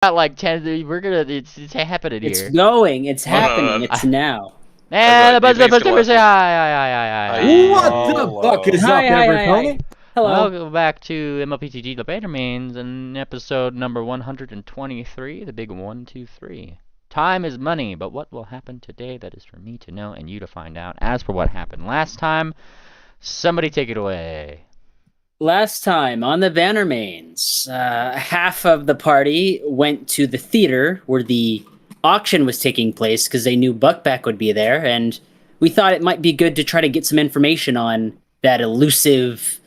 got like 10. It's happening It's here. going. It's No, no, happening. no. It's now. And the You buzzer, leave buzzer, Gillespie. say hi, hi, hi, hi, hi, What hi. the Hello. fuck is Hi, up, hi, hi, everybody? hi. Hello. Welcome back to mlptg, the Bannermanes, and episode number 123, the big 123. Time is money, but what will happen today? That is for me to know and you to find out. As for what happened last time, somebody take it away. Last time on the Bannermanes, half of the party went to the theater where the auction was taking place because they knew Buckback would be there, and we thought it might be good to try to get some information on that elusive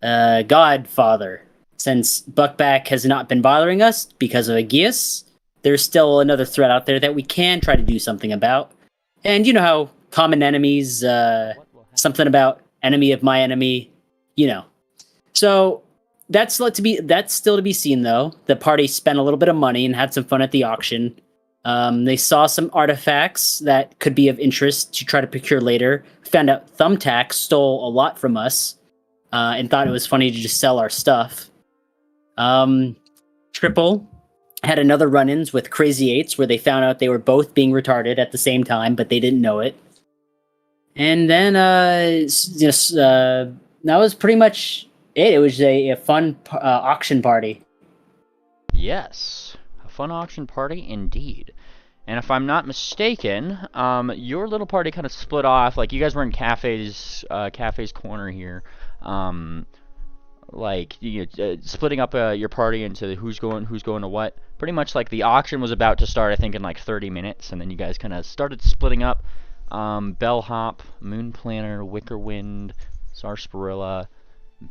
Godfather. Since Buckback has not been bothering us because of Aegeus, there's still another threat out there that we can try to do something about. And you know how common enemies, something about enemy of my enemy, you know. So that's still to be seen though. The party spent a little bit of money and had some fun at the auction. They saw some artifacts that could be of interest to try to procure later. Found out Thumbtack stole a lot from us, and thought it was funny to just sell our stuff. Triple had another run-ins with Crazy Eights where they found out they were both being retarded at the same time, but they didn't know it. And then that was pretty much it. It was a fun auction party. Yes, a fun auction party indeed. And if I'm not mistaken, your little party kind of split off. Like you guys were in Cafe's corner here. Like splitting up your party into who's going to what. Pretty much like the auction was about to start, I think, in like 30 minutes, and then you guys kind of started splitting up. Bellhop, Moon Planner, Wickerwind, Sarsaparilla,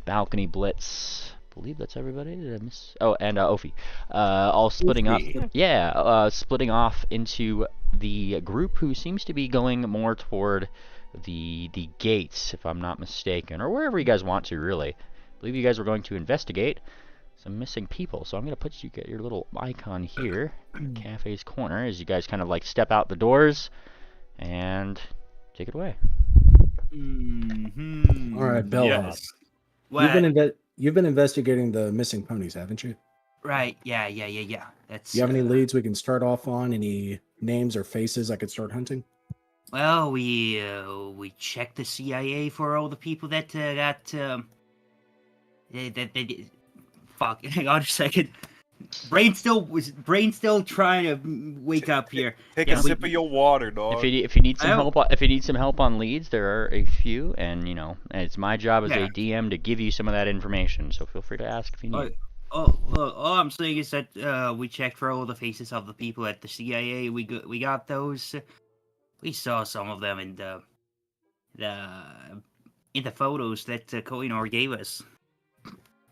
Balcony Blitz. I believe that's everybody. Did I miss? Oh, and Ophi. All splitting up. Yeah, splitting off into the group who seems to be going more toward the gates, if I'm not mistaken, or wherever you guys want to, really. I believe you guys were going to investigate some missing people. So I'm going to put get your little icon here, Cafe's corner, as you guys kind of like step out the doors and take it away. All right, Bellhop. Yes. What? You've been investigating the missing ponies, haven't you? Right. Yeah. That's. Do you have any leads we can start off on? Any names or faces I could start hunting? Well, we checked the CIA for all the people that got they fuck. Hang on a second. Brain still trying to wake up here. Take a sip of your water, dog. If you need some help on leads, there are a few, and you know, it's my job as a DM to give you some of that information. So feel free to ask if you need. All I'm saying is that we checked for all the faces of the people at the CIA. We got those. We saw some of them in the photos that Koinor gave us,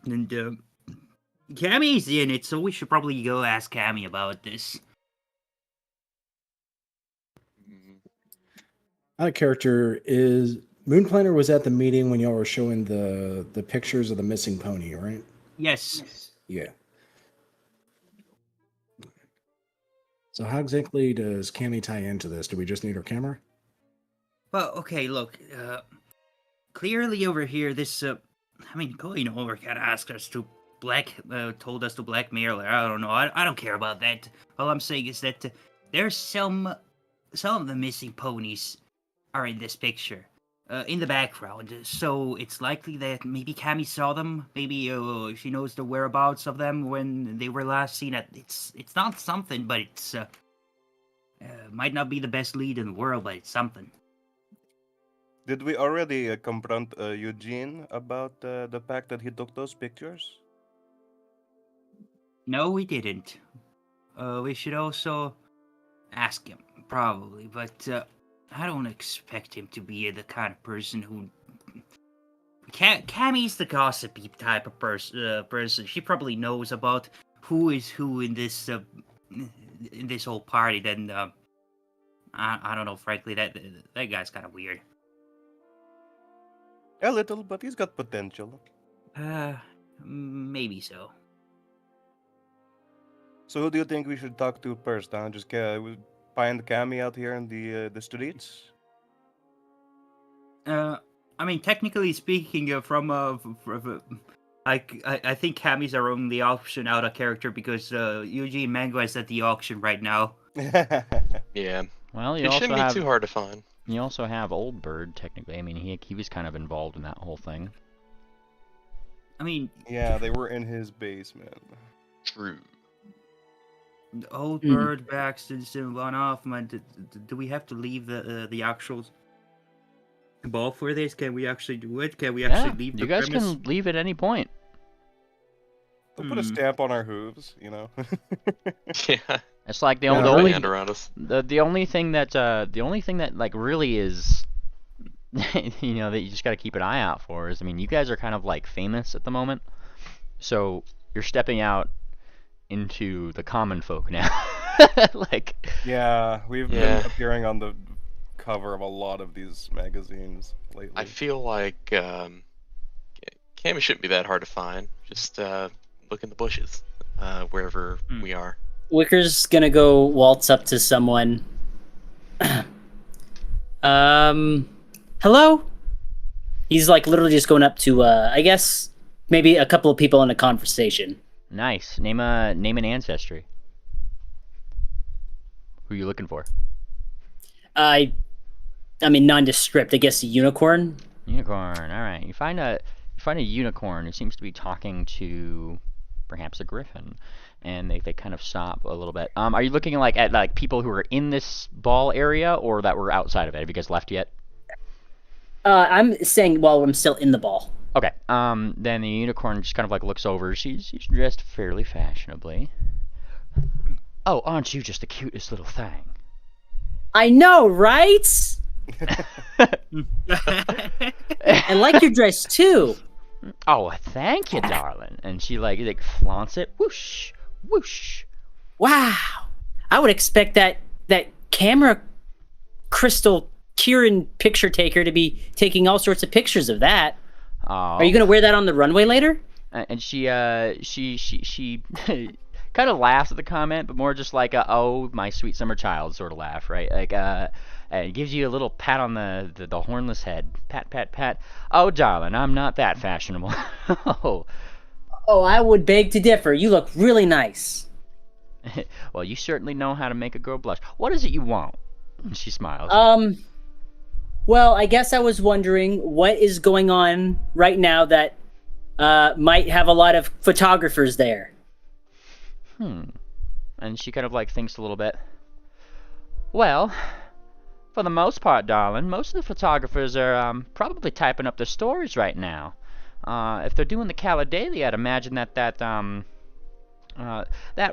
and Cammy's in it, so we should probably go ask Cammy about this. Out of character is Moon Planner was at the meeting when y'all were showing the pictures of the missing pony, right? Yes. Yeah. So how exactly does Cammy tie into this? Do we just need her camera? Well, okay, look. Clearly over here, this Koinor kind of asked us to told us to blackmail her. I don't know. I don't care about that. All I'm saying is that there's some of the missing ponies are in this picture, in the background. So it's likely that maybe Cammy saw them. Maybe she knows the whereabouts of them when they were last seen. It's not something, but it's might not be the best lead in the world, but it's something. Did we already confront Eugene about the fact that he took those pictures? No, we didn't. We should also ask him, probably, but I don't expect him to be the kind of person who... Cammy's the gossipy type of person. She probably knows about who is who in this whole party. Then I don't know. Frankly, that guy's kind of weird. A little, but he's got potential. Maybe so. So who do you think we should talk to first? Just find Cammy out here in the streets? I mean, technically speaking, from I think Cammy's our only option out of character because Eugene Mango is at the auction right now. Yeah. Well, you It also shouldn't be have too hard to find. you also have Old Bird technically. I mean, he was kind of involved in that whole thing. I mean, Yeah, they were in his basement. True. Old Mm. Bird, Baxter, one off. Man, do we have to leave the actual ball for this? Can we actually do it? Can we actually leave the you guys premise? can leave at any point. They'll put a stamp on our hooves, you know. Yeah. It's like the, Yeah, the Throw only land around us. the only thing that like really is you know that you just got to keep an eye out for is, I mean, you guys are kind of like famous at the moment, so you're stepping out into the common folk now. Like, Yeah, we've Yeah. been appearing on the cover of a lot of these magazines lately. I feel like Cammy shouldn't be that hard to find. Just look in the bushes wherever we are. Wicker's gonna go waltz up to someone. Hello? He's like literally just going up to, I guess, maybe a couple of people in a conversation. nice. Name an ancestry. Who are you looking for? I mean, nondescript. I guess a unicorn. Unicorn. All right. You find a unicorn who seems to be talking to perhaps a griffin, and they kind of stop a little bit. Are you looking like at like people who are in this ball area or that were outside of it? Have you guys left yet? I'm saying while I'm still in the ball. Okay. Then the unicorn just kind of like looks over. She's dressed fairly fashionably. Oh, aren't you just the cutest little thing? I know, right? I like your dress too. Oh, thank you, darling. And she like flaunts it. Whoosh, whoosh. Wow. I would expect that camera crystal Kieran picture taker to be taking all sorts of pictures of that. Oh. Are you gonna wear that on the runway later? And she kind of laughs at the comment, but more just like a, oh, my sweet summer child sort of laugh, right? Like, it gives you a little pat on the hornless head. Pat, pat, pat. Oh, darling, I'm not that fashionable. Oh. Oh, I would beg to differ. You look really nice. Well, you certainly know how to make a girl blush. What is it you want? And she smiles. Well, I guess I was wondering what is going on right now that might have a lot of photographers there. And she kind of like thinks a little bit. Well, for the most part, darling, most of the photographers are probably typing up their stories right now. If they're doing the Cala Daily, I'd imagine that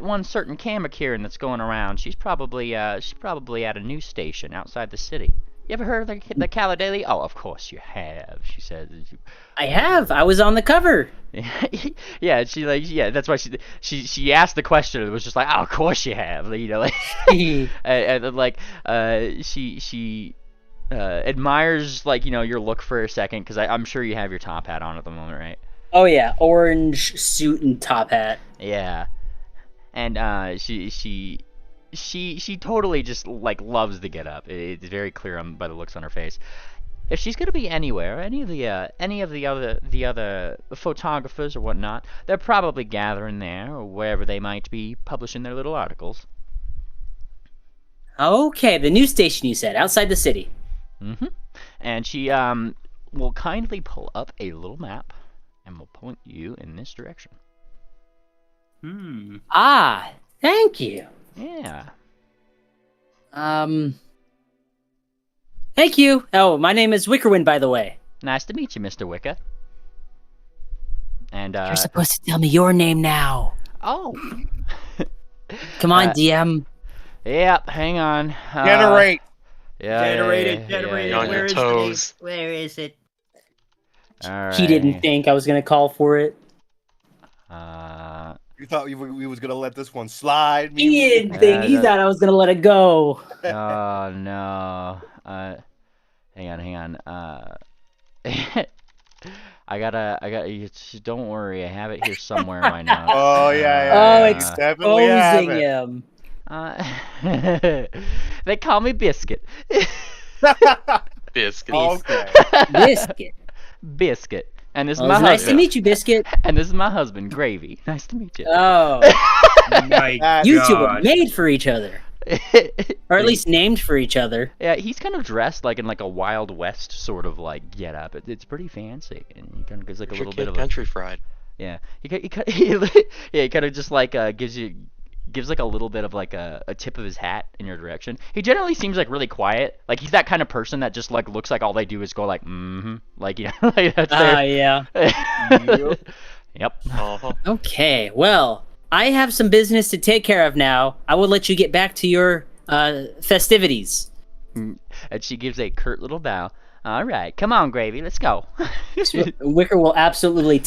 one certain camera Kieran that's going around, she's probably at a news station outside the city. You ever heard of the Cala Daily? Oh, of course you have, she said. I have. I was on the cover. Yeah, that's why she asked the question. It was just like, oh, of course you have, you know, like, and like she admires like, you know, your look for a second, because I'm sure you have your top hat on at the moment, right? Oh yeah, orange suit and top hat. Yeah, and she totally just like loves the get up. It's very clear by the looks on her face. If she's gonna be anywhere, any of the other photographers or whatnot, they're probably gathering there or wherever they might be publishing their little articles. Okay, the news station you said, outside the city. Mm-hmm. And she will kindly pull up a little map and will point you in this direction. Ah, thank you. Yeah. Thank you. Oh, my name is Wickerwind, by the way. Nice to meet you, Mr. Wicca. And You're supposed to tell me your name now. oh. Come on, DM. Yep, hang on. Generate! Yeah, Generate it. You're on Where your is toes. it? Where is it? All He didn't think I was gonna call for it. You thought we was gonna let this one slide? He didn't think. He thought I was gonna let it go. Oh no. Hang on. I gotta. Don't worry, I have it here somewhere in my notes. Oh yeah. Oh, it's definitely exposing happened. him. They call me Biscuit. Biscuit. Okay. Biscuit. Biscuit. And this is Well, my it's nice to husband. meet you, Biscuit. And this is my husband, Gravy. Nice to meet you. Oh, My you two were God. made for each other, or at least named for each other. Yeah, he's kind of dressed like in like a Wild West sort of like get up. It's pretty fancy, and he kind of gives like a Your little kid bit of country fried. yeah. He kind of just like gives like a little bit of like a tip of his hat in your direction. He generally seems like really quiet. Like he's that kind of person that just like looks like all they do is go like like like that's their Yeah. Yep. Uh-huh. Okay, well, I have some business to take care of now. I will let you get back to your festivities. And she gives a curt little bow. All right, come on, Gravy, let's go. Wicker will absolutely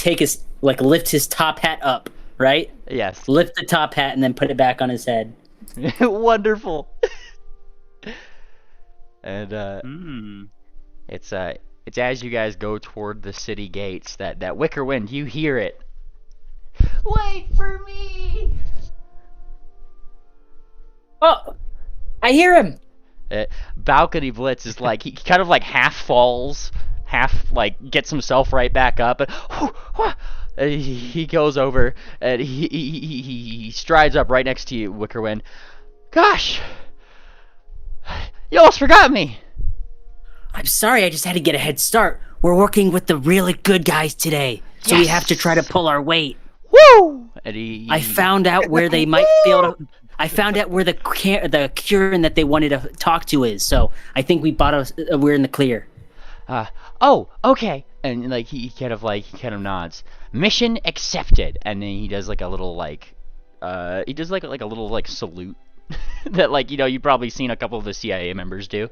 lift his top hat up, right? Yes. Lift the top hat and then put it back on his head. Wonderful. And Hmm. it's as you guys go toward the city gates that Wicker Wind, you hear it. Wait for me. Oh, I hear him. Balcony Blitz is like he kind of like half falls, half like gets himself right back up, and he goes over and he strides up right next to you, Wickerwind. Gosh, you almost forgot me. I'm sorry, I just had to get a head start. We're working with the really good guys today, so we have to try to pull our weight. Woo! And I found out where they might be able to. I found out where the Kieran that they wanted to talk to is. So I think we're in the clear. Oh, okay. And like he kind of nods. Mission accepted. And then he does like a little like a little like salute that like you've probably seen a couple of the CIA members do.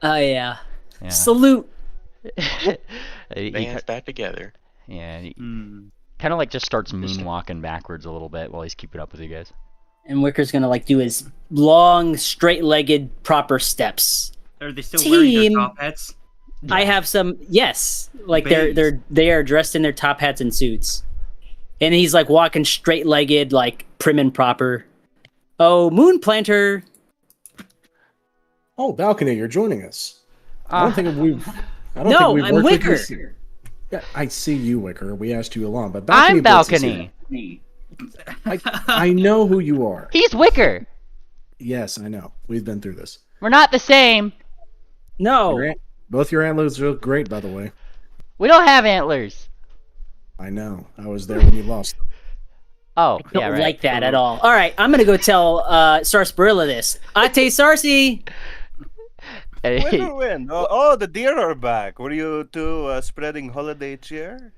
Oh yeah. Yeah. Salute. Band's back together. Yeah. And he Hmm. kind of like just starts moonwalking backwards a little bit while he's keeping up with you guys. And Wicker's gonna like do his long, straight-legged, proper steps. Are they still wearing Team. their top hats? I have some. Yes, like they are dressed in their top hats and suits, and he's like walking straight-legged, like prim and proper. Oh, Moon Planter. Oh, Balcony, you're joining us. I don't think we've. I don't No, think we've I'm worked Wicker. with you. Yeah, I see you, Wicker. We asked you along, but Balcony I'm Blitz is Balcony. here. I know who you are. He's Wicker. Yes, I know. We've been through this. We're not the same. No, Both your antlers look great, by the way. We don't have antlers. I know. I was there when you lost them. Oh, don't yeah, right. like that at all. All right, I'm gonna go tell Sarsaparilla this. Ate Sarsi. Wickerwind. Oh, the deer are back. Were you two spreading holiday cheer?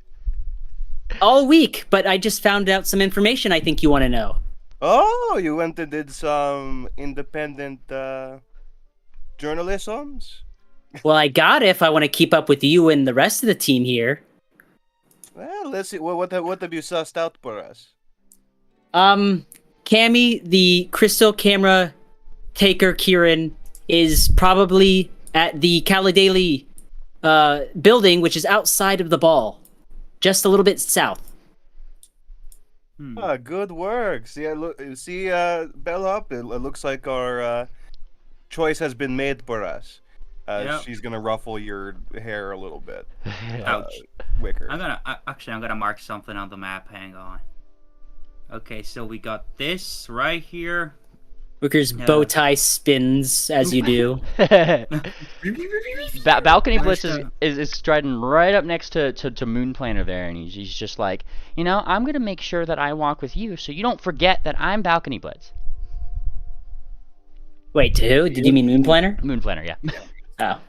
All week, but I just found out some information I think you want to know. Oh, you went and did some independent journalisms? Well, I got it if I want to keep up with you and the rest of the team here. Well, let's see. What have you sussed out for us? Cammy, the crystal camera taker Kieran, is probably at the Caladali building, which is outside of the ball. Just a little bit south. Ah, good work. See, Bellhop, it looks like our choice has been made for us. Yep. She's gonna ruffle your hair a little bit. Ouch. Wicker. I'm gonna mark something on the map. Hang on. Okay, so we got this right here. Wicker's bow tie spins as you do. Balcony Blitz Nice is striding right up next to Moon Planter there, and he's just like, I'm gonna make sure that I walk with you, so you don't forget that I'm Balcony Blitz. Wait, to who? Did you mean Moon Planner? Moon Planter, yeah. Oh.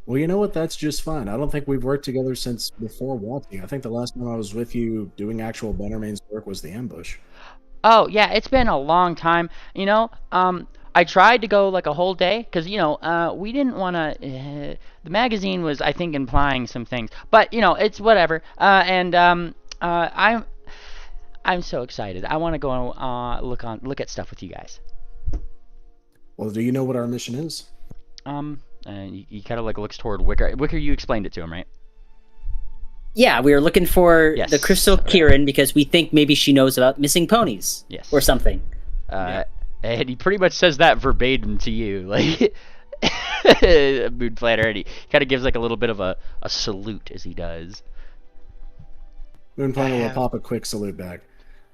Well, you know what? That's just fine. I don't think we've worked together since before walking. I think the last time I was with you doing actual Bannermanes work was the ambush. Oh yeah, it's been a long time. I tried to go like a whole day because we didn't want to. The magazine was, I think, implying some things, but it's whatever. I'm so excited. I want to go look at stuff with you guys. Well, do you know what our mission is? And he kind of like looks toward Wicker. Wicker, you explained it to him, right? Yeah, we were looking for Yes. the Crystal Kieran because we think maybe she knows about missing ponies. Yes. Or something. And he pretty much says that verbatim to you, like Moon Planter, and he kind of gives like a little bit of a salute as he does. Moonplanet will pop a quick salute back.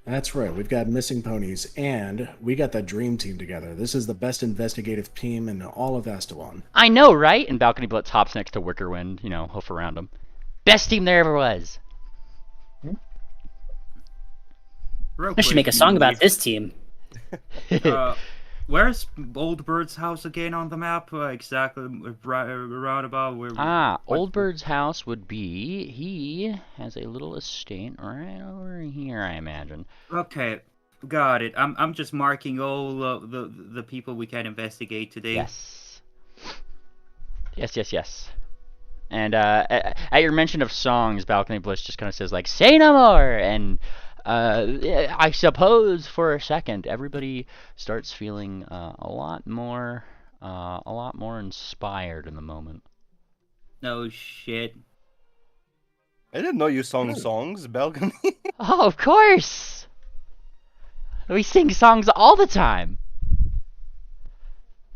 That's right. We've got missing ponies, and we got the dream team together. This is the best investigative team in all of Astalon. I know, right? And Balcony Blitz hops next to Wickerwind, hoof around him. Best team there ever was. I should make a song about this team. Where's Old Bird's house again on the map? Exactly around about where. Old Bird's house would be. He has a little estate right over here, I imagine. Okay, got it. I'm just marking all the people we can investigate today. Yes. Yes. And at your mention of songs, Balcony Bliss just kind of says like, "Say no more," and I suppose for a second everybody starts feeling a lot more inspired in the moment. No shit. I didn't know you sung songs, Balcony. Oh, of course. We sing songs all the time.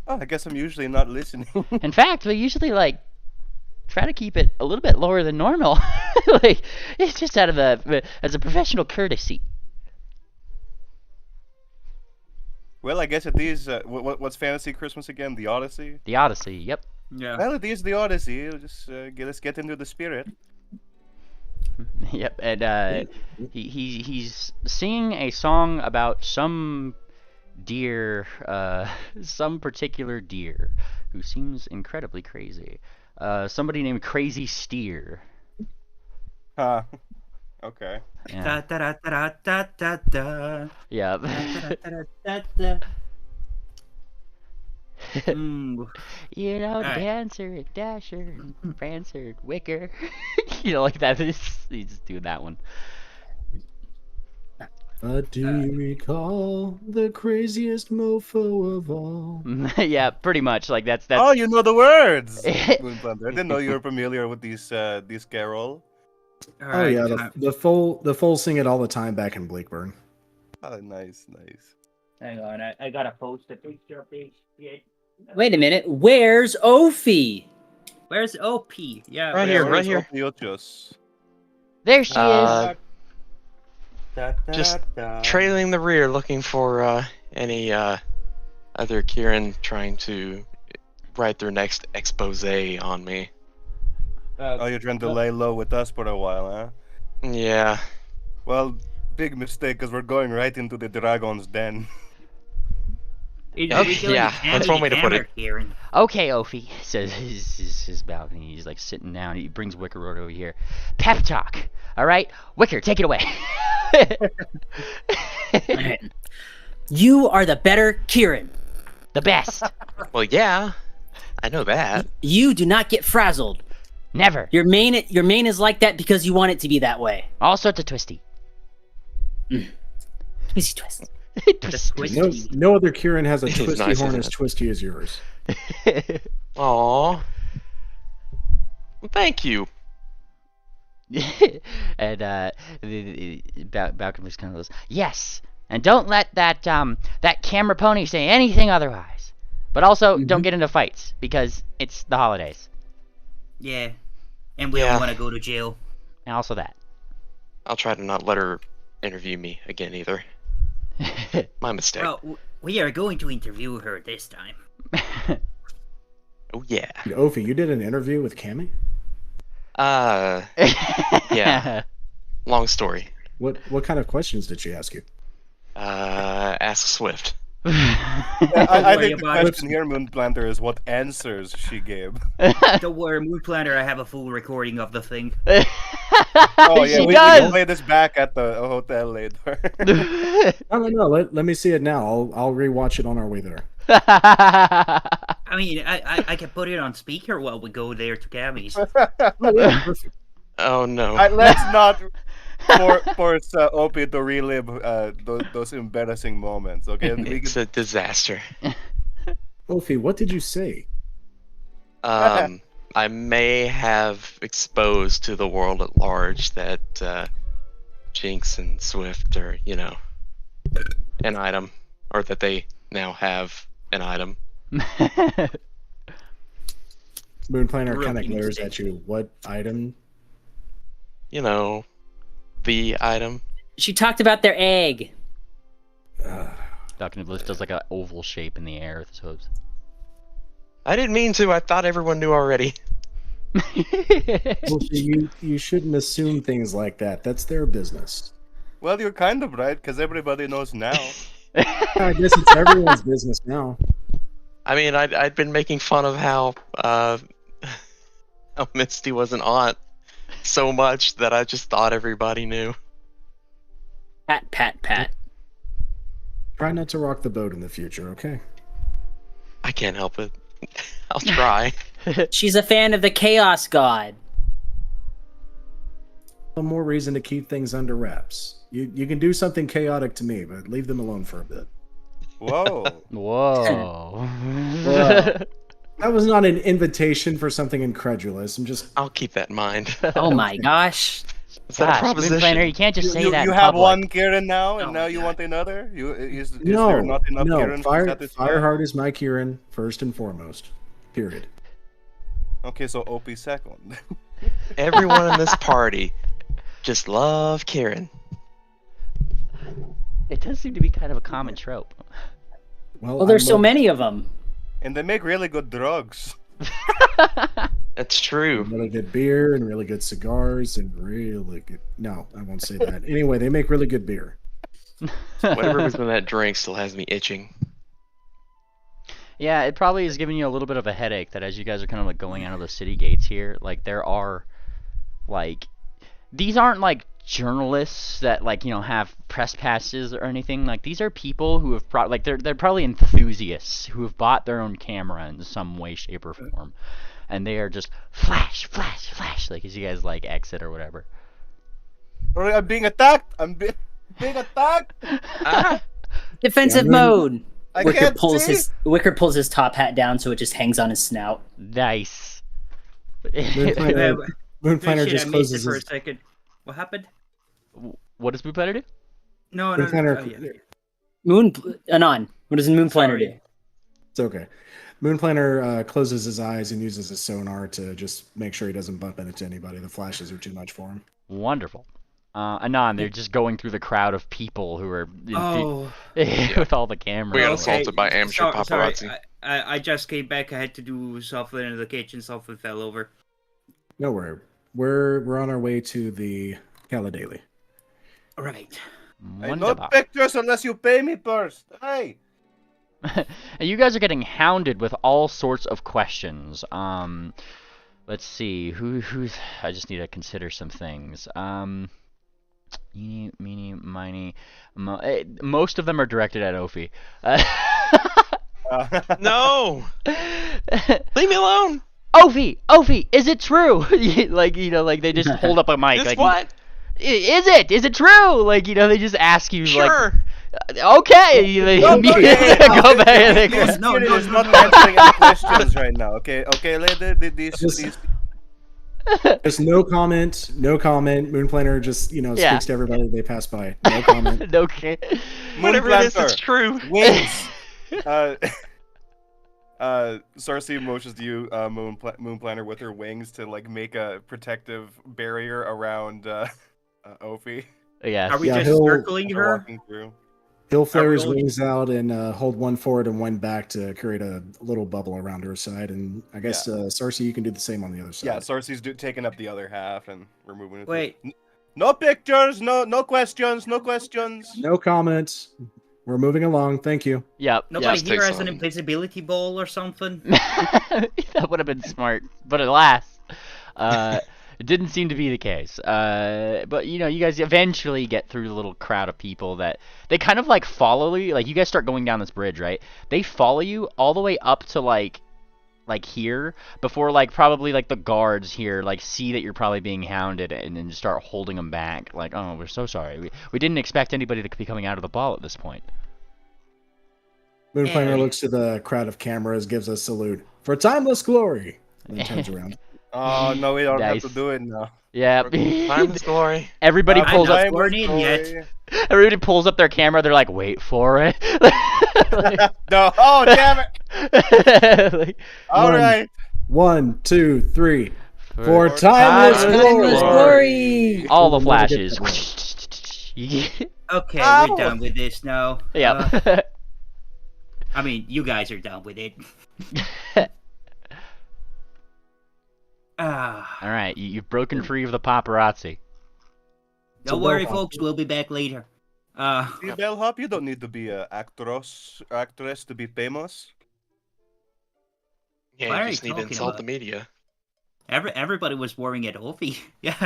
Oh, I guess I'm usually not listening. In fact, we usually try to keep it a little bit lower than normal. It's just out of as a professional courtesy. Well, I guess it is. What's Fantasy Christmas again? The Odyssey. The Odyssey. Yep. Yeah. Well, it is the Odyssey. Just let's get into the spirit. Yep. And he's singing a song about some deer, some particular deer who seems incredibly crazy. Somebody named Crazy Steer. Okay. Yeah. Da, da, da, da, da, da. Yeah. Right. Dancer, Dasher, Prancer, Wicker. Like that. He's just doing that one. Do you recall the craziest mofo of all? Yeah, pretty much. Like that's. Oh, you know the words. Moonblunder. I didn't know you were familiar with these carol. Oh yeah, the full sing it all the time back in Blakeburn. Oh, nice. Hang on, I gotta post a picture of this shit. Wait a minute. Where's Ophi? Where's OP? Yeah, Right here, right here. There she is. Just trailing the rear, looking for any other Kieran trying to write their next expose on me. Oh, you're trying to lay low with us for a while, huh? Yeah. Well, big mistake, because we're going right into the dragon's den. Yeah, that's one way to put it. Okay, Ophi, says his balcony. He's like sitting down. He brings Wicker over here. Pep talk. All right, Wicker, take it away. You are the better Kieran. The best. Well, yeah, I know that. You do not get frazzled. Never. Your main is like that because you want it to be that way. All sorts of twisty. Twisty twist. No other Kieran has a This is twisty nice, horn isn't as it? twisty as yours. Aww. Well, thank you. And Balcony just kind of goes, yes. And don't let that camera pony say anything otherwise. But also, don't get into fights because it's the holidays. Yeah, and we don't want to go to jail. And also that. I'll try to not let her interview me again either. My mistake. Well, we are going to interview her this time. Oh yeah. Ophi, you did an interview with Cammy? Yeah. Long story. What kind of questions did she ask you? Ask Swift. I think the question here, Moonplanter, is what answers she gave. Don't worry, Moonplanter, I have a full recording of the thing. Oh yeah, She we does. can play this back at the hotel later. No. Let me see it now. I'll rewatch it on our way there. I mean, I can put it on speaker while we go there to Cammy's. Perfect. Oh no. Let's not force Opie to relive those embarrassing moments. Okay, It's a disaster. Ophi, what did you say? I may have exposed to the world at large that Jinx and Swift are, an item, or that they now have an item. Moonplaner kind of Rookie glares mistake. at you. What item? the item? She talked about their egg. Dr. Bliss does like an oval shape in the air with his hooves. I didn't mean to. I thought everyone knew already. Well, you shouldn't assume things like that. That's their business. Well, you're kind of right, because everybody knows now. I guess it's everyone's business now. I mean, I'd been making fun of how Misty was an aunt so much that I just thought everybody knew. Pat, pat, pat. Try not to rock the boat in the future, okay? I can't help it. I'll try. She's a fan of the Chaos God. One more reason to keep things under wraps. You can do something chaotic to me, but leave them alone for a bit. Whoa. Whoa. That was not an invitation for something incredulous. I'm just... I'll keep that in mind. Oh my gosh. Is that a Gosh, proposition? Moonplaner, you can't just say that. You in have public. one Kieran now, and Oh now my you God. want another? Is No, there not enough no. Kieran to satisfy? Fireheart is my Kieran, first and foremost. Period. Okay, so OP second. Everyone in this party just love Kieran. It does seem to be kind of a common trope. Well, there's so many of them. And they make really good drugs. That's true. Really good beer and really good cigars and really good... No, I won't say that. Anyway, they make really good beer. Whatever was in that drink still has me itching. Yeah, it probably is giving you a little bit of a headache that as you guys are kind of like going out of the city gates here, like there are, like, these aren't like journalists that like, you know, have press passes or anything. Like these are people who have they're probably enthusiasts who have bought their own camera in some way, shape, or form, and they are just flash, flash, flash, like as you guys like exit or whatever. Alright, I'm being attacked! I'm being attacked! Ah, Defensive Yeah, mode. I Wicker can't pulls see! Wicker pulls his top hat down so it just hangs on his snout. Nice. Moonplaner, Moonplaner Shit, just I missed closes it for a his... second. What happened? What does Moonplaner do? No. Moonplaner... Anon. What does Moonplaner do? It's okay. Moonplaner closes his eyes and uses his sonar to just make sure he doesn't bump into anybody. The flashes are too much for him. Wonderful. Anon, they're just going through the crowd of people who are Oh. with all the cameras. We got Okay, assaulted by amateur sorry, paparazzi. I just came back. I had to do something in the kitchen. Something fell over. No worry. We're on our way to the Cala Daily. All right. I Wonderful. no pictures unless you pay me first. Hey! And you guys are getting hounded with all sorts of questions. Let's see. Who's? I just need to consider some things. Eeny, meeny, miny, most of them are directed at Ophi. No! Leave me alone! Ophi, is it true? Like, you know, like they just hold up a mic. This like, what? Is it true? Like, you know, they just ask you, Sure. like, okay. They No, go no, back and they This No, Kieran no, is no, not no. answering any questions right now, okay? Okay, these... There's no comment. No comment. Moonplaner just, you know, Yeah. speaks to everybody they pass by. No comment. Okay. Whatever it is, it's Moonplanter, true. Wings! Cersei motions to you, Moonplanner, with her wings to, like, make a protective barrier around, Ophi. Yes. Are we Yeah, just he'll- circling They're her? walking through. He'll flare his Everyone- wings out and hold one forward and one back to create a little bubble around her side. And I guess, Cersei, you can do the same on the other side. Yeah, Cersei's taking up the other half, and we're moving it. Wait. No pictures, no questions, no questions. No comments. We're moving along. Thank you. Yep. Nobody Just here take has an some. invisibility ball or something. That would have been smart, but alas, it didn't seem to be the case. But you know, you guys eventually get through the little crowd of people that they kind of like follow you. Like you guys start going down this bridge, right? They follow you all the way up to like here before like probably like the guards here like see that you're probably being hounded and then start holding them back. Like, oh, we're so sorry. We didn't expect anybody to be coming out of the ball at this point. Moonplaner Hey. looks to the crowd of cameras, gives a salute for timeless glory, and then turns around. Oh no, we don't Nice. have to do it now. Yeah. Timeless glory. Everybody I'm pulls not up. Time sworn was in glory. yet. Everybody pulls up their camera. They're like, "Wait for it." Like- No, oh damn it! like, All One. right. 1, 2, 3. For timeless Timeless glory. glory. All the We'll never flashes. get that Okay, Ow! we're done with this now. Yep. I mean, you guys are done with it. All right, you've broken free of the paparazzi. Don't So worry, well, folks. We'll be back later. See, bellhop, you don't need to be an actress to be famous. Yeah, Why you are just you need to talking insult about- the media. everybody was worrying at Ophi. Yeah.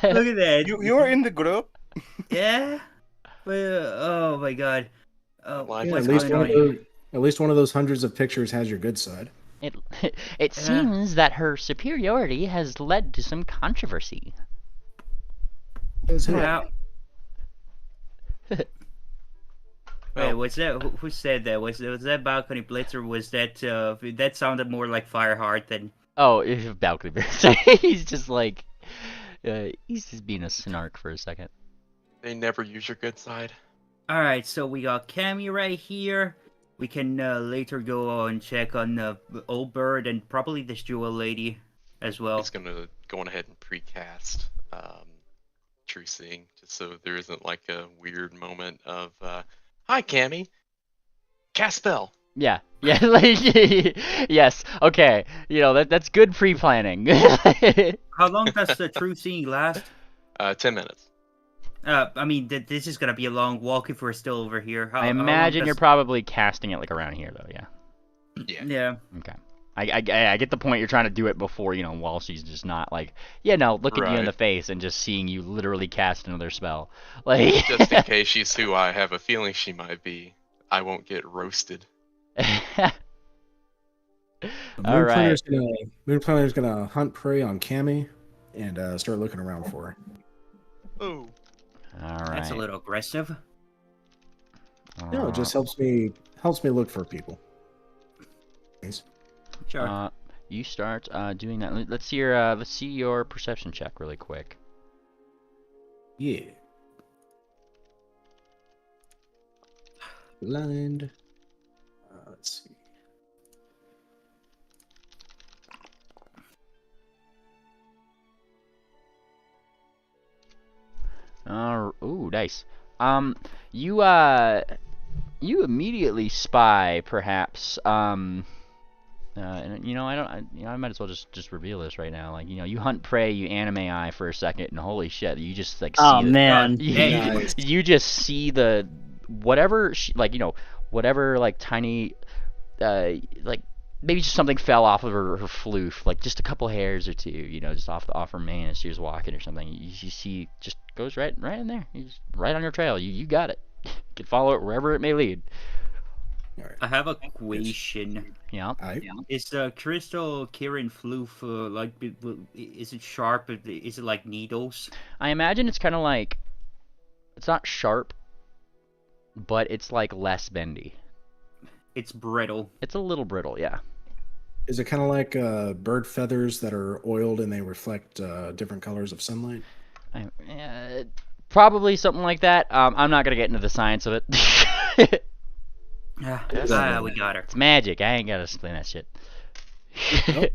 Look at that. You were in the group. Yeah. Oh my god. Why yeah, What's at least going one on of here? those. At least one of those hundreds of pictures has your good side. It Yeah. seems that her superiority has led to some controversy. Yeah. Wait, Well, was that who said that? Was that Balcony Blitz, or was that that sounded more like Fireheart than? Oh, balcony bear. He's just like, he's just being a snark for a second. they never use your good side. All right, so we got Cammy right here. We can later go and check on Old Bird and probably this Jewel Lady as well. He's gonna go on ahead and precast True Seeing, just so there isn't like a weird moment of hi Cammy, cast spell. Yeah, yeah, like, yes, okay. You know that's good pre-planning. How long does the True Seeing last? 10 minutes. I mean, this is gonna be a long walk if we're still over here. I imagine you're probably casting it like around here, though. Yeah. Yeah. Yeah. Okay. I get the point. You're trying to do it before, while she's just not like, looking you in Right. the face and just seeing you literally cast another spell. Like, Just in case she's who I have a feeling she might be, I won't get roasted. All right. Moonplanner's gonna hunt prey on Cammy and start looking around for her. Oh. All right. That's a little aggressive. No, it just helps me look for people. Thanks. Sure. You start doing that. Let's see your perception check really quick. Yeah. Blind. Let's see. Ooh, nice. You immediately spy, perhaps. And I might as well just reveal this right now. Like, you hunt prey, you anime eye for a second, and holy shit, you just like see. Oh man. Nice. You just see the whatever, whatever like tiny, like maybe just something fell off of her floof, like just a couple hairs or two, just off her mane as she was walking or something. You see, just goes right in there. He's right on your trail. You got it. You can follow it wherever it may lead. All right. I have a question. Yeah. Is Crystal Kirin floof is it sharp? Is it like needles? I imagine it's kind of like, it's not sharp, but it's like less bendy. It's brittle. It's a little brittle, yeah. Is it kind of like bird feathers that are oiled and they reflect different colors of sunlight? Probably something like that. I'm not gonna get into the science of it. We got her. It's magic. I ain't gotta explain that shit. Nope.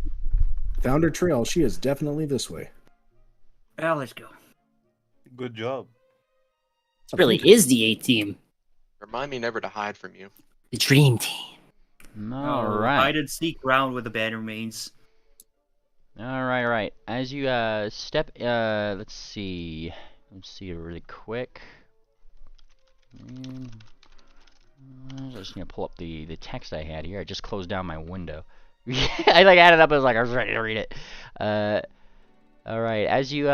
Found her trail. She is definitely this way. Well, let's go. Good job. It really is the A team. Remind me never to hide from you. The dream team. All Hide right. and seek round with the Bannermanes. All right. As you step, let's see really quick. I'm just gonna pull up the text I had here. I just closed down my window. I like added up. I was ready to read it. All right. As you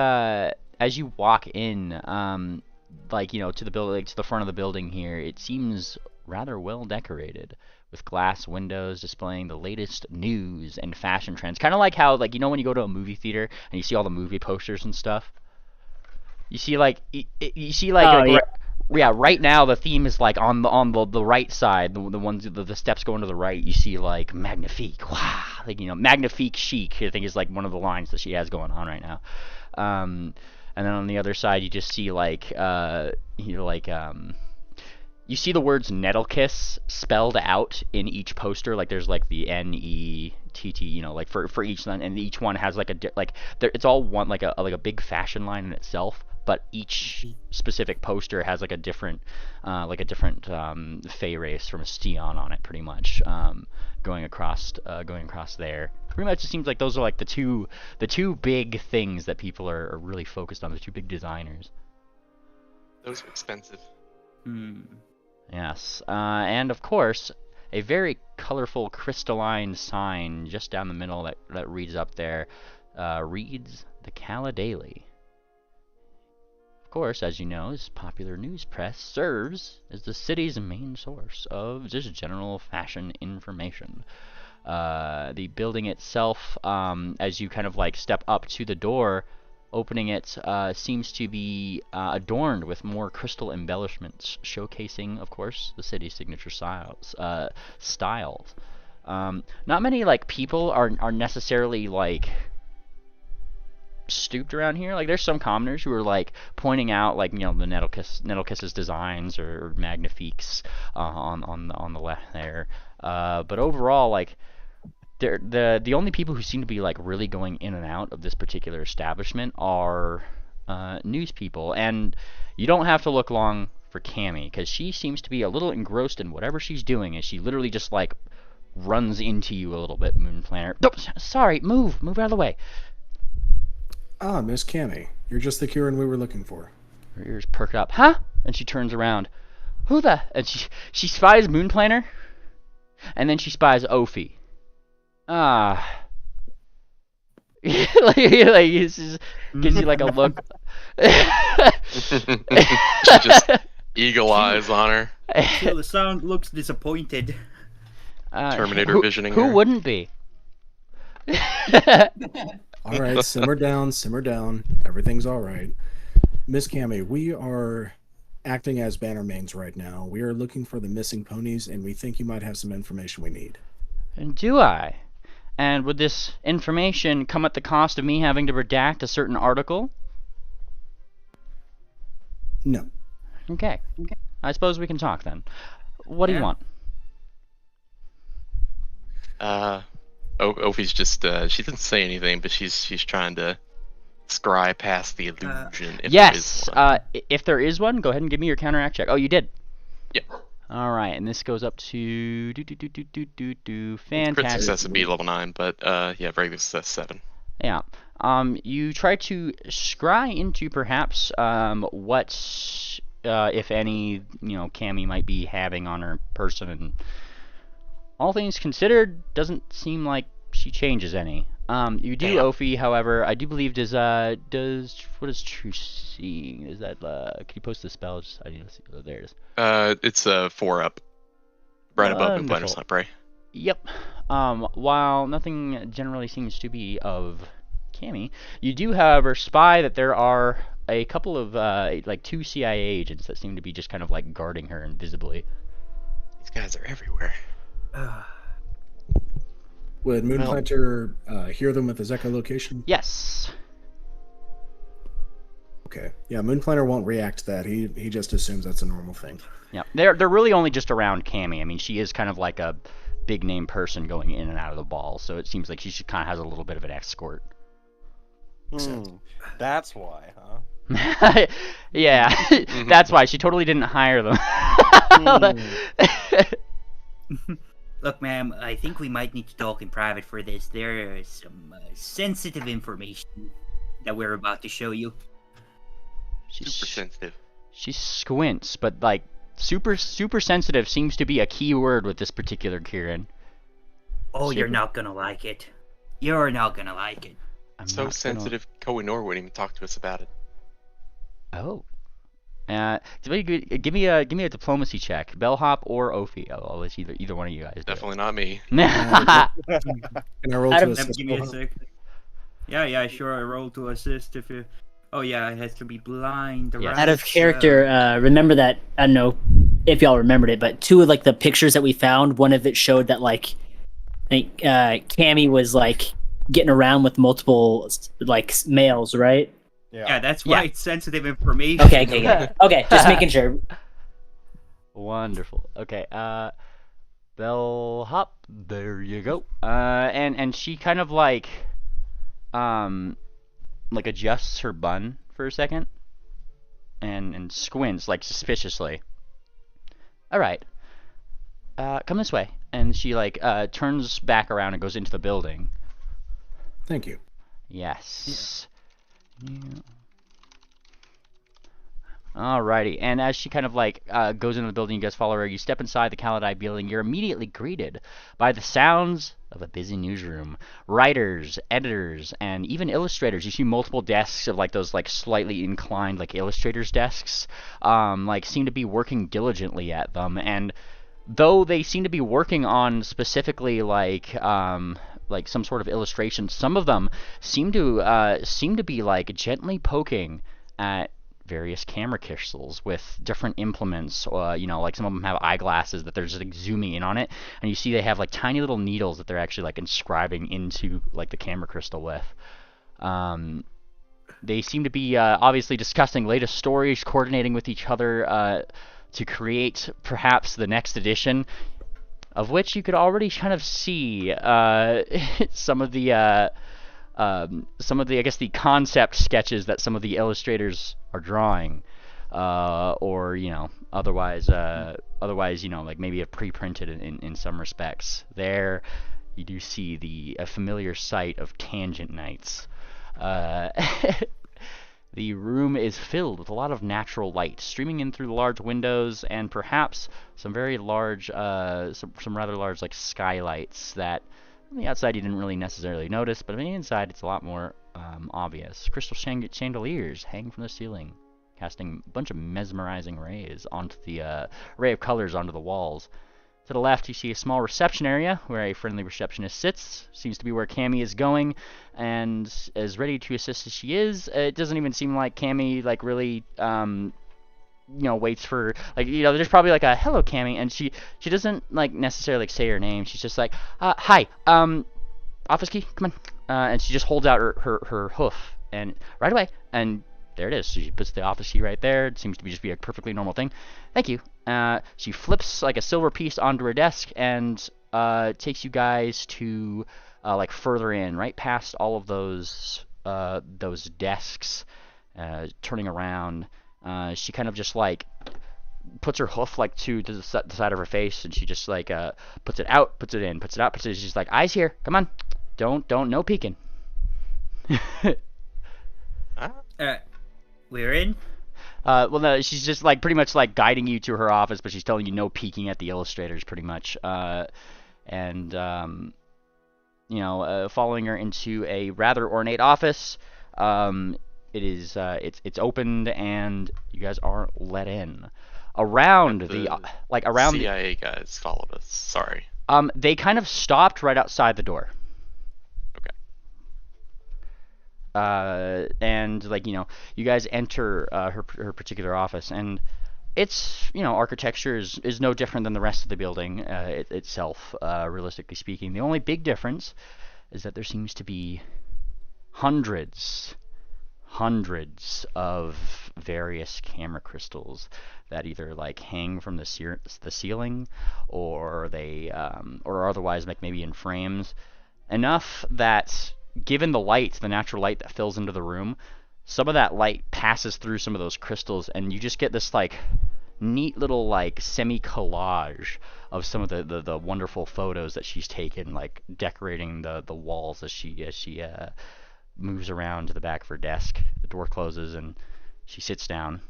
walk in, to the building, to the front of the building here, it seems rather well decorated, with glass windows displaying the latest news and fashion trends. Kind of like how, when you go to a movie theater and you see all the movie posters and stuff. You see, right now the theme is like on the right side, the ones the steps going to the right. You see like magnifique, wow, magnifique chic. I think is like one of the lines that she has going on right now. And then on the other side, you just see you see the words Nettle Kiss spelled out in each poster. Like there's like the NETTLE TT, like for each one, and each one has like it's all one like a big fashion line in itself, but each specific poster has like a different Fey race from a Steon on it, pretty much, going across there. Pretty much, it seems like those are like the two big things that people are really focused on, the two big designers. Those are expensive. Yes, and of course, a very colorful crystalline sign just down the middle that reads up there, reads the Cala Daily. Of course, as you know, this popular news press serves as the city's main source of just general fashion information. The building itself, as you kind of like step up to the door, opening it, seems to be adorned with more crystal embellishments, showcasing, of course, the city's signature styles. Not many like people are necessarily like stooped around here. Like, there's some commoners who are like pointing out like the Nettlekiss's designs or Magnifique's on the left there. But overall, like, the only people who seem to be like really going in and out of this particular establishment are news people, and you don't have to look long for Cammy, because she seems to be a little engrossed in whatever she's doing, and she literally just like runs into you a little bit, Moon Planner. Oh, sorry, move out of the way. Ah, Miss Cammy, you're just the Kieran we were looking for. Her ears perk up. Huh? And she turns around. Who the? And she spies Moon Planner, and then she spies Ophi. Ah. like it just gives you like a look. She just eagle eyes on her. The sound looks disappointed. Terminator visioning Who her. wouldn't be? All right, simmer down. Everything's all right. Miss Cammy, we are acting as Bannermanes right now. We are looking for the missing ponies, and we think you might have some information we need. And do I? And would this information come at the cost of me having to redact a certain article? No. Okay. I suppose we can talk then. What do you want? Ophi's just she didn't say anything, but she's trying to scry past the illusion. If there is one. If there is one, go ahead and give me your counteract check. Oh, you did. Yep. All right, and this goes up to Crit fantastic. success would be level 9, but yeah, regular success 7. Yeah. You try to scry into perhaps what, if any, Cammy might be having on her person, and all things considered, doesn't seem like she changes any. You do, Ophi, however, I do believe what is True Seeing? Is that can you post the spells? I need to see. Oh, there it is. It's a 4 up, right above the Planner's Lamprey. Yep. While nothing generally seems to be of Cammy, you do, however, spy that there are a couple of like 2 CIA agents that seem to be just kind of like guarding her invisibly. These guys are everywhere. Would Moonplanter hear them with his echolocation? Yes. Okay. Yeah, Moonplanter won't react to that. He just assumes that's a normal thing. Yeah. They're really only just around Cammy. I mean, she is kind of like a big name person going in and out of the ball, so it seems like she kind of has a little bit of an escort. That's why, huh? Yeah, that's why she totally didn't hire them. Look, ma'am, I think we might need to talk in private for this. There is some sensitive information that we're about to show you. Super sensitive. She squints, but like super sensitive seems to be a key word with this particular Kieran. Oh, you're not gonna like it. You're not gonna like it. So sensitive, Kohinoor wouldn't even talk to us about it. Oh. Give me a diplomacy check, Bellhop or Ophi. I'll let either one of you guys do. Definitely not me. Can I roll to assist? Give me a sec. Yeah, sure. I roll to assist if you. Oh yeah, it has to be blind. Yeah. Right? Out of character, remember that, I don't know if y'all remembered it, but 2 of like the pictures that we found, one of it showed that like I think Cammy was like getting around with multiple like males, right? Yeah, that's why it's sensitive information. Okay, just making sure. Wonderful. Okay, Bellhop, There you go. And she kind of like adjusts her bun for a second, and squints like suspiciously. All right. Come this way. And she like turns back around and goes into the building. Thank you. Yes. Yeah. Alrighty, and as she kind of like goes into the building, you guys follow her. You step inside the Calidai building. You're immediately greeted by the sounds of a busy newsroom. Writers, editors, and even illustrators. You see multiple desks of like those like slightly inclined like illustrators' desks, like seem to be working diligently at them. And though they seem to be working on specifically like some sort of illustration, some of them seem to be like gently poking at various camera crystals with different implements. Like some of them have eyeglasses that they're just like zooming in on it, and you see they have like tiny little needles that they're actually like inscribing into like the camera crystal with. They seem to be obviously discussing latest stories, coordinating with each other to create perhaps the next edition, of which you could already kind of see some of the I guess the concept sketches that some of the illustrators are drawing, or otherwise like maybe have pre-printed in some respects. There you do see a familiar sight of Tangent Knights. The room is filled with a lot of natural light streaming in through the large windows, and perhaps some very large, some rather large like skylights that on the outside you didn't really necessarily notice, but on the inside it's a lot more obvious. Crystal chandeliers hang from the ceiling, casting a bunch of mesmerizing rays onto the array of colors onto the walls. To the left, you see a small reception area where a friendly receptionist sits. Seems to be where Cammy is going, and as ready to assist as she is. It doesn't even seem like Cammy like really waits for there's probably like a hello Cammy, and she doesn't like necessarily like say her name. She's just like hi, office key, come on, and she just holds out her hoof, and right away, and there it is. So she puts the office key right there. It seems to be a perfectly normal thing. Thank you. She flips like a silver piece onto her desk and takes you guys to like further in, right past all of those desks. Turning around, she kind of just like puts her hoof like to the side of her face, and she just like puts it out, puts it in, puts it out, puts it in. She's like, eyes here, come on, don't no peeking. We're in. Well, no, she's just like pretty much like guiding you to her office, but she's telling you no peeking at the illustrators, pretty much. Following her into a rather ornate office. It's opened, and you guys are let in. Around around CIA guys followed us. Sorry. They kind of stopped right outside the door. And you guys enter her particular office, and its architecture is no different than the rest of the building itself. Realistically speaking, the only big difference is that there seems to be hundreds of various camera crystals that either like hang from the ceiling, or they or otherwise like maybe in frames, enough that, given the natural light that fills into the room, some of that light passes through some of those crystals, and you just get this like neat little like semi-collage of some of the wonderful photos that she's taken, like decorating the walls as she moves around to the back of her desk. The door closes, and she sits down,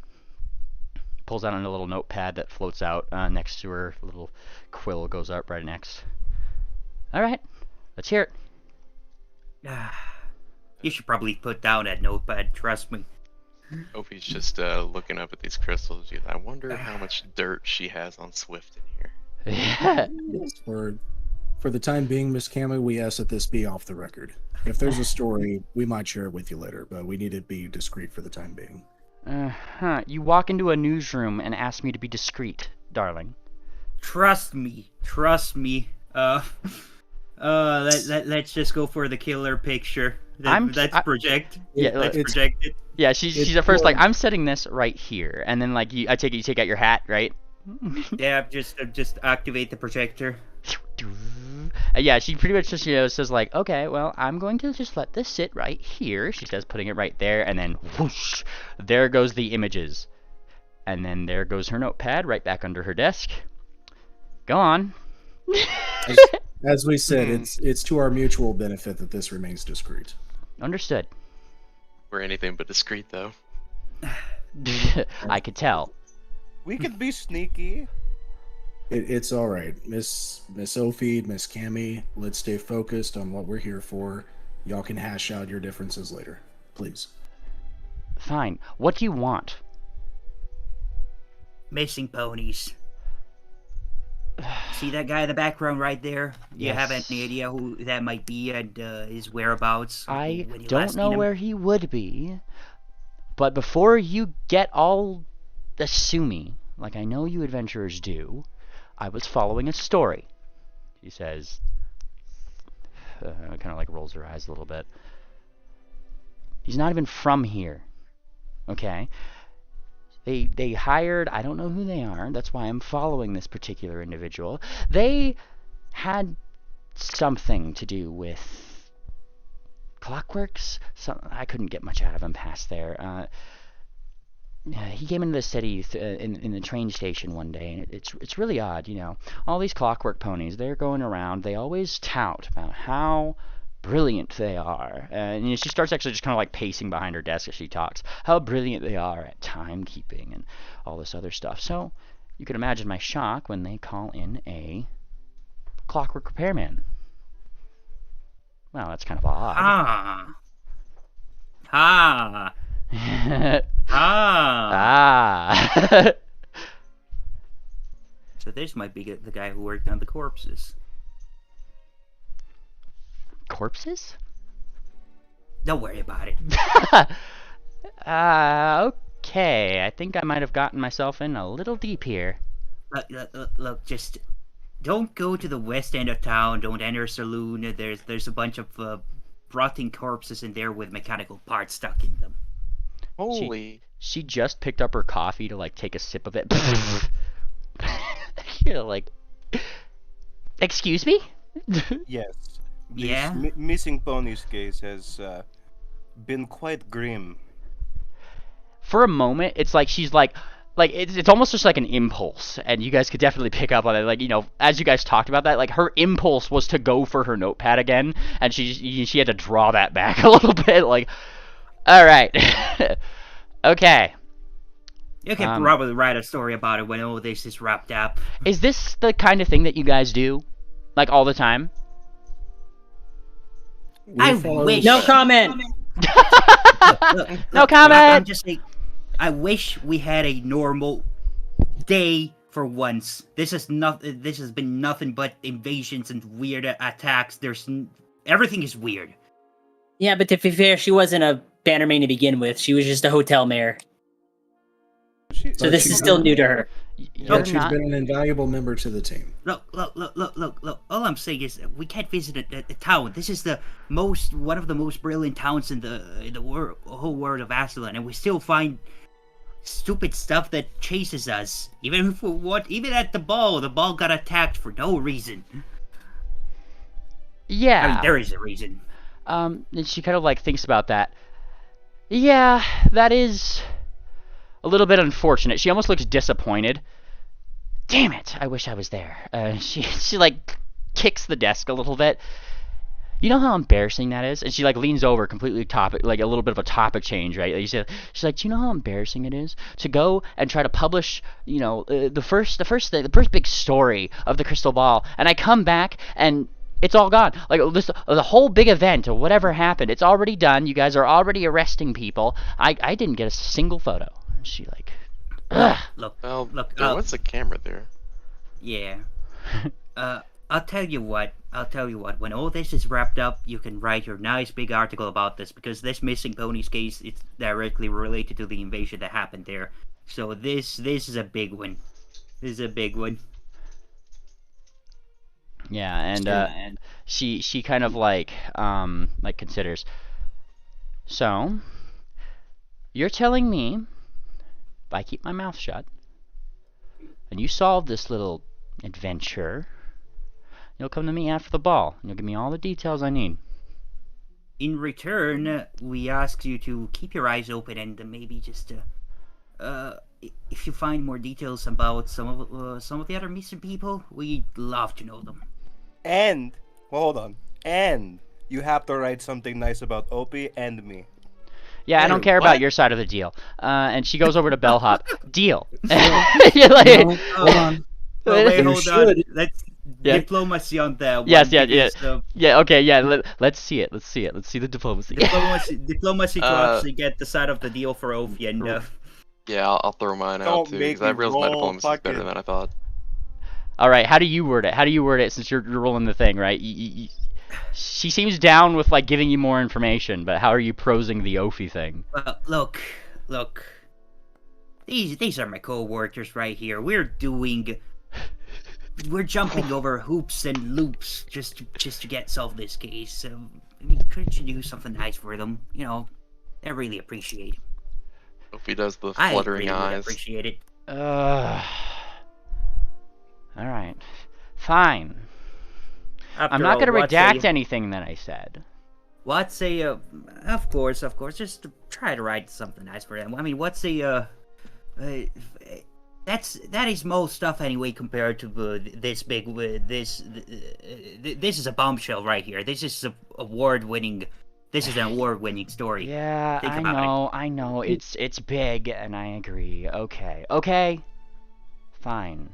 pulls out a little notepad that floats out next to her. A little quill goes up right next. All right, let's hear it. You should probably put down that notepad, trust me. Opie's just looking up at these crystals. I wonder how much dirt she has on Swift in here. Yeah. Yes, for the time being, Miss Cammy, we ask that this be off the record. If there's a story, we might share it with you later, but we need to be discreet for the time being. You walk into a newsroom and ask me to be discreet, darling. Trust me. Let's just go for the killer picture. Let's project. Yeah, let's project it. Yeah, she's at first like, I'm setting this right here, and then like I take it you take out your hat, right? Yeah, just activate the projector. Yeah, she pretty much just says like, okay, well, I'm going to just let this sit right here. She says, putting it right there, and then whoosh, there goes the images, and then there goes her notepad right back under her desk. Go on. As we said, Hmm. it's to our mutual benefit that this remains discreet. Understood. We're anything but discreet, though. I could tell. We could be sneaky. It's all right, Miss Ophi, Miss Cammy. Let's stay focused on what we're here for. Y'all can hash out your differences later, please. Fine. What do you want? Missing ponies. See that guy in the background right there? Do you have Yes. any idea who that might be and his whereabouts? I when you don't last know seen him? where he would be, but before you get all assuming, like I know you adventurers do, I was following a story. He says, kind of like rolls her eyes a little bit. He's not even from here. Okay? They hired, I don't know who they are, that's why I'm following this particular individual. They had something to do with clockworks. I couldn't get much out of him past there. He came into the city in the train station one day, and it's really odd, All these clockwork ponies, they're going around. They always tout about how brilliant they are. And she starts actually just kind of like pacing behind her desk as she talks. How brilliant they are at timekeeping and all this other stuff. So you can imagine my shock when they call in a clockwork repairman. Well, that's kind of odd. Ah. Ah. So this might be the guy who worked on the corpses. Corpses? Don't worry about it. Okay. I think I might have gotten myself in a little deep here. Look, just don't go to the west end of town. Don't enter a saloon. There's a bunch of rotting corpses in there with mechanical parts stuck in them. Holy. She just picked up her coffee to like take a sip of it. Like, excuse me? Yes. This Yeah? missing ponies case has been quite grim. For a moment, it's like she's like it's almost just like an impulse, and you guys could definitely pick up on it. Like, as you guys talked about that, like her impulse was to go for her notepad again, and she had to draw that back a little bit. Like, all right, okay. You can probably write a story about it when all this is wrapped up. Is this the kind of thing that you guys do, like all the time? I follow- wish. No comment. No comment. I'm just saying, I wish we had a normal day for once. This has been nothing but invasions and weird attacks. Everything is weird. Yeah, but to be fair, she wasn't a Bannermane to begin with. She was just a hotel mayor. So But this she's is still been- new to her. You're But she's not. been an invaluable member to the team. Look. All I'm saying is we can't visit a town. This is one of the most brilliant towns in the whole world of Aslan, and we still find stupid stuff that chases us. Even at the ball got attacked for no reason. Yeah. I mean, there is a reason. And she kind of like thinks about that. Yeah, that is a little bit unfortunate. She almost looks disappointed. Damn it! I wish I was there. She like kicks the desk a little bit. You know how embarrassing that is? And she like leans over, completely like a little bit of a topic change, right? She's like, do you know how embarrassing it is to go and try to publish, the first big story of the crystal ball, and I come back and it's all gone. Like the whole big event or whatever happened, it's already done. You guys are already arresting people. I didn't get a single photo. She like, ugh. Look. There was a camera there. Yeah. I'll tell you what. When all this is wrapped up, you can write your nice big article about this, because this missing ponies case, it's directly related to the invasion that happened there. So this is a big one. This is a big one. Yeah, and she kind of like considers. So, you're telling me, if I keep my mouth shut, and you solve this little adventure, You'll come to me after the ball, and you'll give me all the details I need. In return, we ask you to keep your eyes open and maybe just if you find more details about some of the other missing people, we'd love to know them. And hold on. And you have to write something nice about Opie and me. Yeah, I don't care what? about your side of the deal. And she goes over to Bellhop. Deal. No, hold on. Oh, wait, You hold on. should. Let's Yeah. diplomacy on that one. Yes, yeah. because, Yeah, okay, yeah. Let's see it. Let's see the diplomacy. diplomacy to actually get the side of the deal for Opie and Yeah, I'll throw mine out Don't too make because I me realized my roll diplomacy is better fucking- than I thought. All right, how do you word it? Since you're rolling the thing, right? She seems down with like giving you more information, but how are you prosing the Ophi thing? look. These are my co-workers right here. We're jumping over hoops and loops just to get solve this case. I mean, couldn't you do something nice for them? You know, they really appreciate it. Hope he does the I fluttering really eyes. appreciate it. All right, fine. I'm After not all, gonna what's redact a- anything that I said. What's a of course, just to try to write something nice for them. I mean, what's a that is most stuff anyway compared to this big this is a bombshell right here. This is an award-winning story. Yeah, Think about it. I know. It's big, and I agree. Okay, fine.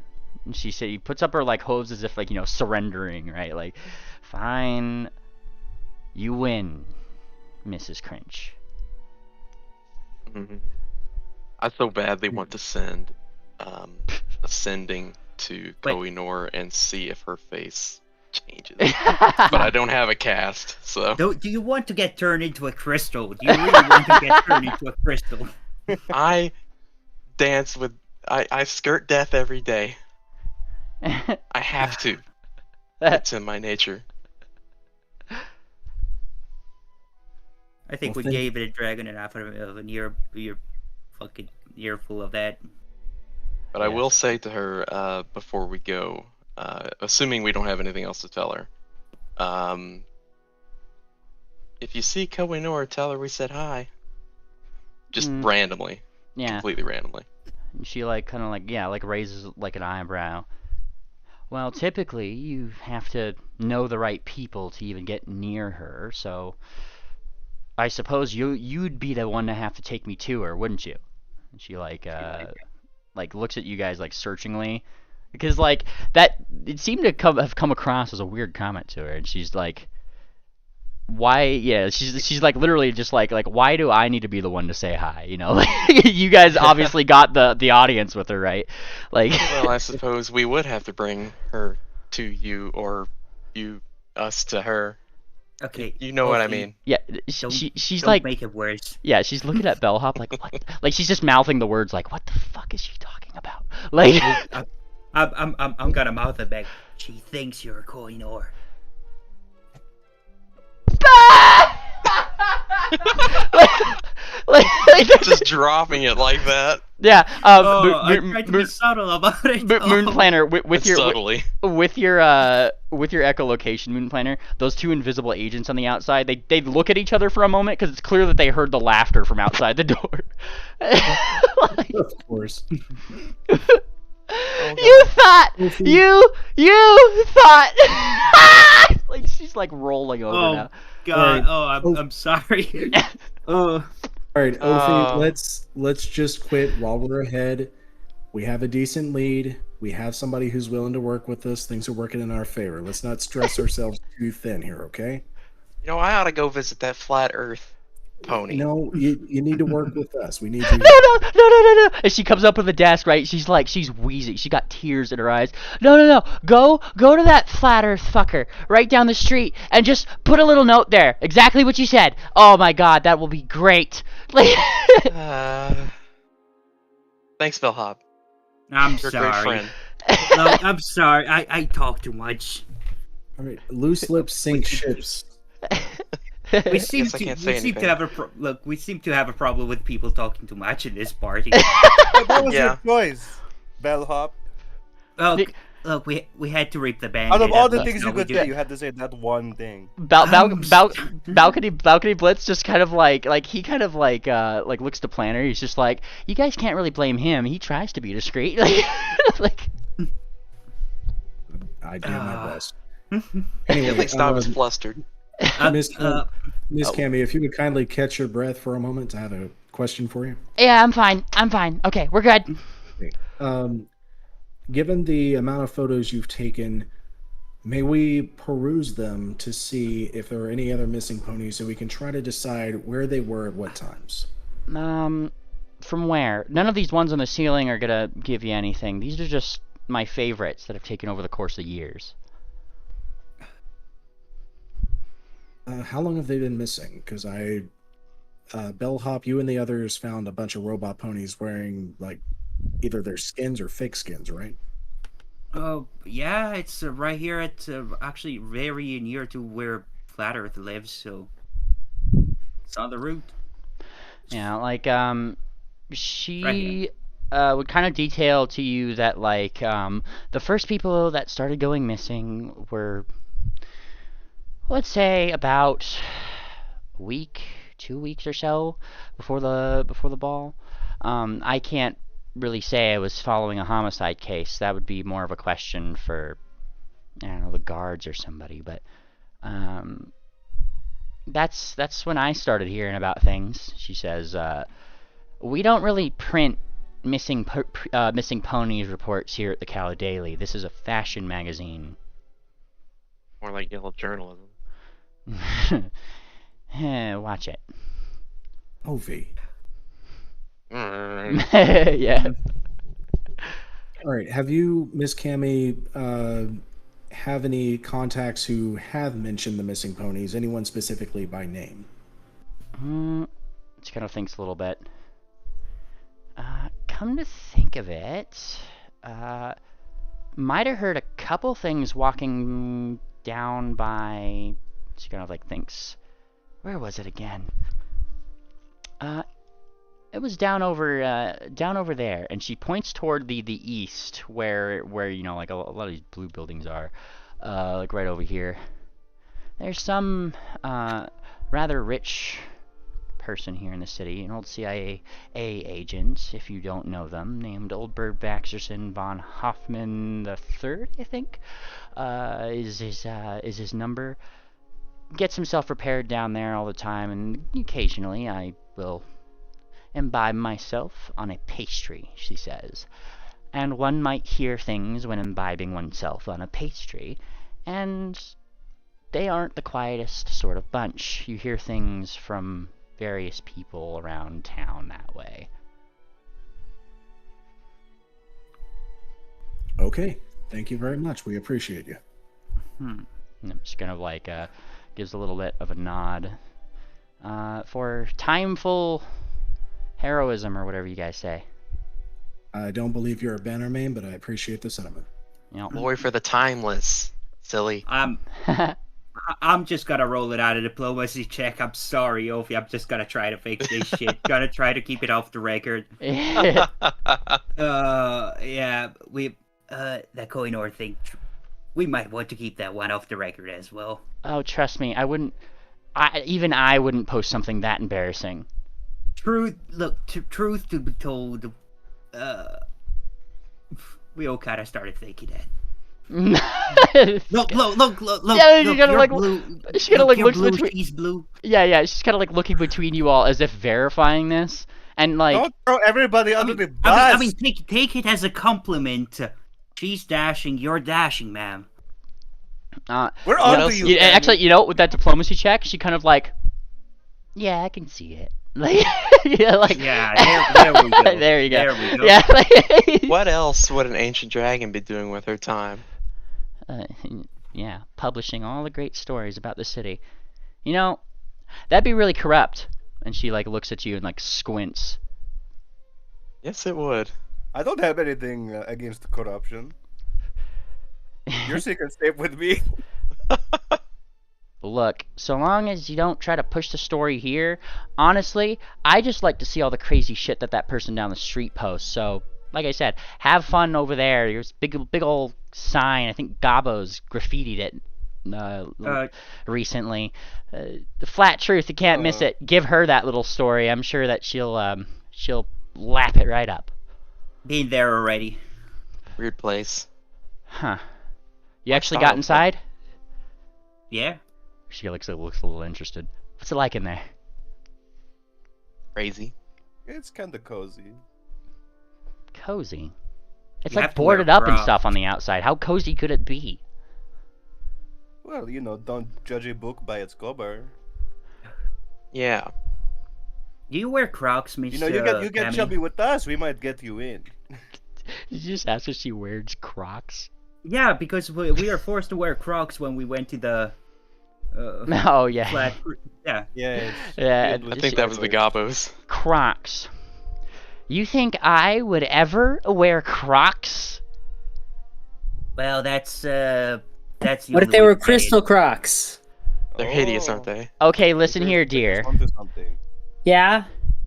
And she puts up her like hooves as if like surrendering, right? Like, fine. You win, Mrs. Cringe. Mhm. I so badly want to send ascending to Wait. Kohinoor and see if her face changes. But I don't have a cast, so Do you want to get turned into a crystal? Do you really want to get turned into a crystal? I dance with I skirt death every day. I have to. It's in my nature. I think Well, we gave it a dragon and half of an ear fucking earful of that. But I Yeah. will say to her before we go, assuming we don't have anything else to tell her, if you see Kohinoor, tell her we said hi. Just Mm. randomly, Yeah. completely randomly. And she like kind of like raises like an eyebrow. Well, typically you have to know the right people to even get near her, so I suppose you'd be the one to have to take me to her, wouldn't you? And she like looks at you guys like searchingly, because like that it seemed to have come across as a weird comment to her, and she's like, why? Yeah, she's like literally just like why do I need to be the one to say hi? You guys obviously got the audience with her, right? Like, Well, I suppose we would have to bring her to you, or us to her. Okay. You know what I okay, mean? yeah, Don't- she's Don't like, make it worse. yeah, she's looking at Bellhop like what? Like she's just mouthing the words like, what the fuck is she talking about? Like, I'm gonna mouth it back. She thinks you're a Kohinoor. Just dropping it like that. yeah. I tried to be subtle about it. Moon Planner with your subtly. with your echolocation, Moon Planner, those two invisible agents on the outside, they look at each other for a moment because it's clear that they heard the laughter from outside the door. Like, Of course. you thought you thought like she's like rolling over Oh now. God! Alright. Oh, I'm sorry. Oh, All right, Oh. Ophi, let's just quit while we're ahead. We have a decent lead. We have somebody who's willing to work with us. Things are working in our favor. Let's not stress ourselves too thin here, okay? You know, I ought to go visit that flat Earth pony. No, you need to work with us. We need you. No. And she comes up with the desk, right? She's wheezing. She got tears in her eyes. No. Go to that flat earth fucker right down the street and just put a little note there. Exactly what you said. Oh my god, that will be great. Like, Thanks, Bellhop. I'm You're a great sorry. friend. No, I'm sorry. I talk too much. All right, loose lips sink ships. We seem guess I to can't say we seem to anything. have we seem to have a problem with people talking too much in this party. But that was Yeah. your choice, Bellhop. Well, look, we had to reap the band. Out of all the things you could say, you had to say that one thing. Balcony Blitz just kind of like he kind of like looks to Planner. He's just like, you guys can't really blame him. He tries to be discreet. Like I do my best. Anyway, at least I was flustered. Miss Cammy, if you would kindly catch your breath for a moment, I have a question for you. Yeah, I'm fine. Okay, we're good. Given the amount of photos you've taken, may we peruse them to see if there are any other missing ponies so we can try to decide where they were at what times? From where? None of these ones on the ceiling are gonna give you anything. These are just my favorites that I've taken over the course of years. How long have they been missing? Because Bellhop, you and the others found a bunch of robot ponies wearing, like, either their skins or fake skins, right? Oh, yeah, it's right here at, actually very near to where Flat Earth lives, so it's on the route. Yeah, like, she Right would kind of detail to you that, like, the first people that started going missing were, let's say, about a week, 2 weeks or so before the ball. I can't really say I was following a homicide case. That would be more of a question for, I don't know, the guards or somebody. But that's when I started hearing about things. She says, we don't really print missing ponies reports here at the Cala Daily. This is a fashion magazine. More like yellow journalism. Watch it. Oh, V. Yeah. All right. Have you, Miss Cammy, have any contacts who have mentioned the missing ponies? Anyone specifically by name? She kind of thinks a little bit. Come to think of it, might have heard a couple things walking down by. She kind of like thinks, where was it again? It was down over there, and she points toward the east, where you know, like a lot of these blue buildings are, like right over here. There's some rather rich person here in the city, an old CIA agent, if you don't know them, named Old Bird Baxterson von Hoffman III, I think, is his number. Gets himself prepared down there all the time, and occasionally I will imbibe myself on a pastry, she says. And one might hear things when imbibing oneself on a pastry, and they aren't the quietest sort of bunch. You hear things from various people around town that way. Okay. Thank you very much. We appreciate you. And I'm just kind of like gives a little bit of a nod for timeful heroism or whatever you guys say. I don't believe you're a Bannermane, but I appreciate the sentiment. You know, Boy for the timeless, silly. I'm just gonna roll it out of diplomacy check. I'm sorry, Ophi. I'm just gonna try to fix this shit. Gonna try to keep it off the record. Yeah, we that Koinor thing. We might want to keep that one off the record as well. Oh, trust me, I wouldn't post something that embarrassing. Truth to be told, we all kind of started thinking that. Look! Yeah, you gotta like. Blue. She kind of like looks blue, between. she's blue. Yeah. She's kind of like looking between you all as if verifying this, and like. Don't throw everybody under the bus. I mean, take it as a compliment. She's dashing, you're dashing, ma'am. We're on to you. Actually, you know, with that diplomacy check, she kind of like. Yeah, I can see it. Like, yeah, like. Yeah, there we go. There you go. There we go. Yeah. Like, What else would an ancient dragon be doing with her time? Yeah, publishing all the great stories about the city. You know, that'd be really corrupt. And she like looks at you and like squints. Yes, it would. I don't have anything against corruption. Your secret's safe with me. Look, so long as you don't try to push the story here, honestly, I just like to see all the crazy shit that person down the street posts. So, like I said, have fun over there. There's big old sign. I think Gabo's graffitied it recently. The flat truth, you can't miss it. Give her that little story. I'm sure that she'll lap it right up. Been there already. Weird place. Huh. You I actually saw got it. inside? Yeah. She looks a little interested. What's it like in there? Crazy. It's kind of cozy. Cozy. It's You like have to wear boarded up and Crocs. stuff on the outside. How cozy could it be? Well, don't judge a book by its cover. Yeah. Do you wear Crocs, Miss? You get Cammy? chubby with us, we might get you in. Did you just ask if she wears Crocs? Yeah, because we are forced to wear Crocs when we went to the. Oh yeah. Flat. Yeah. Yeah. Yeah, I think that was the Gabos. Crocs. You think I would ever wear Crocs? Well, that's the What if only they way were to say crystal it. Crocs? They're hideous, aren't they? Okay, listen here, dear. Onto something. Yeah.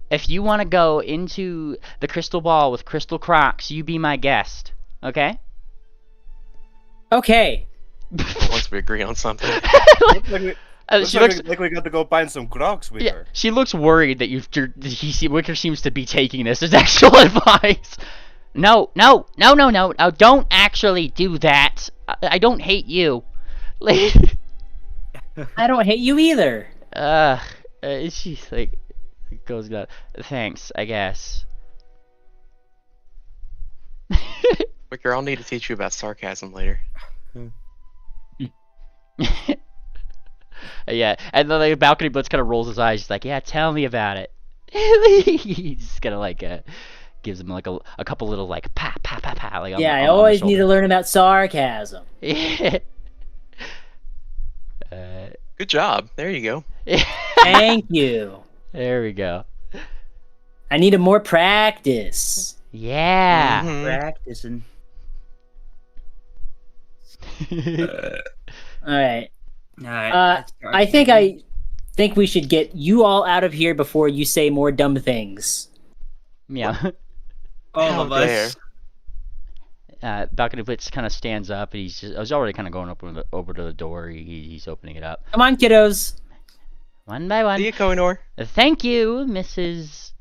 If you want to go into the crystal ball with crystal Crocs, you be my guest. Okay? Okay. Once we agree on something. Looks like we, She looks. like we got to go find some Crocs with Yeah, her. she looks worried that Wicker seems to be taking this as actual advice. No, don't actually do that. I don't hate you. I don't hate you either. She's like, goes down. Thanks, I guess. Wicker, I'll need to teach you about sarcasm later. Yeah, and then the balcony blitz kind of rolls his eyes. He's like, "Yeah, tell me about it." He's just kind of like gives him like a couple little like pa pa pa pa. Like Yeah, I on the always need to shoulder. learn about sarcasm. Good job. There you go. Thank you. There we go. I needed more practice. Yeah. Mhm. Practicing. All right. Alright. I think we should get you all out of here before you say more dumb things. Yeah. all How of us. Balcony blitz kind of stands up, and I was already kind of going over to the door. He's opening it up Come on, kiddos. one by one. See you, Koinor. Thank you, Mrs.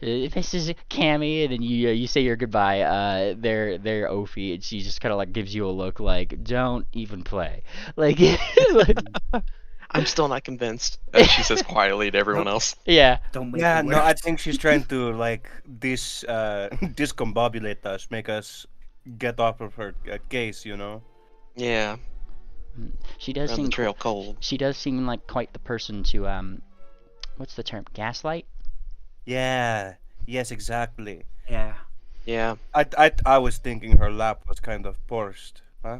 Mrs. Cammy, and then you say your goodbye. They're Ophi, and she just kind of like gives you a look like, don't even play. Like, I'm still not convinced. She says quietly to everyone else. yeah. Don't make Yeah, it no, I worse. think she's trying to like discombobulate us, make us get off of her case, Yeah, She does around seem the trail cold. She does seem like quite the person to what's the term? Gaslight? Yeah. Yes, exactly. Yeah. Yeah. I was thinking her lap was kind of pursed, huh?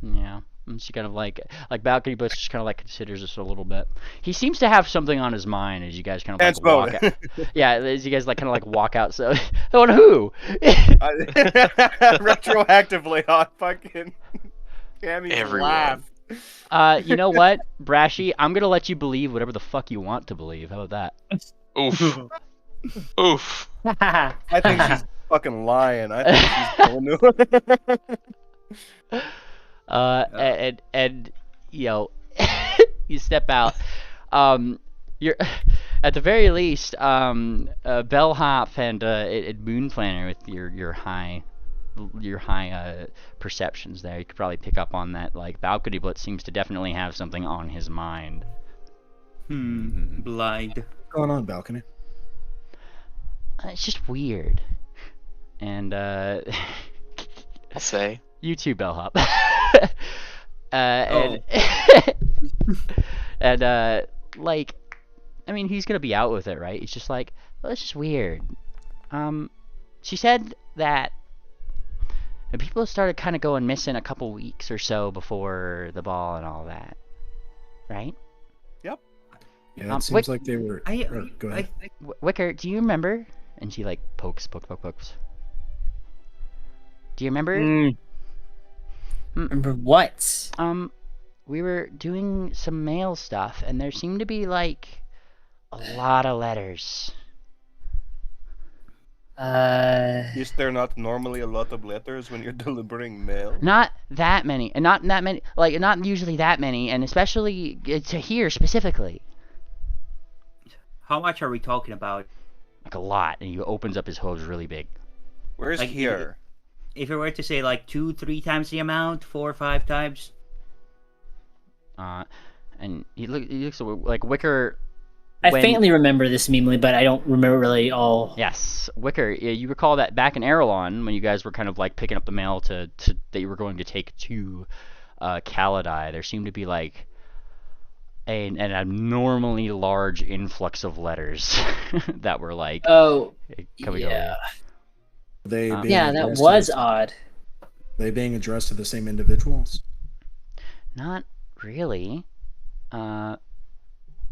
Yeah. And she kind of like balcony blitz just kind of like considers this a little bit. He seems to have something on his mind as you guys kind of like Dance walk mode. out. Yeah, as you guys like kind of like walk out. So on who? Retroactively on fucking Cammy's Everyone. laugh. You know what, Brashy? I'm gonna let you believe whatever the fuck you want to believe. How about that? Oof. Oof. I think she's fucking lying. I think she's new. And you know, you step out. You're at the very least, Bellhop and Moon Planner with your high perceptions there. You could probably pick up on that. Like Balcony Blitz seems to definitely have something on his mind. Blind. What's going on, balcony? It's just weird. And I'll say. you too, Bellhop. Oh. And like, I mean, he's gonna be out with it, right? It's just like, well, it's just weird. She said that people started kind of going missing a couple weeks or so before the ball and all that, right? Yeah, it seems wait- like they were. Go ahead. Wicker, do you remember? And she like pokes. Do you remember? Remember what? We were doing some mail stuff, and there seemed to be like a lot of letters. Is there not normally a lot of letters when you're delivering mail? Not that many, and not that many. Like not usually that many, and especially to here specifically. How much are we talking about? Like a lot, and he opens up his hose really big. Where's Like, here? If it were to say like 2-3 times the amount, 4 or 5 times. And he looks like Wicker. I faintly remember this memely, but I don't remember really all. Yes, Wicker. You recall that back in Erelon when you guys were kind of like picking up the mail to that you were going to take to Kaladai. There seemed to be like an abnormally large influx of letters that were like coming yeah. over. They being Yeah, that addressed was to odd. they being addressed to the same individuals? Not really.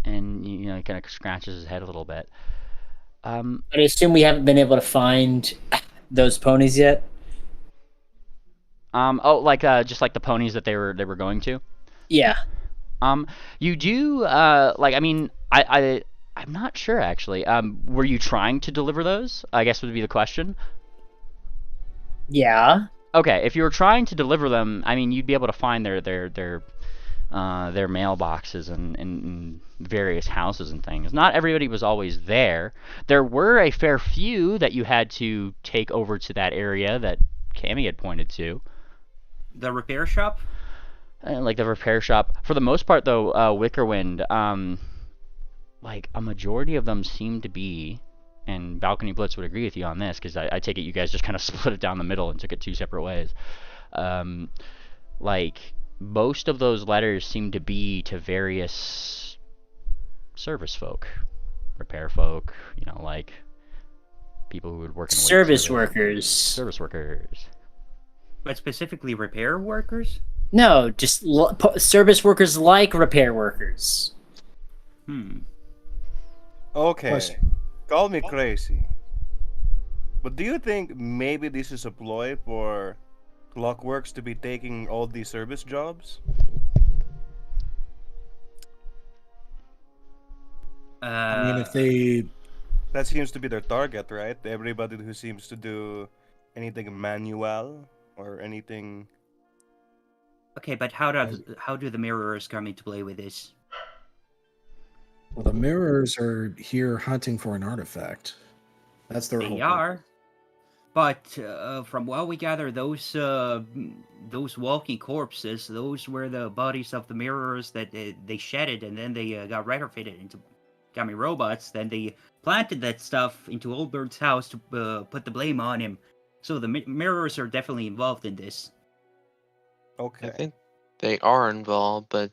And you know, he kind of scratches his head a little bit. But I assume we haven't been able to find those ponies yet. Just like the ponies that they were going to. Yeah. You do like I mean I'm not sure actually. Were you trying to deliver those? I guess would be the question. Yeah. Okay, if you were trying to deliver them, I mean you'd be able to find their mailboxes and various houses and things. Not everybody was always there. There were a fair few that you had to take over to that area that Cammy had pointed to. The repair shop? Like the repair shop. For the most part, though, Wickerwind, like a majority of them seem to be, and Balcony Blitz would agree with you on this, because I take it you guys just kind of split it down the middle and took it two separate ways. Like, most of those letters seem to be to various service folk, repair folk, you know, like people who would work in Service workers. Service workers. But specifically repair workers? No, just service workers like repair workers. Okay, Question. call me crazy. But do you think maybe this is a ploy for Clockworks to be taking all these service jobs? I mean, if they That seems to be their target, right? Everybody who seems to do anything manual or anything. Okay, but how do the mirrors come into play with this? well, the mirrors are here hunting for an artifact. That's their whole They are. But from what we gather, those walking corpses, those were the bodies of the mirrors that they shedded, and then they got retrofitted into Kami robots. Then they planted that stuff into Old Bird's house to put the blame on him. So the mirrors are definitely involved in this. Okay. I think they are involved, but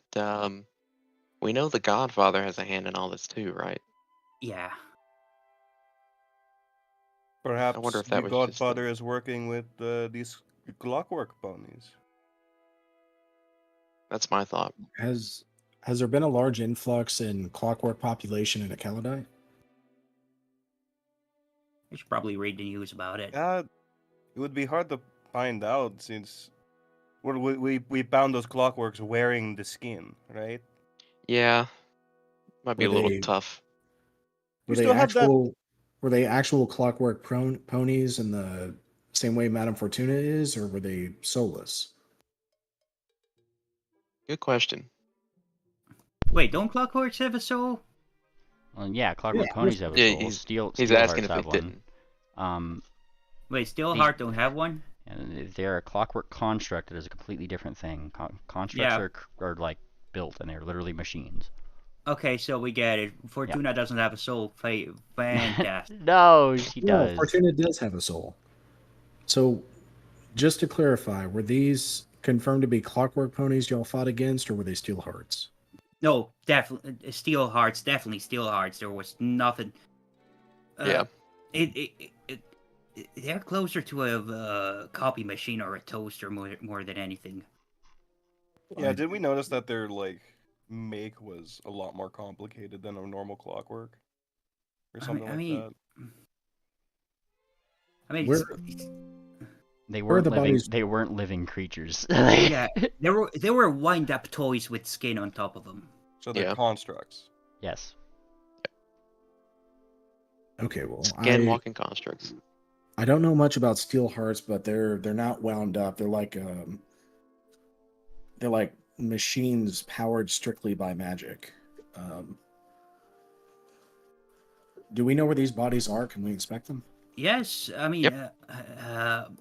we know the Godfather has a hand in all this too, right? Yeah. Perhaps wonder if the that was just Godfather is working with these Clockwork ponies. That's my thought. Has there been a large influx in clockwork population in Kaladai? I should probably read the news about it. It would be hard to find out since we found those Clockworks wearing the skin, right? Yeah, might be Were a little they- tough. You still have that. Were they actual clockwork ponies in the same way Madame Fortuna is, or were they soulless? Good question. Wait, don't clockworks have a soul? Well, yeah, Clockwork Yeah, Ponies have a yeah, soul. he's Steel asking Hearts if it have one. didn't. Wait, Steelheart don't have one? And they're a clockwork construct that is a completely different thing. Constructs Yeah. are like built, and they're literally machines. Okay, so we get it. Fortuna doesn't have a soul. Fantastic. No, she No, does. Fortuna does have a soul. So, just to clarify, were these confirmed to be clockwork ponies y'all fought against, or were they steel hearts? No, definitely Steelhearts. Definitely Steelhearts. There was nothing. Yeah. They're closer to a copy machine or a toaster more than anything. Yeah, did we notice that their make was a lot more complicated than a normal Clockwork, or something that? I mean, Where- They Where are weren't the living. bodies? They weren't living creatures. yeah, there were wind-up toys with skin on top of them. So they're Yeah. constructs. Yes. Okay, well, Skin walking constructs. I don't know much about steel hearts, but they're not wound up. They're like machines powered strictly by magic. Do we know where these bodies are? Can we inspect them? Yes, I mean, Yep.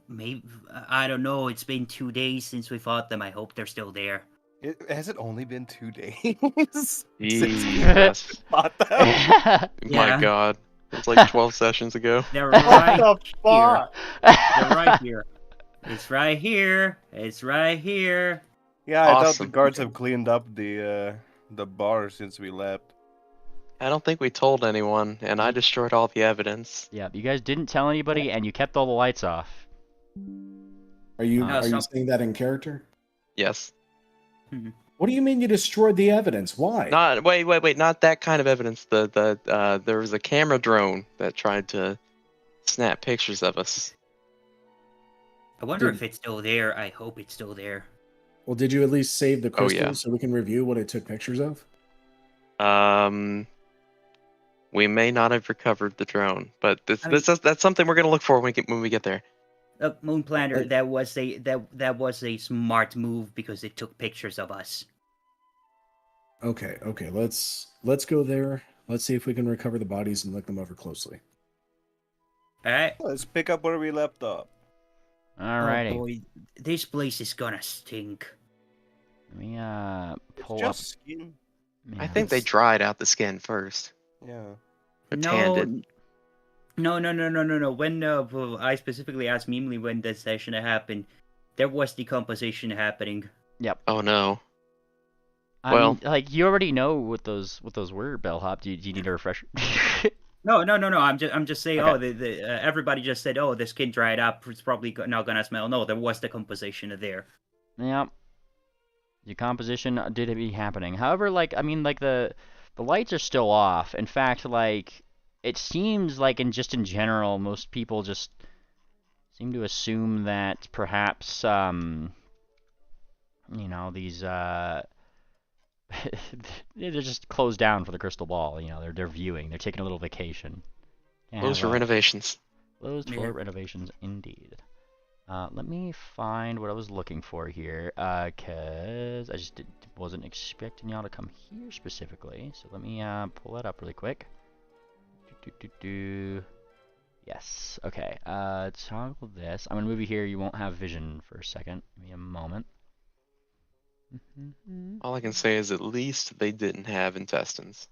maybe I don't know. It's been 2 days since we fought them. I hope they're still there. Has it only been 2 days since we Jesus. fought them? My Yeah. God. It's like 12 sessions ago. They're What right the here. fuck? They're right here. It's right here. It's right here. Yeah, I thought the Awesome. guards have cleaned up the bar since we left. I don't think we told anyone, and I destroyed all the evidence. Yeah, you guys didn't tell anybody, and you kept all the lights off. Are you No, saying that in character? Yes. What do you mean you destroyed the evidence? Why? Not wait, not that kind of evidence. There was a camera drone that tried to snap pictures of us. I wonder Did- if it's still there. I hope it's still there. Well, did you at least save the Oh, crystals yeah. so we can review what it took pictures of? We may not have recovered the drone, but I mean- that's something we're gonna look for when we get there. Moon Planner, that was a smart move because it took pictures of us. Okay, let's go there. Let's see if we can recover the bodies and look them over closely. All right. Let's pick up where we left off. Alrighty. Oh boy, this place is gonna stink. Let me It's pull just up. skin. I Yeah, think they let's- dried out the skin first. Yeah. Or tanned it. No. When I specifically asked Mimli when the session happened, there was decomposition happening. Oh no. I Well- mean, like you already know what those were, Bellhop. Do you need a refresher? No. I'm just saying. Okay. Oh, everybody just said, oh, the skin dried up. It's probably not gonna smell. No, there was decomposition there. Yep. Decomposition did be happening. However, like I mean, like the lights are still off. In fact, like it seems like in general, most people just seem to assume that perhaps these they're just closed down for the crystal ball. They're viewing. They're taking a little vacation. Yeah, Those for well, renovations. closed Yeah. for renovations, indeed. Let me find what I was looking for here, cause I just wasn't expecting y'all to come here specifically. So let me pull that up really quick. Yes. Okay. Toggle this. I'm gonna move you here. You won't have vision for a second. Give me a moment. All I can say is at least they didn't have intestines.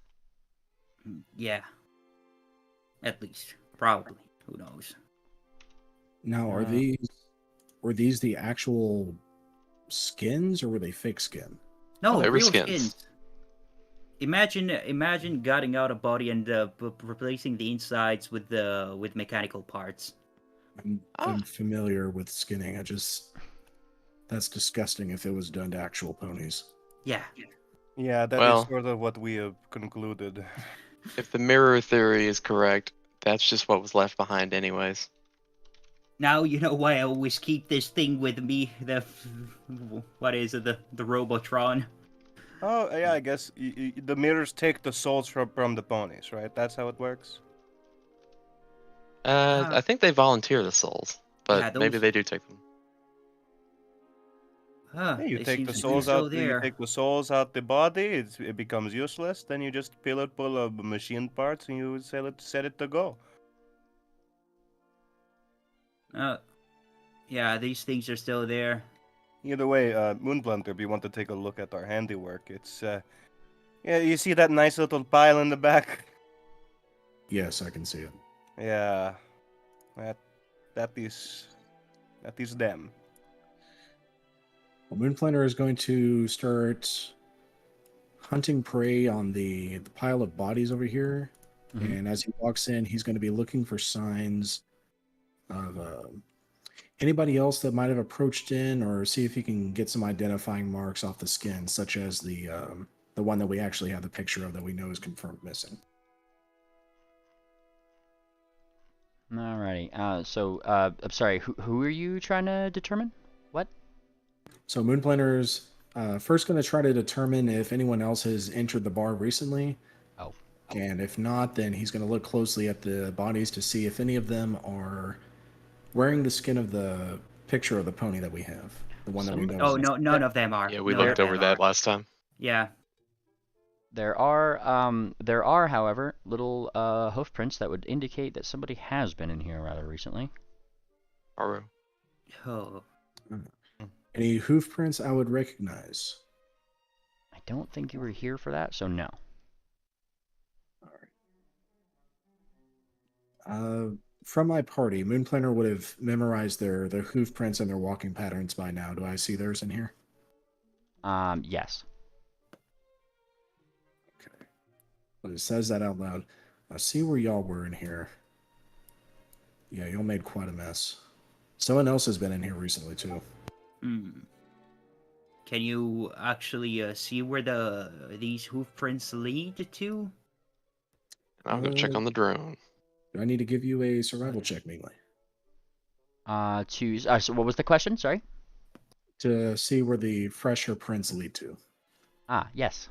Yeah. At least, probably. Who knows? Now, were these the actual skins or were they fake skin? No, They were real skins. Imagine gutting out a body and replacing the insides with mechanical parts. I'm familiar with skinning. That's disgusting if it was done to actual ponies. Yeah. Yeah, that is Well- sort of what we have concluded. If the mirror theory is correct, that's just what was left behind anyways. Now you know why I always keep this thing with me. What is it? The Robotron. Oh, yeah, I guess the mirrors take the souls from the ponies, right? That's how it works? I think they volunteer the souls, but Yeah, maybe those- they do take them. Huh, Yeah, you they take seem the to be souls still out. there. You take the souls out the body. It becomes useless. Then you just fill it full of machine parts and you set it to go. Yeah, these things are still there. Either way, Moonblunter, if you want to take a look at our handiwork, it's yeah, you see that nice little pile in the back? Yes, I can see it. Yeah, that is them. Well, Moonplaner is going to start hunting prey on the pile of bodies over here. Mhm. And as he walks in, he's going to be looking for signs of anybody else that might have approached in, or see if he can get some identifying marks off the skin, such as the one that we actually have the picture of that we know is confirmed missing. Alrighty. So I'm sorry. Who are you trying to determine? What? So Moonplaner's first going to try to determine if anyone else has entered the bar recently. Oh. And if not, then he's going to look closely at the bodies to see if any of them are wearing the skin of the picture of the pony that we have, the one that we know. Oh, is no, none of them are. Yeah, we None looked of over them that are. last time. Yeah. There are, however, little hoof prints that would indicate that somebody has been in here rather recently. Aru. Oh. Any hoof prints I would recognize. I don't think you were here for that, so no. From my party, Moonplaner would have memorized their hoof prints and their walking patterns by now. Do I see theirs in here? Yes. Okay. But it says that out loud. I see where y'all were in here. Yeah, y'all made quite a mess. Someone else has been in here recently, too. Hmm. Can you actually see where these hoof prints lead to? I'll go check on the drone. Do I need to give you a survival check, Mealy? So what was the question? Sorry? To see where the fresher prints lead to. Yes.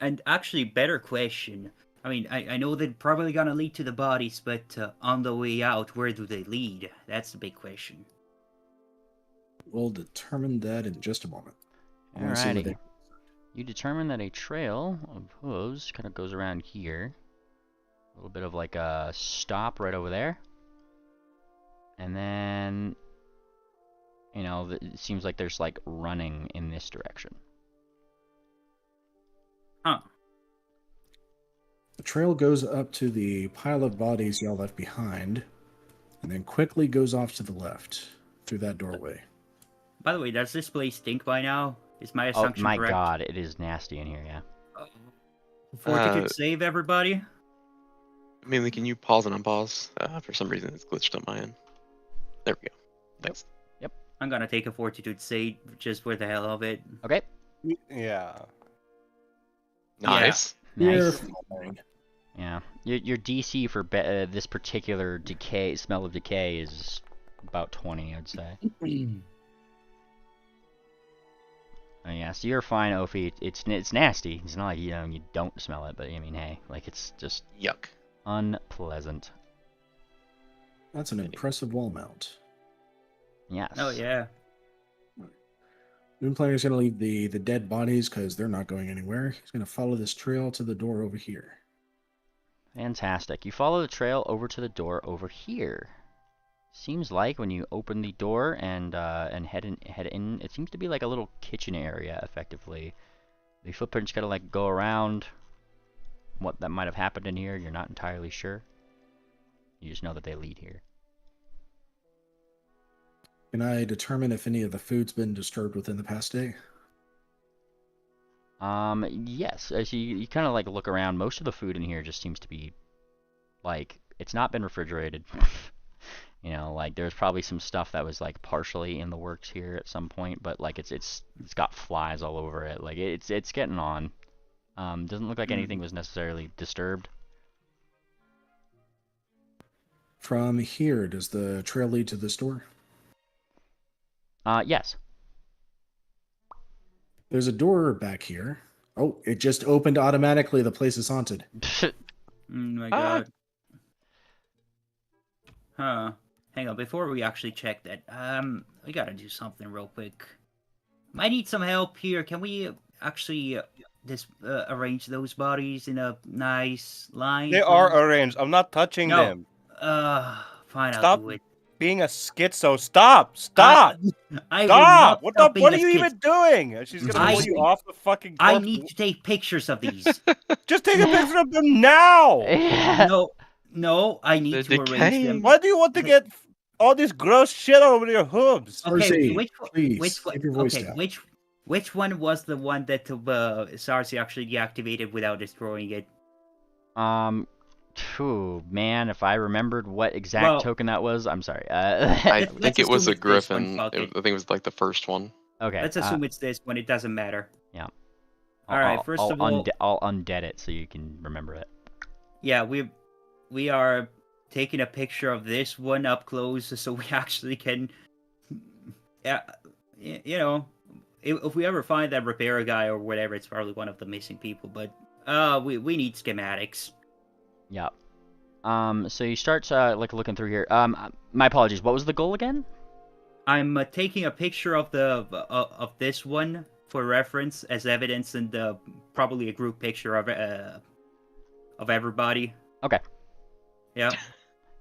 And actually, better question. I mean, I know they're probably gonna lead to the bodies, but on the way out, where do they lead? That's the big question. We'll determine that in just a moment. I want to see where Alrighty. they... You determine that a trail of hooves kind of goes around here. A little bit of like a stop right over there. And then, you know, it seems like there's like running in this direction. Huh. The trail goes up to the pile of bodies y'all left behind, and then quickly goes off to the left through that doorway. By the way, does this place stink by now? Is my Oh assumption my correct? god, it is nasty in here, yeah. Fortitude save, everybody. Mainly, can you pause and unpause? For some reason, it's glitched on my end. There we go. Thanks. I'm gonna take a fortitude save just for the hell of it. Okay. Yeah. Nice. You're Nice. fine. Yeah. Your DC for this particular smell of decay is about 20, I'd say. Yeah, so you're fine, Ophi. It's nasty. It's not like you don't smell it, but I mean, hey, like it's just Yuck. unpleasant. That's an impressive wall mount. Yes. Oh yeah. Moonplaner's going to leave the dead bodies because they're not going anywhere. He's going to follow this trail to the door over here. Fantastic. You follow the trail over to the door over here. Seems like when you open the door and head in, it seems to be like a little kitchen area, effectively. The footprints kind of like go around. What that might have happened in here, you're not entirely sure. You just know that they lead here. Can I determine if any of the food's been disturbed within the past day? Yes. As you kind of like look around, most of the food in here just seems to be like it's not been refrigerated. You know, like there's probably some stuff that was like partially in the works here at some point, but like it's got flies all over it. Like it's getting on. Doesn't look like anything was necessarily disturbed. From here, does the trail lead to this door? Yes. There's a door back here. Oh, it just opened automatically. The place is haunted. Oh my god. Huh. Hang on, before we actually check that, we gotta do something real quick. Might need some help here. Can we actually arrange those bodies in a nice line? They please? are arranged. I'm not touching No. them. Fine, I'll Stop do it. being a schizo. Stop! Stop! I will Stop! not stop being What a are you skid. even doing? She's gonna I- pull you off the fucking I corpse. need to take pictures of these. Just take a picture of them now! No, I need They're to arrange them. decaying. Why do you want to get all this gross shit over your hooves? Okay, Sarsi, which please, one? keep your voice Okay, down. which one was the one that Sarsi actually deactivated without destroying it? Phew, man, if I remembered what exact token that was, I'm sorry. I Let's think it was assume a it's this one, griffin. fuck I it. think it was like the first one. Okay. Let's assume it's this one. It doesn't matter. Yeah. All right. First of all, I'll undead it so you can remember it. yeah, we are taking a picture of this one up close so we actually can, you know, if we ever find that repair guy or whatever, it's probably one of the missing people. But we need schematics. Yep. So you start like looking through here. My apologies. What was the goal again? I'm taking a picture of of this one for reference as evidence, and probably a group picture of everybody. Okay. Yeah.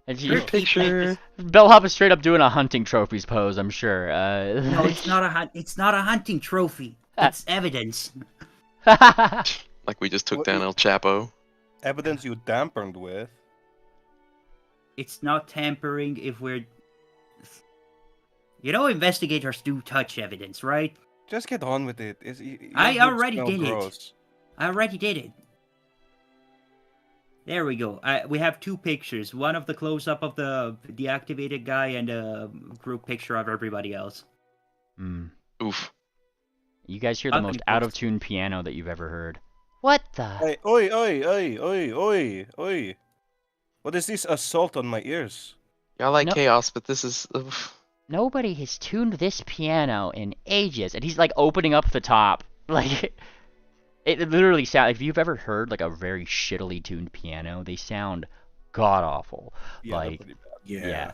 And Sure, keep Picture. Bellhop is straight up doing a hunting trophies pose, I'm sure. No, it's not a hunting trophy. It's evidence. Like we just took What down you- El Chapo. Evidence you dampened with. It's not tampering if we're. Investigators do touch evidence, right? Just get on with it. I your boobs already smell did it. gross. I already did it. There we go. We have two pictures. One of the close-up of the deactivated guy, and a group picture of everybody else. Hmm. Oof. You guys hear the Balcony most post. out-of-tune piano that you've ever heard. What the? Hey, oi, oi, oi, oi, oi, oi. What is this assault on my ears? Yeah, I like No. chaos, but this is. Oof. Nobody has tuned this piano in ages. And he's like opening up the top. Like, it literally sounds, if you've ever heard like a very shittily tuned piano, they sound god-awful. Yeah, they're Like, pretty bad. Yeah.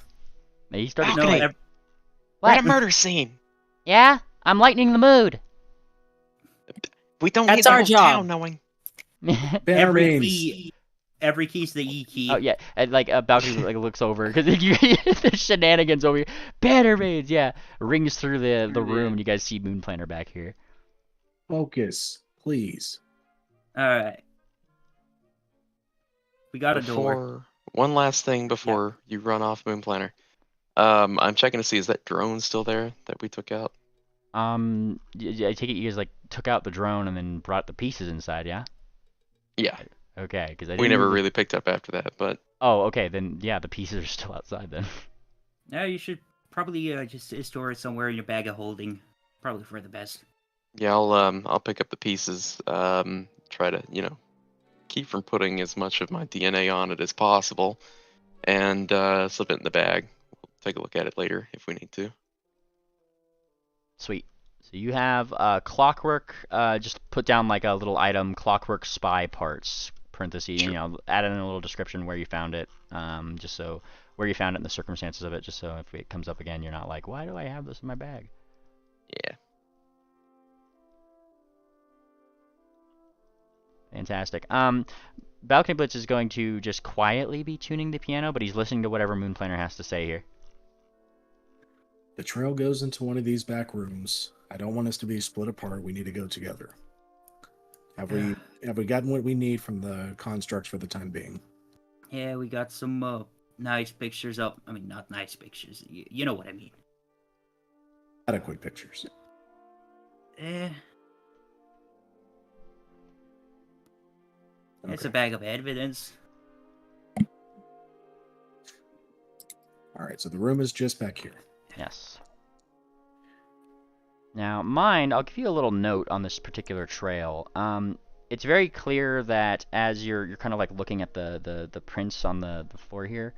He started No, Okay. ev- We're at What? a murder scene. Yeah? I'm lightening the mood. We don't That's need the our whole job. town knowing. Bannermanes. every key's the E key. Oh yeah, and like Balcony like looks over because the shenanigans over here. Bannermanes, yeah, rings through the room, and you guys see Moon Planner back here. Focus, please. All right. We got a door. One last thing before you run off, Moon Planner. I'm checking to see, is that drone still there that we took out? I take it you guys like took out the drone and then brought the pieces inside, yeah? Yeah. Okay, because We never really picked up after that, but Oh, okay, then yeah, the pieces are still outside then. Yeah, you should probably just store it somewhere in your bag of holding. Probably for the best. yeah, I'll pick up the pieces. Try to, keep from putting as much of my DNA on it as possible, and slip it in the bag. We'll take a look at it later if we need to. Sweet. So you have clockwork. Just put down like a little item, clockwork spy parts. Parentheses. Sure. Add in a little description where you found it. Just so where you found it and the circumstances of it. Just so if it comes up again, you're not like, why do I have this in my bag? Yeah. Fantastic. Balcony Blitz is going to just quietly be tuning the piano, but he's listening to whatever Moon Planner has to say here. The trail goes into one of these back rooms. I don't want us to be split apart. We need to go together. Have we gotten what we need from the constructs for the time being? Yeah, we got some nice pictures up. I mean, not nice pictures. You know what I mean. Adequate pictures. It's Okay. a bag of evidence. All right, so the room is just back here. Yes. Now, mind, I'll give you a little note on this particular trail. It's very clear that as you're kind of like looking at the prints on the floor here,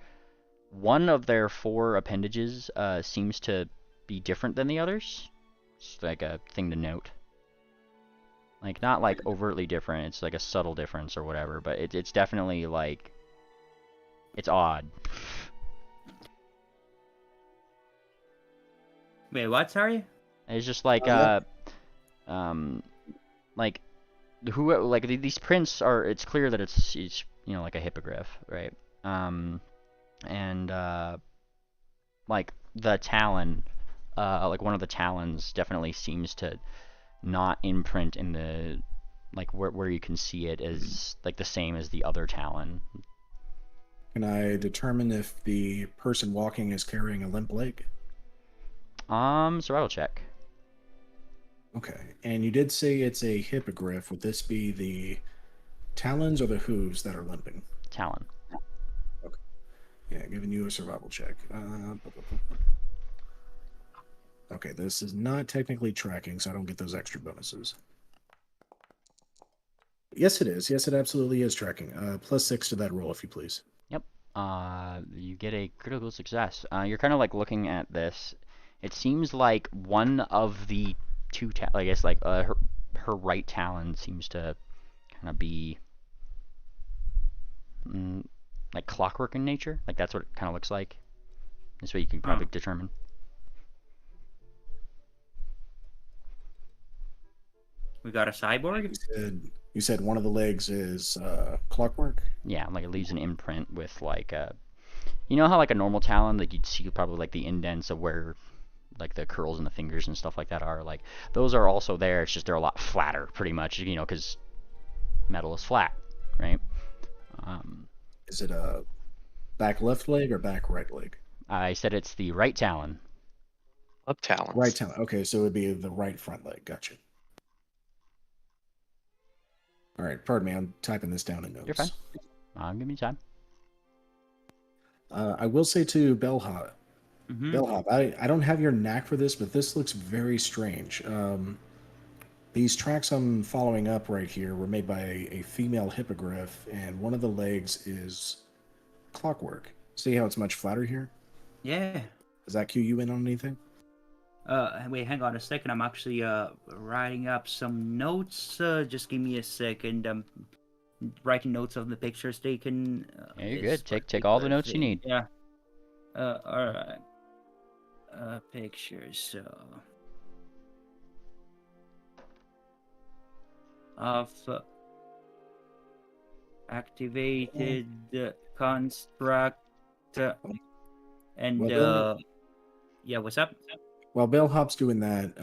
one of their 4 appendages seems to be different than the others. It's like a thing to note. Like, not like overtly different, it's like a subtle difference or whatever, but it's definitely like, it's odd. Wait, what? Sorry. It's just like like these prints are. It's clear that it's like a hippogriff, right? And like the talon, like one of the talons definitely seems to not imprint in the like where you can see it as like the same as the other talon. Can I determine if the person walking is carrying a limp leg? Survival check. Okay, and you did say it's a hippogriff. Would this be the talons or the hooves that are limping? Talon. Yeah, giving you a survival check. Okay, this is not technically tracking, so I don't get those extra bonuses. Yes, it is. Yes, it absolutely is tracking. +6 to that roll, if you please. Yep. You get a critical success. You're kind of like looking at this. It seems like one of the 2 I guess like her right talon seems to kind of be like clockwork in nature. Like that's what it kind of looks like. This way you can probably determine. We got a cyborg? You said one of the legs is clockwork? Yeah, like it leaves an imprint with like a, you know how like a normal talon, like you'd see probably like the indents of where like the curls in the fingers and stuff like that are, like those are also there. It's just they're a lot flatter, pretty much, you know, because metal is flat, right? Is it a back left leg or back right leg? I said it's the right talon. Up talons. Right talon. Okay, so it would be the right front leg. Gotcha. All right, pardon me. I'm typing this down in notes. You're fine. Give me time. I will say to Bellhop, Bellhop, I don't have your knack for this, but this looks very strange. These tracks I'm following up right here were made by a female hippogriff, and one of the legs is clockwork. See how it's much flatter here? Yeah. Does that cue you in on anything? Wait, hang on a second. I'm actually writing up some notes. Just give me a second. I'm writing notes of the pictures taken. Yeah, you're good. Take all the notes you need. Yeah. All right. Pictures. So of activated construct and Well, yeah. What's up? While Bellhop's doing that,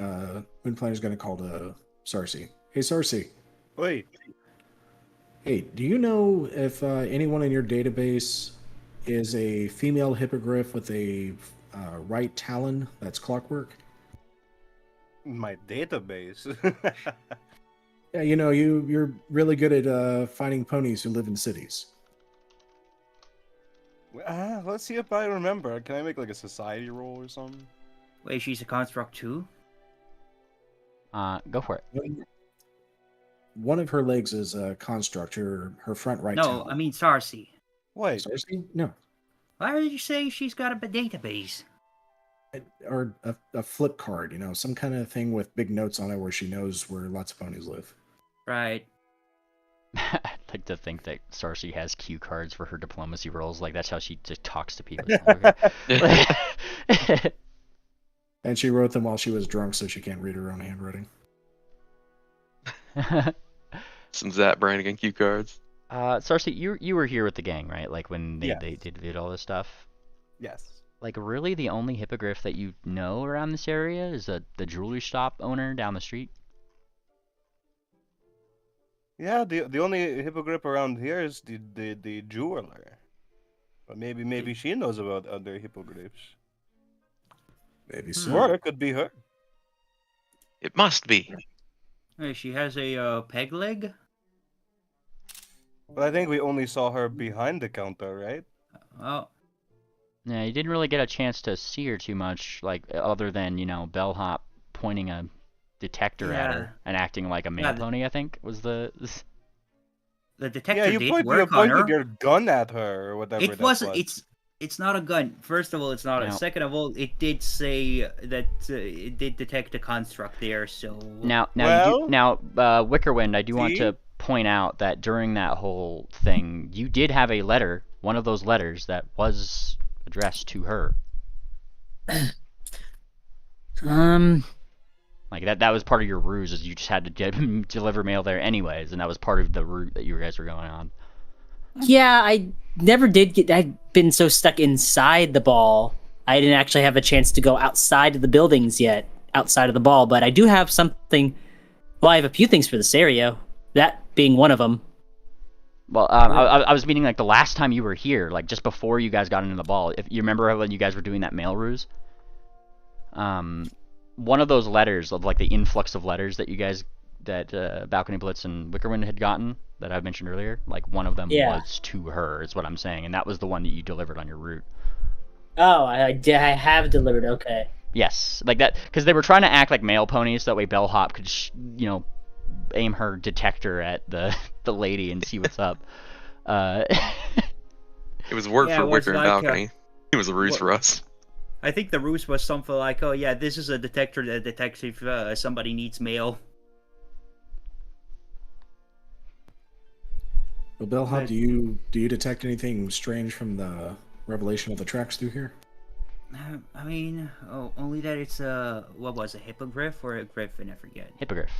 Moonplaner's going to call to Sarcy. Hey, Sarcy. Wait. Hey, do you know if anyone in your database is a female hippogriff with a right talon that's clockwork? My database. Yeah, you know, you're really good at finding ponies who live in cities. Let's see if I remember. Can I make like a society roll or something? Wait, she's a construct too? Go for it. One of her legs is a construct, her front right No, talon. I mean Sarcy. Wait. Sarcy? No. Why did you say she's got a database? Or a flip card, you know, some kind of thing with big notes on it where she knows where lots of ponies live. Right. I'd like to think that Sarcy has cue cards for her diplomacy rolls. Like that's how she just talks to people. Okay. And she wrote them while she was drunk, so she can't read her own handwriting. Some Zap Brannigan cue cards. Sarcy, you were here with the gang, right? Like when Yes. they did all this stuff. Yes. Like really, the only hippogriff that you know around this area is the jewelry shop owner down the street. Yeah, the only hippogriff around here is the jeweler. But maybe she knows about other hippogriffs. Maybe so. Or it could be her. It must be. Hey, she has a peg leg? But I think we only saw her behind the counter, right? Oh. Yeah, you didn't really get a chance to see her too much, like other than Bellhop pointing a detector at her and acting like a male pony. I think was the. The detector Yeah, you did pointed work on her. your gun at her or whatever. It that wasn't. was. It's not a gun. First of all, it's not. No. Second of all, it did say that it did detect a construct there. So Now, Well, Wickerwind, I do want see? to point out that during that whole thing, you did have a letter, one of those letters that was addressed to her. Like that was part of your ruse, is you just had to deliver mail there anyways, and that was part of the route that you guys were going on. Yeah, I never did get. I'd been so stuck inside the ball, I didn't actually have a chance to go outside of the buildings yet, outside of the ball. But I do have something. Well, I have a few things for this area. That being one of them. Well, I was meaning like the last time you were here, like just before you guys got into the ball. If you remember when you guys were doing that mail ruse, one of those letters of like the influx of letters that you guys, that Balcony Blitz and Wickerwind had gotten that I mentioned earlier, like one of them was to her, is what I'm saying, and that was the one that you delivered on your route. Oh, I have delivered. Okay. Yes, like that, because they were trying to act like male ponies, so that way Bellhop could, aim her detector at the lady and see what's up. It was work for Wicker and Balcony. It was a ruse for us. I think the ruse was something like, "Oh yeah, this is a detector that detects if somebody needs mail." Well, Bellhop, But- do you detect anything strange from the revelation of the tracks through here? I mean, only that it's what was it, hippogriff or a griffin? I forget. Hippogriff.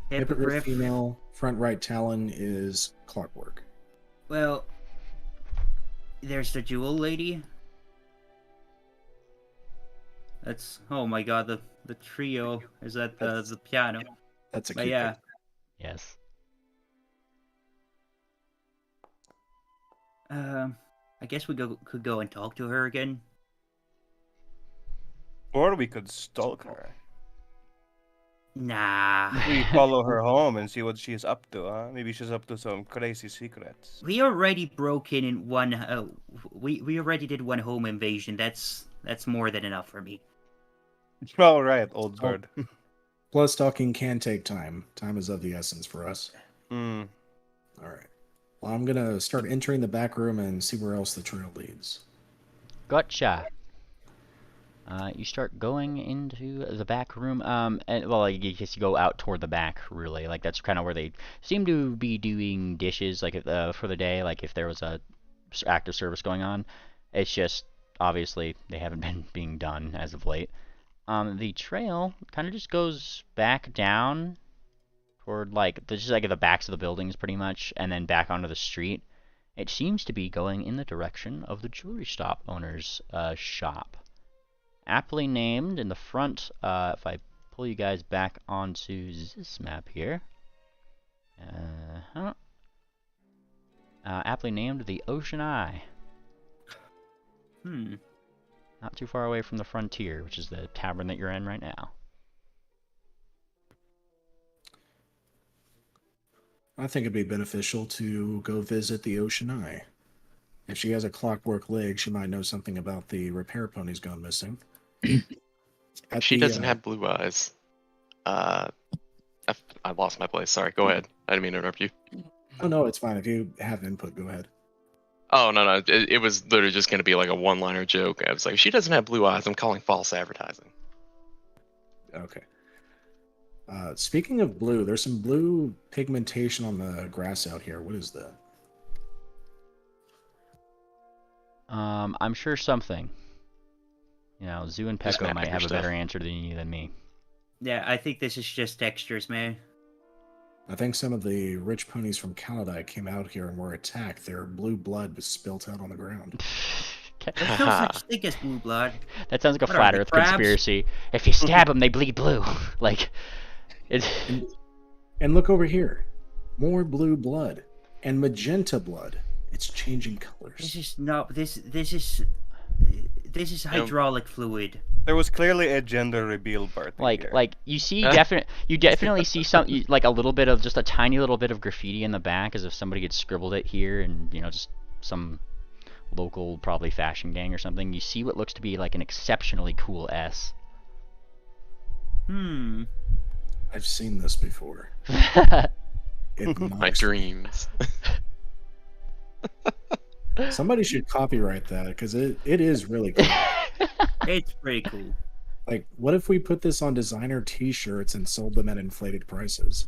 Hippogriff female, front right talon is clockwork. Well, there's the jewel lady. That's, oh my god, the trio is at the piano. That's a But cute yeah, picture. Yes. I guess we could go and talk to her again. Or we could stalk her. Nah. We follow her home and see what she's up to, huh? Maybe she's up to some crazy secrets. We already broke in one. We already did one home invasion. That's more than enough for me. All right, old bird. Plus, stalking can take time. Time is of the essence for us. Hmm. All right. Well, I'm gonna start entering the back room and see where else the trail leads. Gotcha. You start going into the back room, and well, I guess you go out toward the back, really. Like, that's kind of where they seem to be doing dishes, like, for the day, like, if there was a active service going on. It's just, obviously, they haven't been being done as of late. The trail kind of just goes back down toward, like, just like the backs of the buildings, pretty much, and then back onto the street. It seems to be going in the direction of the jewelry shop owner's shop. Aptly named in the front, if I pull you guys back onto this map here. Aptly named the Ocean Eye. Not too far away from the Frontier, which is the tavern that you're in right now. I think it'd be beneficial to go visit the Ocean Eye. If she has a clockwork leg, she might know something about the repair ponies gone missing. She doesn't have blue eyes. I lost my place. Sorry. Go ahead. I didn't mean to interrupt you. Oh no, it's fine. If you have input, go ahead. Oh, no. It was literally just going to be like a one-liner joke. I was like, she doesn't have blue eyes. I'm calling false advertising. Okay. Speaking of blue, there's some blue pigmentation on the grass out here. What is that? I'm sure something. You know, Zoo and Just Pecco might magic have a stuff. better answer than me. Yeah, I think this is just textures, man. I think some of the rich ponies from Calidite came out here and were attacked. Their blue blood was spilt out on the ground. There's no such thing as blue blood. That sounds like a What are flat they, Earth crabs? conspiracy. If you stab them, they bleed blue. Like, it's And look over here. More blue blood. And magenta blood. It's changing colors. This is not. This is hydraulic fluid. There was clearly a gender reveal part. like you see you definitely see like a little bit of just a tiny little bit of graffiti in the back, as if somebody had scribbled it here, and you know, just some local probably fashion gang or something. You see what looks to be like an exceptionally cool S. I've seen this before. It My knocks- dreams. Somebody should copyright that because it is really cool. It's pretty cool. Like, what if we put this on designer T-shirts and sold them at inflated prices?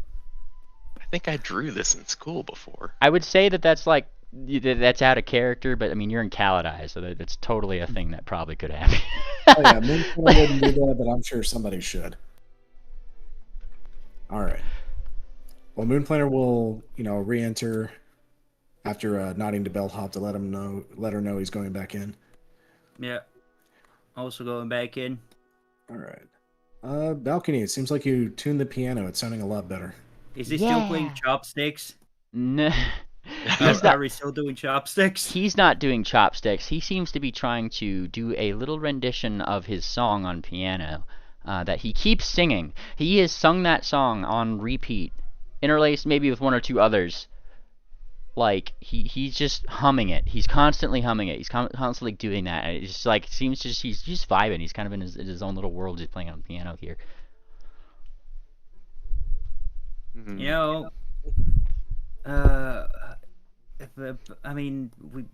I think I drew this in school before. I would say that's like that's out of character, but I mean, you're in Calidai, so that's totally a thing that probably could happen. Oh yeah, Moonflower wouldn't do that, but I'm sure somebody should. All right. Well, Moonplaner will, re-enter after nodding to Bellhop to let her know he's going back in. Yeah. Also going back in. All right. Balcony. It seems like you tuned the piano. It's sounding a lot better. Is he still playing chopsticks? No, Are we still doing chopsticks? he's not doing chopsticks. He seems to be trying to do a little rendition of his song on piano that he keeps singing. He has sung that song on repeat, interlaced maybe with one or two others. Like, he's just humming it. He's constantly humming it. He's constantly doing that. And it's just like, seems just he's just vibing. He's kind of in his own little world, just playing on the piano here. You know, I mean,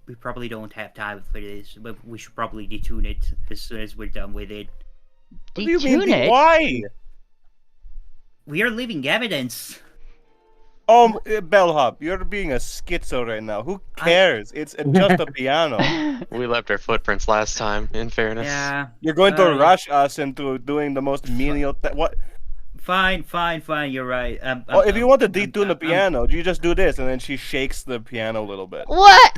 we probably don't have time for this, but we should probably detune it as soon as we're done with it. What do you mean? Detune it? Why? We are leaving evidence. Bellhop, you're being a schizo right now. Who cares? It's just a piano. We left our footprints last time, in fairness. Yeah. You're going to yeah. rush us into doing the most menial. What? Fine. You're right. Well, if you want to detune the piano, you just do this, and then she shakes the piano a little bit. What?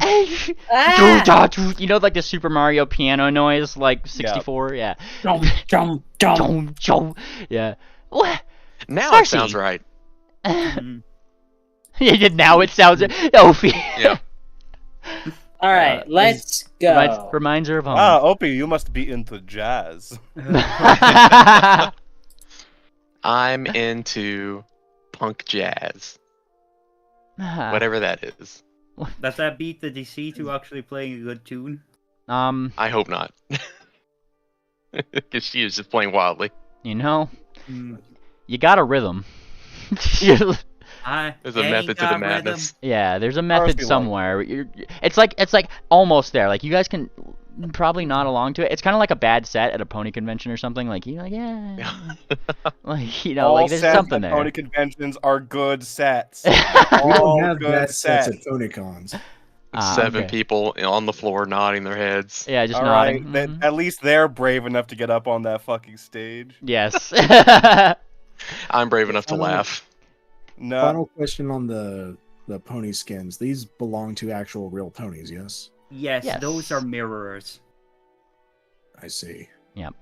Ah! You know, like the Super Mario piano noise, like 64. Yeah. Jump, jump, jump. Jump, jump. Yeah. What? Now Darcy. it sounds right. Now it sounds. Opie. Yeah. All right, let's go. Reminds her of home. Ah, Opie, you must be into jazz. I'm into punk jazz. Whatever that is. Does that beat the DC to actually playing a good tune? I hope not. Because she is just playing wildly. You know, Hmm. you got a rhythm. There's a method to the madness. Yeah, there's a method Darcy somewhere. It's like almost there. Like you guys can probably nod along to it. It's kind of like a bad set at a pony convention or something. Like you're like, yeah, like All like there's sets something at there. pony conventions are good sets. We All don't have good bad sets sets. at Ponycons. Seven Okay. people on the floor nodding their heads. Yeah, just All nodding. right, at least they're brave enough to get up on that fucking stage. Yes. I'm brave enough to laugh. No, Final question on the pony skins. These belong to actual real ponies, yes? Yes, Yes. those are mirrors. I see.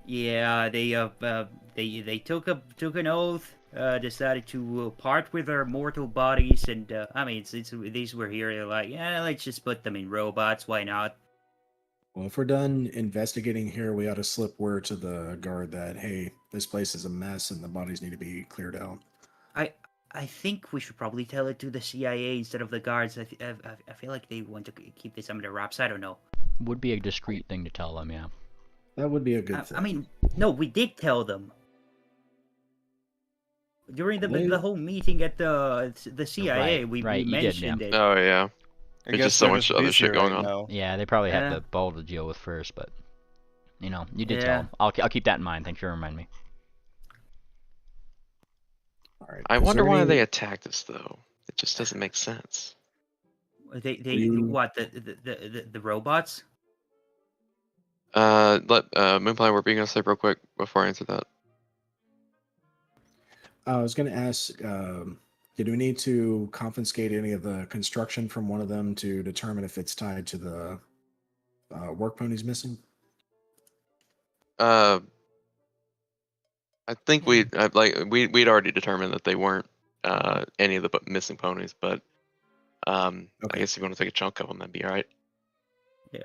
Yeah, they took an oath, decided to part with their mortal bodies, and I mean, these were here. They're like, yeah, let's just put them in robots. Why not? Well, if we're done investigating here, we ought to slip word to the guard that, hey, this place is a mess and the bodies need to be cleared out. I think we should probably tell it to the CIA instead of the guards. I feel like they want to keep this under wraps. I don't know. Would be a discreet thing to tell them, yeah. That would be a good thing. I mean, no, we did tell them during the whole meeting at the CIA. Right, we you did, mentioned it. Oh, yeah. I There's guess just so they're much other busy shit going right on. now. Yeah, they probably have Yeah. the ball to deal with first, but you know, you did Yeah. tell them. I'll keep that in mind. Thanks for reminding me. All right. I Is wonder there why any- they attacked us, though. It just doesn't make sense. They You- what the robots? Let Moonpie, what were you gonna say real quick before I answer that? I was going to ask, did we need to confiscate any of the construction from one of them to determine if it's tied to the work ponies missing? I think we'd already determined that they weren't any of the missing ponies, but I Okay. guess if you want to take a chunk of them, that'd be all right. Yeah.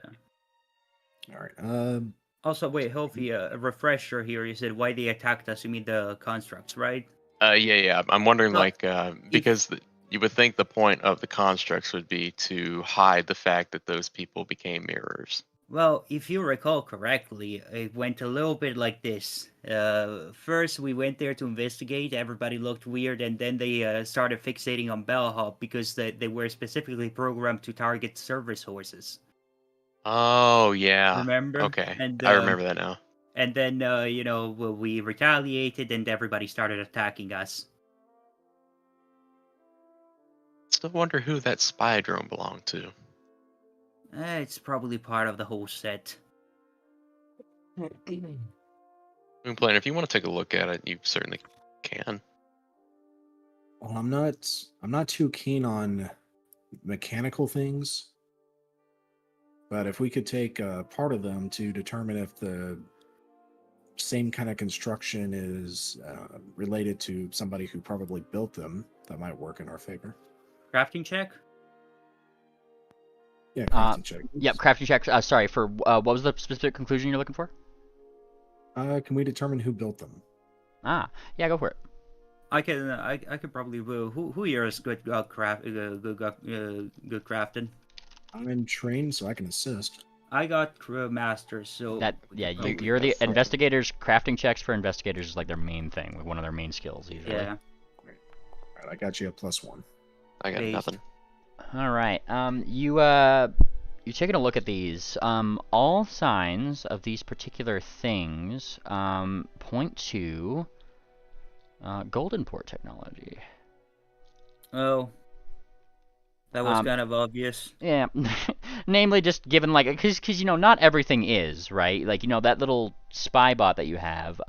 All right. Also, wait, Healthy, a refresher here. You said why they attacked us. You mean the constructs, right? Yeah. I'm wondering, Well, because you would think the point of the constructs would be to hide the fact that those people became mirrors. Well, if you recall correctly, it went a little bit like this. First, we went there to investigate. Everybody looked weird, and then they started fixating on Bellhop because they were specifically programmed to target service horses. Oh yeah. Remember? Okay. And, I remember that now. And then, we retaliated, and everybody started attacking us. Still wonder who that spy drone belonged to. It's probably part of the whole set. Moonplane, if you want to take a look at it, you certainly can. Well, I'm not too keen on mechanical things, but if we could take part of them to determine if the same kind of construction is related to somebody who probably built them, that might work in our favor. Crafting check? Yeah, crafting check. Yep, crafting check. Sorry, for what was the specific conclusion you're looking for? Can we determine who built them? Ah, yeah, go for it. I could probably who here is good good crafting. I'm trained, so I can assist. I got master, so That we yeah, could probably you're the go for it. investigators. Crafting checks for investigators is like their main thing, one of their main skills usually. Yeah. All right, I got you a +1. I got Based. nothing. All right. You're taking a look at these. All signs of these particular things point to golden port technology. Oh, that was Um, kind of obvious. Yeah, namely just given like because not everything is right. Like that little spy bot that you have.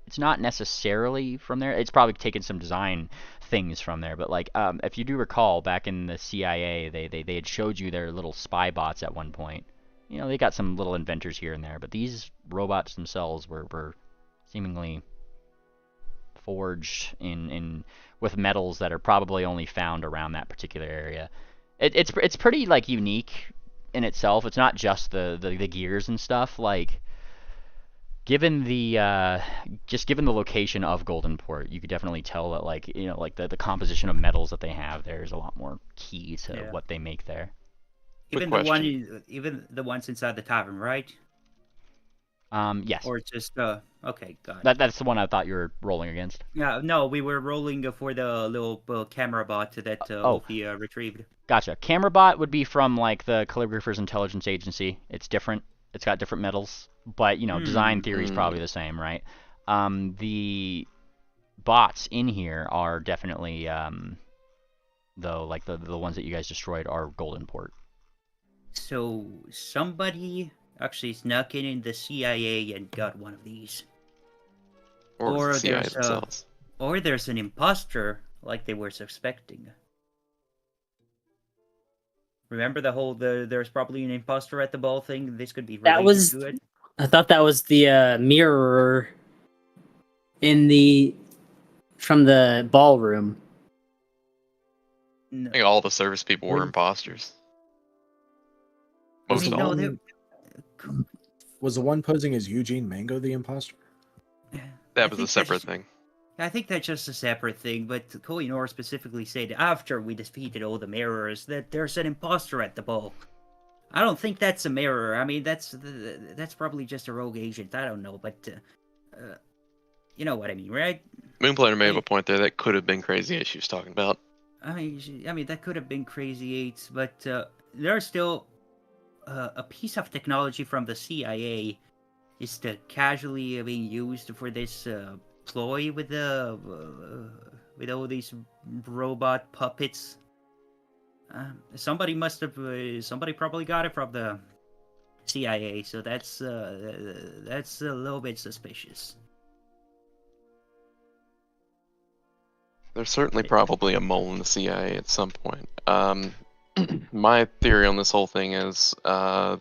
It's not necessarily from there. It's probably taken some design things from there. But like if you do recall, back in the CIA, they had showed you their little spy bots at one point. They got some little inventors here and there, but these robots themselves were seemingly forged in with metals that are probably only found around that particular area. It's pretty like unique in itself. It's not just the gears and stuff. Like given the just given the location of Goldenport, you could definitely tell that like like the composition of metals that they have there is a lot more key to Yeah. what they make there. Quick Even the question. even the ones inside the tavern, right? Yes. Or just okay, got it. That's the one I thought you were rolling against. Yeah, no, we were rolling for the little camera bot that Oh. Wolfie retrieved. Gotcha. Camera bot would be from like the Calligrapher's Intelligence Agency. It's different. It's got different metals, but design theory is probably the same, right? The bots in here are definitely though like the ones that you guys destroyed are Goldenport. So somebody actually snuck in the CIA and got one of these. Or Or the CIA there's, themselves. Or there's an imposter like they were suspecting. Remember there's probably an imposter at the ball thing? This could be related That was. to it. I thought that was the mirror from the ballroom. No. I think all the service people were imposters. I Most mean, all. no, they- Was the one posing as Eugene Mango the imposter? That was a separate thing. I think that's just a separate thing, but Koinor specifically said after we defeated all the mirrors that there's an imposter at the ball. I don't think that's a mirror. I mean, that's probably just a rogue agent. I don't know, but you know what I mean, right? Moonplaner made a point there that could have been Crazy 8 she was talking about. I mean that could have been Crazy 8, but there's still a piece of technology from the CIA is casually being used for this ploy with all these robot puppets. Somebody probably got it from the CIA, so that's a little bit suspicious. There's certainly probably a mole in the CIA at some point. My theory on this whole thing is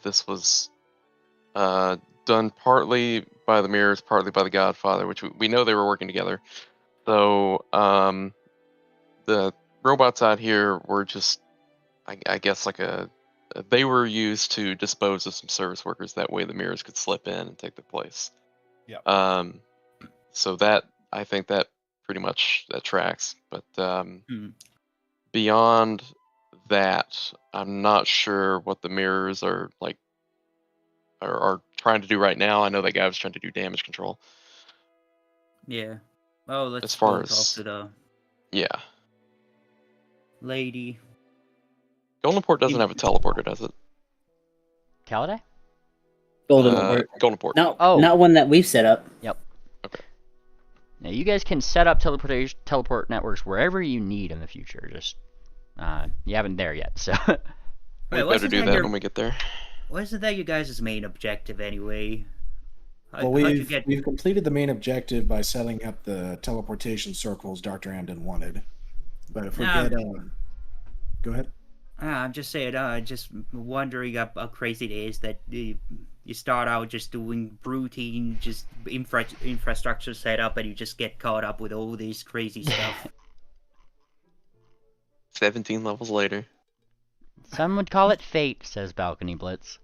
this was done partly by the Mirrors, partly by the Godfather, which we know they were working together. So the robots out here were just, I guess, they were used to dispose of some service workers. That way the Mirrors could slip in and take their place. Yeah. So that, I think that pretty much that tracks. But beyond that, I'm not sure what the Mirrors are like are trying to do right now. I know that guy was trying to do damage control. Yeah. Oh, let's As far go talk as- to the Yeah. lady. Goldenport doesn't have a teleporter, does it? Caladay? Goldenport. Goldenport. No, Oh. not one that we've set up. Now you guys can set up teleport networks wherever you need in the future. Just you haven't there yet, so. We Wait, better wasn't do that that your- when we get there. Wasn't that you guys' main objective anyway? Well, How'd you get? we've completed the main objective by setting up the teleportation circles Dr. Amden wanted. But if we Nah. get go ahead. I'm just saying. Just wondering how crazy it is that you start out just doing routine, just infrastructure setup, and you just get caught up with all this crazy stuff. 17 levels later. Some would call it fate, says Balcony Blitz.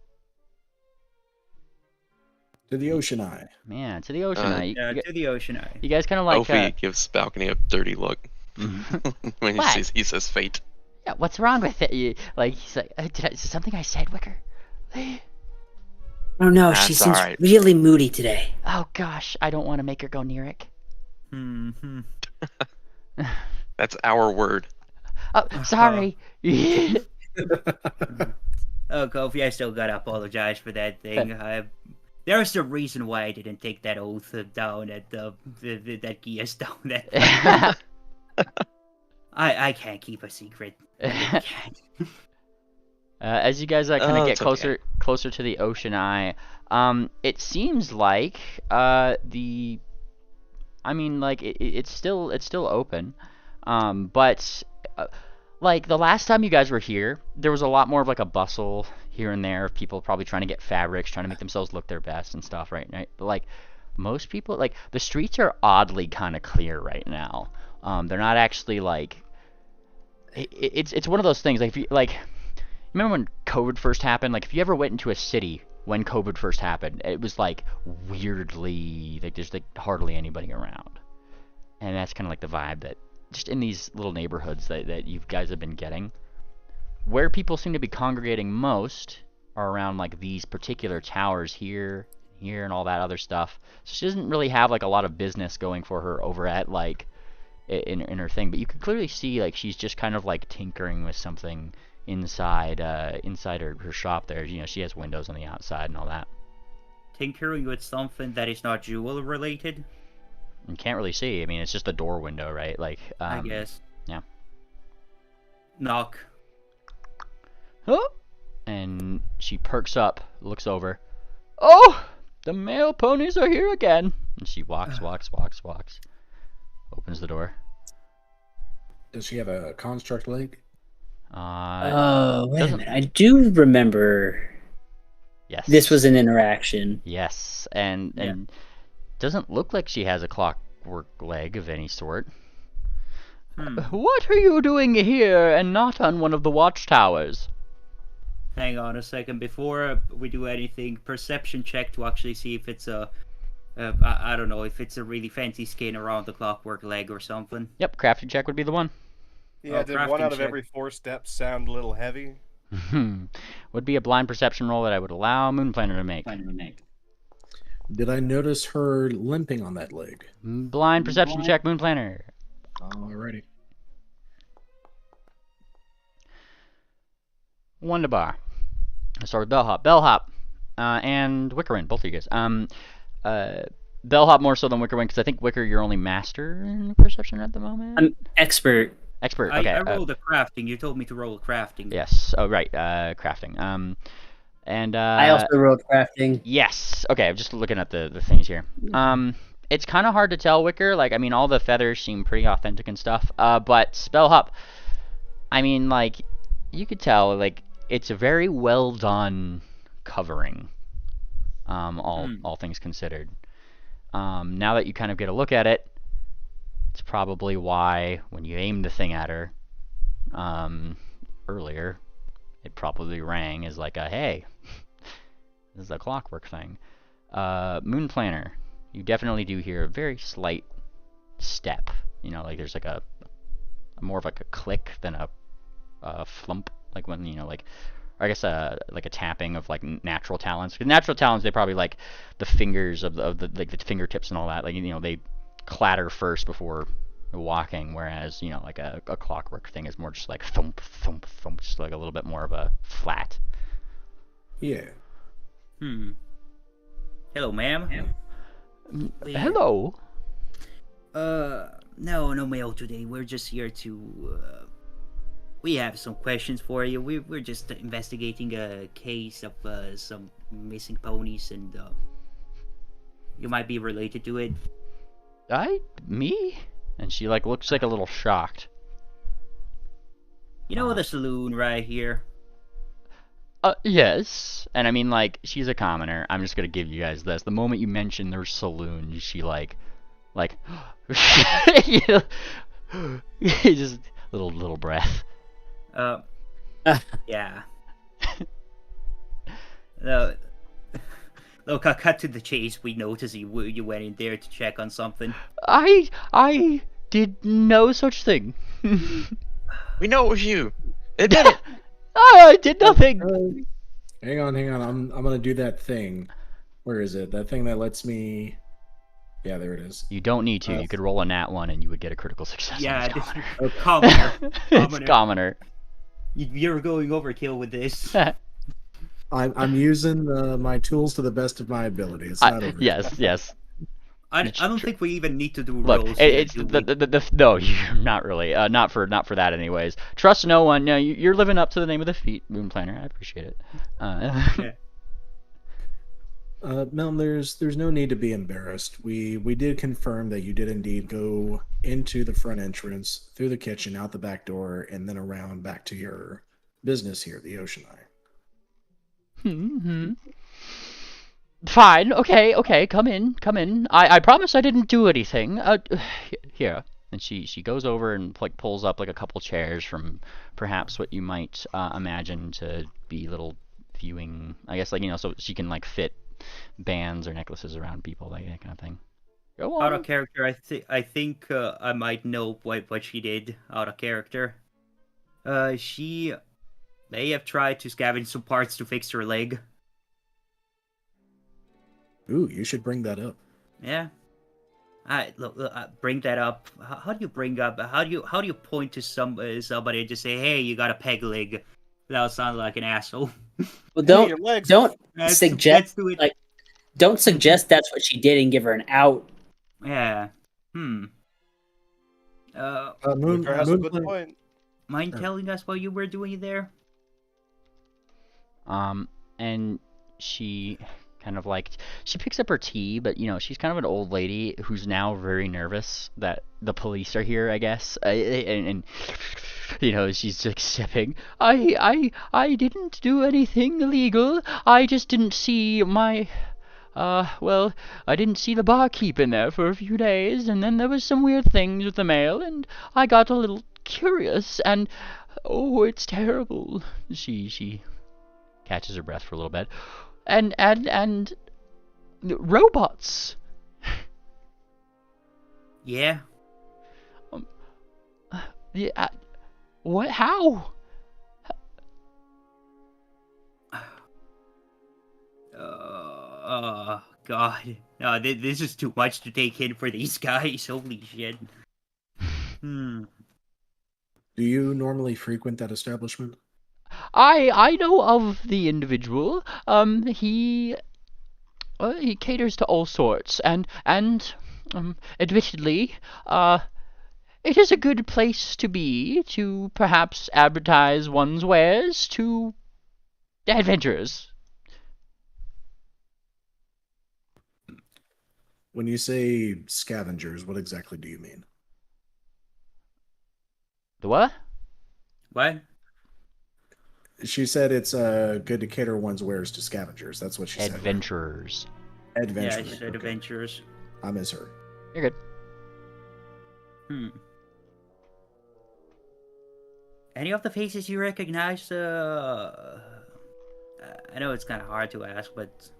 To the Ocean Eye. Man, to the ocean. Yeah, to the ocean eye. You guys kind of like. Ophi gives Balcony a dirty look when What? he says fate. Yeah, what's wrong with it? He's like, is there something I said, Wicker? Oh no, That's she seems alright. really moody today. Oh gosh, I don't want to make her go near it. Mm-hmm. That's our word. Oh, sorry. Oh, Kofi, I still gotta apologize for that thing. There's a reason why I didn't take that oath down at that Gias down that. I can't keep a secret. I really can't. As you guys kind of Oh, get it's okay. closer to the ocean eye, it seems like I mean, like it's still open, but like the last time you guys were here, there was a lot more of like a bustle here and there of people probably trying to get fabrics, trying to make themselves look their best and stuff, right? Right? But like most people, like the streets are oddly kind of clear right now. They're not actually like it's one of those things like if you like remember when COVID first happened? Like, if you ever went into a city when COVID first happened, it was like weirdly like there's like hardly anybody around, and that's kind of like the vibe that just in these little neighborhoods that you guys have been getting. Where people seem to be congregating most are around like these particular towers here, and all that other stuff. So she doesn't really have like a lot of business going for her over at like in her thing, but you can clearly see like she's just kind of like tinkering with something inside her shop there. You know, she has windows on the outside and all that. Tinkering with something that is not jewel related? You can't really see. I mean, it's just a door window, right? Like, I guess. Yeah. Knock. Oh! And she perks up, looks over. Oh! The male ponies are here again! And she walks. Opens the door. Does she have a construct leg? Oh, wait a doesn't- minute. I do remember Yes. this was an interaction. Yes, and doesn't look like she has a clockwork leg of any sort. What are you doing here and not on one of the watchtowers? Hang on a second. Before we do anything, perception check to actually see if it's I don't know, if it's a really fancy skin around the clockwork leg or something. Yep, crafting check would be the one. Yeah, did one crafting out of check. every 4 steps sound a little heavy? Would be a blind perception roll that I would allow Moonplaner to make. Did I notice her limping on that leg? Blind perception check, Moonplaner. Alrighty. 1 to bar. I start with Bellhop, and Wickerwind, both of you guys. Bellhop more so than Wickerwind, because I think Wicker, you're only master in perception at the moment. I'm expert. Expert. Okay. I rolled a crafting. You told me to roll a crafting. Yes. Oh, right. Crafting. And I also rolled crafting. yes. Okay. I'm just looking at the things here. It's kind of hard to tell, Wicker. Like, I mean, all the feathers seem pretty authentic and stuff. But Spellhop, I mean, like, you could tell, like, it's a very well done covering. All things considered. Now that you kind of get a look at it, it's probably why when you aimed the thing at her earlier, it probably rang as like a, hey, this is a clockwork thing. Moonplaner, you definitely do hear a very slight step. You know, like there's like a more of like a click than a flump, like when, you know, like, I guess like a tapping of like natural talents. Because natural talents, they probably like the fingers of the like the fingertips and all that. Like, you know, they clatter first before walking, whereas, you know, like a clockwork thing is more just like thump thump thump, just like a little bit more of a flat. Yeah. Hello, ma'am. Hello. No mail today. We're just here to we have some questions for you. We're just investigating a case of some missing ponies, and you might be related to it. Me? And she like looks like a little shocked. You know the saloon right here? Yes. And I mean, like, she's a commoner. I'm just gonna give you guys this. The moment you mention their saloon, she like, you know, just little breath. Yeah. No, look, cut to the chase. We noticed you went in there to check on something. I did no such thing. We know it was you. Admit it. I did nothing. Hang on. I'm gonna do that thing. Where is it? That thing that lets me. Yeah, there it is. You don't need to. You could roll a nat 1 and you would get a critical success. Yeah, on this this is commoner. It's commoner. You're going overkill with this. I'm using my tools to the best of my ability. It's not over. Yes. I don't think we even need to do Look, rolls here, it's do we? no, you're not really, not for that anyways. Trust no one. No, you're living up to the name of the feat, Moon Planner. I appreciate it. Yeah. Mel, there's no need to be embarrassed. We did confirm that you did indeed go into the front entrance, through the kitchen, out the back door, and then around back to your business here, the Ocean Eye. Fine. Okay. Come in. I promise I didn't do anything. Here. And she goes over and like pulls up like a couple chairs from perhaps what you might imagine to be little viewing. I guess like so she can like fit bands or necklaces around people, like that kind of thing. Go Out on. of character, I think I might know what she did out of character. She may have tried to scavenge some parts to fix her leg. Ooh, you should bring that up. Yeah. Look, bring that up. How do you bring up? How do you point to somebody and just say, "Hey, you got a peg leg"? Without sounding like an asshole. Well, Your legs. don't Let's suggest do it. like don't suggest that's what she did and give her an out. Yeah. Moon Winter has a good Planner- point. Mind Sure. telling us what you were doing there? And she kind of like she picks up her tea, but she's kind of an old lady who's now very nervous that the police are here, I guess. And she's like sipping. I didn't do anything illegal. I just didn't see my well, I didn't see the barkeep in there for a few days, and then there was some weird things with the mail, and I got a little curious, and oh, it's terrible. She catches her breath for a little bit. And robots. Yeah. Yeah. What? How? God. No, this is too much to take in for these guys. Holy shit. Do you normally frequent that establishment? I know of the individual. He caters to all sorts, and admittedly, it is a good place to be to perhaps advertise one's wares to adventurers. When you say scavengers, what exactly do you mean? The what? What? She said it's good to cater one's wares to scavengers. That's what she said. Adventurers. Right? Yeah, Adventurers. she said okay. adventurers. I misheard. You're good. Any of the faces you recognize? I know it's kind of hard to ask, but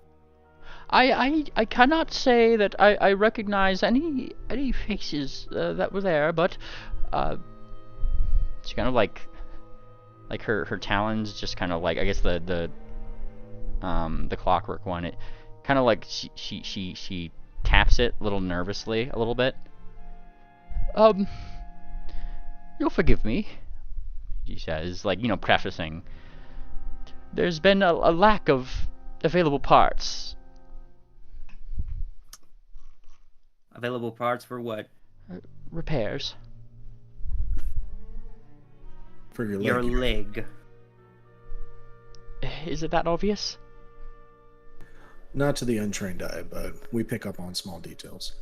I cannot say that I recognize any faces that were there, but she kind of like her talons just kind of like, I guess the clockwork one, it kind of like she taps it a little nervously a little bit. You'll forgive me, she says, like, prefacing. There's been a lack of available parts. available parts for what? Repairs. For your leg. Your here. leg. Is it that obvious? Not to the untrained eye, but we pick up on small details.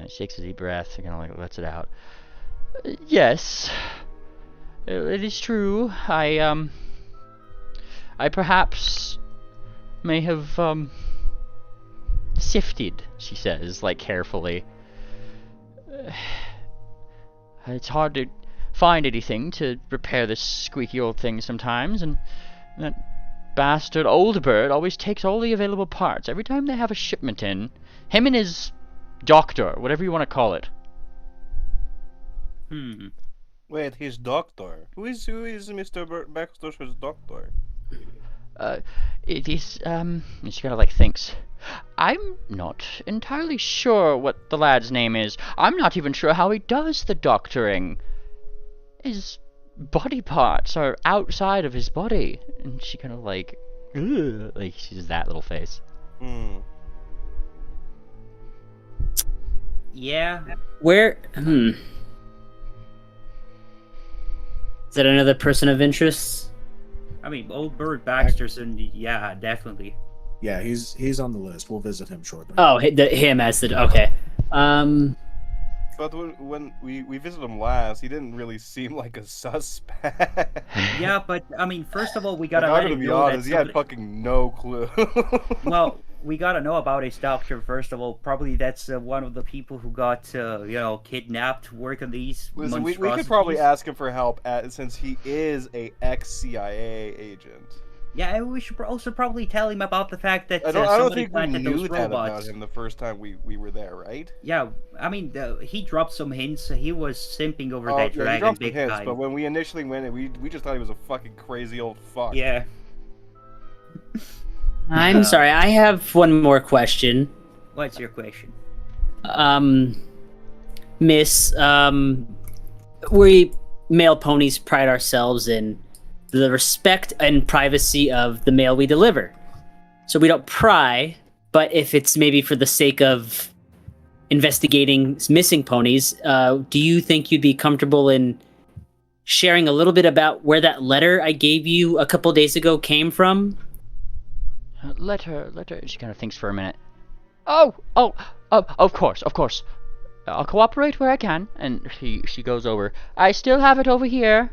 Shakes a deep breath, kind of like lets it out. Yes, it is true. I perhaps may have sifted, she says, like carefully. It's hard to find anything to repair this squeaky old thing sometimes, and that bastard old bird always takes all the available parts every time they have a shipment in. Him and his doctor, whatever you want to call it. Wait, his doctor. Who is Mr. Baxter's doctor? It is, and she kind of like thinks. I'm not entirely sure what the lad's name is. I'm not even sure how he does the doctoring. His body parts are outside of his body. And she kind of like, ugh, like she's that little face. Yeah. Where? Is that another person of interest? I mean, old Bird Baxterson. Yeah, definitely. Yeah, he's on the list. We'll visit him shortly. Oh, him as the okay. But when we visited him last, he didn't really seem like a suspect. Yeah, but I mean, first of all, we Like, gotta I'm let gonna him be know that honest, he had somebody... fucking no clue. Well, we gotta know about his doctor first of all. Probably that's one of the people who got kidnapped to work on these Listen, we monstrosities. could probably ask him for help since he is a ex-CIA agent. Yeah, and we should also probably tell him about the fact that I don't somebody think we planted knew those that about robots. him the first time we were there, right? Yeah, I mean, he dropped some hints. He was simping over Oh, that yeah, he dragon dropped some big hints, time. but when we initially went in, we just thought he was a fucking crazy old fuck. Yeah. I'm sorry. I have one more question. What's your question? Miss, we male ponies pride ourselves in the respect and privacy of the mail we deliver. So we don't pry, but if it's maybe for the sake of investigating missing ponies, do you think you'd be comfortable in sharing a little bit about where that letter I gave you a couple days ago came from? Letter. She kind of thinks for a minute. Of course. I'll cooperate where I can. And she goes over. I still have it over here.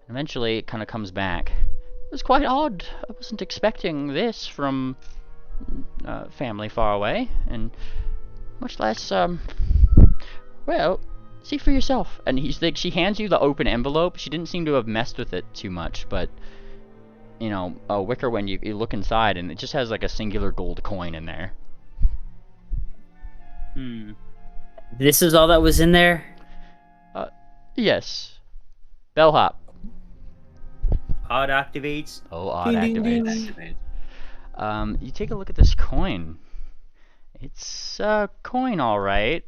Eventually it kind of comes back. It was quite odd. I wasn't expecting this from family far away, and much less, well, see for yourself. And she hands you the open envelope. She didn't seem to have messed with it too much, but, Wicker, when you look inside, and it just has like a singular gold coin in there. This is all that was in there? Yes. Bellhop. Odd activates. Oh, odd Ding, ding, activates. ding. You take a look at this coin. It's a coin, alright.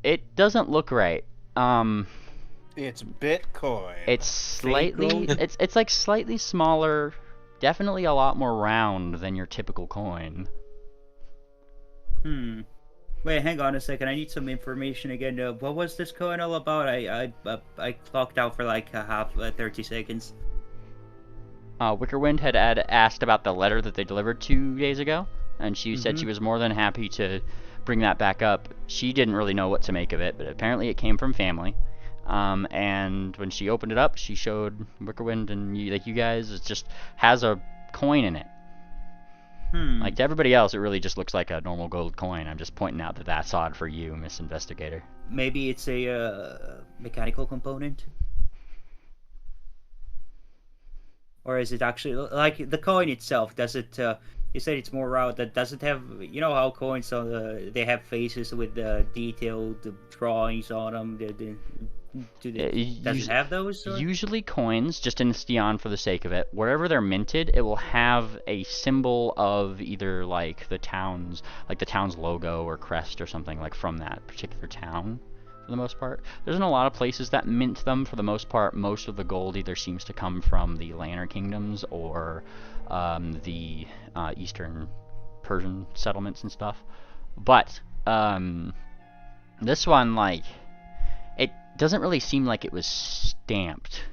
It doesn't look right. It's Bitcoin. It's slightly, it's like slightly smaller, definitely a lot more round than your typical coin. Wait, hang on a second. I need some information again. What was this coin all about? I clocked out for like 30 seconds. Wickerwind had asked about the letter that they delivered 2 days ago, and she said she was more than happy to bring that back up. She didn't really know what to make of it, but apparently it came from family. And when she opened it up, she showed Wickerwind and you guys, it just has a coin in it. Like, to everybody else, it really just looks like a normal gold coin. I'm just pointing out that that's odd for you, Miss Investigator. Maybe it's a mechanical component? Or is it actually, like, the coin itself, does it, you said it's more round, does it have, you know how coins, they have faces with detailed drawings on them, does it have those? Or? Usually coins, just in Steon for the sake of it, wherever they're minted, it will have a symbol of either, like, the town's logo or crest or something, like, from that particular town. For the most part. There isn't a lot of places that mint them. For the most part, most of the gold either seems to come from the Lanner kingdoms or the Eastern Persian settlements and stuff. But this one, like, it doesn't really seem like it was stamped.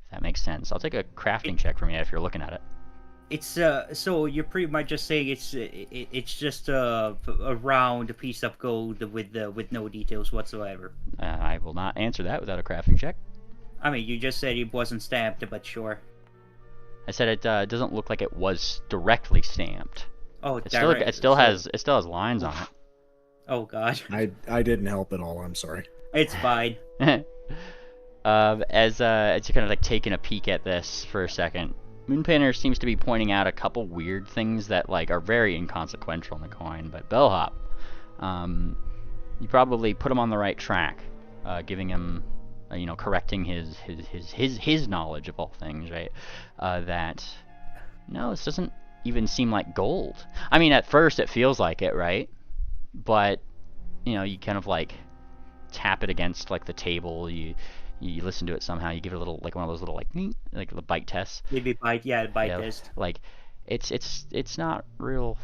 If that makes sense. I'll take a crafting check from you if you're looking at it. It's so you're pretty much just saying it's just a round piece of gold with no details whatsoever. I will not answer that without a crafting check. I mean, you just said it wasn't stamped, but sure. I said it doesn't look like it was directly stamped. Oh, It still has lines on it. Oh God. I didn't help at all. I'm sorry. It's fine. As you're kind of like taking a peek at this for a second, Moonpainter seems to be pointing out a couple weird things that like are very inconsequential in the coin, but Bellhop, you probably put him on the right track, giving him, correcting his knowledge of all things, right? That no, this doesn't even seem like gold. I mean, at first it feels like it, right? But you kind of like tap it against like the table. You listen to it somehow. You give it a little, like one of those little like the bite tests. Maybe bite test. Like it's not real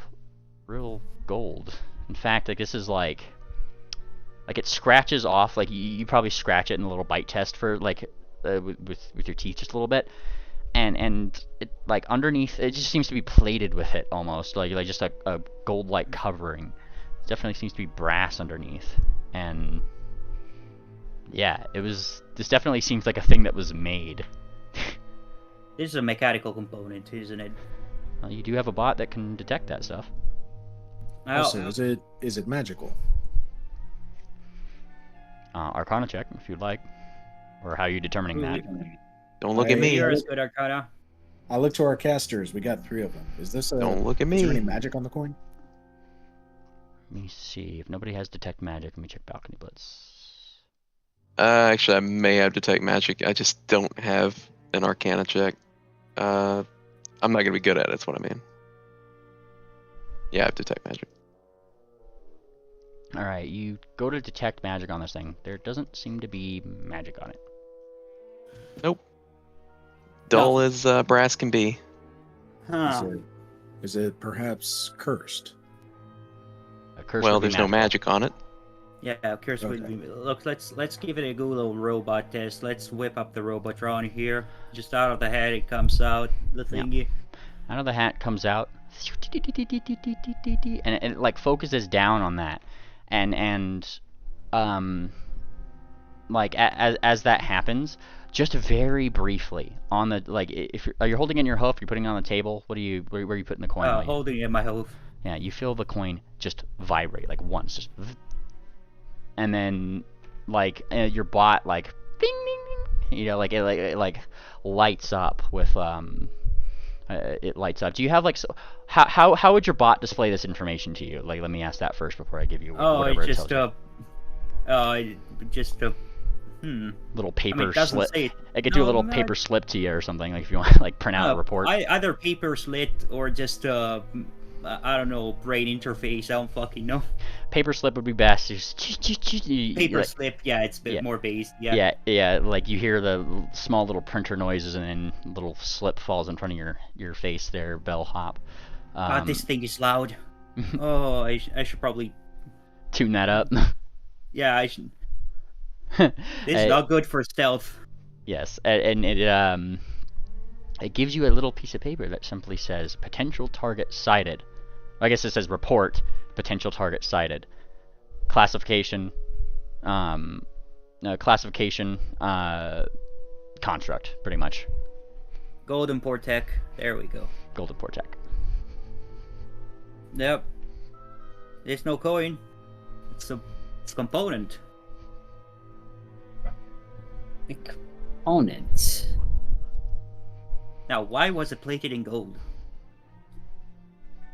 gold In fact, like this is like it scratches off. Like you probably scratch it in a little bite test for like with your teeth just a little bit, and it like underneath it just seems to be plated with it almost like just a gold like covering. It definitely seems to be brass underneath, and yeah, this definitely seems like a thing that was made. This is a mechanical component, isn't it? Well, you do have a bot that can detect that stuff. Also, is it magical? Arcana check if you'd like, or how are you determining that? Don't look at me. You're as good, Arcana. I look to our casters. We got 3 of them. Is this a? Don't look at Is there any me. magic on the coin? Let me see. If nobody has detect magic, let me check balcony blitz. Actually, I may have detect magic. I just don't have an Arcana check. I'm not gonna be good at it. That's what I mean. Yeah, I have detect magic. All right, you go to detect magic on this thing. There doesn't seem to be magic on it. Nope. Dull as brass can be. Huh. Is it perhaps cursed? A curse Well, would be there's no magic on it. Yeah, of course. Okay. Look, let's give it a good little robot test. Let's whip up the Robotron here. Just out of the head, it comes out the thingy. Out of the hat comes out, and it like focuses down on that, and like as that happens, just very briefly on the like if you're holding it in your hoof, you're putting it on the table. Where are you putting the coin? While Holding it in my hoof. yeah, you feel the coin just vibrate like once, just, and then like your bot like ding ding ding, you know, like it lights up with it lights up. Do you have like how would your bot display this information to you? Like, let me ask that first before I give you whatever It's it tells you. just a Little paper it doesn't slip. say it. It could do a No, little no, paper slip to you or something, like if you want to like print out a report. Either paper slit or just I don't know, brain interface. I don't fucking know. Paper slip would be best. Paper like, slip, yeah, it's a bit yeah. more based. Yeah. Yeah, like you hear the small little printer noises and then little slip falls in front of your face there, bellhop. God, this thing is loud. Oh, I should probably. Tune that up. Yeah, I should. This is not good for stealth. Yes, and it gives you a little piece of paper that simply says potential target sighted. I guess it says report potential target sighted. Classification construct, pretty much. Golden Portec. There we go. Golden Portec. Yep. There's no coin. It's a component. A component. Now, why was it plated in gold?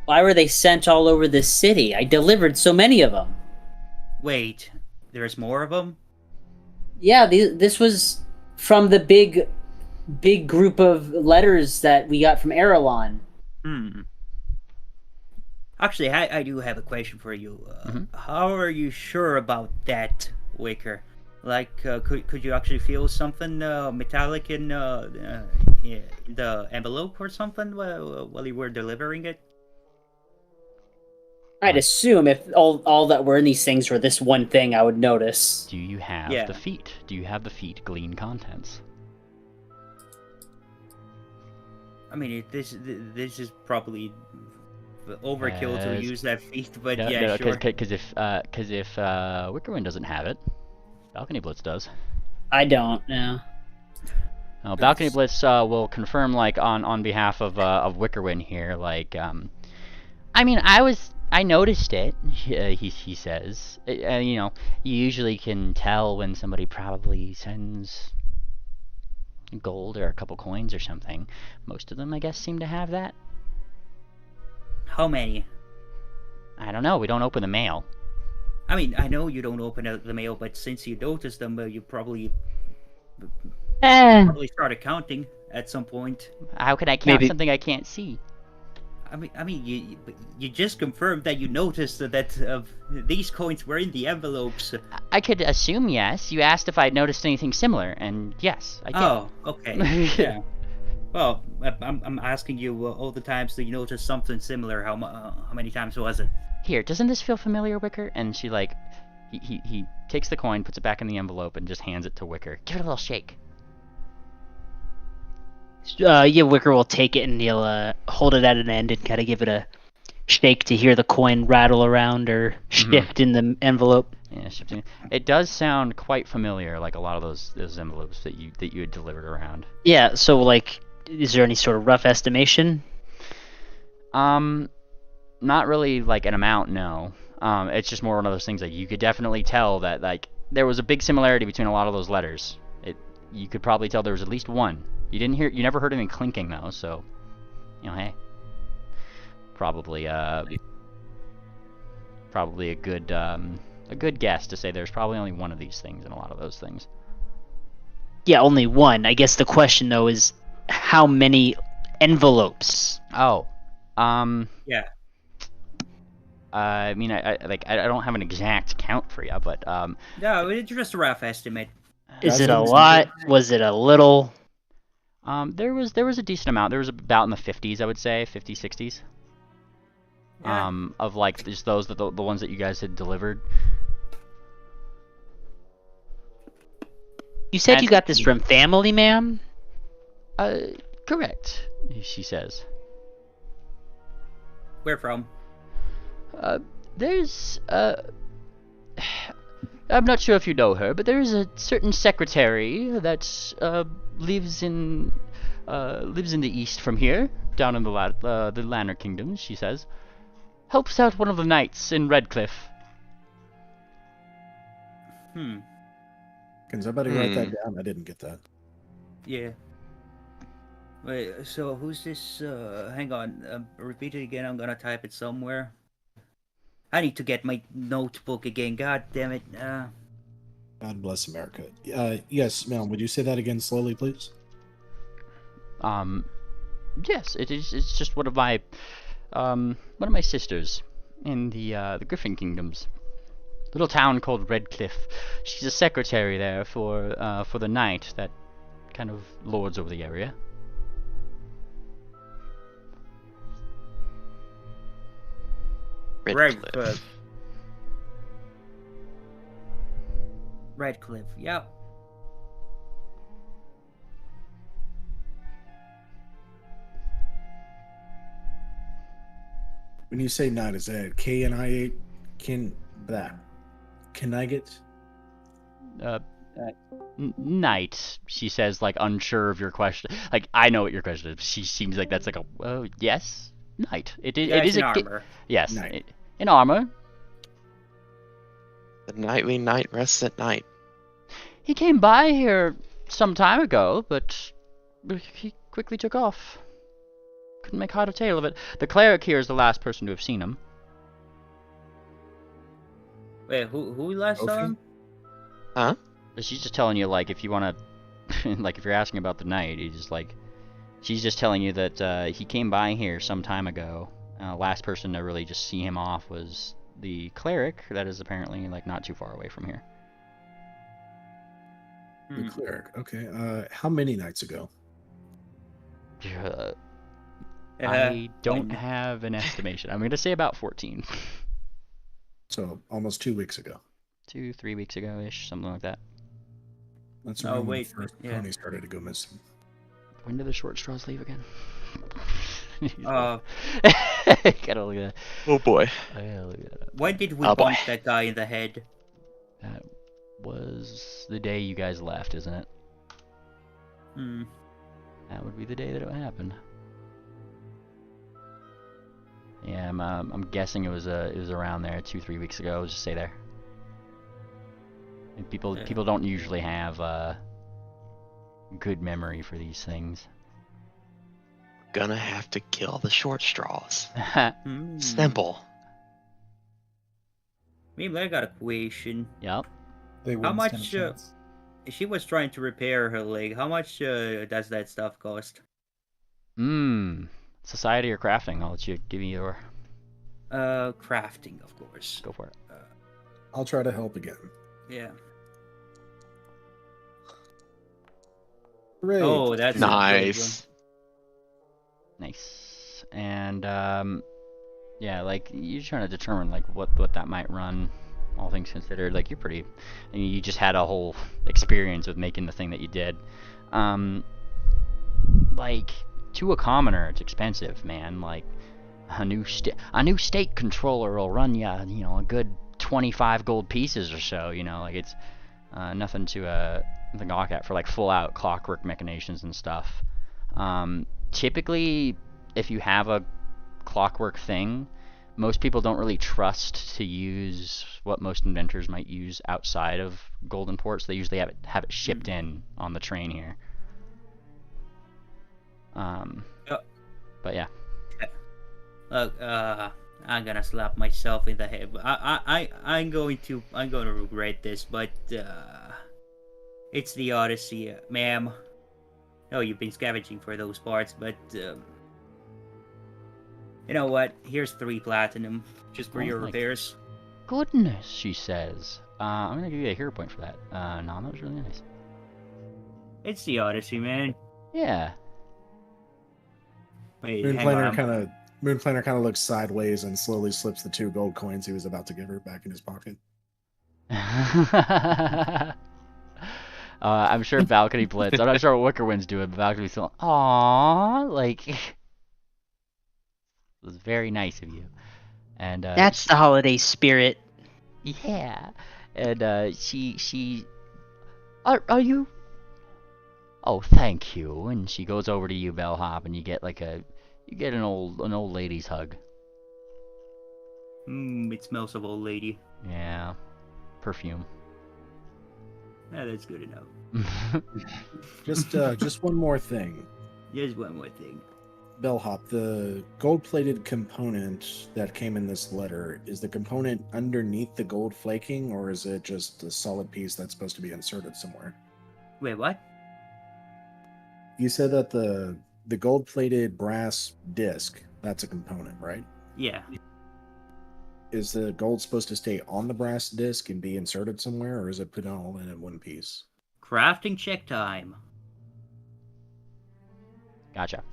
Why were they sent all over the city? I delivered so many of them. Wait, there's more of them? Yeah, this was from the big group of letters that we got from Erelon. Actually, I do have a question for you. How are you sure about that, Wicker? Like, could you actually feel something metallic in the envelope or something while you were delivering it? I'd assume if all that were in these things were this one thing, I would notice. Do you have the feet? Do you have the feet glean contents? I mean, this is probably overkill to use that feat, but no, yeah, no, sure. Because if Wickerwind doesn't have it, Balcony Blitz does. I don't know. Balcony Blitz will confirm, like on behalf of Wickerwind here. Like, I mean, I noticed it. He says, you know, you usually can tell when somebody probably sends gold or a couple coins or something. Most of them, I guess, seem to have that. How many? I don't know. We don't open the mail. I mean, I know you don't open the mail, but since you noticed them, you probably started counting at some point. How could I count something I can't see? I mean, you just confirmed that you noticed that these coins were in the envelopes. I could assume yes. You asked if I'd noticed anything similar, and yes, I did. Oh, okay. Yeah. Well, I'm asking you all the times that you noticed something similar. How many times was it? Here, doesn't this feel familiar, Wicker? And she like, he takes the coin, puts it back in the envelope, and just hands it to Wicker. Give it a little shake. Yeah, Wicker will take it and he'll hold it at an end and kind of give it a shake to hear the coin rattle around or shift in the envelope. Yeah, shifting. It does sound quite familiar, like a lot of those envelopes that you had delivered around. Yeah, so like, is there any sort of rough estimation? Not really like an amount, no. It's just more one of those things that you could definitely tell that like there was a big similarity between a lot of those letters. You could probably tell there was at least one. You never heard anything clinking though, so hey, probably a good guess to say there's probably only one of these things in a lot of those things. Yeah, only one. I guess the question though is how many envelopes? Oh, Yeah. I mean, I don't have an exact count for you, but No, it's just a rough estimate. Is it a lot? Was it a little? there was a decent amount. There was about in the 50s, I would say, 50s, 60s. Yeah. Of like just those the ones that you guys had delivered. You said And- you got this from family, ma'am? Correct, she says. Where from? There's I'm not sure if you know her, but there is a certain secretary that lives in the east from here, down in the Lanner Kingdom. She says, helps out one of the knights in Redcliffe. Can somebody write that down? I didn't get that. Yeah. Wait, so who's this? Hang on. Repeat it again. I'm gonna type it somewhere. I need to get my notebook again. God damn it. God bless America. Yes, ma'am. Would you say that again slowly, please? Yes, it is. It's just one of my sisters in the Griffin Kingdoms. Little town called Redcliffe. She's a secretary there for the knight that kind of lords over the area. Redcliffe. Redcliffe. Yep. When you say knight, is that K-N-I-8? Can I get? Knight, she says, like unsure of your question. Like, I know what your question is. She seems like that's like yes, knight. It is in a armor. yes, Knight. In armor. The nightly knight rests at night. He came by here some time ago, but he quickly took off. Couldn't make head or tail of it. The cleric here is the last person to have seen him. Wait, who last saw him? Huh? She's just telling you, like, if you want to, like, if you're asking about the knight, she's just telling you that he came by here some time ago. Last person to really just see him off was the cleric that is apparently, like, not too far away from here. The cleric. Okay. How many nights ago? I don't have an estimation. I'm going to say about 14. So almost 2 weeks ago. 2-3 weeks ago-ish, something like that. That's Oh, around when wait, the first yeah. pony started to go missing. When do the short straws leave again? Uh, Gotta look at that. Oh boy. I gotta look at that. when did we Oh, boy. bump that guy in the head? That was the day you guys left, isn't it? Hmm. That would be the day that it happened. Yeah, I'm guessing it was around there 2-3 weeks ago. Just say there. And people don't usually have good memory for these things. Gonna have to kill the short straws. Hmm. Simple. Maybe I got a question. Yep. They How wouldn't stand a much, chance. She was trying to repair her leg. How much does that stuff cost? Society or crafting? I'll let you give me your. Crafting, of course. Go for it. I'll try to help again. Yeah. Hooray. Oh, that's a good Nice. Nice. And Yeah, like you're trying to determine like what that might run, all things considered. Like you're pretty, I mean, you just had a whole experience with making the thing that you did. Um, like to a commoner, it's expensive, man. Like a new state controller will run you, you know, a good 25 gold pieces or so. You know, like it's nothing to gawk at for like full out clockwork machinations and stuff. Typically, if you have a clockwork thing, most people don't really trust to use what most inventors might use outside of Golden Port, so they usually have it shipped in on the train here. But yeah. Look, I'm gonna slap myself in the head. I'm going to regret this, but it's the Odyssey, ma'am. No, you've been scavenging for those parts, but you know what? Here's 3 platinum just for your repairs. Goodness, she says. I'm gonna give you a hero point for that. No, that was really nice. It's the Odyssey, man. Yeah. Wait, Moonplaner kind of looks sideways and slowly slips the 2 gold coins he was about to give her back in his pocket. I'm sure Balcony Blitz. I'm not sure what Wickerwind's doing, but Balcony's still, aww, like, it was very nice of you. And That's the holiday spirit. yeah, and she, are you? Oh, thank you. And she goes over to you, Bellhop, and you get an old lady's hug. It smells of old lady. Yeah, perfume. Yeah, that's good enough. Just one more thing. Just one more thing. Bellhop, the gold-plated component that came in this letter, is the component underneath the gold flaking, or is it just a solid piece that's supposed to be inserted somewhere? Wait, what? You said that the gold-plated brass disc, that's a component, right? Yeah. Is the gold supposed to stay on the brass disc and be inserted somewhere, or is it put all in one piece? Crafting check time. Gotcha.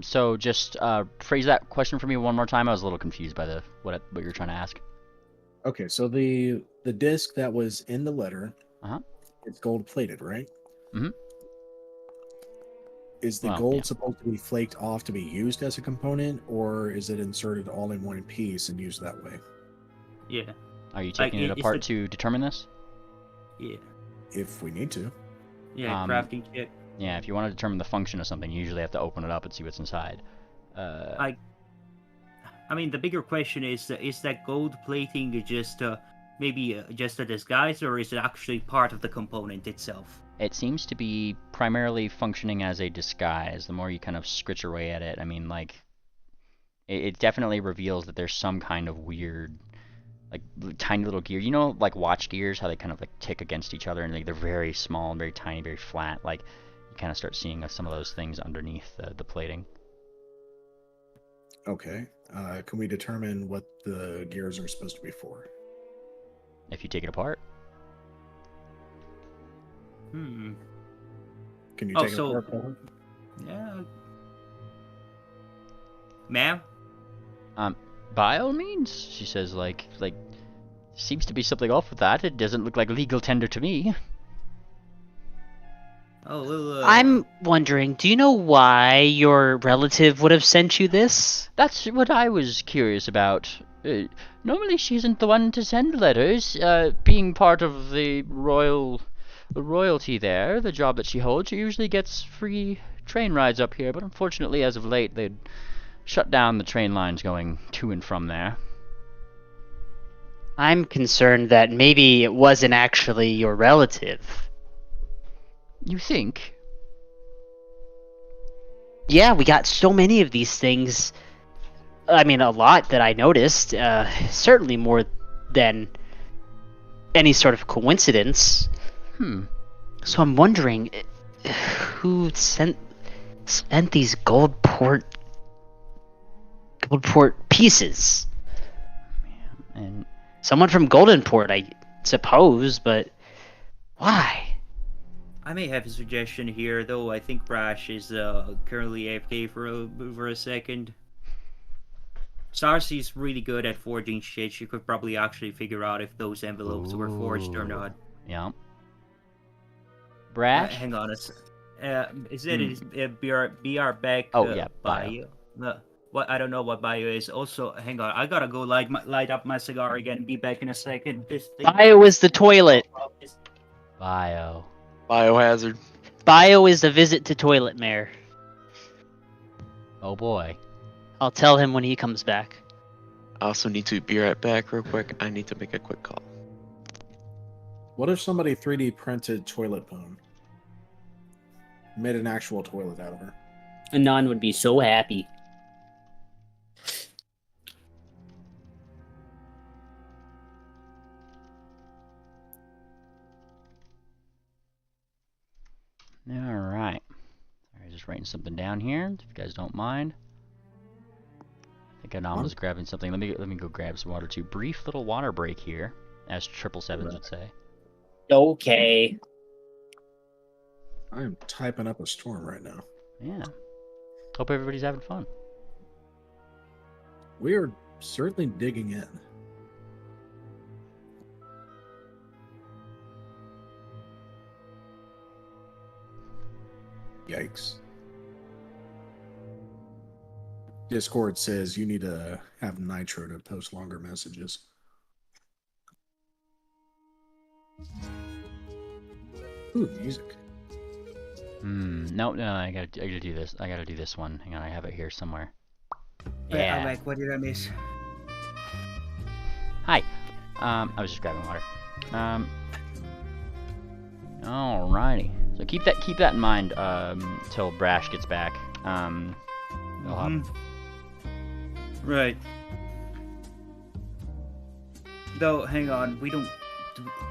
So just phrase that question for me one more time. I was a little confused by what you're trying to ask. Okay, so the disc that was in the letter, Uh-huh. it's gold-plated, right? Mm-hmm. Is the gold supposed to be flaked off to be used as a component, or is it inserted all in one piece and used that way? Yeah. Are you taking it apart to determine this? Yeah. If we need to. Yeah, crafting check. Yeah, if you want to determine the function of something, you usually have to open it up and see what's inside. I mean, the bigger question is that gold plating just maybe just a disguise, or is it actually part of the component itself? It seems to be primarily functioning as a disguise. The more you kind of scritch your way at it, I mean, like, it definitely reveals that there's some kind of weird, like, tiny little gear. You know, like watch gears, how they kind of like tick against each other, and like, they're very small and very tiny, very flat. Like, you kind of start seeing some of those things underneath the plating. Okay. Can we determine what the gears are supposed to be for? If you take it apart. Hmm. Can you take it apart? Yeah. Ma'am? By all means, she says, like, seems to be something off with that. It doesn't look like legal tender to me. Oh, well, I'm wondering, do you know why your relative would have sent you this? That's what I was curious about. Normally she isn't the one to send letters. Being part of the royalty there, the job that she holds, she usually gets free train rides up here, but unfortunately as of late they'd shut down the train lines going to and from there. I'm concerned that maybe it wasn't actually your relative. You think? Yeah, we got so many of these things. I mean, a lot that I noticed. Certainly more than any sort of coincidence. So I'm wondering who sent these gold port pieces. And Someone from Golden Port, I suppose, but why? I may have a suggestion here, though I think Brash is currently AFK for a second. Starcy's really good at forging shit. She could probably actually figure out if those envelopes were forged or not. Yeah. Brash? Hang on a sec. Is it BR back Oh, yeah, bio? What I don't know what bio is. Also, hang on, I gotta go light up my cigar again. Be back in a second. This thing... Bio is the toilet. Bio. Biohazard. Bio is a visit to toilet mare. Oh boy. I'll tell him when he comes back. I also need to be right back real quick. I need to make a quick call. What if somebody 3D printed toilet bone? Made an actual toilet out of her. Anon would be so happy. Alright. I'm just writing something down here, if you guys don't mind. I think Anon was grabbing something. Let me go grab some water too. Brief little water break here, as 777s would say. Okay. I am typing up a storm right now. Yeah. Hope everybody's having fun. We are certainly digging in. Yikes. Discord says you need to have Nitro to post longer messages. Ooh, music. No, I gotta do this. I gotta do this one. Hang on, I have it here somewhere. Yeah. Yeah. Alright, what did I miss? Hi. I was just grabbing water. Alrighty. So keep that in mind till Brash gets back. Right. Though, hang on,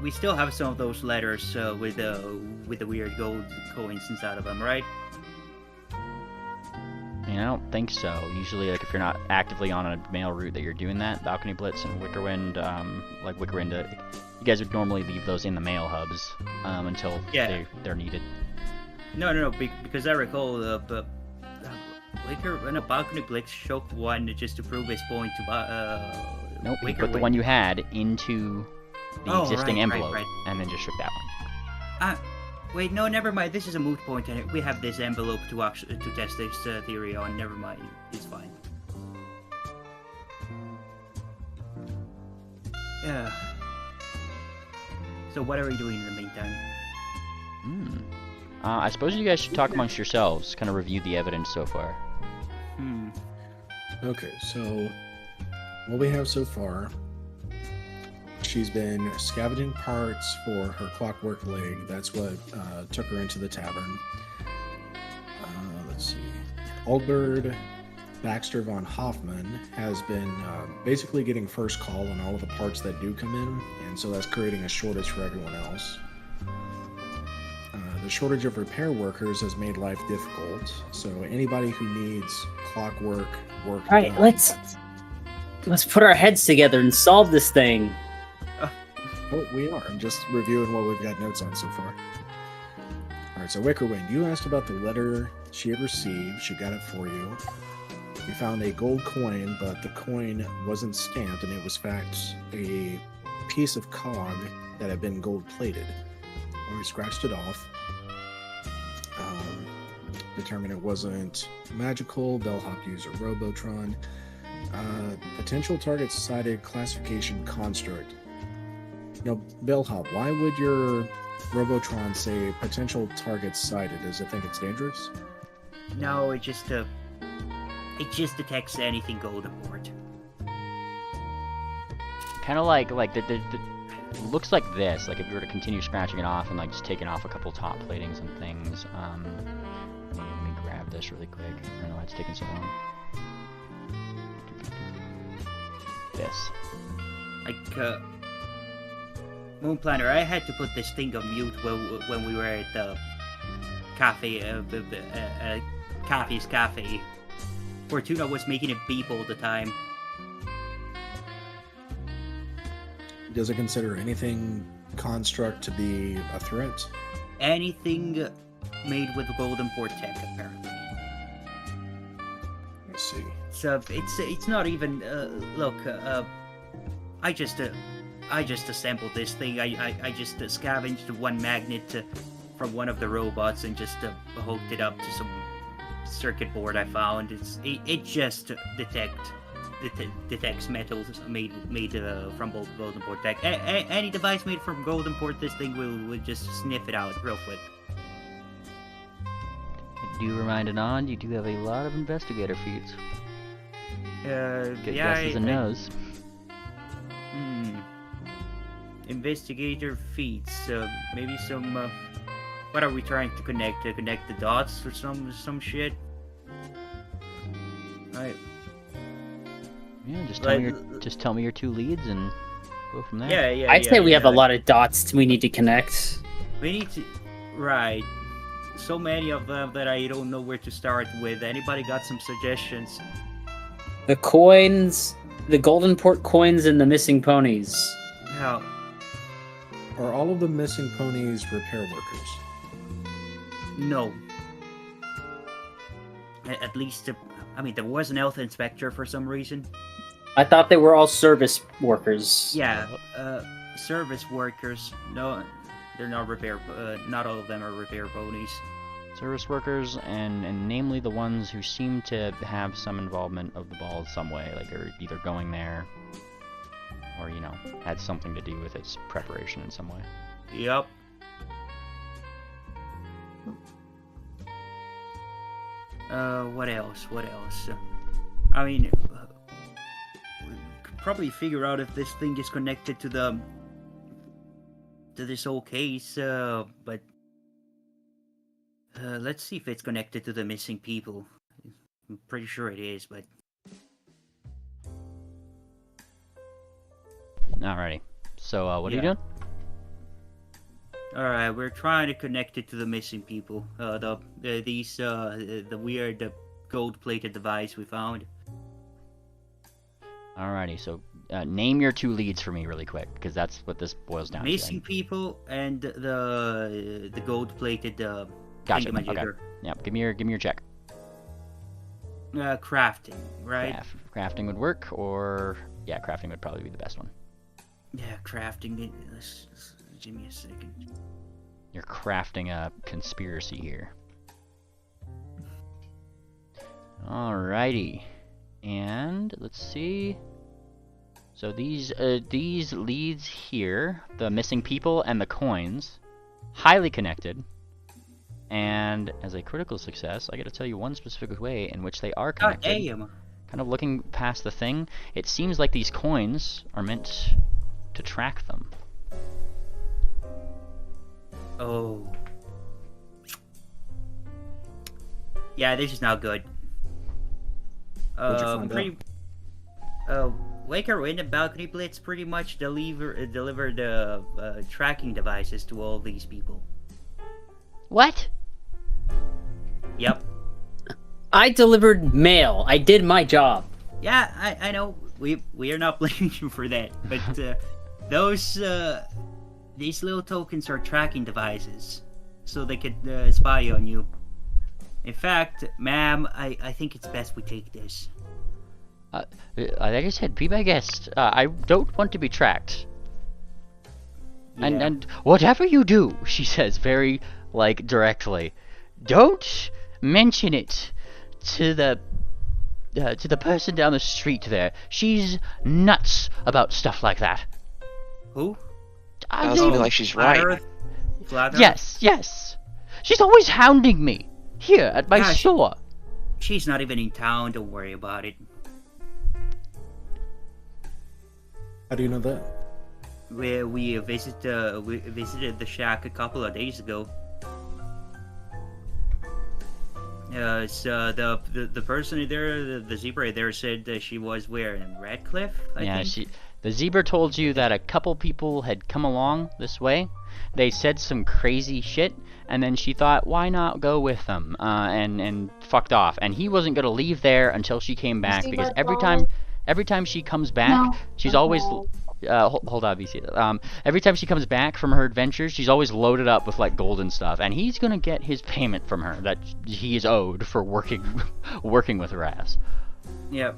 we still have some of those letters with the weird gold coins inside of them, right? I don't think so. Usually, like if you're not actively on a mail route that you're doing that, Balcony Blitz and Wickerwind, you guys would normally leave those in the mail hubs until they're needed. No, because I recall Wicker and a Balcony Blitz shook one just to prove his point to Nope, he put the one you had into the existing envelope right. and then just shook that one. Wait, no, never mind. This is a moot point, and we have this envelope to test this theory on. Never mind, it's fine. Yeah. So what are we doing in the meantime? I suppose you guys should talk amongst yourselves, kind of review the evidence so far. Okay, so what we have so far, she's been scavenging parts for her clockwork leg. That's what took her into the tavern. Let's see. Aldbird Baxter von Hoffman has been basically getting first call on all of the parts that do come in, and so that's creating a shortage for everyone else. The shortage of repair workers has made life difficult, so anybody who needs clockwork work. All right, let's put our heads together and solve this thing. Oh, we are. I'm just reviewing what we've got notes on so far. All right, so Wickerwind, you asked about the letter she had received. She got it for you. We found a gold coin, but the coin wasn't stamped, and it was, in fact, a piece of cog that had been gold-plated. When we scratched it off, determined it wasn't magical. Bellhop used a Robotron. Potential target cited classification construct. Now, Bellhop, why would your Robotron say potential target sighted? Does it think it's dangerous? No, it just detects anything gold aboard. Kind of like the looks like this. Like if you were to continue scratching it off and like just taking off a couple top platings and things. Let me grab this really quick. I don't know why it's taking so long. This. Like, Moon Planner, I had to put this thing on mute when we were at the cafe, Caffey's Cafe. Fortuna was making it beep all the time. Does it consider anything construct to be a threat? Anything made with golden port tech, apparently. Let's see. it's not even. Look, I just assembled this thing. I just scavenged one magnet from one of the robots and just hooked it up to some circuit board I found. It just detects metals made from golden port tech. Any device made from golden port, this thing will just sniff it out real quick. I do remind Anand, you do have a lot of investigator feats. Good Yeah, guesses and no's. Investigator feats. Maybe some. What are we trying to connect? To connect the dots or some shit? Right. Yeah, just tell me your 2 leads and go from there. Yeah. I'd say we have a lot of dots we need to connect. We need to. Right. So many of them that I don't know where to start with. Anybody got some suggestions? The coins, the golden port coins, and the missing ponies. How? Are all of the missing ponies repair workers? No. At least, I mean, there was an health inspector for some reason. I thought they were all service workers. Yeah, service workers. No, they're not repair. Not all of them are repair ponies. Service workers, and namely the ones who seem to have some involvement of the ball in some way, like they're either going there, or, you know, had something to do with its preparation in some way. Yep. What else? I mean, we could probably figure out if this thing is connected to this whole case, but let's see if it's connected to the missing people. I'm pretty sure it is, but... Alrighty. So, what are you doing? Alright, we're trying to connect it to the missing people. The weird gold-plated device we found. Alrighty, so name your 2 leads for me really quick, because that's what this boils down Missing to. people and the gold-plated Gotcha. thingamajigger. Okay. Yeah, give me your check. Crafting, right? Crafting would work, or yeah, crafting would probably be the best one. Yeah, crafting. Give me a second. You're crafting a conspiracy here. Alrighty, and let's see. So these leads here, the missing people and the coins, highly connected. And as a critical success, I got to tell you one specific way in which they are connected. Damn. Kind of looking past the thing, it seems like these coins are meant to track them. Oh. Yeah, this is not good. What'd you find out? Waker Wind and Balcony Blitz pretty much delivered tracking devices to all these people. What? Yep. I delivered mail. I did my job. Yeah, I know. We are not blaming you for that, but these little tokens are tracking devices, so they could spy on you. In fact, ma'am, I think it's best we take this. Like I said, be my guest. I don't want to be tracked. Yeah. And whatever you do, she says very, like, directly, don't mention it to the person down the street there. She's nuts about stuff like that. Who? Sounds to me like she's Flat right. Earth? Flat Earth? Yes. She's always hounding me here at my Gosh. store. She's not even in town. Don't worry about it. How do you know that? We visited the shack a couple of days ago. So the person there, the zebra there, said that she was where, in Radcliffe? I think? The zebra told you that a couple people had come along this way. They said some crazy shit, and then she thought, why not go with them? And fucked off. And he wasn't gonna leave there until she came back, because every time she comes back, she's always hold on, BC. Every time she comes back from her adventures, she's always loaded up with like golden stuff, and he's gonna get his payment from her that he is owed for working with her ass. Yep.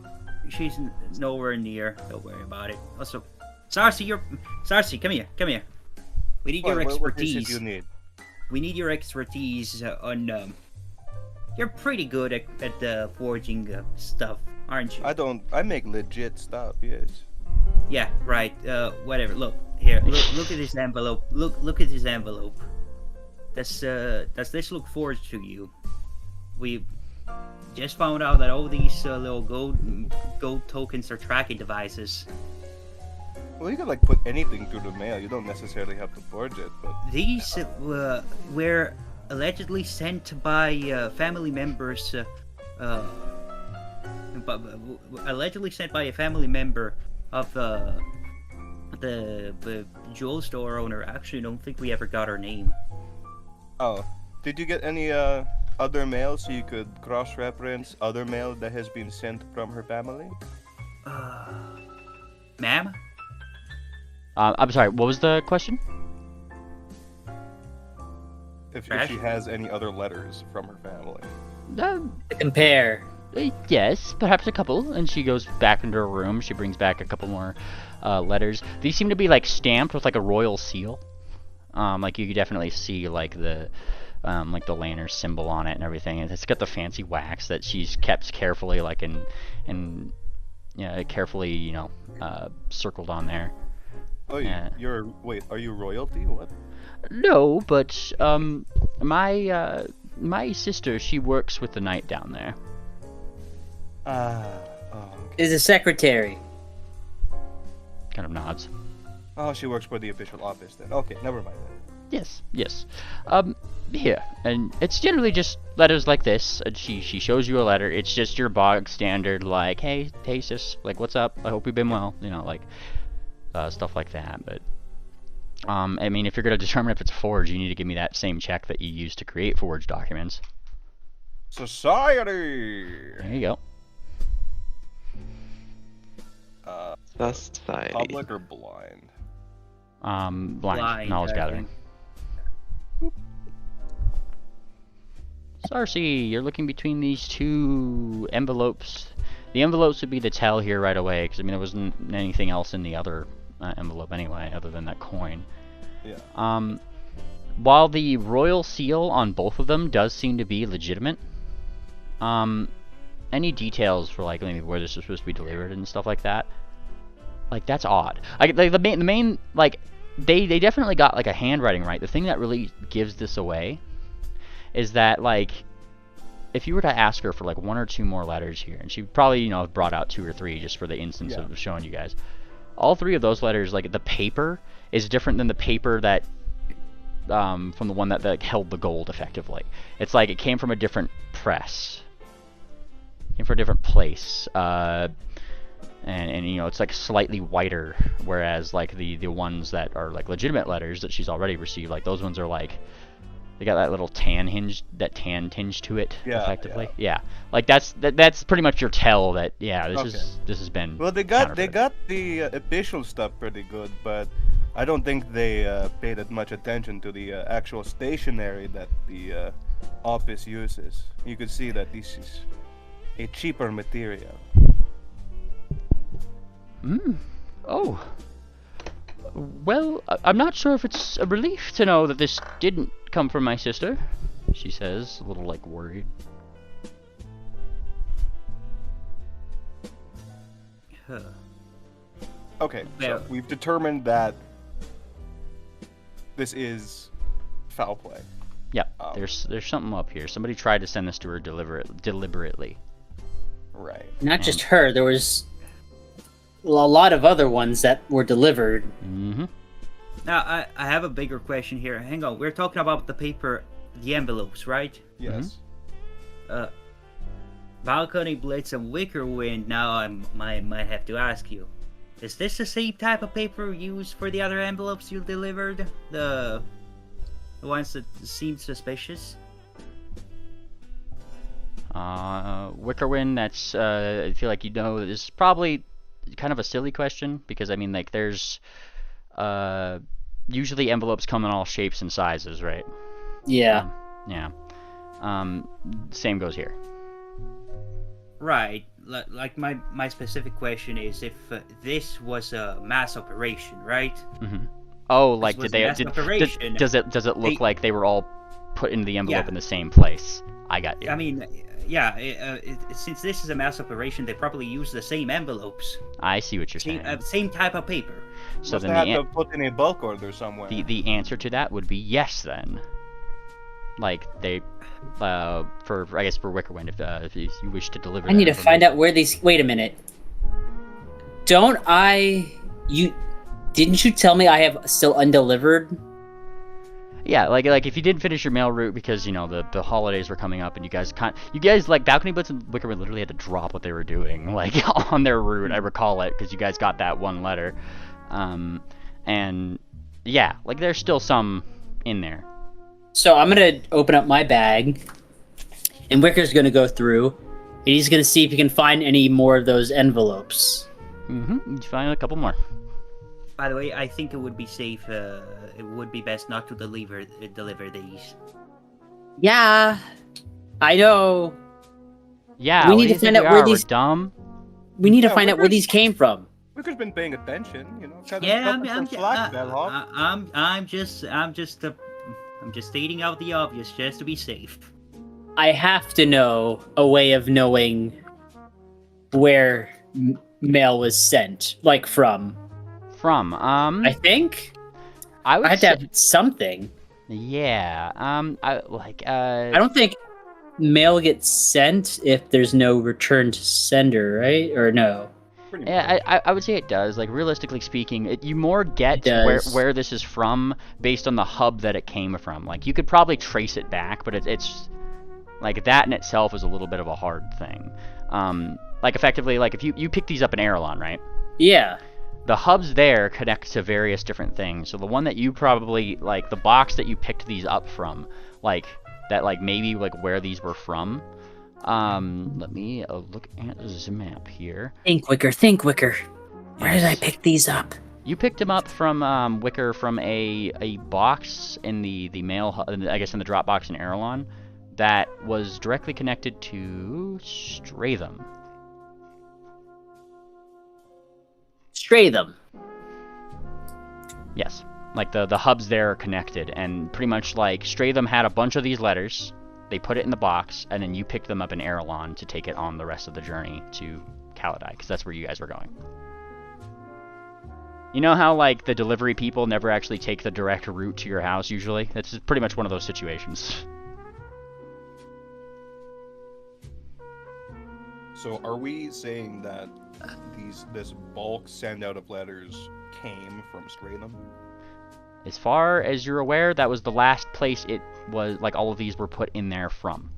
She's nowhere near. Don't worry about it. Also, Sarsi, come here. We need your What is expertise. it you need? We need your expertise on. You're pretty good at forging stuff, aren't you? I make legit stuff. Yes. Yeah, right. Whatever. Look here. Look at this envelope. Look at this envelope. Does this look forged to you? We just found out that all these little gold tokens are tracking devices. Well, you can like put anything through the mail. You don't necessarily have to forge it, but These were allegedly sent by family members. Allegedly sent by a family member of the jewel store owner. Actually, I don't think we ever got her name. oh, did you get any other mail so you could cross-reference other mail that has been sent from her family? Ma'am? I'm sorry. What was the question? If Trash? she has any other letters from her family. To compare. Yes, perhaps a couple. And she goes back into her room. She brings back a couple more letters. These seem to be like stamped with like a royal seal. Like you could definitely see like the lantern symbol on it and everything. And it's got the fancy wax that she's kept carefully like carefully circled on there. Oh, Yeah. are you royalty? What? No, but my sister, she works with the knight down there. Okay. Is a secretary. Kind of nods. Oh, she works for the official office then. Okay, never mind then. Yes. Here, and it's generally just letters like this. And she shows you a letter. It's just your bog standard, like, hey sis, like, what's up? I hope you've been well. Stuff like that. But I mean, if you're gonna determine if it's forged, you need to give me that same check that you used to create forged documents. Society. There you go. Society. Public or blind? Blind knowledge I gathering. think. Sarsi, you're looking between these two envelopes. The envelopes would be the tell here right away, because I mean there wasn't anything else in the other envelope anyway, other than that coin. Yeah. While the royal seal on both of them does seem to be legitimate, any details for like maybe where this is supposed to be delivered and stuff like that, like that's odd. Like the main like they definitely got like a handwriting right. The thing that really gives this away is that like if you were to ask her for like one or two more letters here, and she probably brought out 2 or 3 just for the instance of showing you guys. All 3 of those letters, like the paper is different than the paper that from the one that held the gold effectively. It's like it came from a different press, came from a different place, and it's like slightly whiter, whereas like the ones that are like legitimate letters that she's already received, like those ones are like they got that little tan tinge to it, effectively. Yeah. Like that's pretty much your tell that this has been. Well, they got the official stuff pretty good, but I don't think they paid that much attention to the actual stationery that the office uses. You could see that this is a cheaper material. Oh. Well, I'm not sure if it's a relief to know that this didn't come from my sister, she says, a little like worried. Huh. Okay, Yeah. so we've determined that this is foul play. Yeah, there's something up here. Somebody tried to send this to her deliberately. Right. Not just her. There was a lot of other ones that were delivered. Mm-hmm. Now, I have a bigger question here. Hang on, we're talking about the paper, the envelopes, right? Yes. Balcony Blitz and Wicker Wind. Now I might have to ask you, is this the same type of paper used for the other envelopes you delivered? The ones that seemed suspicious? Wickerwind, that's I feel like this is probably kind of a silly question, because I mean like there's usually envelopes come in all shapes and sizes, right? Yeah. Yeah. Same goes here. Right. Like my specific question is if this was a mass operation, right? Mm-hmm. Oh, like was did they? a mass Did, operation. does it look They- like they were all put into the envelope Yeah. in the same place? I got you. I mean, yeah. Since this is a mass operation, they probably use the same envelopes, I see what you're saying. same type of paper. So Must then have the, had to put in a bulk order somewhere. the answer to that would be yes. Then, like they, for I guess for Wickerwind, if you wish to deliver. I need to find out where these. Wait a minute. Don't I? Didn't you tell me I have still undelivered? Yeah, like if you didn't finish your mail route because the holidays were coming up and you guys like Balcony Blitz and Wickerwind literally had to drop what they were doing like on their route. I recall it because you guys got that one letter, and yeah, like there's still some in there. So I'm gonna open up my bag, and Wicker's gonna go through, and he's gonna see if he can find any more of those envelopes. Mm-hmm. You find a couple more. By the way, I think it would be safe. It would be best not to deliver these. Yeah, I know. Yeah, We what need do to you think find out we where are? these- We're dumb. We need to Yeah, find out where these came from. Wicker's been paying attention, cut Yeah, him some slack, Bellhop. I'm just stating out the obvious just to be safe. I have to know a way of knowing where mail was sent, like from. From I think I would I had to say, have something. yeah. I don't think mail gets sent if there's no return to sender, right? Or no? Pretty Yeah, much. I would say it does. Like realistically speaking, you more get It does. where this is from based on the hub that it came from. Like you could probably trace it back, but it's like that in itself is a little bit of a hard thing. Like effectively, like if you pick these up in Airlon, right? Yeah. The hubs there connect to various different things. So the one that you probably like, the box that you picked these up from, like that, like maybe like where these were from. Let me look at the map here. Think, Wicker. Think, Wicker. Where did I pick these up? You picked them up from Wicker from a box in the mail, I guess in the drop box in Airlon, that was directly connected to Stratham. Stray them. Yes, like the hubs there are connected, and pretty much like Stratham had a bunch of these letters. They put it in the box, and then you picked them up in Airlon to take it on the rest of the journey to Kaladai, because that's where you guys were going. You know how like the delivery people never actually take the direct route to your house usually? That's pretty much one of those situations. So are we saying that this bulk send out of letters came from Stratham? As far as you're aware, that was the last place it was, like all of these were put in there from.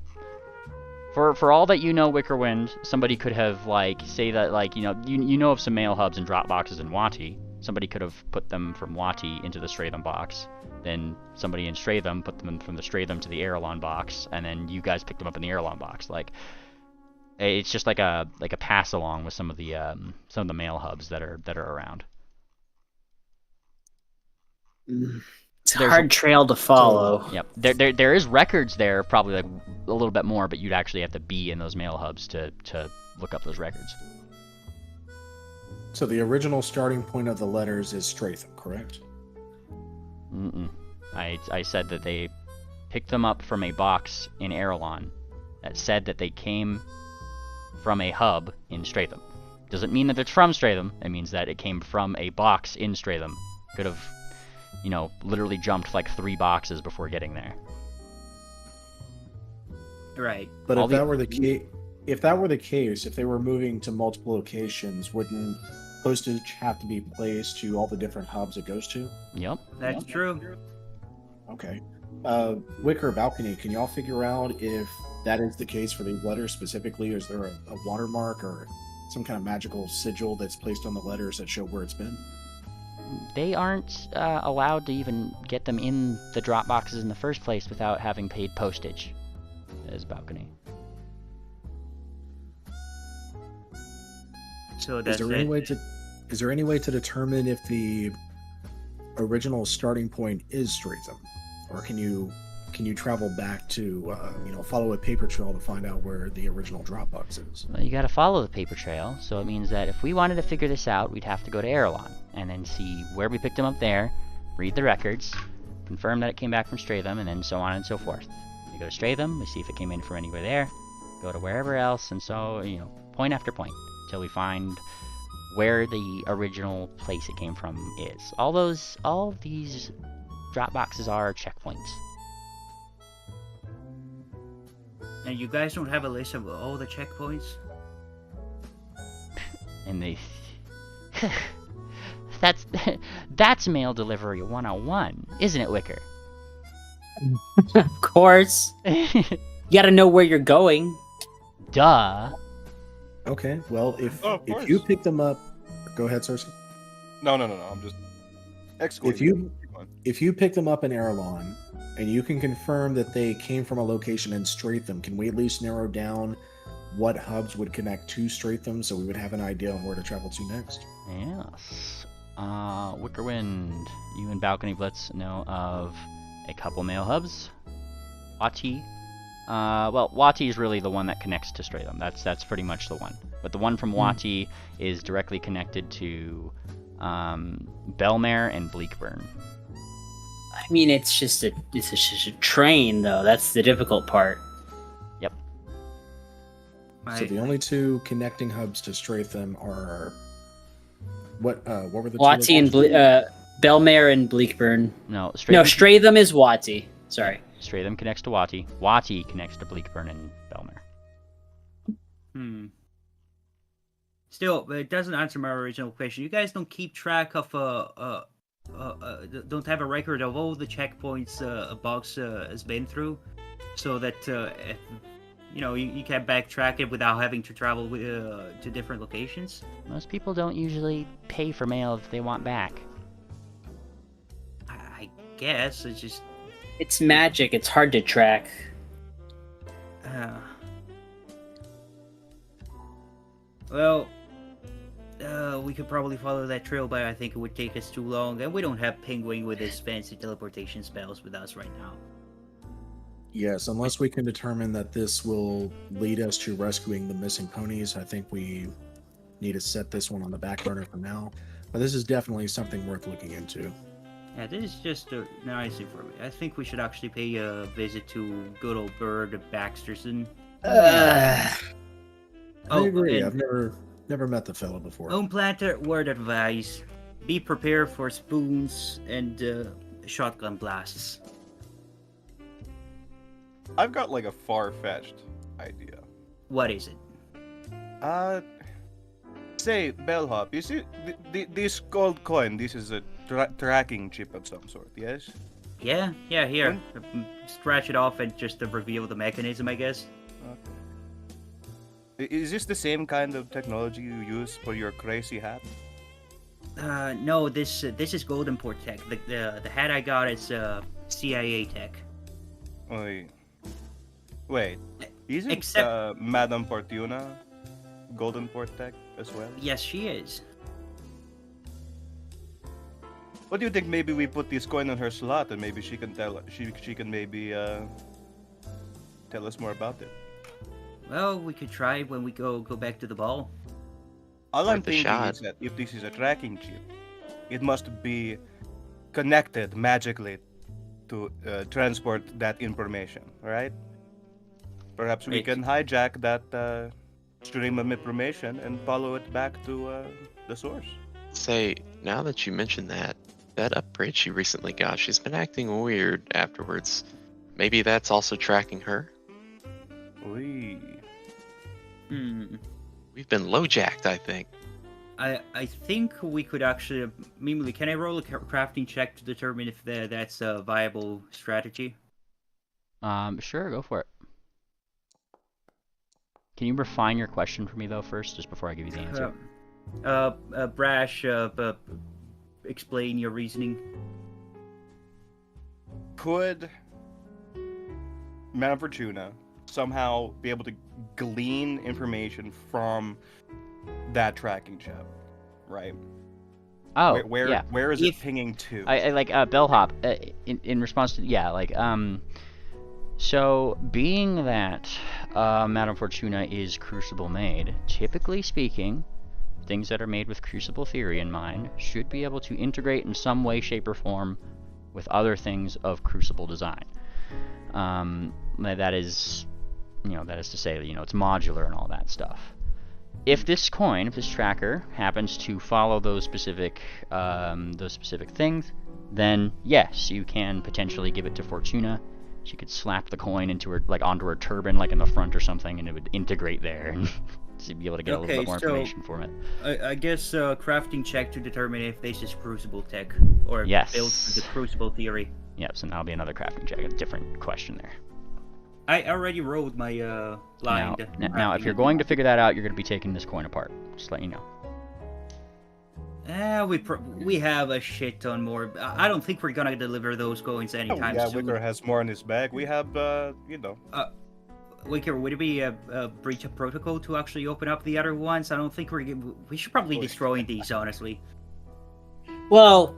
For all that you know, Wickerwind, somebody could have like say that like you know of some mail hubs and drop boxes in Wati. Somebody could have put them from Wati into the Stratham box. Then somebody in Stratham put them from the Stratham to the Airlon box, and then you guys picked them up in the Airlon box. Like it's just like a pass along with some of the mail hubs that are around. It's a There's hard trail to follow. Yep. There is records there, probably like a little bit more, but you'd actually have to be in those mail hubs to look up those records. So the original starting point of the letters is Stratham, correct? Mm-mm. I said that they picked them up from a box in Airlon that said that they came from a hub in Stratham. Doesn't mean that it's from Stratham. It means that it came from a box in Stratham. Could have, literally jumped like 3 boxes before getting there. Right. But All if that were the case, if they were moving to multiple locations, wouldn't postage have to be placed to all the different hubs it goes to? Yep. That's true. Okay. Wicker, Balcony, can y'all figure out if that is the case for these letters specifically? Is there a watermark or some kind of magical sigil that's placed on the letters that show where it's been? They aren't allowed to even get them in the drop boxes in the first place without having paid postage. As Balcony. So that's Is there any way to determine if the original starting point is Stratham, or can you can you travel back to, follow a paper trail to find out where the original Dropbox is? Well, you gotta follow the paper trail, so it means that if we wanted to figure this out, we'd have to go to Erelon, and then see where we picked him up there, read the records, confirm that it came back from Stratham, and then so on and so forth. We go to Stratham, we see if it came in from anywhere there, go to wherever else, and so, point after point, until we find where the original place it came from is. All of these drop boxes are checkpoints. And you guys don't have a list of all the checkpoints? And they... That's mail delivery 101, isn't it, Wicker? Of course. You gotta know where you're going. Duh. Okay, well, if course. you pick them up... Go ahead, Cersei. No. I'm just excluding. If you pick them up in Erelon, and you can confirm that they came from a location in Stratham, can we at least narrow down what hubs would connect to Stratham so we would have an idea on where to travel to next? Yes. Wickerwind, you and Balcony Blitz know of a couple mail hubs. Wati. Wati is really the one that connects to Stratham. That's pretty much the one. But the one from Wati is directly connected to Belmare and Bleakburn. I mean, it's just a train, though. That's the difficult part. Yep. So the only two connecting hubs to Stratham are what were the Wati two and locations? Belmare and Bleakburn. No, Stratham is Wati. Sorry. Stratham connects to Wati. Wati connects to Bleakburn and Belmare. Still, it doesn't answer my original question. You guys don't keep track of don't have a record of all the checkpoints a box has been through, so that you can backtrack it without having to travel to different locations. Most people don't usually pay for mail that they want back. I guess it's just It's magic. It's hard to track. We could probably follow that trail, but I think it would take us too long, and we don't have Penguin with his fancy teleportation spells with us right now. Yes, unless we can determine that this will lead us to rescuing the missing ponies, I think we need to set this one on the back burner for now. But this is definitely something worth looking into. Yeah, this is just nice for me. I think we should actually pay a visit to good old Bird Baxterson. I agree. and- I've never met the fellow before. Home planter, word advice. Be prepared for spoons and shotgun blasts. I've got like a far-fetched idea. What is it? Say, Bellhop, you see this gold coin? This is a tracking chip of some sort, yes? Yeah, here. Scratch it off and just reveal the mechanism, I guess. Okay. Is this the same kind of technology you use for your crazy hat? No, this is Golden Port tech. The hat I got is CIA tech. Wait, isn't Except- Madame Fortuna Golden Port tech as well? Yes, she is. What do you think? Maybe we put this coin on her slot, and maybe she can tell. She can maybe tell us more about it. Well, we could try when we go back to the ball. All I'm Worth a thinking shot. is that if this is a tracking chip, it must be connected magically to transport that information, right? Perhaps we Wait. can hijack that stream of information and follow it back to the source. Say, now that you mention that upgrade she recently got, she's been acting weird afterwards. Maybe that's also tracking her? Wee. We've been low-jacked, I think. I think we could actually... Mimuli, can I roll a crafting check to determine if that's a viable strategy? Sure, go for it. Can you refine your question for me though first, just before I give you the answer? Brash, explain your reasoning. Could Madame Fortuna somehow be able to glean information from that tracking chip, right? Oh, Where yeah. is it pinging to? I like bellhop. In response to So, being that Madame Fortuna is crucible made, typically speaking, things that are made with crucible theory in mind should be able to integrate in some way, shape, or form with other things of crucible design. That is to say, it's modular and all that stuff. If this coin, if this tracker happens to follow those specific things, then yes, you can potentially give it to Fortuna. She could slap the coin into her, onto her turban, in the front or something, and it would integrate there, and she'd be able to get a little bit more information from it. I guess crafting check to determine if this is crucible tech or Yes. built with the crucible theory. Yep, so that'll be another crafting check, a different question there. I already rolled my line. Now, if you're going to figure that out, you're going to be taking this coin apart. Just to let you know. We have a shit ton more. I don't think we're gonna deliver those coins anytime soon. Wicker has more in his bag. We have, Wicker, would it be a breach of protocol to actually open up the other ones? I don't think we should probably destroy these, honestly. Well,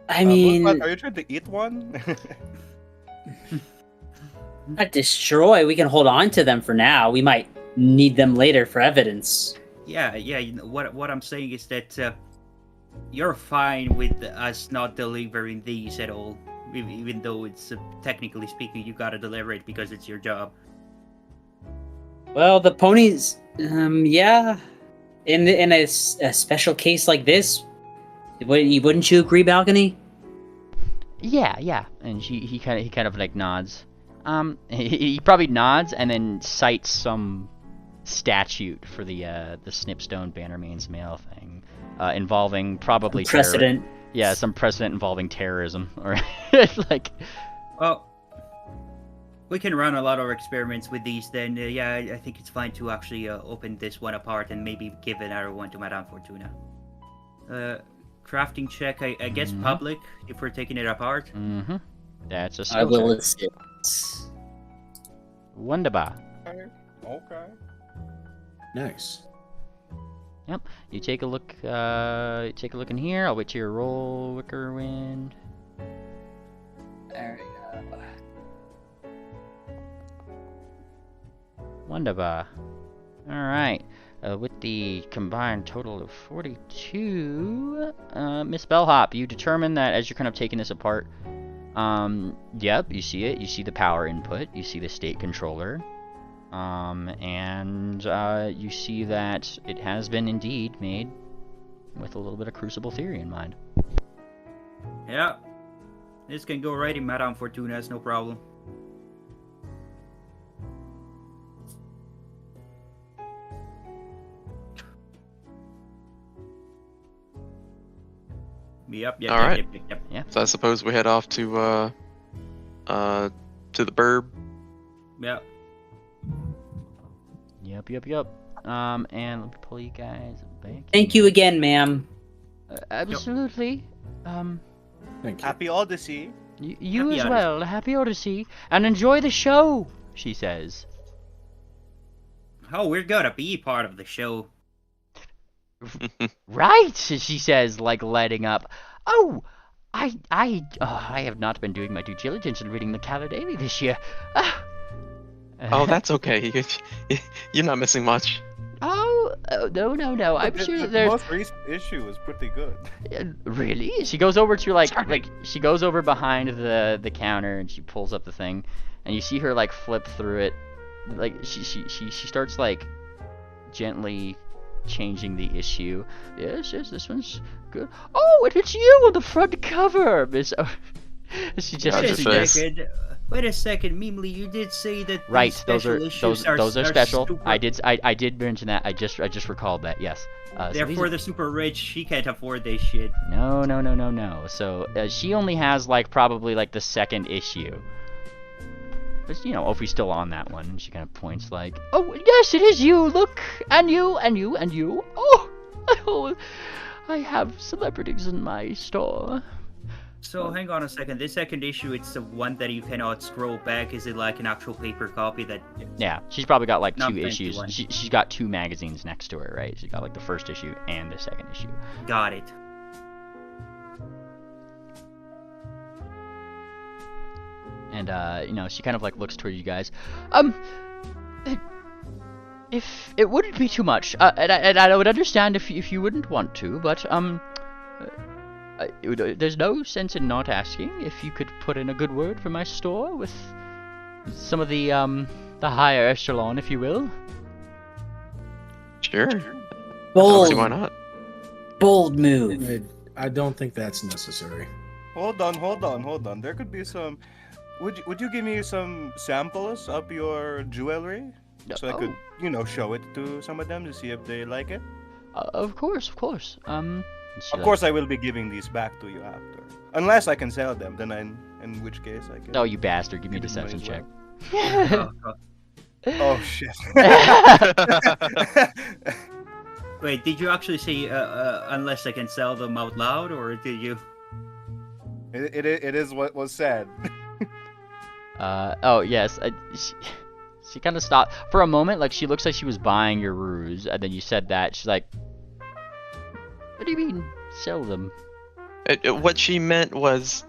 I mean, are you trying to eat one? not destroy. We can hold on to them for now. We might need them later for evidence. Yeah. What I'm saying is that you're fine with us not delivering these at all, even though it's technically speaking you gotta deliver it because it's your job. Well, the ponies, yeah. In a special case like this, wouldn't you agree, Balcony? Yeah. And he kind of nods. He probably nods and then cites some statute for the Snipstone Bannermanes mail thing, involving probably precedent. Yeah, some precedent involving terrorism or Well, we can run a lot of experiments with these. Then, I think it's fine to actually open this one apart and maybe give another one to Madame Fortuna. Crafting check, I guess public if we're taking it apart. Mm-hmm. That's a skill I will check. assist. Wunderbar. Okay. Nice. Yep. You take a look. Take a look in here. I'll wait till your roll, Wicker Wind. There we go. Wunderbar. All right. With the combined total of 42, Miss Bellhop, you determine that as you're kind of taking this apart, yep, you see it. You see the power input. You see the state controller. And you see that it has been indeed made with a little bit of crucible theory in mind. Yeah. This can go right in Madame Fortuna's, no problem. Yep. All right. Yep. Yeah. So I suppose we head off to the burb. Yep. Yep. And let me pull you guys back. Thank you again, ma'am. Absolutely. Thank you. Happy Odyssey. You Happy as Odyssey. well. Happy Odyssey. And enjoy the show, she says. Oh, we're gonna be part of the show. Right, she says, lighting up. Oh, I have not been doing my due diligence in reading the Calendar Daily this year. Oh, that's okay. You're not missing much. Oh, no. I'm sure The there's... most recent issue is pretty good. Really? She goes over to she goes over behind the counter and she pulls up the thing, and you see her flip through it. She starts gently changing the issue. Yes, this one's good. Oh, and it's you on the front cover, Miss. She just Wait a second, Mimli, you did say that right. these Those are special. super... I did mention that. I just recalled that. Yes. Therefore, the super rich, she can't afford this shit. No. So she only has probably the second issue. But Ophi's still on that one, and she kind of points oh yes, it is you. Look, and you. Oh, I have celebrities in my store. So hang on a second. This second issue, it's the one that you cannot scroll back. Is it an actual paper copy that? Yeah, she's probably got Not two fancy issues. one. She's got two magazines next to her, right? She's got the first issue and the second issue. Got it. And she kind of like looks toward you guys. If it wouldn't be too much, and I would understand if you wouldn't want to, but there's no sense in not asking if you could put in a good word for my store with some of the higher echelon, if you will. Sure. Bold, Why not? bold move. I don't think that's necessary. Hold on. There could be some. Would you give me some samples of your jewelry so I could, show it to some of them to see if they like it? Of course. Of course, I will be giving these back to you after, unless I can sell them. Then, in which case, I can. Oh, you bastard! Give me a give it money deception as check. Oh shit! Wait, did you actually say unless I can sell them out loud, or did you? It is what was said. Oh yes. She kind of stopped for a moment, like she looks like she was buying your ruse, and then you said that. She's like, "What do you mean, sell them?" What she meant was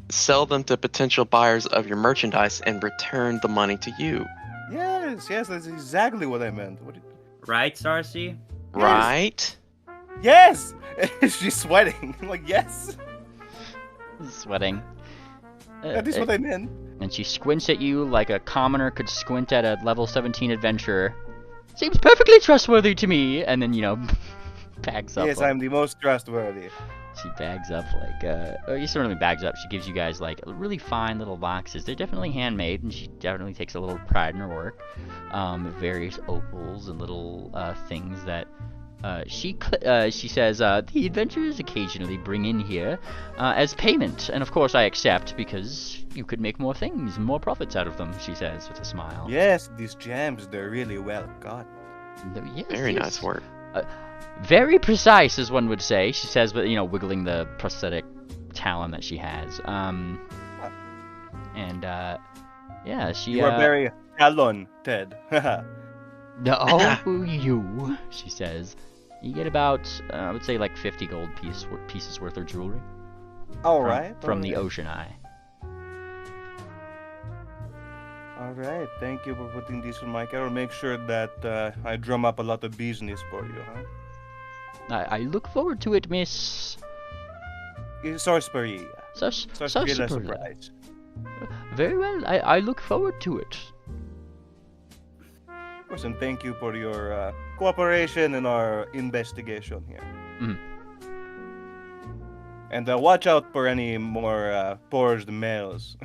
sell them to potential buyers of your merchandise and return the money to you. Yes, that's exactly what I meant. Right, Starcy? Right? Yes! She's sweating. I'm like, yes! Sweating. That is what I meant. And she squints at you like a commoner could squint at a level 17 adventurer. Seems perfectly trustworthy to me. And then, bags up. Yes, I'm the most trustworthy. She bags up you sort of bags up. She gives you guys like really fine little boxes. They're definitely handmade, and she definitely takes a little pride in her work. Various opals and little things that she says the adventurers occasionally bring in here as payment, and of course I accept because you could make more things, more profits out of them. She says with a smile. Yes, these gems, they're really well got. Yes, Very nice work. Very precise, as one would say. She says, but wiggling the prosthetic talon that she has. Yeah, she. You are very talented. No, you. She says. You get about, I would say, like 50 gold pieces worth of jewelry. From the Ocean Eye. Alright, thank you for putting this on my card. I'll make sure that I drum up a lot of business for you, huh? I look forward to it, miss. Sarsaparilla. Sarsaparilla Sarsaparilla. surprise. Very well, I look forward to it. Of course, and thank you for your cooperation in our investigation here. Mhm. And watch out for any more forged mails.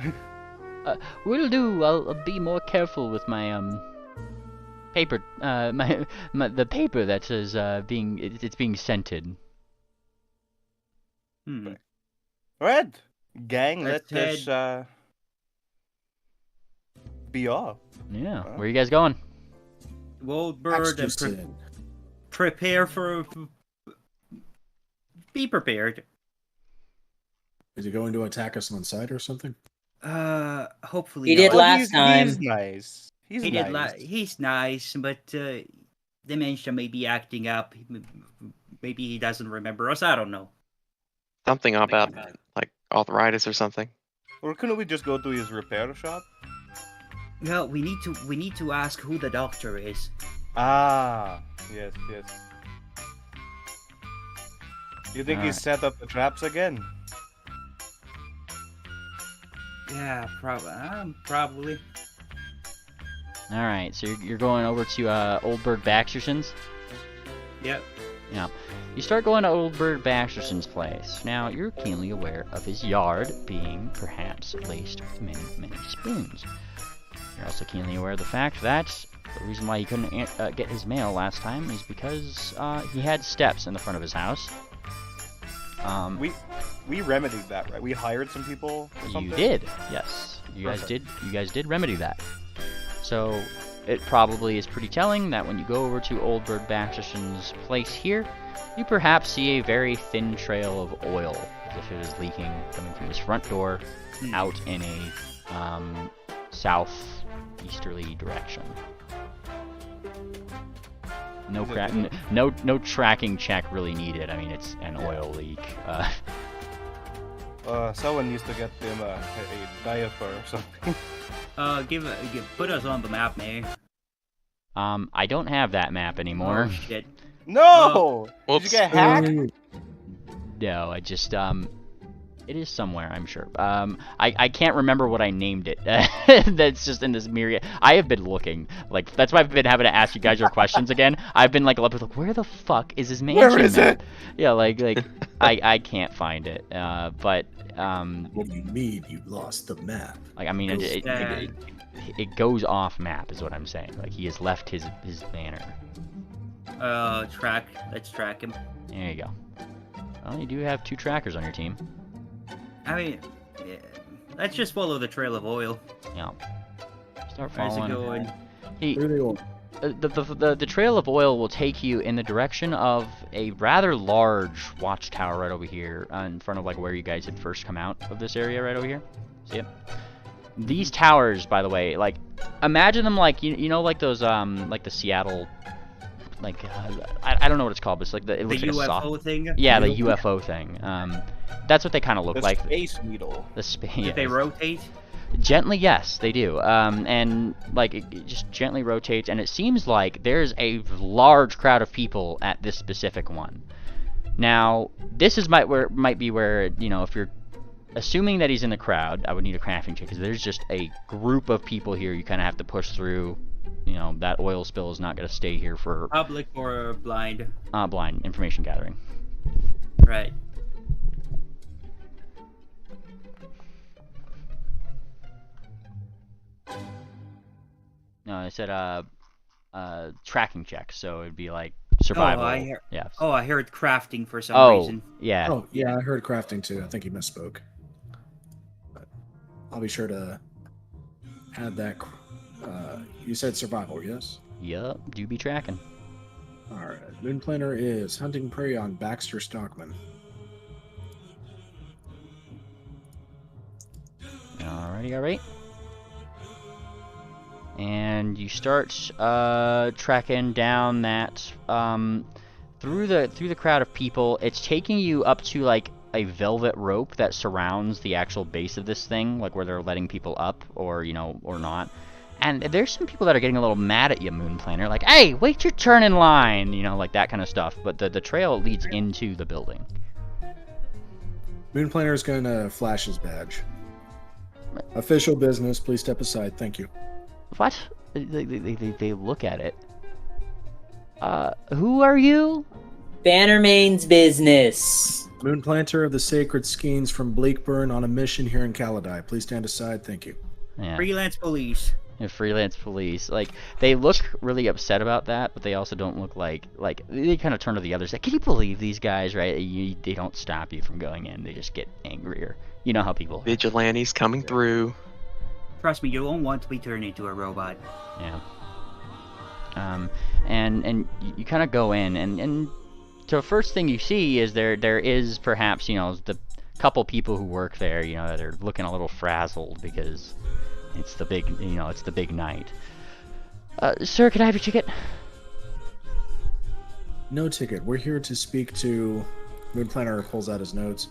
Will do. I'll be more careful with my paper. The paper that is being scented. Alright, gang, let Let's this be off. Yeah. Where are you guys going? Old bird and Axton. prepare for. Be prepared. Is he going to attack us on sight or something? Hopefully He did not. last time. He's nice. He's nice, but dementia may be acting up. Maybe he doesn't remember us. I don't know. Something about like arthritis or something. Or couldn't we just go to his repair shop? Well, we need to ask who the doctor is. Ah, yes. You think he Alright. set up the traps again? Yeah, probably. All right. So you're going over to Old Bird Baxterson's. Yep. Yeah. You start going to Old Bird Baxterson's place. Now, you're keenly aware of his yard being perhaps laced with many, many spoons. You're also keenly aware of the fact that the reason why he couldn't get his mail last time is because he had steps in the front of his house. We remedied that, right? We hired some people or something? You did, yes. You guys did remedy that. So, it probably is pretty telling that when you go over to Old Bird Baxterson's place here, you perhaps see a very thin trail of oil, as if it was leaking coming from his front door out in a southeasterly direction. No tracking check really needed. I mean, it's an oil leak. Someone needs to get them a diaper or something. Put us on the map, Mayor. I don't have that map anymore. Oh shit. No! Did you Whoops. get hacked? No, I just it is somewhere, I'm sure. I can't remember what I named it. That's just in this myriad. I have been looking, like, that's why I've been having to ask you guys your questions again. I've been like, where the fuck is his mansion? Where is map? it? Yeah, like I can't find it. But What do you mean you lost the map? like I mean, it goes off map is what I'm saying. Like he has left his banner. Let's track him. There you go. Well, you do have 2 trackers on your team. I mean, yeah, let's just follow the trail of oil. Yeah. Start How's it following. going? He, Where they all? the trail of oil will take you in the direction of a rather large watchtower right over here, in front of like where you guys had first come out of this area right over here. See it? These towers, by the way, like imagine them like you know like those like the Seattle, like I don't know what it's called, but it's like it looks The like a soft. UFO thing? Yeah, the UFO thing. That's what they kind of look The like. Space Needle. The space. Did they rotate? Gently, yes, they do. And like it just gently rotates, and it seems like there's a large crowd of people at this specific one. Now, this is might be where you know if you're assuming that he's in the crowd, I would need a crafting check because there's just a group of people here. You kind of have to push through. You know that oil spill is not going to stay here for Public or blind? blind information gathering. Right. No, I said tracking check, so it'd be like survival. Yeah. Oh, I heard crafting for some Oh, reason. yeah. Oh, yeah, I heard crafting too. I think he misspoke. But I'll be sure to add that. You said survival, yes? Yup, do be tracking. Alright. Moon Planner is hunting prey on Baxter Stockman. Alright. And you start tracking down that through the crowd of people. It's taking you up to like a velvet rope that surrounds the actual base of this thing, like where they're letting people up or or not. And there's some people that are getting a little mad at you, Moon Planner, like, hey, wait your turn in line, like that kind of stuff. But the trail leads into the building. Moon Planner is going to flash his badge. Official business, please step aside. Thank you. What? They look at it. Who are you? Bannermanes business. Moon Planter of the Sacred Skeins from Bleakburn on a mission here in Kaladai. Please stand aside. Thank you. Yeah. Freelance police. Freelance police. Like, they look really upset about that, but they also don't look like they kind of turn to the others. Like, can you believe these guys, right? They don't stop you from going in. They just get angrier. You know how people... Vigilantes coming through. Trust me, you won't want to be turned into a robot. Yeah. And you kind of go in, and so first thing you see is there is perhaps, the couple people who work there, that are looking a little frazzled because it's the big night. Sir, can I have your ticket? No ticket. We're here to speak to... Moon Planner pulls out his notes.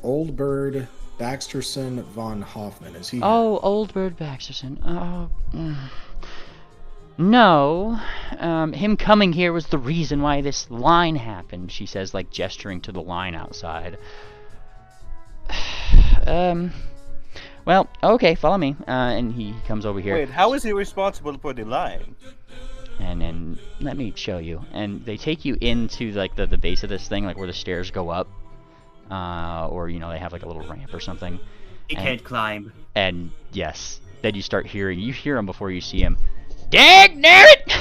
Old Bird Baxterson von Hoffman. Is he... Oh, Old Bird Baxterson. Oh... No, him coming here was the reason why this line happened, she says, like gesturing to the line outside. Well, okay, follow me. And he comes over here. Wait, how is he responsible for the line? And then, let me show you. And they take you into, like, the base of this thing, like where the stairs go up. Or, they have, like, a little ramp or something. He can't climb. And, yes, then you start hearing, you hear him before you see him. Dag-nabbit!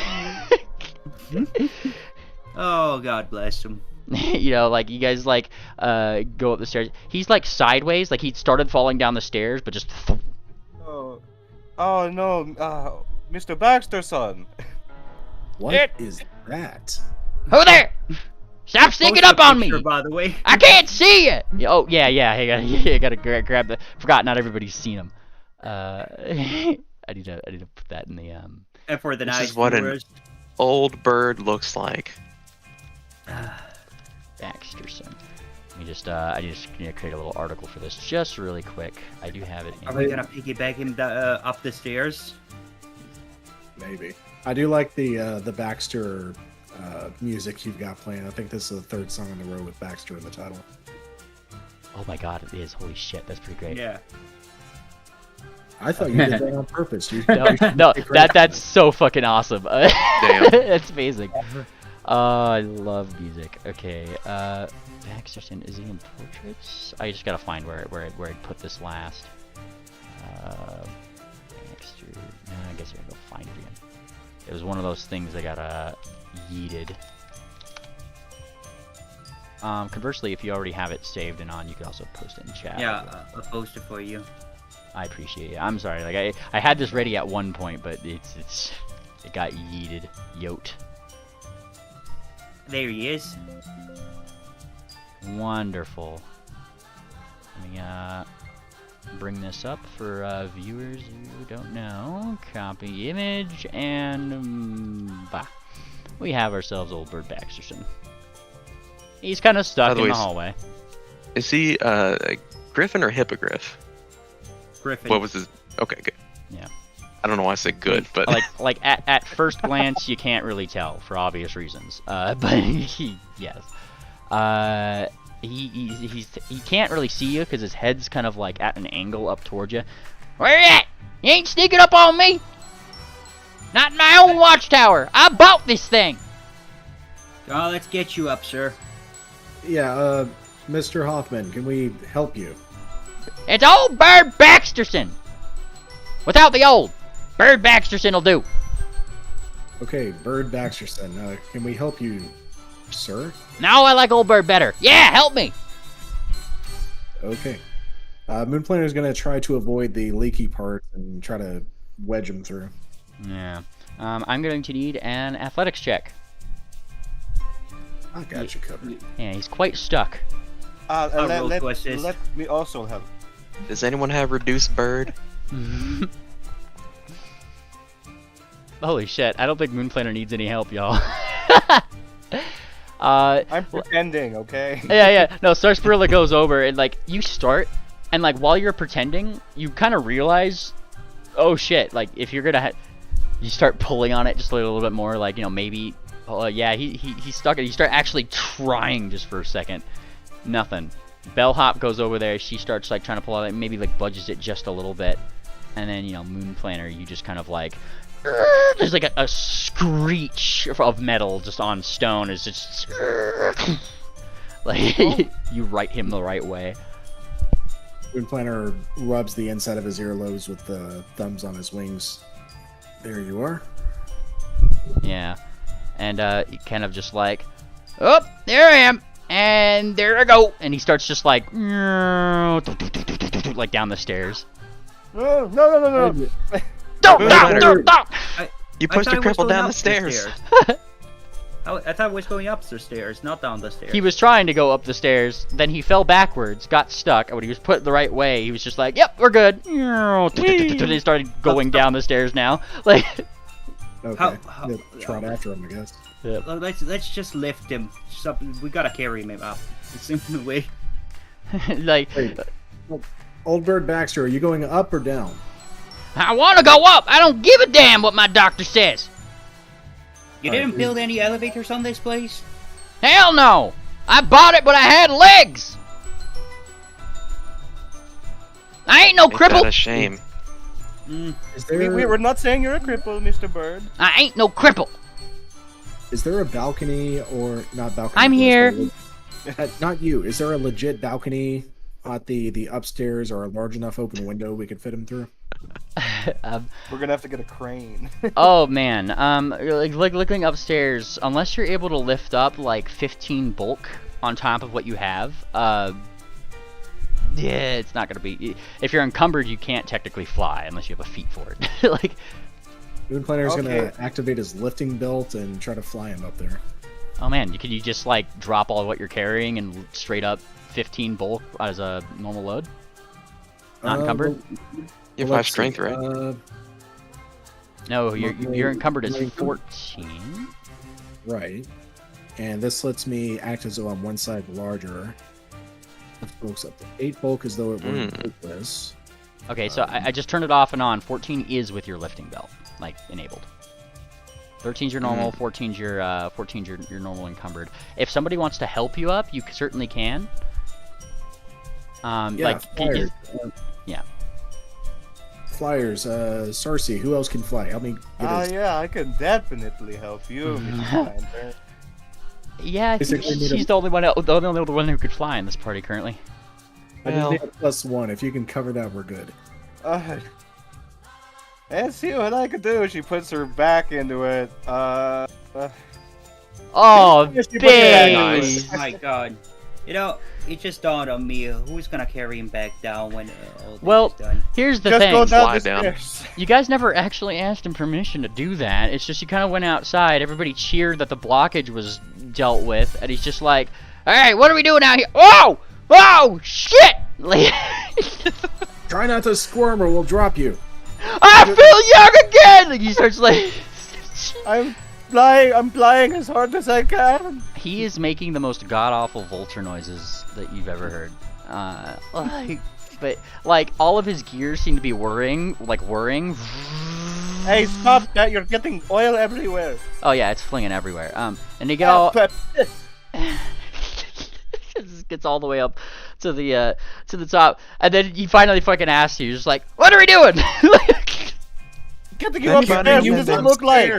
Oh, God bless him. Like, you guys, like, go up the stairs. He's, like, sideways. Like, he started falling down the stairs, but just... Oh no, Mr. Baxterson. What is that? Who there? Stop sneaking up on me! By the way. I can't see you! Oh, yeah, I gotta grab the... Forgot, not everybody's seen him. I need to put that in the, And for the This nice is what an viewers. old bird looks like. Baxterson. Let me just I just create a little article for this just really quick. I do have it. Are we gonna piggyback him up the stairs? Maybe. I do like the Baxter music you've got playing. I think this is the third song in a row with Baxter in the title. Oh my god, it is. Holy shit, that's pretty great. Yeah. I thought you did that on purpose. No, that's so fucking awesome. Damn. That's amazing. I love music. Okay, Baxterson, is he in portraits? I just gotta find where I'd put this last. Baxter. No, I guess I gotta go find it again. It was one of those things that got yeeted. Conversely, if you already have it saved and on, you could also post it in chat. Yeah, I'll post it for you. I appreciate it. I'm sorry. Like I had this ready at one point, but it got yeeted, yote. There he is. Wonderful. Let me bring this up for viewers who don't know. Copy image and bah. We have ourselves old Bird Baxterson. He's kind of stuck in the hallway. Is he Griffin or Hippogriff? Griffin. What was his? Okay, good. Yeah. I don't know why I said good, but like at first glance you can't really tell for obvious reasons. But yes. He can't really see you because his head's kind of like at an angle up towards you. Where you at? You ain't sneaking up on me. Not in my own watchtower. I bought this thing. Oh, let's get you up, sir. Yeah, Mr. Hoffman, can we help you? It's old Bird Baxterson. Without the old, Bird Baxterson will do. Okay, Bird Baxterson, can we help you, sir? No, I like old Bird better. Yeah, help me. Okay. Moonplaner's gonna try to avoid the leaky part and try to wedge him through. Yeah. I'm going to need an athletics check. I got you covered. Yeah, he's quite stuck. Let me also help. does anyone have reduced bird? Holy shit, I don't think Moonplaner needs any help, y'all. I'm pretending, okay? Yeah. No, Sarsaparilla goes over and, like, you start, and, like, while you're pretending, you kind of realize, oh shit, like, if you're gonna you start pulling on it just a little bit more, like, you know, maybe, yeah, he's stuck. You start actually trying just for a second. Nothing. Bellhop goes over there, she starts, like, trying to pull out it, maybe, like, budges it just a little bit, and then, you know, Moonplaner, you just kind of, like, there's like a screech of metal just on stone. Is just like you right him the right way. Moonplaner rubs the inside of his earlobes with the thumbs on his wings. There you are. Yeah, and he kind of just like, oh, there I am, and there I go, and he starts just like down the stairs. No. Don't! You pushed a cripple down the stairs. I thought it was going up the stairs, not down the stairs. He was trying to go up the stairs, then he fell backwards, got stuck, and when he was put the right way, he was just like, yep, we're good. And he started going down the stairs now. Like, okay. Trot after him, I guess. Yeah. Let's just lift him. We gotta carry him up. It's in the way. Like, Wait. Old Bird Baxter, are you going up or down? I want to go up. I don't give a damn what my doctor says. You didn't build any elevators on this place? Hell no. I bought it, but I had legs. I ain't no Ain't cripple. that a shame? Is there, We were not saying you're a cripple, Mr. Bird. I ain't no cripple. is there a balcony or not balcony? I'm here. Not you. Is there a legit balcony at the upstairs or a large enough open window we could fit him through? We're gonna have to get a crane. Oh man, like looking upstairs, unless you're able to lift up like 15 bulk on top of what you have, yeah, it's not gonna be. If you're encumbered, you can't technically fly unless you have a feet for it. Like, Moonplaner's gonna Okay. activate his lifting belt and try to fly him up there. oh man, can you just like drop all what you're carrying and straight up 15 bulk as a normal load? Not encumbered? You have Well, 5 let's strength, see. right? No, you're Normally- encumbered as normally- 14. Right. And this lets me act as though I'm one side larger. bulks up to 8 bulk as though it were bulkless. Okay, so I just turned it off and on. 14 is with your lifting belt, like enabled. 13's your normal, 14's your normal encumbered. If somebody wants to help you up, you certainly can. Flyers. Yeah. Flyers, Sarcy, who else can fly? Help me. Yeah, I can definitely help you, Mr. Commander. Yeah, I think she's the only one who could fly in this party currently. I just need a +1. If you can cover that, we're good. Let's see what I can do. She puts her back into it. Oh, Yes, you put babe! your Nice. My God. You know, it just dawned on me, who's gonna carry him back down when all this Well, is done? here's the Just thing. go down Fly the down. stairs. You guys never actually asked him permission to do that. It's just you kind of went outside. Everybody cheered that the blockage was dealt with, and he's just like, "All right, what are we doing out here? Oh, oh, shit!" Like, Try not to squirm or we'll drop you. I feel young again. Like, he starts like. I'm flying as hard as I can. He is making the most god awful vulture noises that you've ever heard. But like all of his gears seem to be whirring. Hey, stop that! You're getting oil everywhere. Oh yeah, it's flinging everywhere. And they get all. It gets all the way up to the top, and then he finally fucking asks you, just like, "What are we doing?" Getting you upstairs. What does it look like?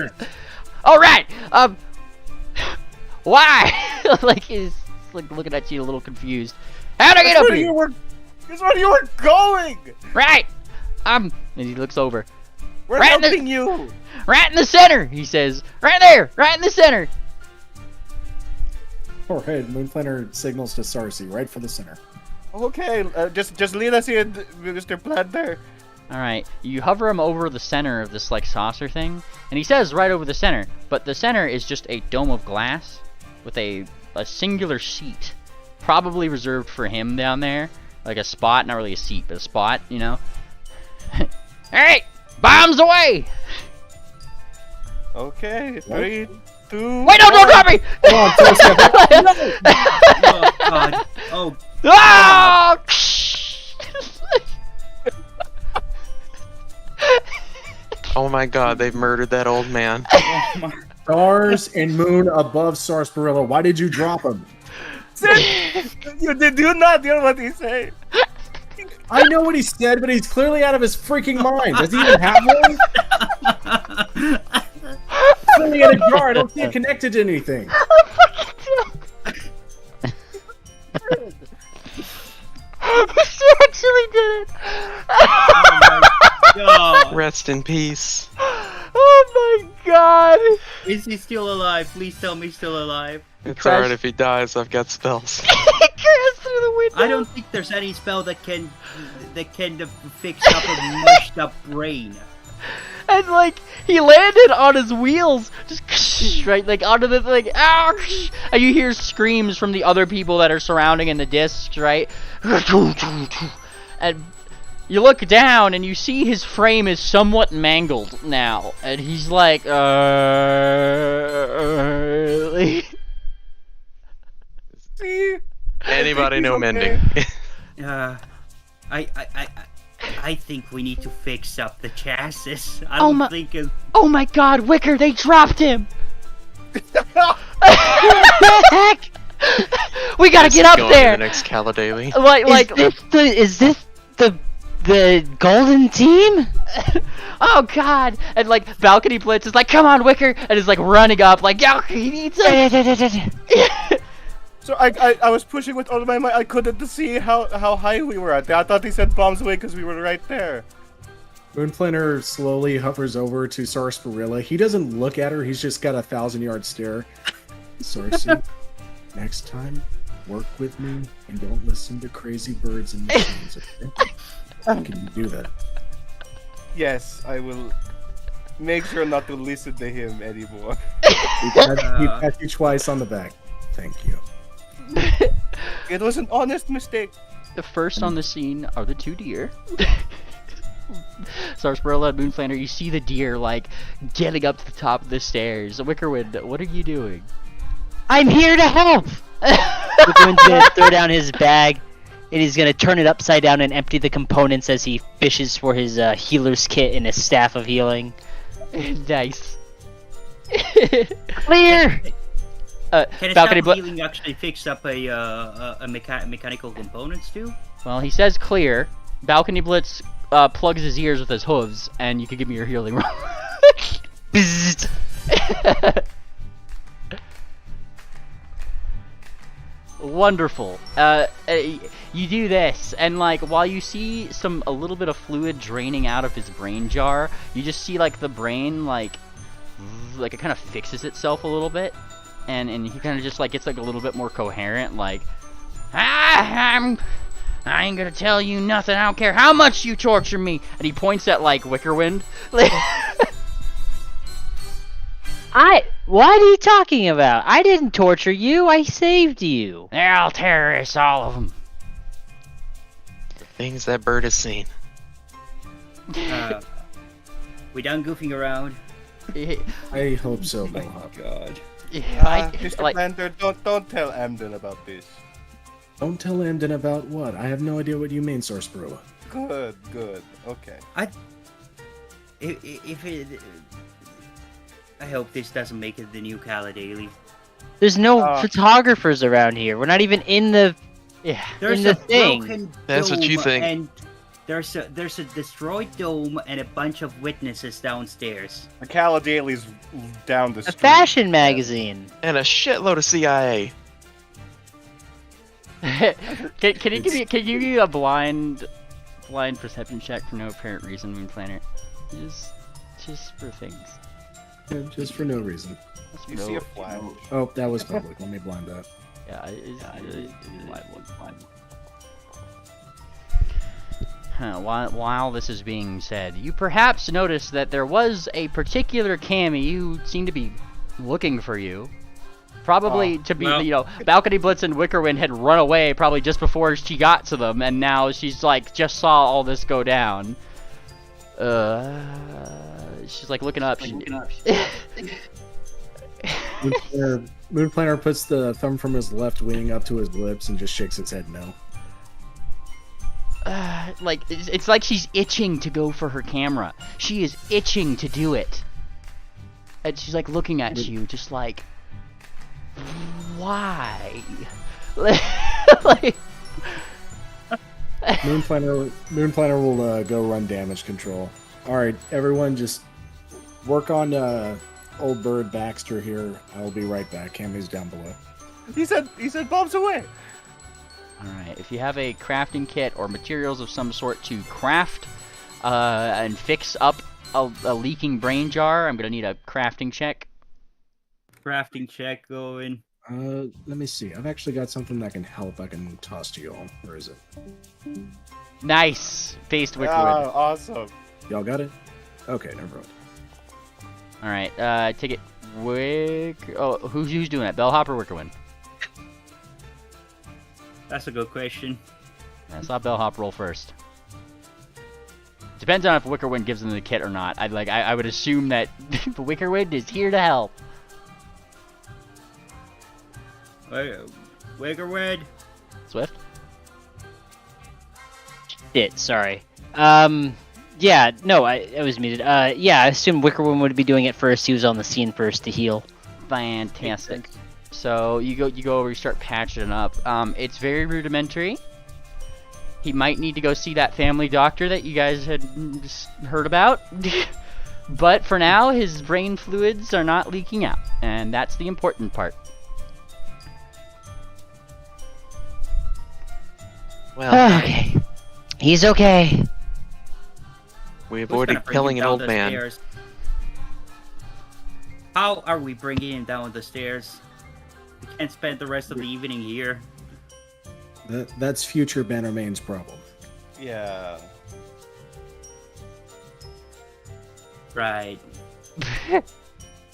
All right. Why? Like he's like looking at you a little confused. How'd I get up here? That's where you were going. Right. And he looks over. We're Right in the- helping you. Right in the center, he says. Right there. Right in the center. Alright, Moonflanner signals to Sarcy, right for the center. Okay, just lead us in, Mr. Planter. All right. You hover him over the center of this like saucer thing, and he says right over the center. But the center is just a dome of glass with a singular seat, probably reserved for him down there, like a spot, not really a seat, but a spot, you know. All right, bombs away! Okay, 3, 2. Wait, no, don't drop me! Oh God. Oh. Ah! Oh my God, they've murdered that old man. Oh my. Stars and Moon above Sarsaparilla. Why did you drop him? You did not hear what he said. I know what he said, but he's clearly out of his freaking mind. Does he even have one? Clearly in a jar. I don't see it connected to anything. She actually did it! God. Rest in peace. Oh my god! Is he still alive? Please tell me he's still alive. It's crashed- alright if he dies, I've got spells. He crashed through the window! I don't think there's any spell that can fix up a mushed up brain. And like, he landed on his wheels, just right, like onto the thing, ouch! And you hear screams from the other people that are surrounding in the discs, right? And you look down and you see his frame is somewhat mangled now, and he's like, See? Anybody know Okay. mending? I think we need to fix up the chassis. I Oh don't my- think it... oh my god, Wicker, they dropped him! We gotta get up Going there! To the next Cala Daily. Like, Is this the golden team? oh god! And like Balcony Blitz is like, come on, Wicker, and is like running up, like, yo, he needs it. So I was pushing with all of my might. I couldn't see how high we were at. I thought he said bombs away because we were right there. Moonflanner slowly hovers over to Sarsaparilla. He doesn't look at her. He's just got a 1,000-yard stare. Sarcy, next time, work with me and don't listen to crazy birds and machines. Okay? How can you do that? Yes, I will make sure not to listen to him anymore. He pat you twice on the back. Thank you. It was an honest mistake. The first on the scene are the two deer. Sarsaparilla and Moonflander, you see the deer like getting up to the top of the stairs. Wickerwind, what are you doing? I'm here to help. We're going to throw down his bag And he's gonna turn it upside down and empty the components as he fishes for his healer's kit and his staff of healing. Nice. Clear! Can a Balcony staff of healing actually fix up a mechanical components too? Well, he says clear. Balcony Blitz plugs his ears with his hooves, and you can give me your healing roll. Bzzzt. Wonderful. You do this, and like while you see a little bit of fluid draining out of his brain jar, you just see like the brain like it kind of fixes itself a little bit, and he kind of just like gets like a little bit more coherent, like I ain't gonna tell you nothing. I don't care how much you torture me. And he points at like Wickerwind. What are you talking about? I didn't torture you, I saved you. They're all terrorists, all of them. Things that bird has seen. We done goofing around? I hope so, Bellhop. God. Mr. Planter, don't tell Amden about this. Don't tell Amden about what? I have no idea what you mean, Source Brew. Good, okay. I hope this doesn't make it the new Cala Daily. There's no photographers around here. We're not even in the There's in the a thing. broken That's what you dome, think. And there's a destroyed dome and a bunch of witnesses downstairs. The Cala Daily's down the A street. fashion magazine. And a shitload of CIA. Can you give me a blind perception check for no apparent reason, Moon Planner? Just for things. Yeah, just for no reason. You see a flash. Oh, that was public. Let me blind that. Yeah, it's blind one. While this is being said, you perhaps noticed that there was a particular Cammy who seemed to be looking for you. Probably to be, Balcony Blitz and Wickerwind had run away probably just before she got to them, and now she's like, just saw all this go down. She's like looking up. Moon Planner puts the thumb from his left wing up to his lips and just shakes its head no. Like, it's like she's itching to go for her camera. She is itching to do it. And she's like looking at you, just like, why? Like, Moon Planner will go run damage control. Alright, everyone just work on Old Bird Baxter here. I will be right back. Cammy's down below. He said bombs away. Alright, if you have a crafting kit or materials of some sort to craft and fix up a leaking brain jar, I'm gonna need a crafting check. Crafting check going. Let me see. I've actually got something that can help. I can toss to y'all. Where is it? Nice! Faced Wickerwood. Awesome. Y'all got it? Okay, never mind. Alright, take it. Who's doing it? Bellhop or Wickerwind? That's a good question. I saw Bellhop roll first. Depends on if Wickerwind gives them the kit or not. I would assume that Wickerwind is here to help. Wickerwood. Swift? Shit, sorry. Yeah, no, I was muted. Yeah, I assumed Wickerwind would be doing it first. He was on the scene first to heal. Fantastic. So you go over, you start patching it up. It's very rudimentary. He might need to go see that family doctor that you guys had heard about. But for now, his brain fluids are not leaking out, and that's the important part. Well, Okay. He's okay. we Who's avoided gonna bring killing him an down old the man. stairs? How are we bringing him down the stairs? We can't spend the rest of the evening here. That's future Bannermane's problem. Yeah. Right.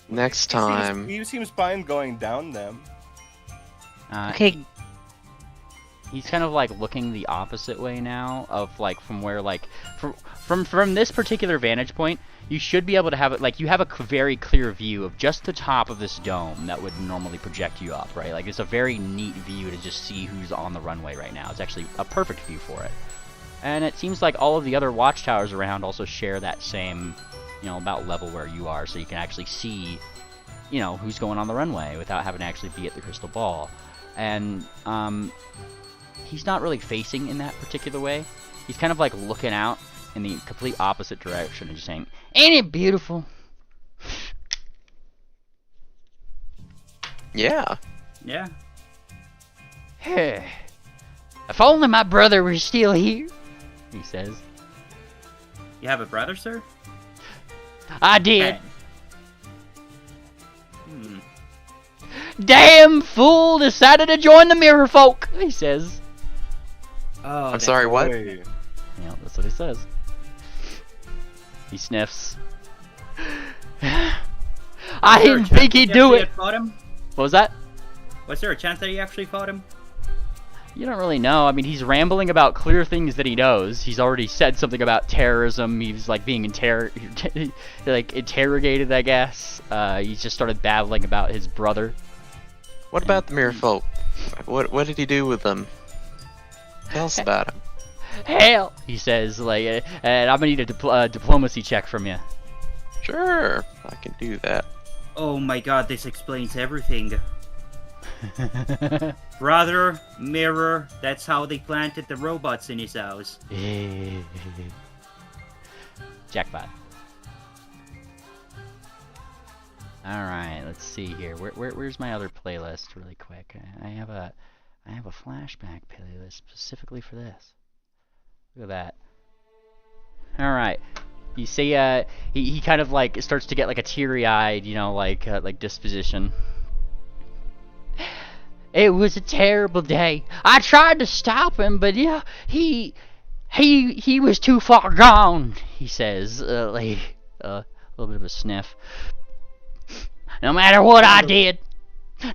Next time. He seems fine going down them. Okay. he's kind of like looking the opposite way now, of like from where like from this particular vantage point, you should be able to have it like you have a very clear view of just the top of this dome that would normally project you up, right? Like it's a very neat view to just see who's on the runway right now. It's actually a perfect view for it. And it seems like all of the other watchtowers around also share that same, you know, about level where you are, so you can actually see, you know, who's going on the runway without having to actually be at the crystal ball. And he's not really facing in that particular way. He's kind of like looking out in the complete opposite direction and just saying, "Ain't it beautiful?" Yeah. Yeah. If only my brother were still here, he says. You have a brother, sir? I did. Hmm. Damn fool decided to join the mirror folk, he says. Oh, I'm sorry, what? Oi. Yeah, that's what he says. He sniffs. I didn't think he'd do it. Fought him? What was that? Was there a chance that he actually fought him? You don't really know. I mean, he's rambling about clear things that he knows. He's already said something about terrorism. He's like being interrogated, I guess. He's just started babbling about his brother. What about the mirror folk? What did he do with them? Tell us about him. Hell, he says, like, and I'm gonna need a diplomacy check from you. Sure, I can do that. Oh my god, this explains everything. Brother, mirror, that's how they planted the robots in his house. Jackpot. Alright, let's see here. Where's my other playlist really quick? I have a flashback playlist specifically for this. Look at that. Alright. You see, he kind of like starts to get like a teary-eyed, you know, like disposition. It was a terrible day. I tried to stop him, but yeah, he was too far gone. He says, like a little bit of a sniff. No matter what I did,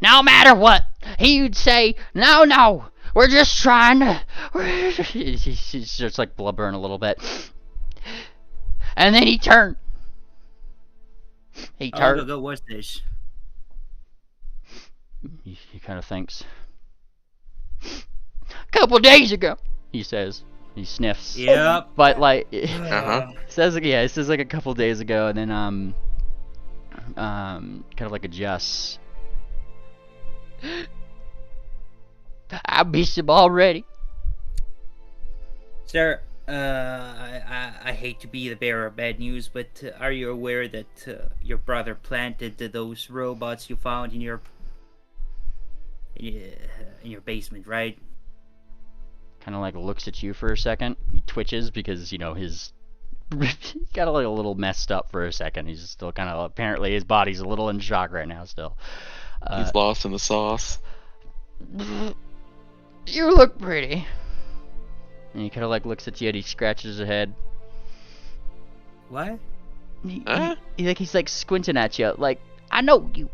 no matter what, he would say, no, we're just trying to. He's just like blubbering a little bit, and then he turned. How long ago was this? He kind of thinks. A couple days ago, he says. He sniffs. Yep. But like, Uh-huh. it says like a couple days ago, and then kind of like adjusts. I miss him already. Sir, I hate to be the bearer of bad news, but are you aware that your brother planted those robots you found in your basement, right? Kind of like looks at you for a second. He twitches because, you know, his he got like a little messed up for a second. He's still kind of, apparently his body's a little in shock right now still. He's lost in the sauce. You look pretty. And he kind of like looks at you and he scratches his head. What? He's like squinting at you, like, I know you.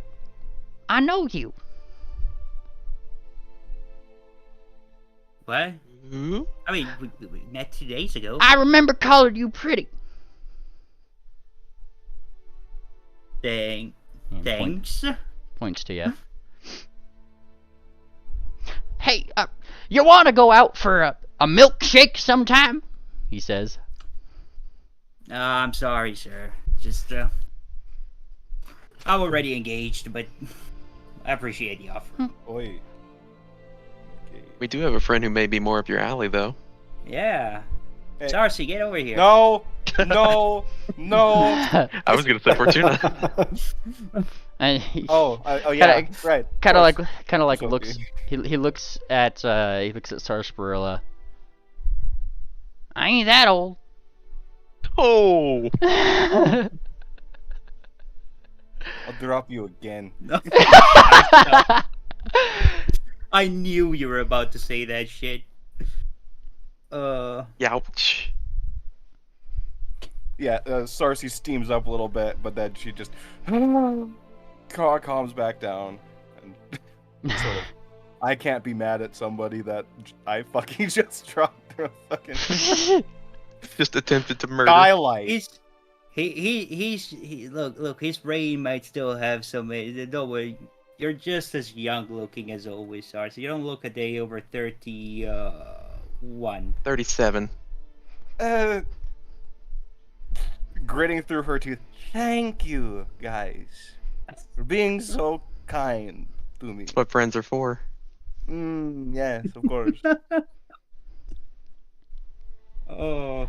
What? Who? I mean, we met 2 days ago. I remember calling you pretty. Thanks. Points to you. Hey, you want to go out for a milkshake sometime? He says. I'm sorry, sir. Just, I'm already engaged, but I appreciate the offer. Oi. We do have a friend who may be more up your alley, though. Yeah. Hey. Darcy, get over here. No. I was gonna say Fortuna. And he, Yeah, right. Kind of like So looks. big. He looks at Sarsaparilla. I ain't that old. Oh. I'll drop you again. I knew you were about to say that shit. Youch. Yeah, Sarcy steams up a little bit, but then she just calms back down and sort of I can't be mad at somebody that I fucking just dropped through a fucking Just attempted to murder. skylight. Look, his brain might still have some. Don't worry, you're just as young looking as always are. So you don't look a day over 31. 37. Gritting through her teeth. Thank you, guys, for being so kind to me. That's what friends are for. Yes, of course. Oh,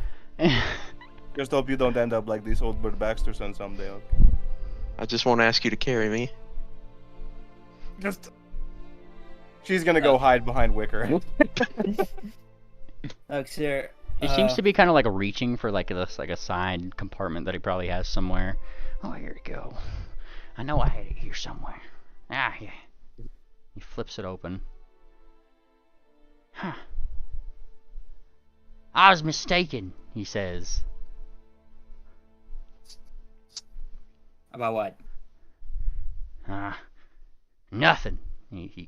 Just hope you don't end up like this old Bert Baxter son someday. Okay? I just won't ask you to carry me. Just. She's gonna go hide behind Wicker. look, sir. He seems to be kind of like reaching for like this, like a side compartment that he probably has somewhere. Oh, here we go. I know I had it here somewhere. Ah, yeah. He flips it open. Huh. I was mistaken, he says. About what? Nothing. He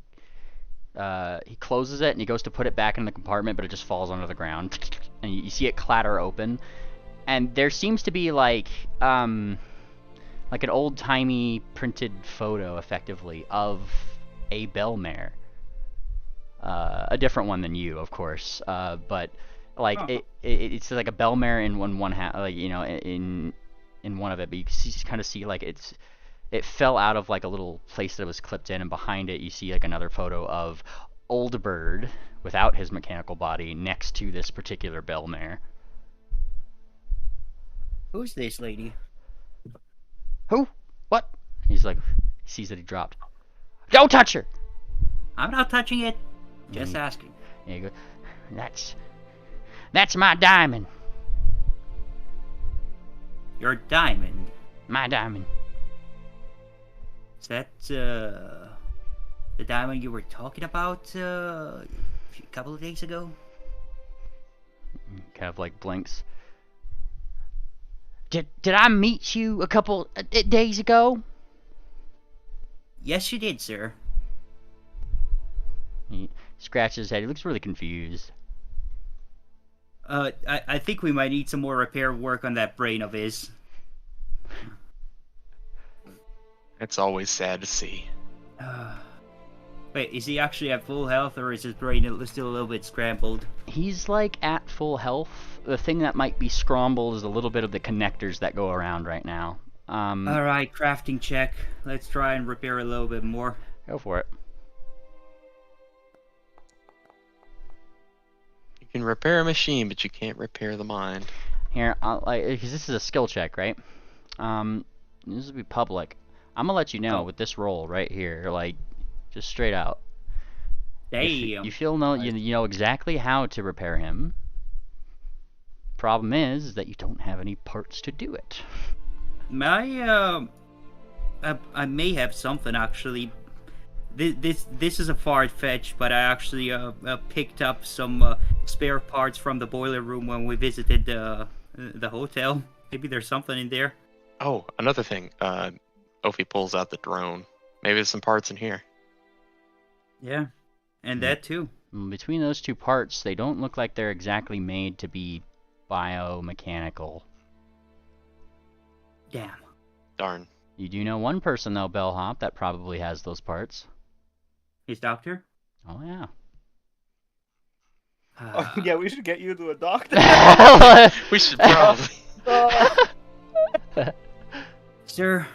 closes it and he goes to put it back in the compartment, but it just falls onto the ground. And you see it clatter open. And there seems to be like an old-timey printed photo, effectively, of a bell mare. A different one than you, of course. But like it's like a bell mare in one hand, like, you know, in one of it. But you kind of see like it fell out of like a little place that it was clipped in, and behind it you see like another photo of Old Bird without his mechanical body next to this particular bell mare. Who's this lady? Who? What? He's like, he sees that he dropped. Don't touch her! I'm not touching it. Just asking. There you go. That's my diamond. Your diamond. My diamond. Is that the diamond you were talking about a couple of days ago? Kind of like blinks. Did I meet you a couple days ago? Yes, you did, sir. He scratches his head. He looks really confused. I think we might need some more repair work on that brain of his. It's always sad to see. Wait, is he actually at full health, or is his brain still a little bit scrambled? He's like at full health. The thing that might be scrambled is a little bit of the connectors that go around right now. Alright, crafting check. Let's try and repair a little bit more. Go for it. You can repair a machine, but you can't repair the mind. Here, because this is a skill check, right? This will be public. I'm gonna let you know with this roll right here, like, just straight out. Damn. You feel you know exactly how to repair him. Problem is that you don't have any parts to do it. I may have something actually. This is a far fetch, but I actually picked up some spare parts from the boiler room when we visited the hotel. Maybe there's something in there. Oh, another thing. Ophi pulls out the drone. Maybe there's some parts in here. Yeah, and that too. Between those two parts, they don't look like they're exactly made to be biomechanical. Damn. Darn. You do know one person, though, Bellhop, that probably has those parts. His doctor? Oh, yeah. Yeah, we should get you to a doctor. We should probably. Sir,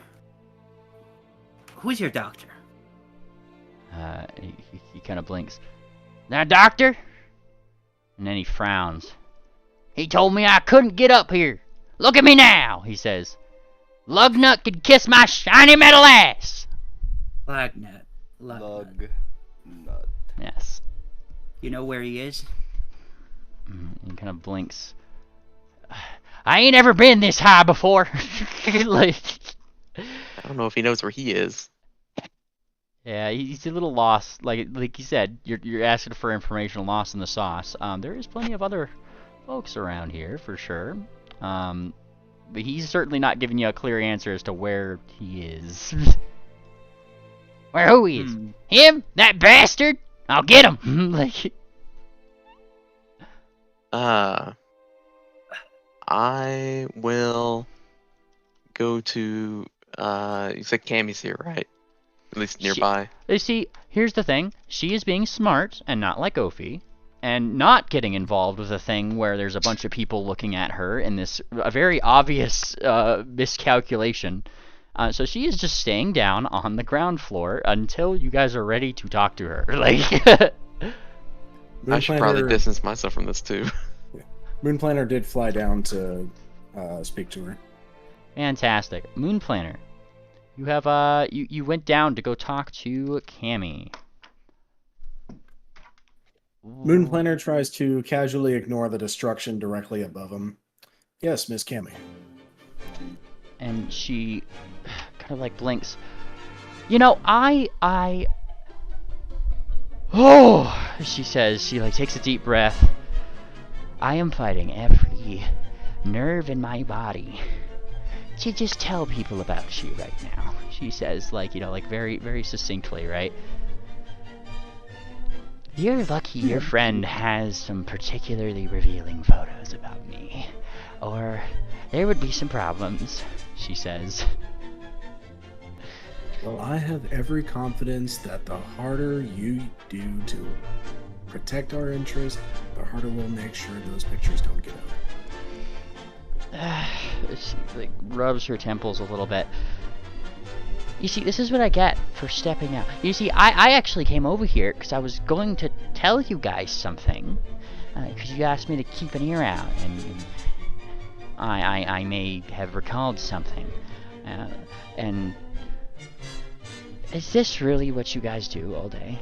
who's your doctor? He kind of blinks. Now, doctor? And then he frowns. He told me I couldn't get up here. Look at me now, he says. Lugnut could kiss my shiny metal ass. Lugnut. Lug. Nut. Yes. You know where he is? He kind of blinks. I ain't ever been this high before. Like, I don't know if he knows where he is. yeah, he's a little lost. Like you said, you're asking for information lost in the sauce. There is plenty of other folks around here for sure. But he's certainly not giving you a clear answer as to where he is. Who he is? Him? That bastard? I'll get him. Like, I will go to. You said Cammy's here, right? At least nearby. you see, here's the thing. She is being smart and not like Ophi, and not getting involved with a thing where there's a bunch of people looking at her in this a very obvious miscalculation. So she is just staying down on the ground floor until you guys are ready to talk to her. Like, I should probably distance myself from this too. Moon Planner did fly down to speak to her. fantastic. Moon Planner, you have you went down to go talk to Cammy. Moon Planner tries to casually ignore the destruction directly above him. Yes, Miss Cammy. And she kind of like blinks. You know, oh, she says. She like takes a deep breath. I am fighting every nerve in my body to just tell people about you right now. She says, like, you know, like very, very succinctly, right? You're lucky your friend has some particularly revealing photos about me, or there would be some problems, she says. Well, I have every confidence that the harder you do to protect our interests, the harder we'll make sure those pictures don't get out. She like rubs her temples a little bit. You see, this is what I get for stepping out. You see, I actually came over here because I was going to tell you guys something, because you asked me to keep an ear out, and I may have recalled something. And is this really what you guys do all day?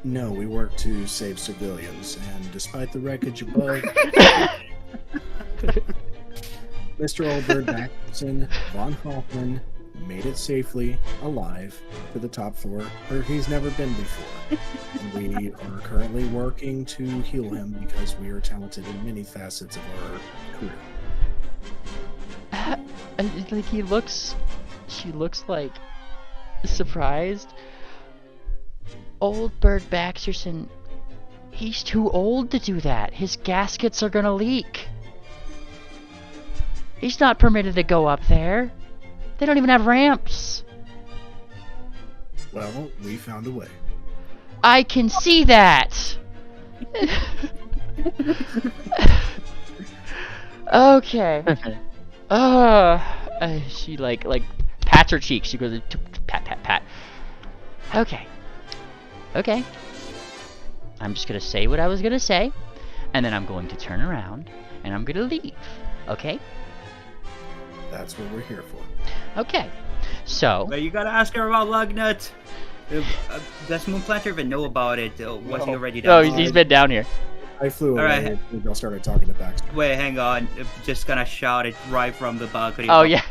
No, we work to save civilians, and despite the wreckage above, Mr. Oldbird Maxson von Hoffman made it safely, alive, to the top floor, where he's never been before. And we are currently working to heal him because we are talented in many facets of our career. And like she looks like surprised. Old Bird Baxterson, he's too old to do that. His gaskets are gonna leak. He's not permitted to go up there. They don't even have ramps. Well, we found a way. I can see that. Okay. She like pats her cheek. She goes pat pat pat. Okay. I'm just gonna say what I was gonna say, and then I'm going to turn around and I'm gonna leave. Okay? That's what we're here for. Okay. So. But you gotta ask her about Lugnut. Does Moon Planter even know about it? Was he already No, down? he's been down here. I flew away Alright. and we all started talking to Baxter. Wait, hang on. Just gonna shout it right from the balcony. Oh yeah.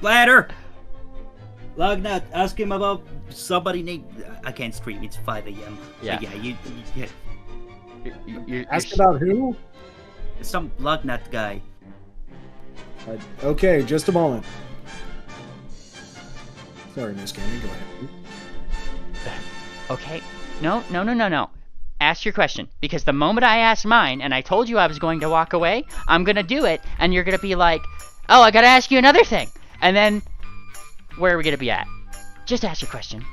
Planter! Lugnut, ask him about somebody named... I can't scream, it's 5 a.m. Yeah. Yeah, You're Ask about who? some Lugnut guy. Okay, just a moment. Sorry, Miss Cammy, go ahead. Okay. No. Ask your question. Because the moment I asked mine, and I told you I was going to walk away, I'm gonna do it, and you're gonna be like, oh, I gotta ask you another thing. And then, where are we gonna be at? Just ask your question.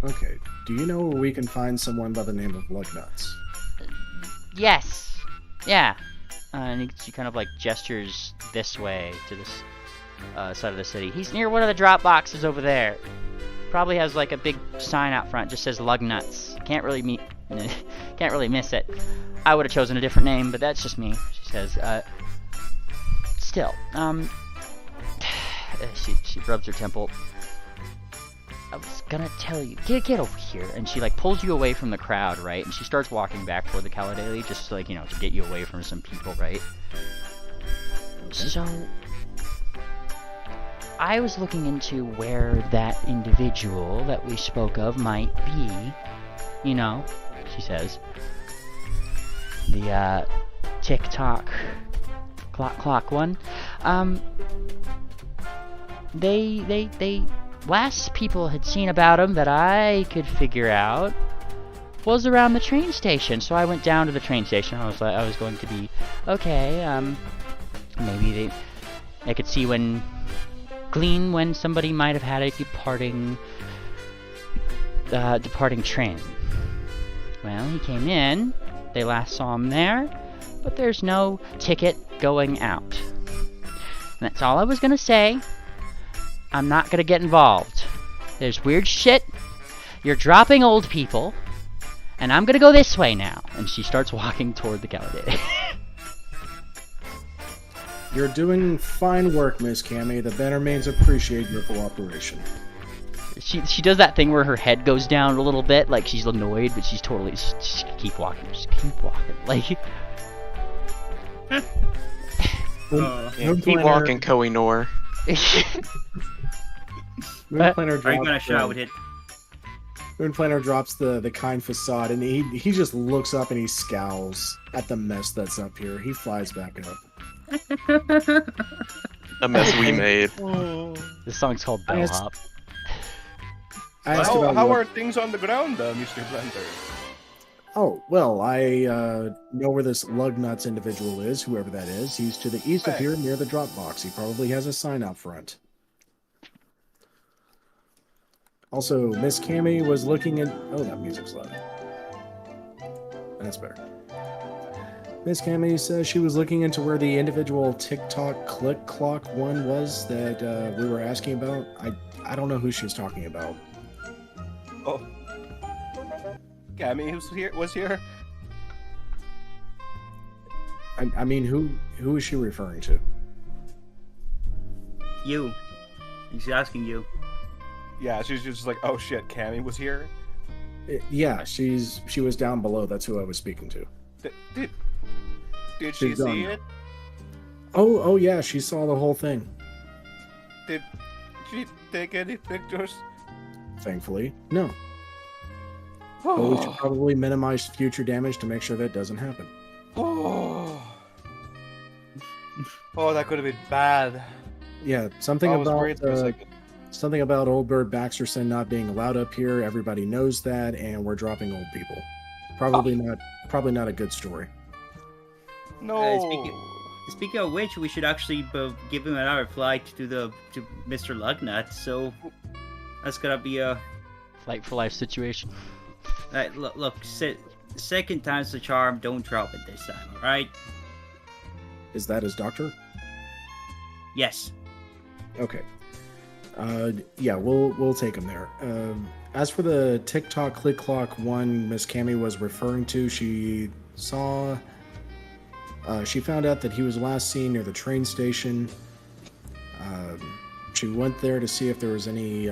Okay, do you know where we can find someone by the name of Lugnuts? Yes. Yeah. And she kind of like gestures this way to this side of the city. He's near one of the drop boxes over there. Probably has like a big sign out front, just says Lugnuts. Can't really miss it. I would have chosen a different name, but that's just me. She says. Still, she rubs her temple. I was gonna tell you, get over here, and she like pulls you away from the crowd, right? And she starts walking back toward the Caladeli, just like, you know, to get you away from some people, right? So, I was looking into where that individual that we spoke of might be. You know, she says. The tick-tock clock one. They last people had seen about him that I could figure out was around the train station. So I went down to the train station. I was going to be okay. Maybe I could see glean when somebody might have had a departing train. Well, he came in. They last saw him there, but there's no ticket going out. And that's all I was gonna say. I'm not gonna get involved. There's weird shit. You're dropping old people. And I'm gonna go this way now. And she starts walking toward the Gallaudet. You're doing fine work, Miss Cammy. The Bannermanes appreciate your cooperation. She does that thing where her head goes down a little bit, like she's annoyed, but she's totally just keep walking, like. Keep walking, Kohinoor. Moonplaner Are you gonna shout it? Moonplaner drops the kind facade, and he just looks up and he scowls at the mess that's up here. He flies back up. A mess we made. This song's called Bellhop. How are things on the ground, Mr. Blender? Oh, well, I know where this Lugnuts individual is, whoever that is. He's to the east of here near the drop box. He probably has a sign out front. Also, Miss Cammy was looking in... Oh, that music's loud. That's better. Miss Cammy says she was looking into where the individual TikTok click clock one was that we were asking about. I don't know who she's talking about. Oh. Cammy was here? I mean, who is she referring to? You. He's asking you. Yeah, she's just like, oh shit, Cammy was here? Yeah, she was down below. That's who I was speaking to. Did she see it? Oh yeah, she saw the whole thing. Did she take any pictures? Thankfully, no. But we should probably minimize future damage to make sure that doesn't happen. Oh, that could have been bad. Yeah, something I was worried for a about second. something about Old Bird Baxterson not being allowed up here. Everybody knows that, and we're dropping old people. Probably not a good story. No. Speaking of which, we should actually give him another flight to Mr. Lugnut. So that's gonna be a Flight for life situation. look. Second time's the charm. Don't drop it this time. All right? Is that his doctor? Yes. Okay. Yeah, we'll take him there. As for the TikTok click clock one Miss Cammy was referring to, she found out that he was last seen near the train station. She went there to see if there was any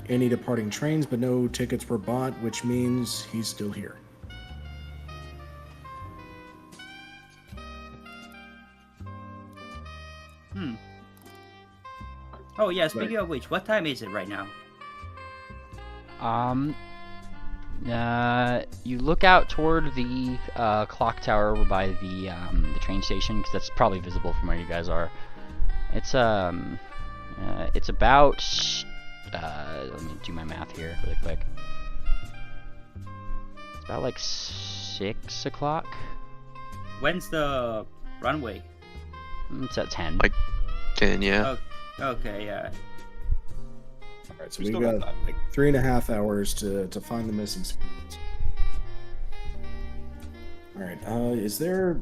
departing trains, but no tickets were bought, which means he's still here. Oh yeah. Speaking of which, what time is it right now? You look out toward the clock tower over by the train station, because that's probably visible from where you guys are. It's about let me do my math here really quick. It's about like 6 o'clock. When's the runway? It's at 10. Like 10, yeah. Okay, yeah. All right, so we've got like 3.5 hours to find the missing students. All right, is there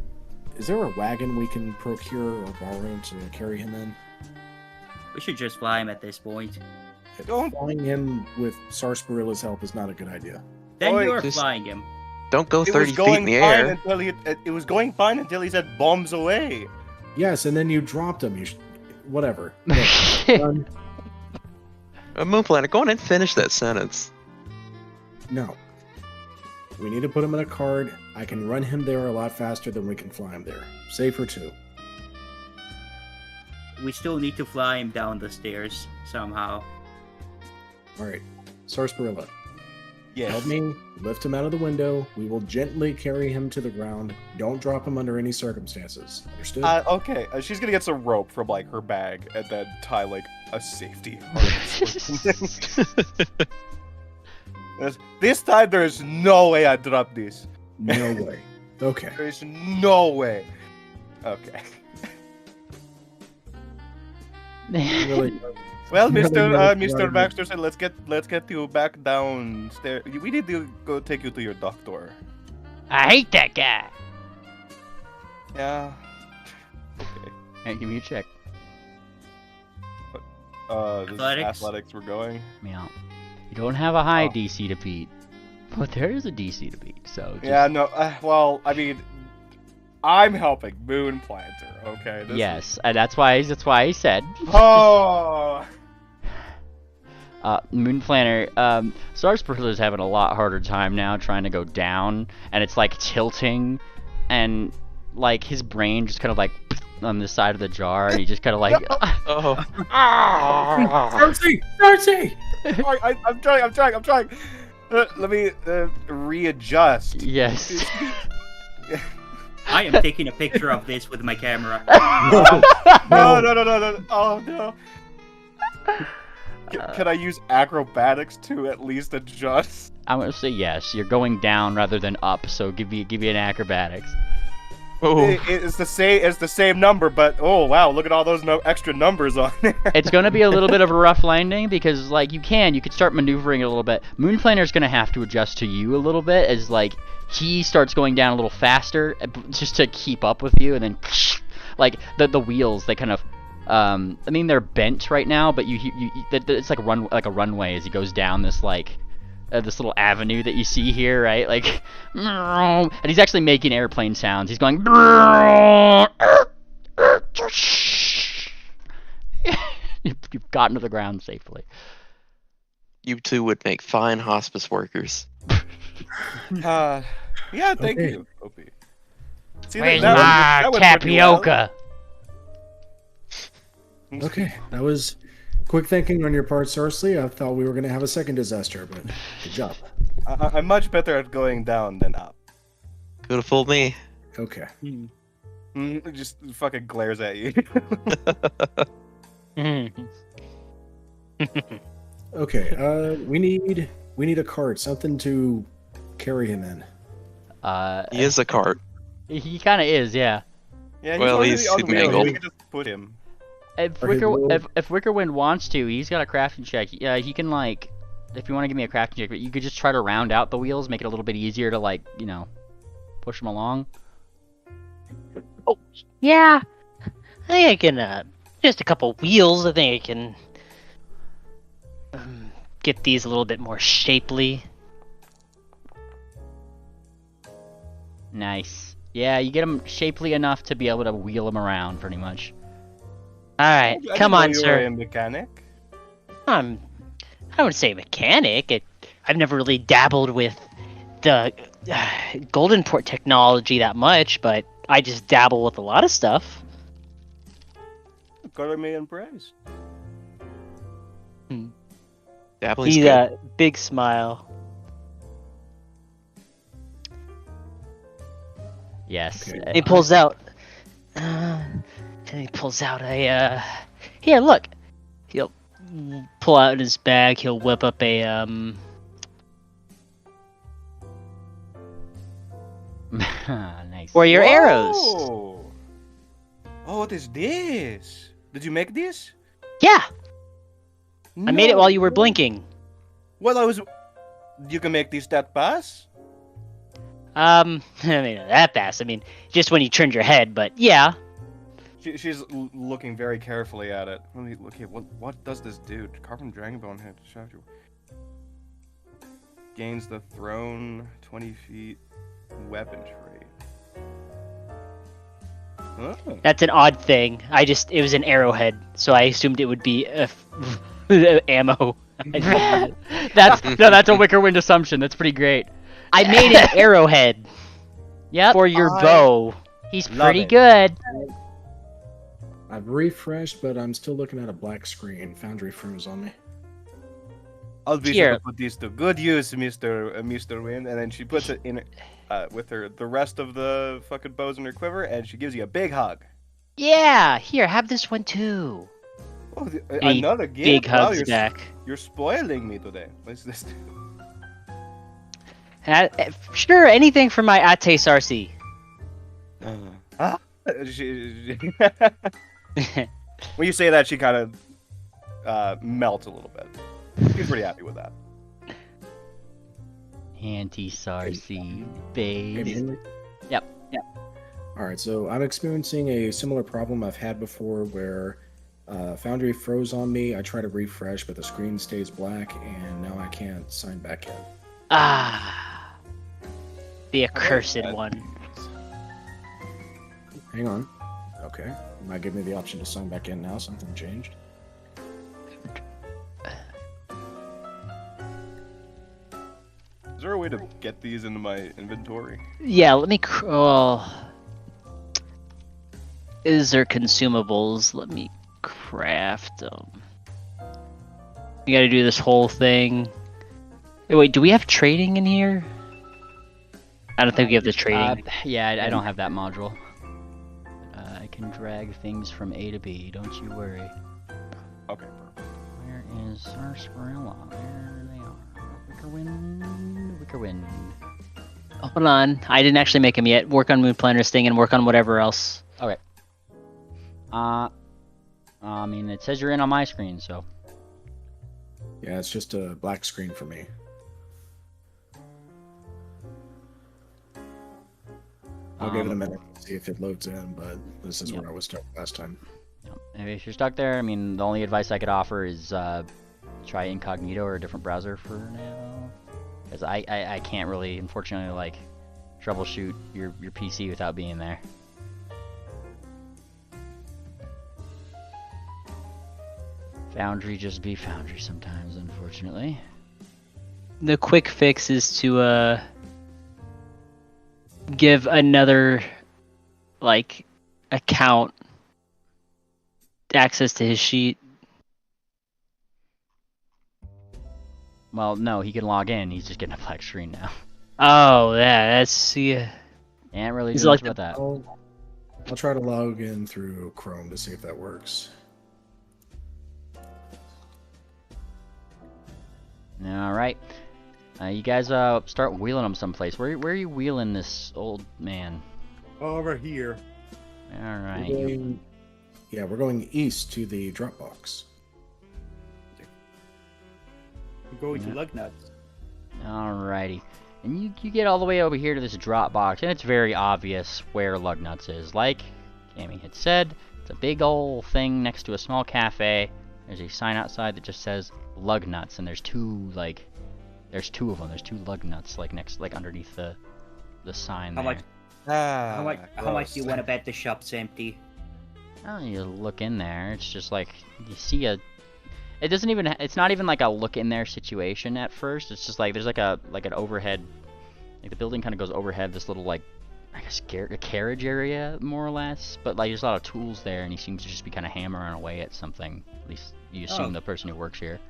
a wagon we can procure or borrow to carry him in? We should just fly him at this point. Flying him with Sarsarilla's help is not a good idea. Then Oi, you're just- flying him. Don't go It 30 was feet going in the fine air. until it was going fine until he said bombs away. Yes, and then you dropped him. Whatever. Look, Moonplanet, go on and finish that sentence. no. We need to put him in a cart. I can run him there a lot faster than we can fly him there. Safer too. We still need to fly him down the stairs somehow. All right, Sarsarilla. Yes. Help me lift him out of the window. We will gently carry him to the ground. Don't drop him under any circumstances. Understood? Okay. She's gonna get some rope from like her bag and then tie like a safety harness. This time there is no way I drop this. No way. Okay. There's no way. Okay. Really, Well, Really Mr. not Baxter said, let's get you back downstairs. We need to go take you to your doctor. I hate that guy. Yeah. Okay. Hey, give me a check. This Athletics? athletics we're going. Yeah. You don't have a high Oh. DC to beat, but there is a DC to beat. So just, Yeah, no. Well, I mean, I'm helping Moon Planter. Okay. This yes, and that's why I said. Oh. Moon Planner, Stars is having a lot harder time now trying to go down, and it's like tilting, and like his brain just kind of like on the side of the jar, and he just kind of like. Oh. Darcy! Darcy! I'm trying. Let me readjust. Yes. I am taking a picture of this with my camera. No. Oh no. Can I use acrobatics to at least adjust? I'm gonna say yes. You're going down rather than up, so give you an acrobatics. Oh. It's the same number, but oh wow, look at all those extra numbers on there. It's gonna be a little bit of a rough landing because like you could start maneuvering it a little bit. Moon Planner's gonna have to adjust to you a little bit as like he starts going down a little faster just to keep up with you, and then like the wheels they kind of I mean they're bent right now, but it's like a runway as he goes down this like this little avenue that you see here, right? Like, and he's actually making airplane sounds. He's going. You've gotten to the ground safely. You two would make fine hospice workers. Yeah, thank Okay. you, Opie. See, Where's that my went pretty well. tapioca? Okay, that was quick thinking on your part, Sarsley. I thought we were going to have a second disaster, but good job. I'm much better at going down than up. Could have fooled me. Okay. It just fucking glares at you. Okay, we need a cart, something to carry him in. He is a cart. He kind of is, yeah. Yeah, Well, already he's on wheels. mangled. We can just put him. If Or his little- if Wickerwind wants to, he's got a crafting check. Yeah, he can like, if you want to give me a crafting check, but you could just try to round out the wheels, make it a little bit easier to like, push them along. Yeah. I think I can, just a couple wheels, I think I can get these a little bit more shapely. Nice. Yeah, you get them shapely enough to be able to wheel them around, pretty much. Alright, I come didn't know on, you sir. were a mechanic. I would say mechanic. I've never really dabbled with the golden port technology that much, but I just dabble with a lot of stuff. Color me impressed. Dabbling's He's good. a big smile. Yes. Okay. He pulls out. And he pulls out a. Here, look. He'll pull out in his bag. He'll whip up a Nice. for your arrows. Whoa! Oh, what is this? Did you make this? Yeah, I made it No while you were way. blinking. Well, I was. You can make these that pass? I mean, not that fast. I mean, just when you turned your head, but yeah. She's looking very carefully at it. Let me look here. What does this do? Carbon dragon bone head. Shout you. Gains the throne 20 feet weapon trait. Oh. That's an odd thing. It was an arrowhead, so I assumed it would be ammo. that's a Wickerwind assumption. That's pretty great. I made an arrowhead Yep. for your I- bow. He's Love pretty it. good. I've refreshed, but I'm still looking at a black screen. Foundry froze on me. I'll be Here. sure to put these to good use, Mr. Wynn. And then she puts it in with the rest of the fucking bows in her quiver, and she gives you a big hug. Yeah, here, have this one too. Oh, He another gift. Big Wow, hugs back. you're spoiling me today. What's this? Sure, anything for my Ate Sarsi. When you say that, she kind of melts a little bit. She's pretty happy with that. Anti-Sarsi, babe. Yep. All right, so I'm experiencing a similar problem I've had before where Foundry froze on me. I try to refresh, but the screen stays black, and now I can't sign back in. Ah, the accursed one. Hang on. Okay. You might give me the option to sign back in now. Something changed. Is there a way to get these into my inventory? Yeah, let me. Is there consumables? Let me craft them. You gotta do this whole thing. Hey, wait, do we have trading in here? I don't think we have the trading. Yeah, I don't have that module. I can drag things from A to B, don't you worry. Okay, perfect. Where is Sarsaparilla? There they are. Wicker Wind. Hold on, I didn't actually make him yet. Work on Moon Planner's thing and work on whatever else. Okay. I mean, it says you're in on my screen, so. Yeah, it's just a black screen for me. I'll give it a minute to see if it loads in, but this is where I was stuck last time. And if you're stuck there, I mean, the only advice I could offer is try incognito or a different browser for now. Because I can't really, unfortunately, like, troubleshoot your PC without being there. Foundry just be Foundry sometimes, unfortunately. The quick fix is to give another like account access to his sheet. Well, no, he can log in. He's just getting a black screen now. Oh, yeah, that's yeah. Can't really He's do much like about that. I'll try to log in through Chrome to see if that works. All right. You guys start wheeling him someplace. Where are you wheeling this old man? Over here. All right. We're going east to the drop box. We're going to Lugnuts. Alrighty. And you get all the way over here to this drop box, and it's very obvious where Lugnuts is. Like Cammy had said, it's a big old thing next to a small cafe. There's a sign outside that just says Lugnuts, and there's two of them. There's two Lugnuts like underneath the sign there. How much do you want to bet the shop's empty? Oh, you look in there. It's just like you see a. It doesn't even. It's not even like a look in there situation at first. It's just like there's like an overhead. Like the building kind of goes overhead. This little like, I guess a carriage area more or less. But like there's a lot of tools there, and he seems to just be kind of hammering away at something. At least you assume the person who works here.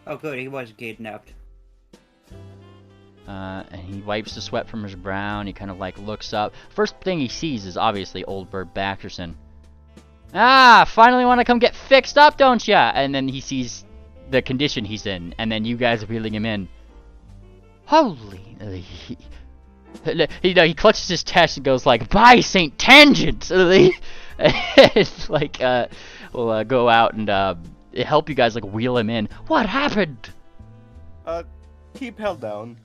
Oh, good. He was kidnapped. And he wipes the sweat from his brow, and he kind of like looks up. First thing he sees is obviously old Bert Baxterson. Ah, finally want to come get fixed up, don't ya? And then he sees the condition he's in, and then you guys are wheeling him in. Holy... He clutches his chest and goes like, "By Saint Tangent!" It's like, we'll go out and help you guys like wheel him in. What happened? Keep held down.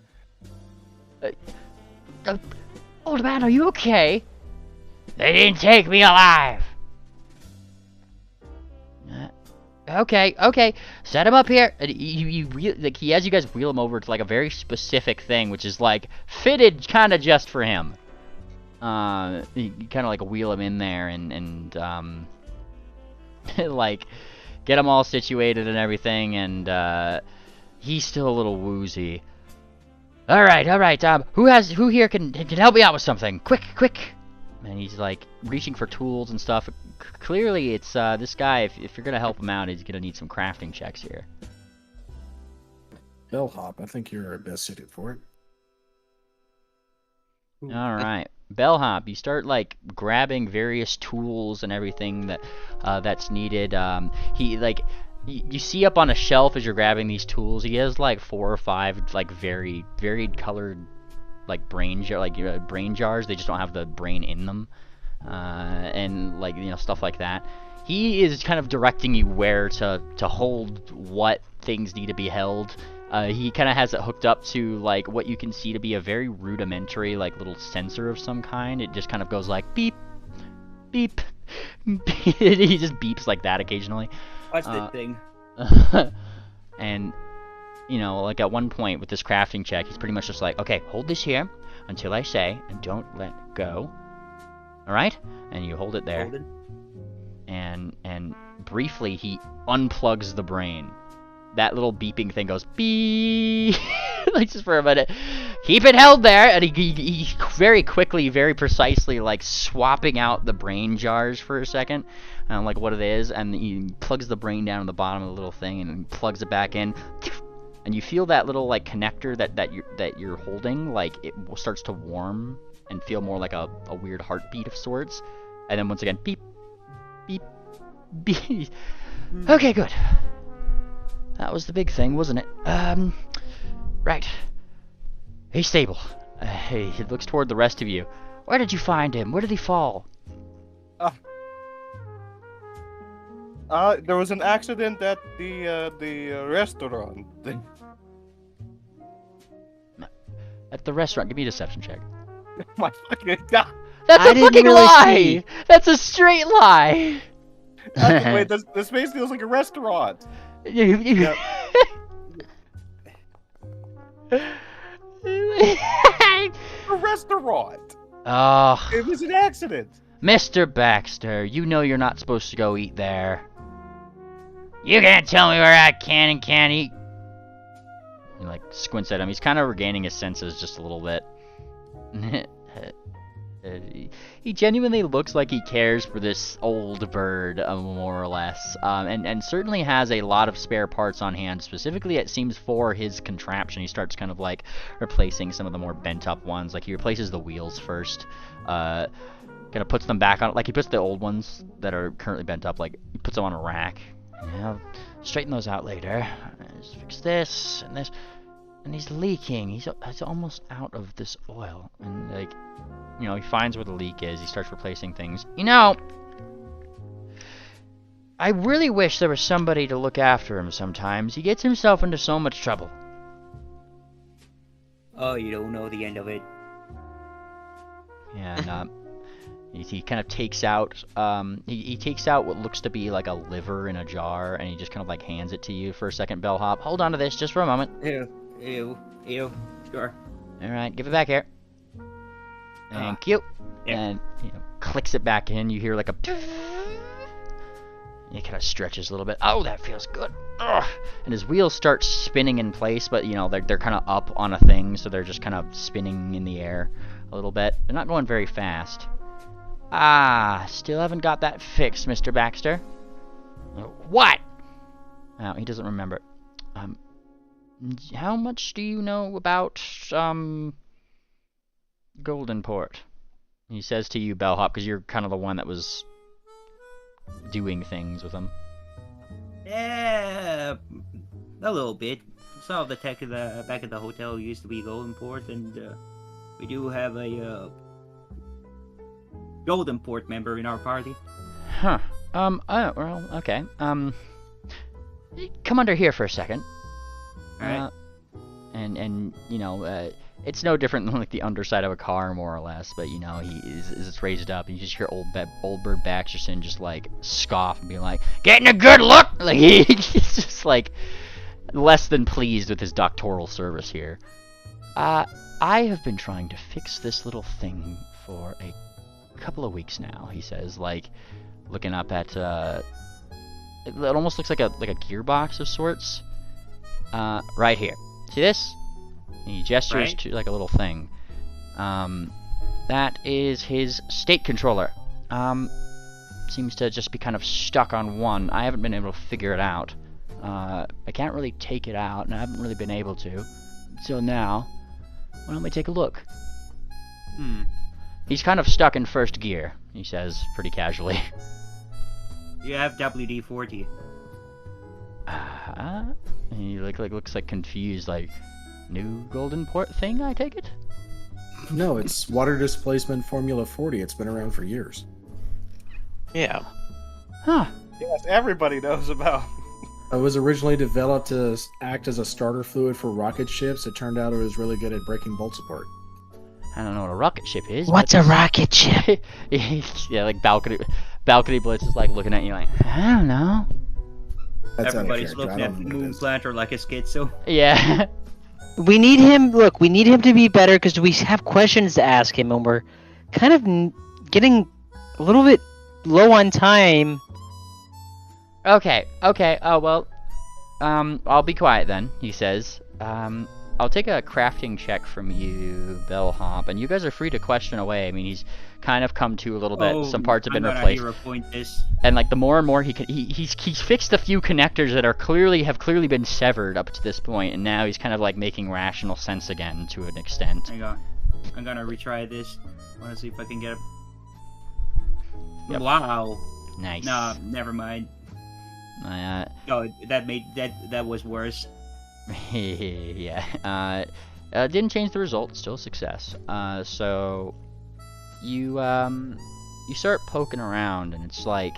Old man, are you okay? They didn't take me alive. Okay. Set him up here. And he has you guys wheel him over to like a very specific thing, which is like fitted kind of just for him. You kind of like wheel him in there and like get him all situated and everything, and he's still a little woozy. All right. Who here can help me out with something? Quick. And he's like reaching for tools and stuff. Clearly, it's this guy. If you're gonna help him out, he's gonna need some crafting checks here. Bellhop, I think you're best suited for it. All right, Bellhop, you start like grabbing various tools and everything that's needed. He like you see up on a shelf as you're grabbing these tools. He has like 4 or 5 like varied colored like brain jars. They just don't have the brain in them, and like stuff like that. He is kind of directing you where to hold what things need to be held. He kind of has it hooked up to like what you can see to be a very rudimentary like little sensor of some kind. It just kind of goes like beep, beep. He just beeps like that occasionally. What's the thing? And like at one point with this crafting check, he's pretty much just like, okay, hold this here until I say, and don't let go. All right, and you hold it there. Golden? And briefly he unplugs the brain. That little beeping thing goes beep, like just for a minute. Keep it held there, and he very quickly, very precisely, like swapping out the brain jars for a second, like what it is, and he plugs the brain down in the bottom of the little thing, and plugs it back in, and you feel that little like connector that you're holding, like it starts to warm and feel more like a weird heartbeat of sorts, and then once again, beep, beep, beep. Okay, good. That was the big thing, wasn't it? Right. Hey, Stable. Hey, he looks toward the rest of you. Where did you find him? Where did he fall? There was an accident at the restaurant. At the restaurant. Give me a deception check. My fucking god! That's I a didn't fucking really lie! see. That's a straight lie! Wait, this place feels like a restaurant. Yep. A restaurant. Oh, It was an accident. Mr. Baxter, you know you're not supposed to go eat there. You can't tell me where I can and can't eat. He like squints at him. He's kind of regaining his senses just a little bit. He genuinely looks like he cares for this old bird, more or less, and certainly has a lot of spare parts on hand. Specifically, it seems for his contraption. He starts kind of like replacing some of the more bent up ones. Like he replaces the wheels first, kind of puts them back on. Like he puts the old ones that are currently bent up, like he puts them on a rack. Yeah, straighten those out later. Just fix this and this. And he's leaking. He's almost out of this oil. And, like, he finds where the leak is. He starts replacing things. I really wish there was somebody to look after him sometimes. He gets himself into so much trouble. Oh, you don't know the end of it. Yeah, and, he kind of takes out, he takes out what looks to be like a liver in a jar, and he just kind of, like, hands it to you for a second, Bellhop. Hold on to this just for a moment. Ew, sure. Alright, give it back here. Thank you. Yeah. And, clicks it back in. You hear like a... It kind of stretches a little bit. Oh, that feels good. Ugh. And his wheels start spinning in place, but, they're kind of up on a thing, so they're just kind of spinning in the air a little bit. They're not going very fast. Still haven't got that fixed, Mr. Baxter. What? Oh, he doesn't remember. How much do you know about, Goldenport? He says to you, Bellhop, because you're kind of the one that was doing things with him. Yeah, a little bit. Some of the tech back at the hotel used to be Goldenport, and we do have a Goldenport member in our party. Huh. Oh, well, okay. Come under here for a second. Alright. It's no different than like the underside of a car, more or less. But it's raised up, and you just hear old Bird Baxterson just like scoff and be like, "Getting a good look." Like he's just like less than pleased with his doctoral service here. I have been trying to fix this little thing for a couple of weeks now. He says, like looking up at it almost looks like a gearbox of sorts. Right here. See this? And he gestures Right. to like a little thing. That is his state controller. Seems to just be kind of stuck on one. I haven't been able to figure it out. I can't really take it out, and I haven't really been able to. So now, why don't we take a look? He's kind of stuck in first gear, he says, pretty casually. You have WD-40. And he looks like confused, like, new golden port thing, I take it? No, it's water displacement Formula 40. It's been around for years. Yeah. Huh. Yes, everybody knows about. It was originally developed to act as a starter fluid for rocket ships. It turned out it was really good at breaking bolts apart. I don't know what a rocket ship is. What's a rocket ship? Yeah, like Balcony Blitz is like looking at you like, I don't know. That's out of Everybody's character. I looking at don't know what it Moon is. Planter like a schizo. Yeah. We need him. Look, we need him to be better because we have questions to ask him, and we're kind of getting a little bit low on time. Okay. Oh well. I'll be quiet then, he says. I'll take a crafting check from you, Bellhop, and you guys are free to question away. I mean, he's kind of come to a little bit. Some parts have been replaced. Hero point this. And like the more and more he's fixed a few connectors that have clearly been severed up to this point, and now he's kind of like making rational sense again to an extent. Hang on. I'm gonna retry this. Wanna see if I can get a... Yep. Wow. Nice. Nah, never mind. No, that was worse. Yeah. Didn't change the result. Still a success. So you start poking around, and it's like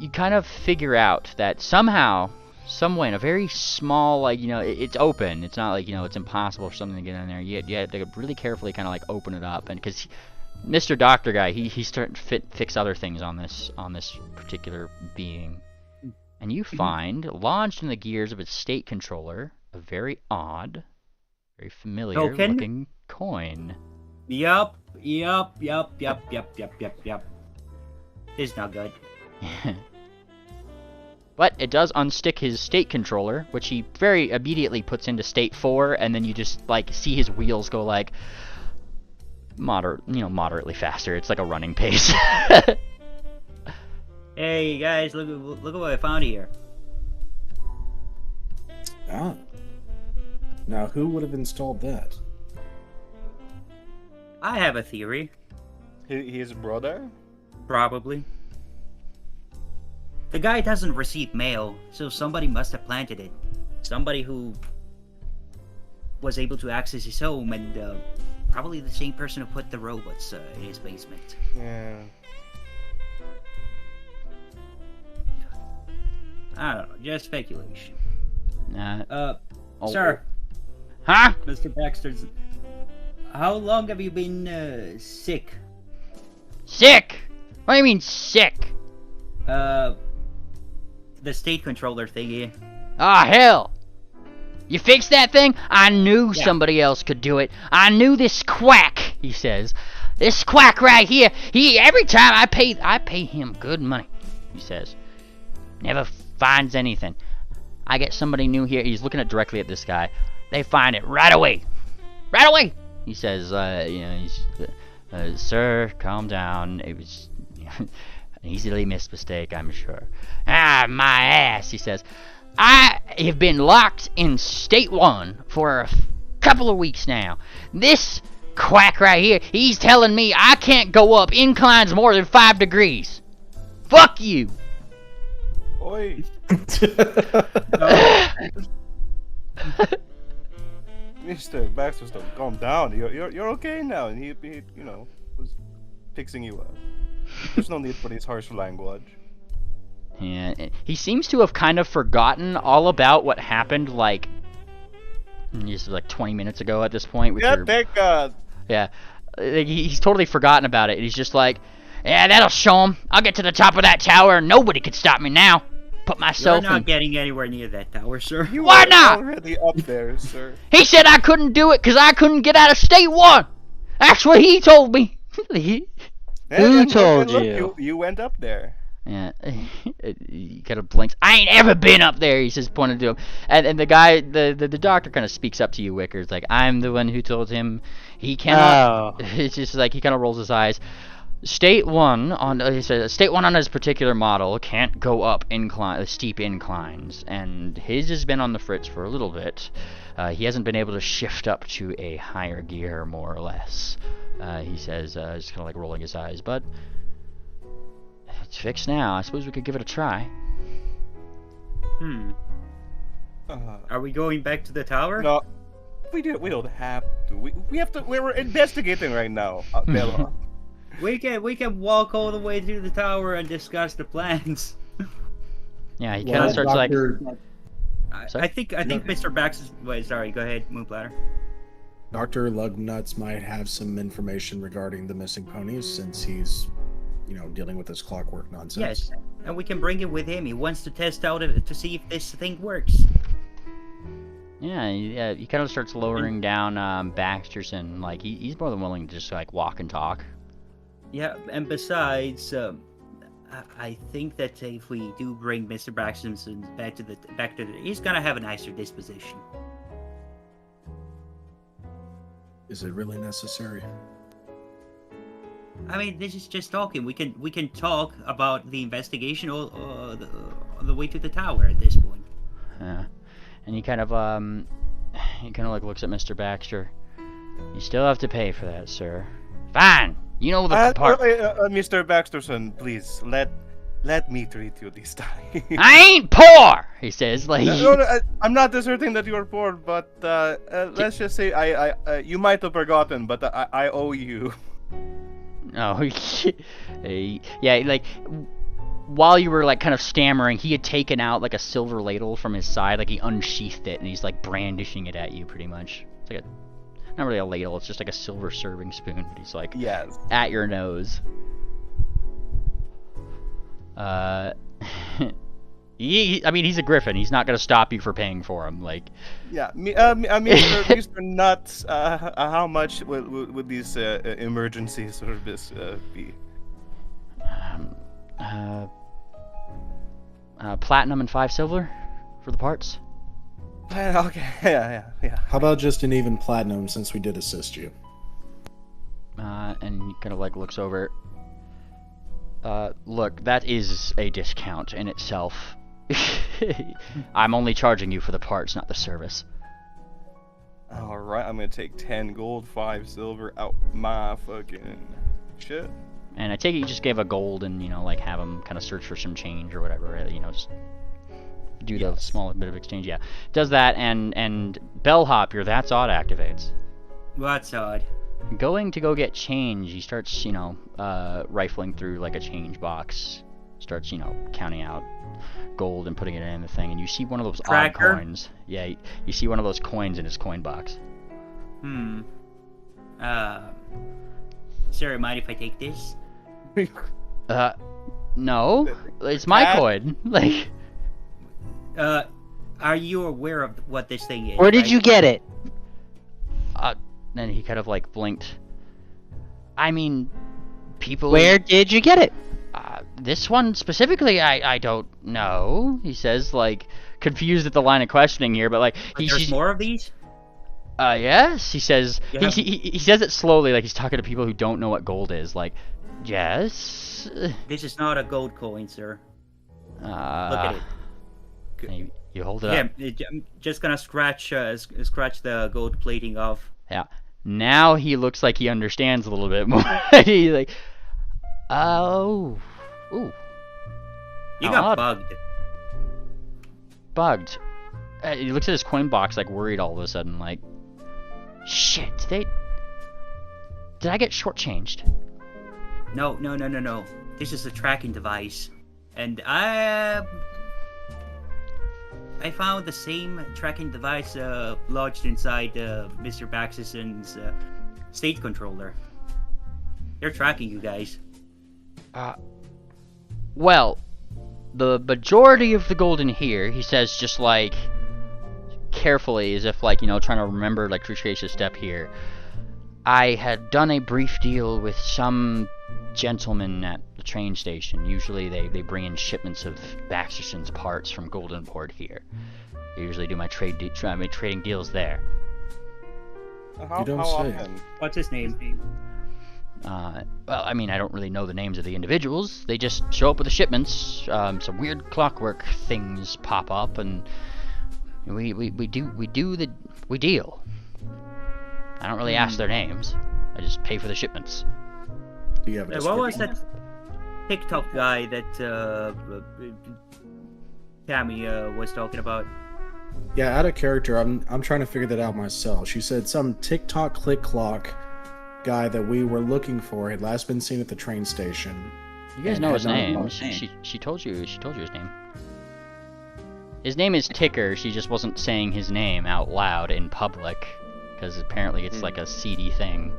you kind of figure out that somehow, some way, in a very small, like, it's open. It's not like, it's impossible for something to get in there. You have to really carefully kind of like open it up, and because Mr. Doctor Guy, he's starting to fix other things on this particular being. And you find, lodged in the gears of its state controller, a very odd, very familiar-looking coin. Yup. It's not good. But it does unstick his state controller, which he very immediately puts into state 4, and then you just, like, see his wheels go, like, moderately faster. It's like a running pace. Hey guys, look at what I found here. Ah. Now, who would have installed that? I have a theory. His brother? Probably. The guy doesn't receive mail, so somebody must have planted it. Somebody who was able to access his home, and probably the same person who put the robots in his basement. Yeah. I don't know, just speculation. Oh. Sir, Huh? Mr. Baxter's. How long have you been sick? Sick? What do you mean sick? The state controller thingy. Ah, hell! You fixed that thing? I knew Yeah. somebody else could do it. I knew this quack, he says. This quack right here, every time I pay him good money, he says. Never finds anything. I get somebody new here. He's looking directly at this guy. They find it right away. Right away! He says, sir, calm down. It was an easily missed mistake, I'm sure. Ah, my ass, he says. I have been locked in State 1 for a couple of weeks now. This quack right here, he's telling me I can't go up inclines more than 5 degrees. Fuck you! Oi! Mr. Baxter, calm down. You're okay now, and he was fixing you up. There's no need for this harsh language. Yeah, he seems to have kind of forgotten all about what happened, like 20 minutes ago at this point. With Yeah, thank God. Yeah, he's totally forgotten about it. He's just like, yeah, that'll show him. I'll get to the top of that tower, and nobody can stop me now. Put You're myself not in. getting anywhere near that tower, sir. You Why are not? already up there, sir. He said I couldn't do it because I couldn't get out of State 1. That's what he told me. Who told look, you? You went up there. Yeah, he kind of blinks. I ain't ever been up there, he says, pointing to him. And the guy, the doctor kind of speaks up to you, Wickers, like, I'm the one who told him he cannot. Oh. It's just like, he kind of rolls his eyes. State 1 on he says State 1 on his particular model can't go up steep inclines, and his has been on the fritz for a little bit. He hasn't been able to shift up to a higher gear, more or less. He says, just kind of like rolling his eyes, but it's fixed now. I suppose we could give it a try. Are we going back to the tower? No, we don't have to. We have to. We're investigating right now, Bella. We can walk all the way to the tower and discuss the plans. Yeah, he kind of starts Doctor, I think Mr. Baxter. Wait, sorry. Go ahead, Moonplatter. Dr. Lugnuts might have some information regarding the missing ponies since he's, dealing with this clockwork nonsense. Yes, and we can bring it with him. He wants to test out to see if this thing works. Yeah, he kind of starts lowering down Baxterson. Like he's more than willing to just like walk and talk. Yeah, and besides, I think that if we do bring Mr. Baxterson back to the, he's gonna have a nicer disposition. Is it really necessary? I mean, this is just talking. We can talk about the investigation all the way to the tower at this point. Yeah, and he kind of like looks at Mr. Baxter. You still have to pay for that, sir. Fine. You know the part. Mr. Baxterson, please let me treat you this time. I ain't poor, he says. Like I'm not asserting that you're poor, but let's just say you might have forgotten, but I owe you. Oh, yeah. Like while you were like kind of stammering, he had taken out like a silver ladle from his side, like he unsheathed it, and he's like brandishing it at you, pretty much. It's like not really a ladle, it's just like a silver serving spoon, but he's like at your nose. He's a griffin. He's not gonna stop you for paying for him. Like, yeah. Mr. Nuts, how much would these emergency service be? Platinum and 5 silver for the parts. Okay, yeah. How about just an even platinum since we did assist you? And he kind of like looks over. Look, that is a discount in itself. I'm only charging you for the parts, not the service. Alright, I'm gonna take 10 gold, 5 silver out my fucking shit. And I take it you just gave a gold and, like have him kind of search for some change or whatever, just do the small bit of exchange. Yeah, does that, and Bellhop, your That's Odd activates. What's odd? Going to go get change, he starts, rifling through like a change box, starts, counting out gold and putting it in the thing, and you see one of those odd coins. Yeah, you see one of those coins in his coin box. Sir, mind if I take this? No, it's my coin. Like, are you aware of what this thing is? Where did you get it? Then he kind of like blinked. I mean, people. Where did you get it? This one specifically, I don't know. He says, like, confused at the line of questioning here, but like There's more of these? Yes. He says Yeah. he says it slowly, like he's talking to people who don't know what gold is. Like, yes. This is not a gold coin, sir. Look at it. You hold it up. Yeah, I'm just gonna scratch the gold plating off. Yeah. Now he looks like he understands a little bit more. He's like, oh, ooh. You How got odd. bugged. Bugged. He looks at his coin box, like worried all of a sudden, like, shit. Did I get shortchanged? No. This is a tracking device, and I found the same tracking device lodged inside Mr. Baxterson's state controller. They're tracking you guys. Well, the majority of the gold in here, he says, just like carefully, as if like, trying to remember like Cruciace's step here. I had done a brief deal with some gentleman at the train station. Usually they bring in shipments of Baxterson's parts from Goldenport here. I usually do my trading deals there. How don't say. often? What's his name? Well, I mean, I don't really know the names of the individuals. They just show up with the shipments. Some weird clockwork things pop up, and we deal. I don't really ask their names. I just pay for the shipments. Do you have a What was description? that TikTok guy that Tammy was talking about? Yeah, out of character, I'm trying to figure that out myself. She said some TikTok click clock guy that we were looking for had last been seen at the train station. You guys And know had his not name. known. She told you his name. His name is Ticker. She just wasn't saying his name out loud in public because apparently it's like a seedy thing.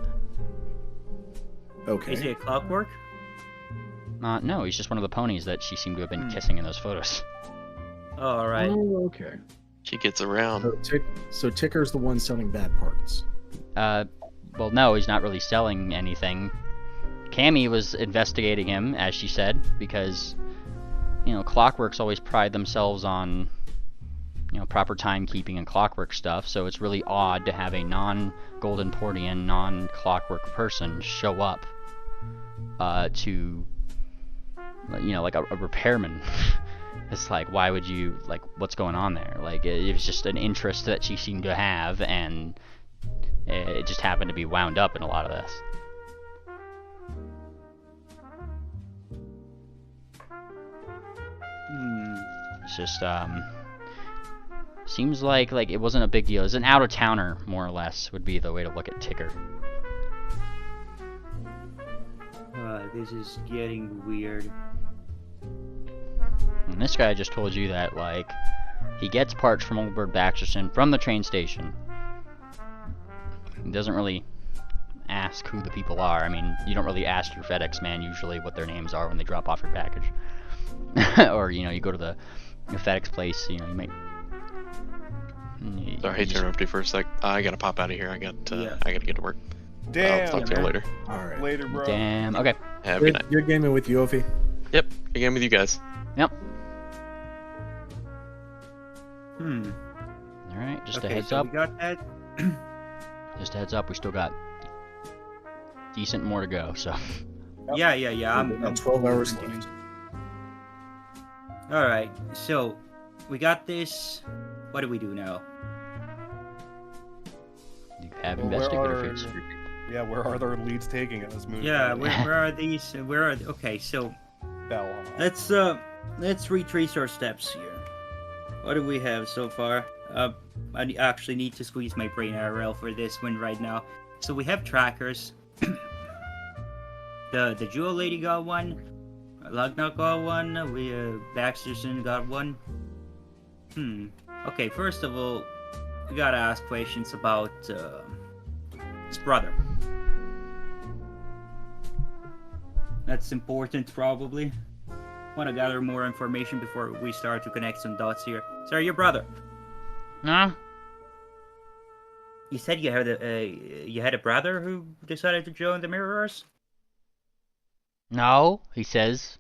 Okay. Is it clockwork? No, he's just one of the ponies that she seemed to have been kissing in those photos. Oh, all right. Oh, okay. She gets around. So Ticker's the one selling bad parts. Well, no, he's not really selling anything. Cammy was investigating him, as she said, because, Clockworks always pride themselves on, proper timekeeping and clockwork stuff, so it's really odd to have a non-Golden Portian, non-clockwork person show up to, like a repairman. It's like, why would you, what's going on there? Like, it was just an interest that she seemed to have, and it just happened to be wound up in a lot of this. It's just, seems like it wasn't a big deal. It's an out-of-towner, more or less, would be the way to look at Ticker. This is getting weird. And this guy just told you that, he gets parts from Old Bird Baxterson from the train station. He doesn't really ask who the people are. I mean, you don't really ask your FedEx man usually what their names are when they drop off your package. Or, you go to the FedEx place, you might... Sorry, I hate to interrupt you for a sec. I gotta pop out of here. I gotta get to work. Damn. I'll talk to you later. All right. Later, bro. Damn. Okay. Have a good night. Good gaming with you, Ophie. Yep, good game with you guys. Yep. Hmm. Alright, just a Okay, heads so up. we got that. Just a heads up, we still got decent more to go, so... Yeah. We got 12 hours left. All right. So we got this. What do we do now? You have Well, investigator feeds. where are their leads taking us? Yeah. Where are these? Where are? Okay. So Bell. let's retrace our steps here. What do we have so far? I actually need to squeeze my brain IRL for this one right now. So we have trackers. The Jewel Lady got one. Lugnut got one. Baxterson got one. Okay, first of all, we gotta ask questions about his brother. That's important, probably. Want to gather more information before we start to connect some dots here. Sorry, your brother. Huh? You said you had a brother who decided to join the Mirrors? No, he says.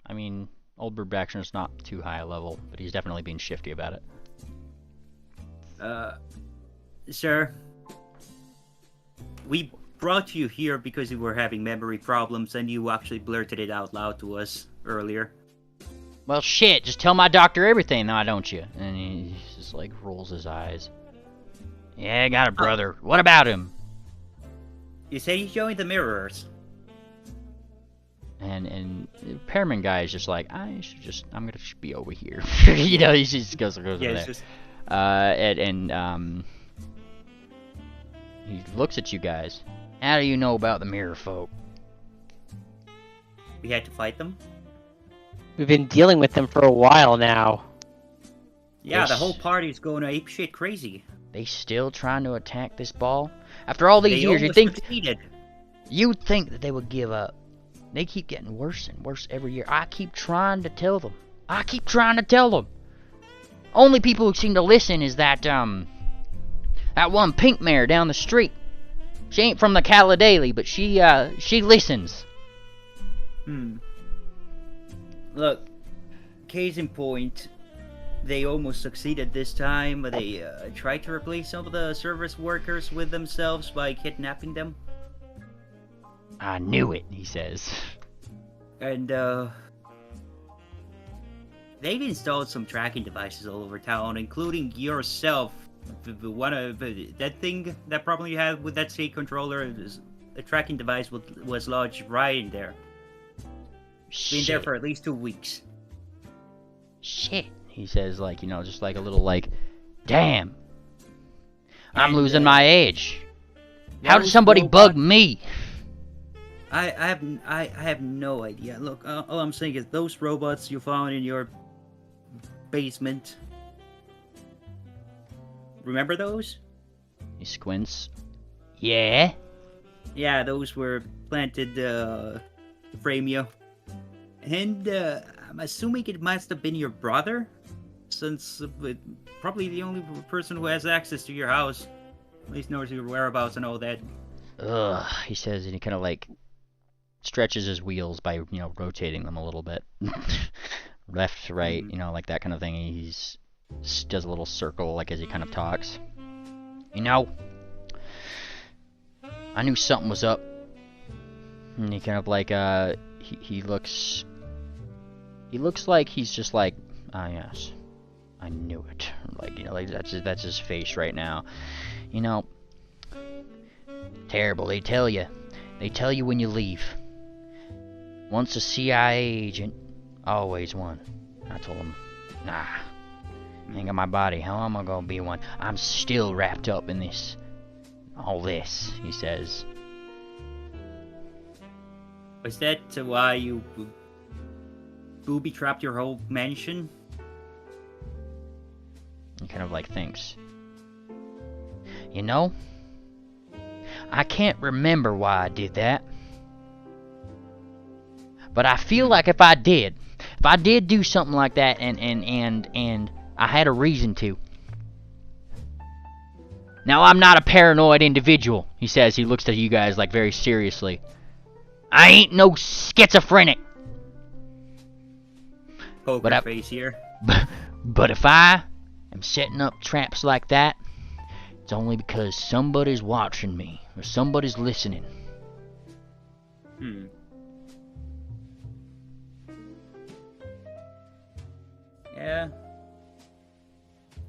I mean, Old Bird Baxter's not too high a level, but he's definitely being shifty about it. Sir, we brought you here because you were having memory problems and you actually blurted it out loud to us earlier. Well, shit, just tell my doctor everything, now don't you? And he just, rolls his eyes. Yeah, I got a brother. What about him? You said he joined the Mirrors. And the repairman guy is just like, I'm gonna be over here. He just goes over Yeah, there. it's just... He looks at you guys. How do you know about the mirror folk? We had to fight them? We've been dealing with them for a while now. Yeah, the Yes. whole party's going apeshit crazy. They still trying to attack this ball? After all these They years, almost succeeded. you'd think that they would give up. They keep getting worse and worse every year. I keep trying to tell them. Only people who seem to listen is that one pink mare down the street. She ain't from the Cala Daily, but she listens. Look, case in point, they almost succeeded this time. They tried to replace some of the service workers with themselves by kidnapping them. I knew it, he says. And they've installed some tracking devices all over town, including yourself. One of that thing that problem you had with that state controller is a tracking device was lodged right in there. Been there for at least 2 weeks. Shit, he says, like, you know, just like a little like, damn, I'm And, losing my edge. How did somebody bug me? I have no idea. Look, all I'm saying is those robots you found in your basement. Remember those? He squints. Yeah? Yeah, those were planted to frame you. And I'm assuming it must have been your brother, since probably the only person who has access to your house, at least knows your whereabouts and all that. Ugh, he says, and he kind of like stretches his wheels by, you know, rotating them a little bit. Left to right, you know, like that kind of thing. He's does a little circle, like, as he kind of talks. You know, I knew something was up. And he kind of like, he looks like he's just like, ah, yes, I knew it. Like, you know, like that's his face right now. You know, terrible. They tell you when you leave. Once a CIA agent, always one. I told him, nah, ain't got my body. How am I gonna be one? I'm still wrapped up in this, all this, he says. Was that why you booby-trapped your whole mansion? He kind of like thinks. You know, I can't remember why I did that. But I feel like if I did do something like that and I had a reason to. Now, I'm not a paranoid individual, he says. He looks at you guys like very seriously. I ain't no schizophrenic. Poker face here. But if I am setting up traps like that, it's only because somebody's watching me or somebody's listening. Yeah.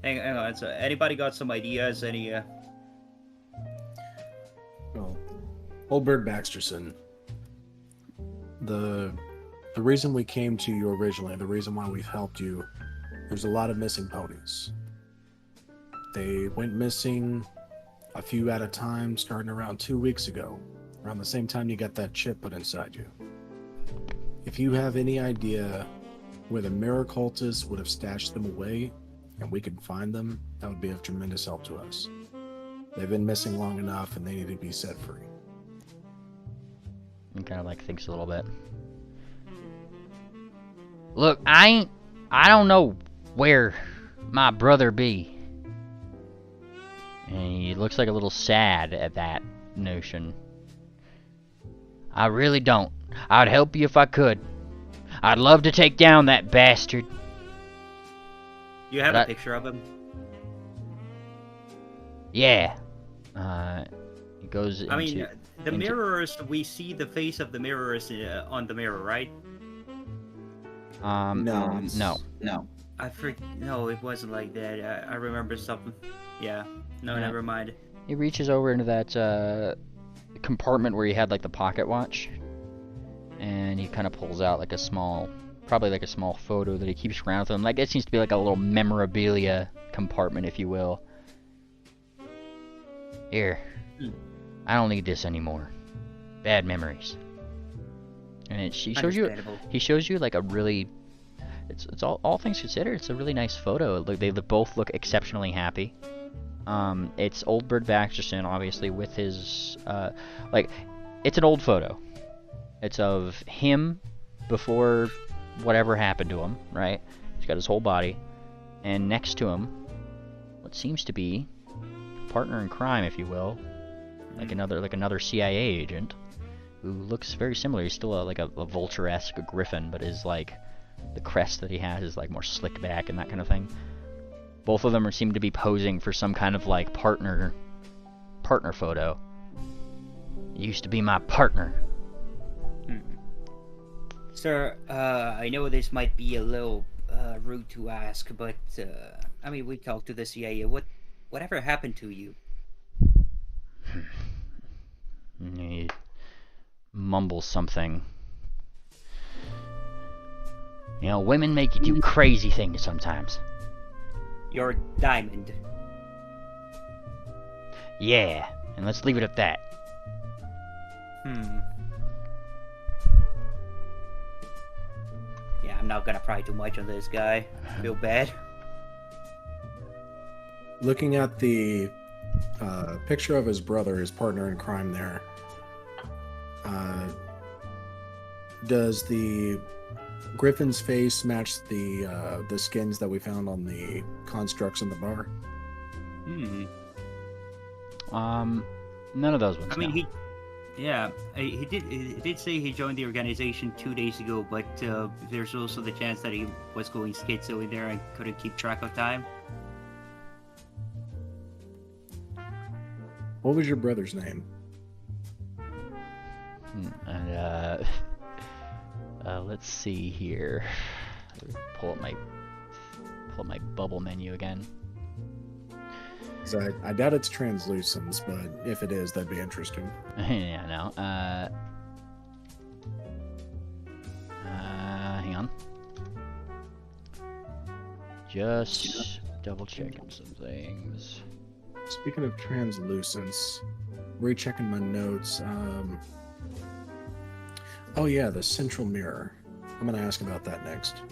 Hang on. So, anybody got some ideas? Any? Well, old Bird Baxterson. The reason we came to you originally, the reason why we've helped you, there's a lot of missing ponies. They went missing a few at a time, starting around 2 weeks ago, around the same time you got that chip put inside you. If you have any idea where the mirror cultists would have stashed them away, and we can find them, that would be of tremendous help to us. They've been missing long enough, and they need to be set free. He kind of like thinks a little bit. Look, I don't know where my brother be. And he looks like a little sad at that notion. I really don't. I'd help you if I could. I'd love to take down that bastard. You have a picture of him? Yeah. It goes into... I mean, the mirrors, we see the face of the mirrors on the mirror, right? No. No. No, it wasn't like that. I remember something. Yeah. No, Yeah. never mind. He reaches over into that compartment where he had like the pocket watch, and he kind of pulls out like a small, probably like a small photo that he keeps around with him. Like it seems to be like a little memorabilia compartment, if you will. Here, I don't need this anymore. Bad memories. And he shows you. He shows you like a really. It's all things considered. It's a really nice photo. They both look exceptionally happy. It's old Bird Baxterson, obviously, with his, like, it's an old photo. It's of him before whatever happened to him, right? He's got his whole body. And next to him, what seems to be a partner in crime, if you will. Like another CIA agent who looks very similar. He's still like a vulture-esque griffin, but is like, the crest that he has is like more slicked back and that kind of thing. Both of them seem to be posing for some kind of like partner photo. You used to be my partner. Sir, I know this might be a little rude to ask, but I mean, we talked to the CIA. Whatever happened to you? He mumbles something. You know, women make you do crazy things sometimes. Your diamond. Yeah, and let's leave it at that. Yeah, I'm not gonna pry too much on this guy. Feel bad. Looking at the picture of his brother, his partner in crime there, does the Griffin's face match the skins that we found on the constructs in the bar? None of those ones. I mean, no. he did say he joined the organization 2 days ago, but there's also the chance that he was going schizo in there and couldn't keep track of time. What was your brother's name? And let's see here. Pull up my bubble menu again. I doubt it's translucence, but if it is, that'd be interesting. Yeah, no. Hang on. Just double checking some things. Speaking of translucence, rechecking my notes. Oh yeah, the central mirror. I'm gonna ask about that next.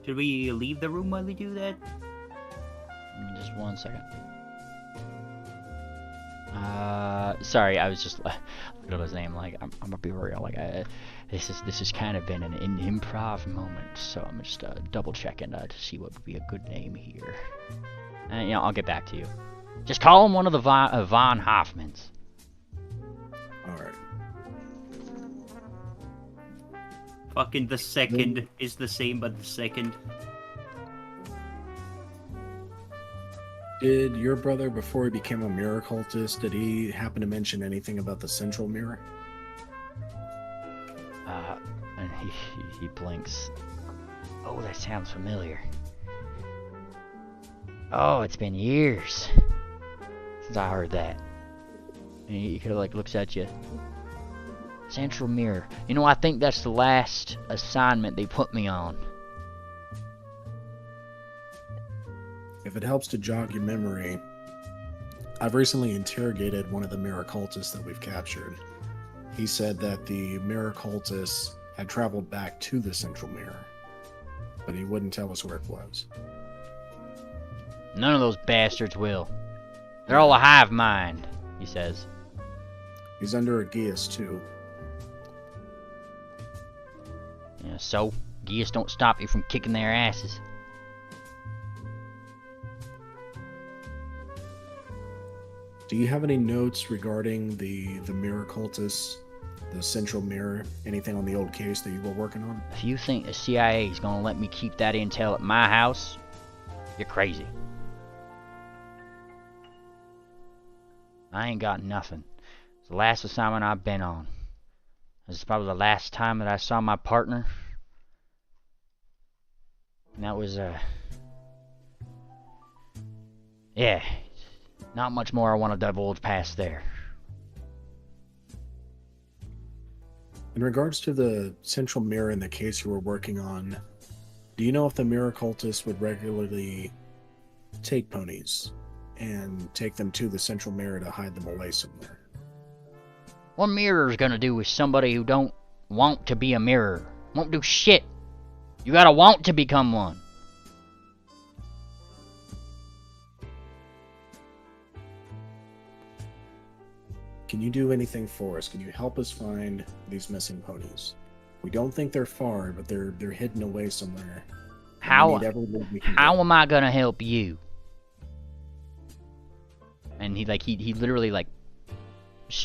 Should we leave the room while we do that? Just 1 second. Sorry, I was just looking at his name. Like, I'm gonna be real. Like, this has kind of been an improv moment, so I'm just double checking to see what would be a good name here. And you know, I'll get back to you. Just call him one of the Von Hoffmans. All right. Fucking the second is the same, but the second. Did your brother, before he became a mirror cultist, did he happen to mention anything about the central mirror? And he blinks. Oh, that sounds familiar. Oh, it's been years since I heard that. And he kind of like looks at you. Central mirror. You know, I think that's the last assignment they put me on. If it helps to jog your memory, I've recently interrogated one of the mirror cultists that we've captured. He said that the mirror cultists had traveled back to the central mirror, but he wouldn't tell us where it was. None of those bastards will. They're all a hive mind, he says. He's under a geas too. Yeah, so, gears don't stop you from kicking their asses. Do you have any notes regarding the mirror cultists, the central mirror, anything on the old case that you were working on? If you think the CIA is gonna let me keep that intel at my house, you're crazy. I ain't got nothing. It's the last assignment I've been on. This is probably the last time that I saw my partner. And that was, yeah. Not much more I want to divulge past there. In regards to the central mirror in the case you were working on, do you know if the mirror cultists would regularly take ponies and take them to the central mirror to hide them away somewhere? What mirror's gonna do with somebody who don't want to be a mirror? Won't do shit. You gotta want to become one. Can you do anything for us? Can you help us find these missing ponies? We don't think they're far, but they're hidden away somewhere. How am I gonna help you? And he literally like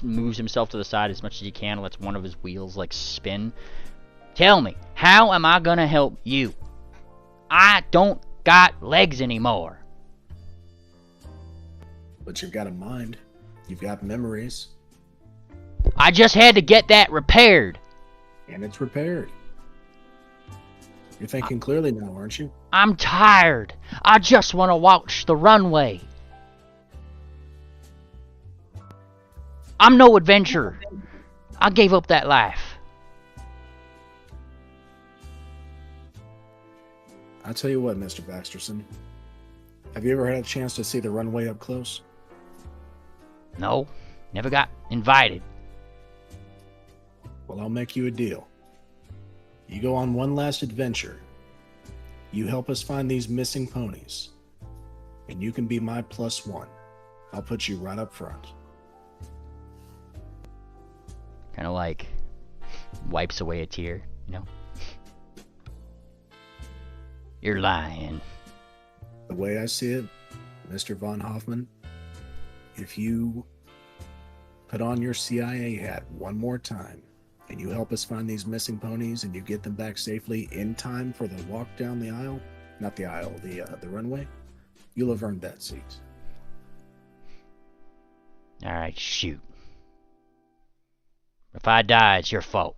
moves himself to the side as much as he can, and lets one of his wheels like spin. Tell me, how am I gonna help you? I don't got legs anymore. But you've got a mind. You've got memories. I just had to get that repaired. And it's repaired. You're thinking clearly now, aren't you? I'm tired. I just want to watch the runway. I'm no adventurer. I gave up that life. I'll tell you what, Mr. Baxterson. Have you ever had a chance to see the runway up close? No, never got invited. Well, I'll make you a deal. You go on one last adventure. You help us find these missing ponies. And you can be my +1. I'll put you right up front. Kind of like wipes away a tear, you know? You're lying. The way I see it, Mr. Von Hoffman, if you put on your CIA hat one more time and you help us find these missing ponies and you get them back safely in time for the walk down the aisle, not the aisle, the runway, you'll have earned that seat. Alright, shoot. If I die, it's your fault.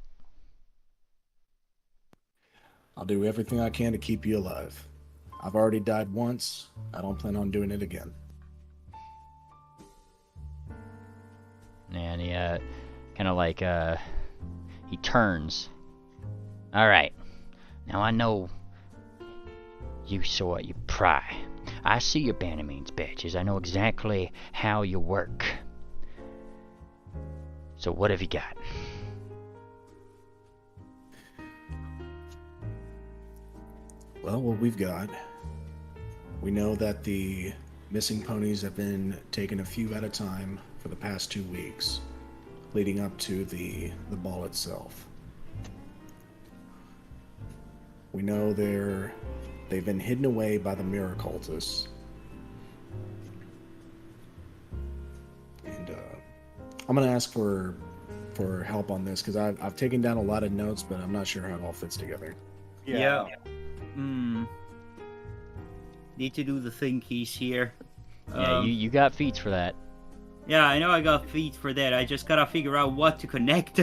I'll do everything I can to keep you alive. I've already died once. I don't plan on doing it again. And he, kind of like, he turns. Alright. Now I know you saw it, you pry. I see your Bannermanes badges. I know exactly how you work. So what have you got? Well, what we've got, we know that the missing ponies have been taken a few at a time for the past 2 weeks, leading up to the ball itself. We know they've been hidden away by the mirror cultists. And I'm going to ask for help on this because I've taken down a lot of notes, but I'm not sure how it all fits together. Yeah. Need to do the thing keys here. Yeah, you got feats for that. Yeah, I know I got feet for that. I just gotta figure out what to connect.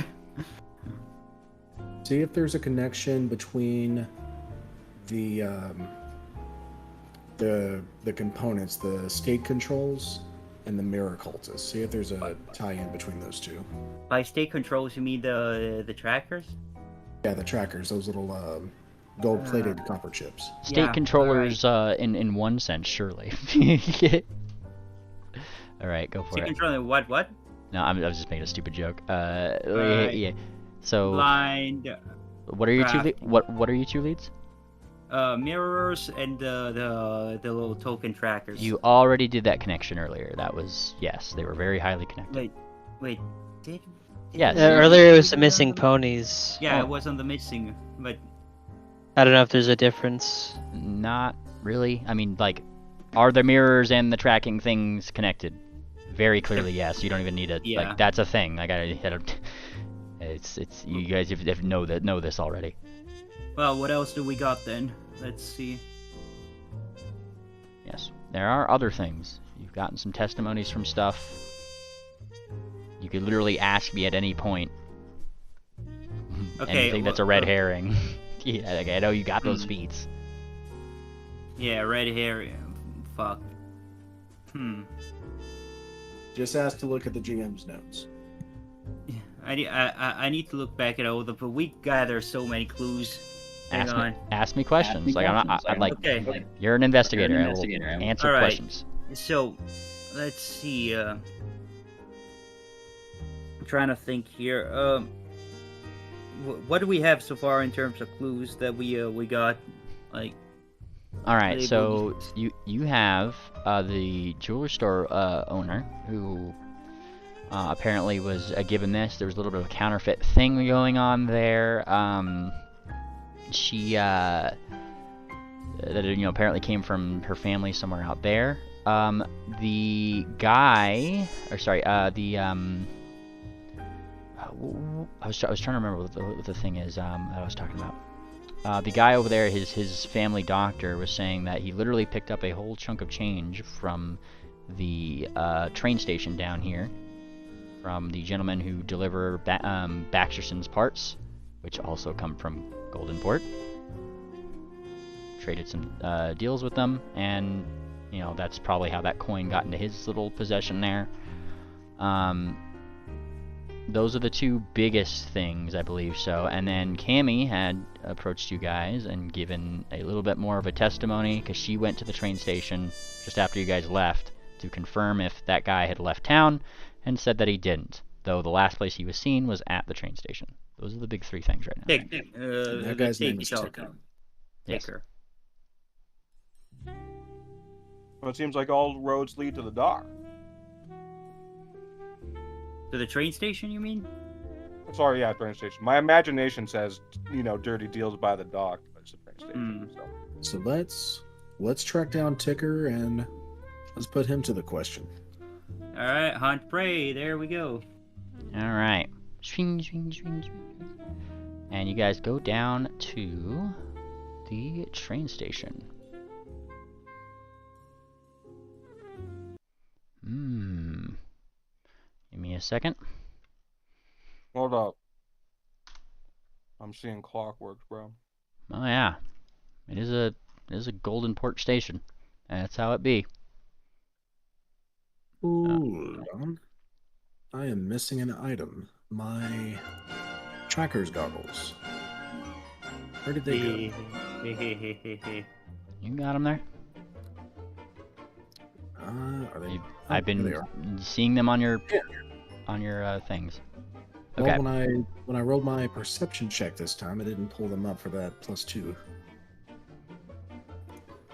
See if there's a connection between the components, the state controls, and the mirror cultists. See if there's a tie-in between those two. By state controls, you mean the trackers? Yeah, the trackers, those little gold-plated copper chips. State Yeah, controllers, in one sense, surely. Alright, go for State it. controller, what? No, I was just making a stupid joke. Alright. Yeah. So, Blind, what are your two craft. what are your two leads? mirrors, and the little token trackers. You already did that connection earlier. That was, yes, they were very highly connected. Wait, did? Yes. Earlier it was the missing ponies. Yeah, Oh. it was on the missing, but I don't know if there's a difference. Not really. I mean, like, are the mirrors and the tracking things connected? Very clearly, yes. You don't even need it. Yeah. Like, that's a thing. Like, it's you guys have know this already. well, what else do we got then? Let's see. Yes, there are other things. You've gotten some testimonies from stuff. You could literally ask me at any point. Okay, Anything that's a red herring. Yeah, like, I know you got those feats. Yeah, red hair. Fuck. Just ask to look at the GM's notes. I need to look back at all the. But we gather so many clues. Hang on. Ask me questions. Like, I'm like, Okay. you're an investigator. I will answer Alright. questions. So, let's see. I'm trying to think here. What do we have so far in terms of clues that we got? Like, All right, labeled. so you have the jewelry store owner who apparently was given this. There was a little bit of a counterfeit thing going on there. She that apparently came from her family somewhere out there. The guy, or sorry, I was trying to remember what the thing is that I was talking about. The guy over there, his family doctor, was saying that he literally picked up a whole chunk of change from the train station down here, from the gentleman who delivered Baxterson's parts, which also come from Golden Port. Traded some deals with them, and you know that's probably how that coin got into his little possession there. Those are the two biggest things, I believe so. And then Cammy had approached you guys and given a little bit more of a testimony, because she went to the train station just after you guys left to confirm if that guy had left town, and said that he didn't, though the last place he was seen was at the train station. Those are the big three things right now. That guy's name is Ticker. Yes. Ticker. Well, it seems like all roads lead to the dock. To the train station, you mean? Sorry, yeah, train station. My imagination says, dirty deals by the dock, but it's a train station. So let's track down Ticker and let's put him to the question. All right, hunt prey. There we go. All right. Swing, swing, swing, swing. And you guys go down to the train station. Give me a second. Hold up. I'm seeing clockwork, bro. Oh yeah, it is a Golden Port station. That's how it be. Hold on. I am missing an item. My tracker's goggles. Where did they go? You got them there? Are they? I've been seeing them on your things. Okay. Well, when I rolled my perception check this time, I didn't pull them up for that +2.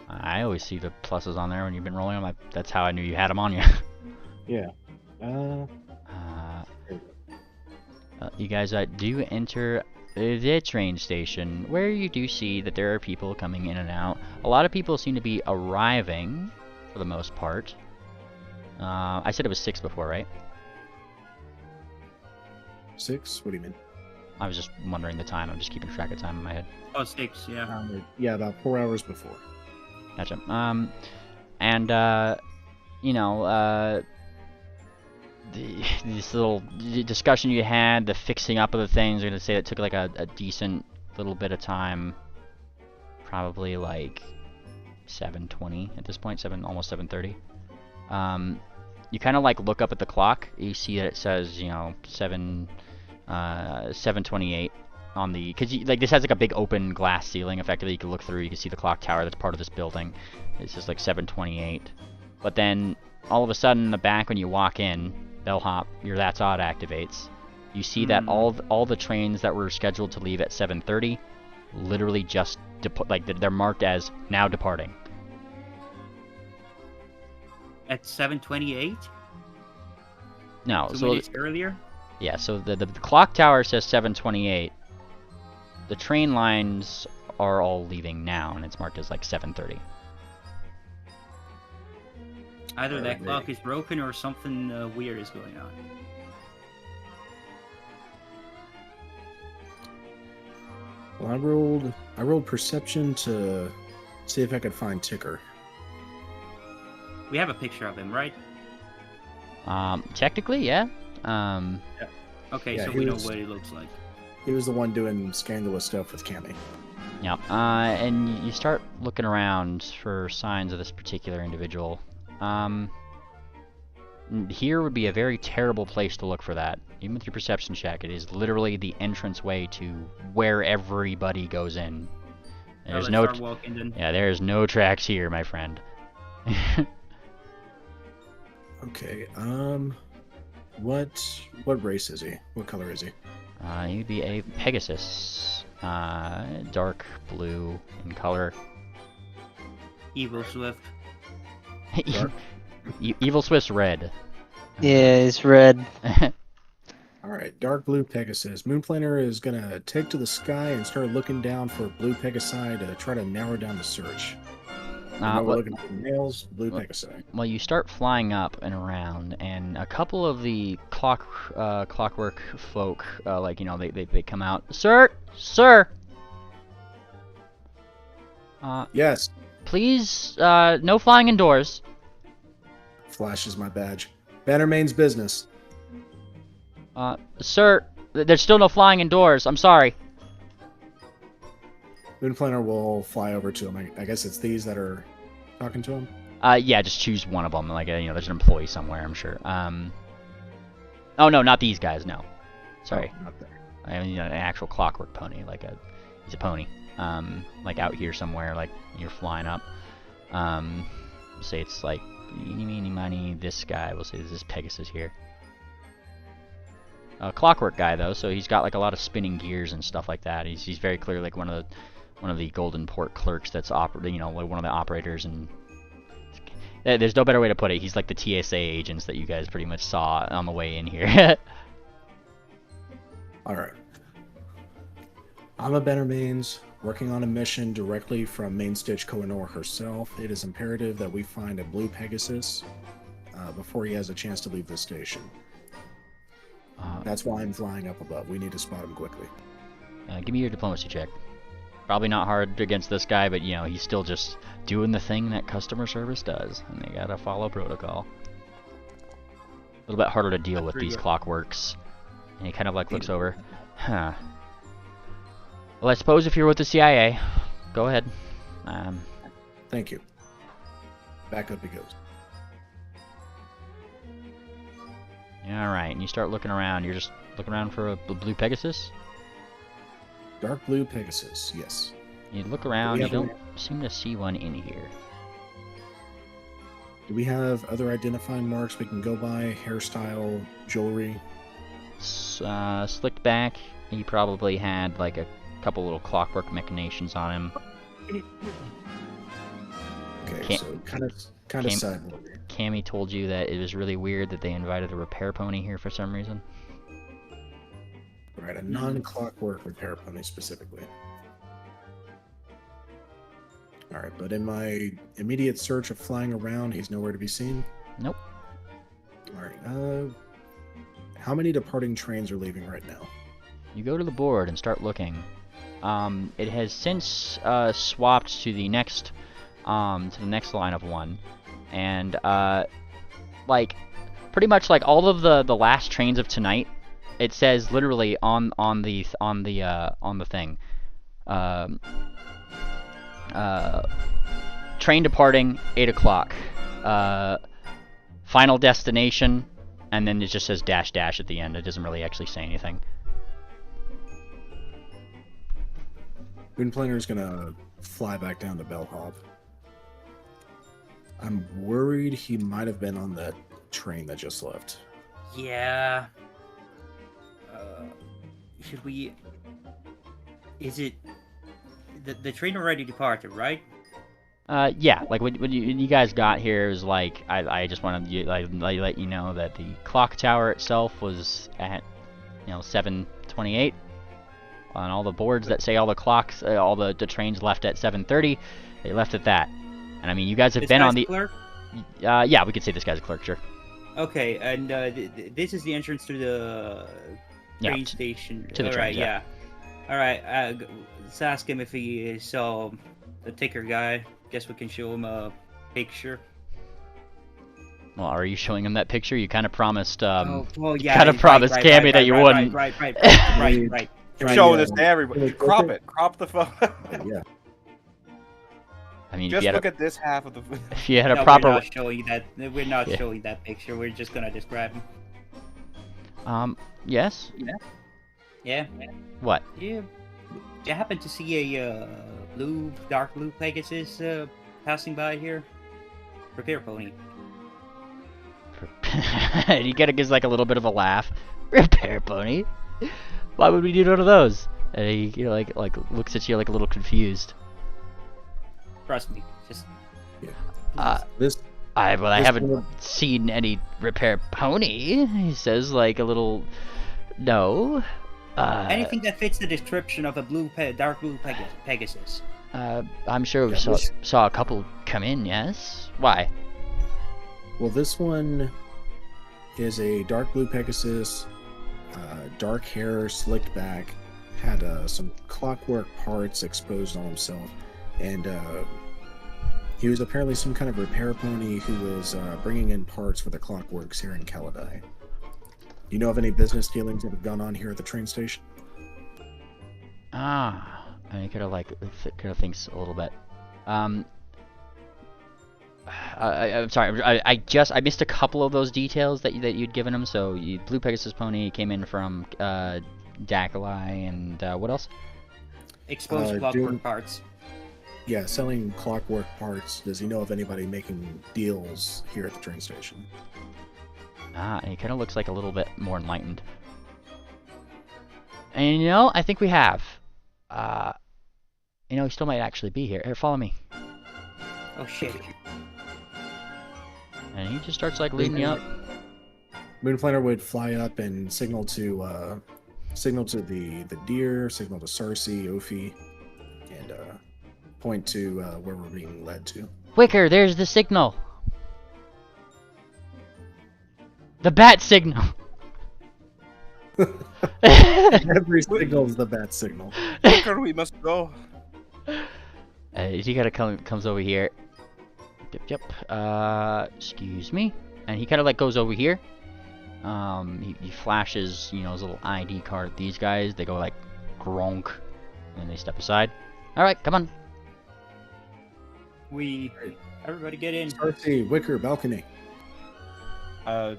I always see the pluses on there when you've been rolling them. That's how I knew you had them on you. Yeah. You guys do enter the train station, where you do see that there are people coming in and out. A lot of people seem to be arriving, for the most part. I said it was 6 before, right? 6? What do you mean? I was just wondering the time. I'm just keeping track of time in my head. Oh, 6, yeah. Yeah, about 4 hours before. Gotcha. This little discussion you had, the fixing up of the things, I'm going to say it took like a decent little bit of time. Probably like 7:20 at this point, almost 7:30. You kind of like look up at the clock. You see that it says, 7:28 on the, because like this has like a big open glass ceiling. Effectively, you can look through. You can see the clock tower that's part of this building. It's just like 7:28. But then all of a sudden, in the back when you walk in, bellhop, your That's Odd activates. You see that all the trains that were scheduled to leave at 7:30, literally just they're marked as now departing. At 7:28? No, 2 so minutes earlier? yeah, so the clock tower says 7:28. The train lines are all leaving now, and it's marked as like 7:30. Either that clock is broken or something weird is going on. Well, I rolled perception to see if I could find Ticker. We have a picture of him, right? Technically, yeah. Okay, Yeah, so he we know was- what he looks like. He was the one doing scandalous stuff with Cammy. Yeah. And you start looking around for signs of this particular individual. Here would be a very terrible place to look for that. Even with your perception check, it is literally the entranceway to where everybody goes in. There's no, start walking then. yeah, there's no tracks here, my friend. Okay. What race is he? What color is he? He'd be a Pegasus, dark blue in color. Evil Swift. Dark? Evil Swift's red. Yeah, it's red. All right, dark blue Pegasus. Moonplaner is gonna take to the sky and start looking down for blue Pegasi to try to narrow down the search. We're Well, looking for males, blue Pegasi. well, you start flying up and around, and a couple of the clockwork folk, they come out. Sir! Yes, Please, no flying indoors. flashes my badge. Bannermanes business. Sir, there's still no flying indoors. I'm sorry. Moon Planner will fly over to him. I guess it's these that are talking to him. Yeah, just choose one of them. Like, there's an employee somewhere, I'm sure. Oh no, not these guys. No, sorry. Oh, not there. I mean, an actual clockwork pony. He's a pony. Like out here somewhere. Like you're flying up. Say it's like eeny, meeny, miny. This guy. We'll say this is Pegasus here. A clockwork guy though, so he's got like a lot of spinning gears and stuff like that. He's very clearly like one of the Golden Port clerks that's like one of the operators, and there's no better way to put it. He's like the TSA agents that you guys pretty much saw on the way in here. All right. I'm a Bannermanes working on a mission directly from Mainstitch Koh-i-Noor herself. It is imperative that we find a blue Pegasus before he has a chance to leave the station. That's why I'm flying up above. We need to spot him quickly. Give me your diplomacy check. Probably not hard against this guy, but he's still just doing the thing that customer service does, and they gotta follow protocol. A little bit harder to deal with these clockworks. And he kind of like looks over. Huh. Well, I suppose if you're with the CIA, go ahead. Thank you. Back up he goes. Alright, and you start looking around. You're just looking around for a blue Pegasus? Dark blue Pegasus, yes. You look around, you don't seem to see one in here. Do we have other identifying marks we can go by? Hairstyle, jewelry? Slicked back. He probably had like a couple little clockwork machinations on him. Okay, so kind of sideboard. Cammy told you that it was really weird that they invited a repair pony here for some reason. Right, a non-clockwork repair pony specifically. Alright, but in my immediate search of flying around, he's nowhere to be seen? Nope. Alright, how many departing trains are leaving right now? You go to the board and start looking. It has since swapped to the next line of one, and like pretty much like all of the last trains of tonight. It says literally on the thing, train departing 8 o'clock, final destination, and then it just says dash dash at the end. It doesn't really actually say anything. Moon Planner's gonna fly back down to Bellhop. I'm worried he might have been on that train that just left. Yeah. Should we... Is it... The train already departed, right? Yeah, like when you guys got here, it was like, I just wanted to let you know that the clock tower itself was at, 7:28. On all the boards that say all the clocks, all the trains left at 7:30, they left at that. And I mean, you guys have been on the... Clerk? Yeah, we could say this guy's a clerk, sure. Okay, and this is the entrance to the train station. To the train, yeah. Alright, let's ask him if he saw the ticker guy. Guess we can show him a picture. Well, are you showing him that picture? You kind of promised, well, yeah, you kind of promised Cammy that you wouldn't. Right. Show this to everybody. Crop it. Crop the photo. Yeah. I mean, just look at this half of the. If you had a proper. We're not showing that. We're not showing that picture. We're just gonna describe him. Yes. Yeah. What? Yeah. Do you happen to see a dark blue Pegasus passing by here? Repair pony. You gotta give like a little bit of a laugh. Repair pony. Why would we do one of those? And he like looks at you like a little confused. Trust me, just. I haven't seen any repair pony. He says like a little. No. Anything that fits the description of a dark blue Pegasus. I'm sure we saw a couple come in. Yes. Why? Well, this one is a dark blue Pegasus. Dark hair, slicked back, had some clockwork parts exposed on himself, and he was apparently some kind of repair pony who was bringing in parts for the clockworks here in Kaladai. Do you know of any business dealings that have gone on here at the train station? And he kind of like thinks a little bit. I'm sorry. I missed a couple of those details that you'd given him. So Blue Pegasus Pony came in from Dakalai, and what else? Exposed clockwork parts. Yeah, selling clockwork parts. Does he know of anybody making deals here at the train station? And he kind of looks like a little bit more enlightened. And you know, I think we have. You know, he still might actually be here. Here, follow me. Oh shit. And he just starts like leading you up. Moonplaner would fly up and signal to the deer, signal to Sarcy, Ophi, and point to where we're being led to. Wicker, there's the signal. The bat signal. Every signal is the bat signal. Quicker, we must go. He kind of comes over here. Yep. Excuse me. And he kind of like goes over here. He flashes, you know, his little ID card at these guys. They go like, gronk, and they step aside. All right, come on. Everybody get in. Sarcy, Wicker, balcony. I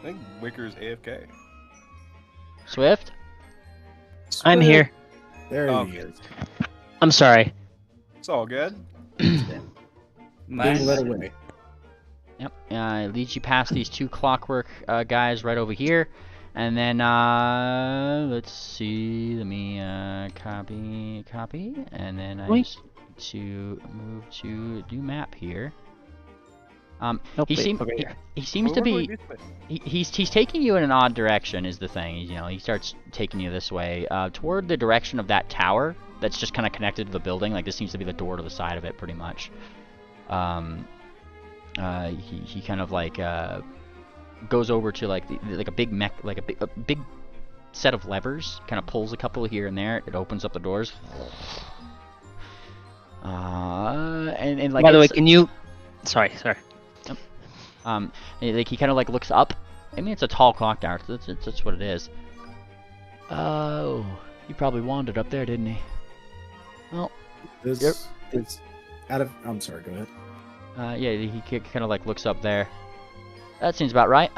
think Wicker's AFK. Swift. I'm here. There Oh, he is. I'm sorry. It's all good. Being led away. Yep. It leads you past these two clockwork guys right over here. And then, let's see. Let me copy. And then I just need to move to new map here. Nope, he wait, seems over here. he seems to We're going be this way. he's taking you in an odd direction is the thing. You know, he starts taking you this way toward the direction of that tower that's just kind of connected to the building. Like this seems to be the door to the side of it, pretty much. He kind of like goes over to like like a big a big set of levers. Kind of pulls a couple here and there. It opens up the doors. And like By the way, can you? Sorry. like he kind of like looks up. I mean, it's a tall clock tower. So that's what it is. Oh, he probably wandered up there, didn't he? Well, This it's out of. I'm sorry. Go ahead. yeah, he kind of like looks up there. That seems about right.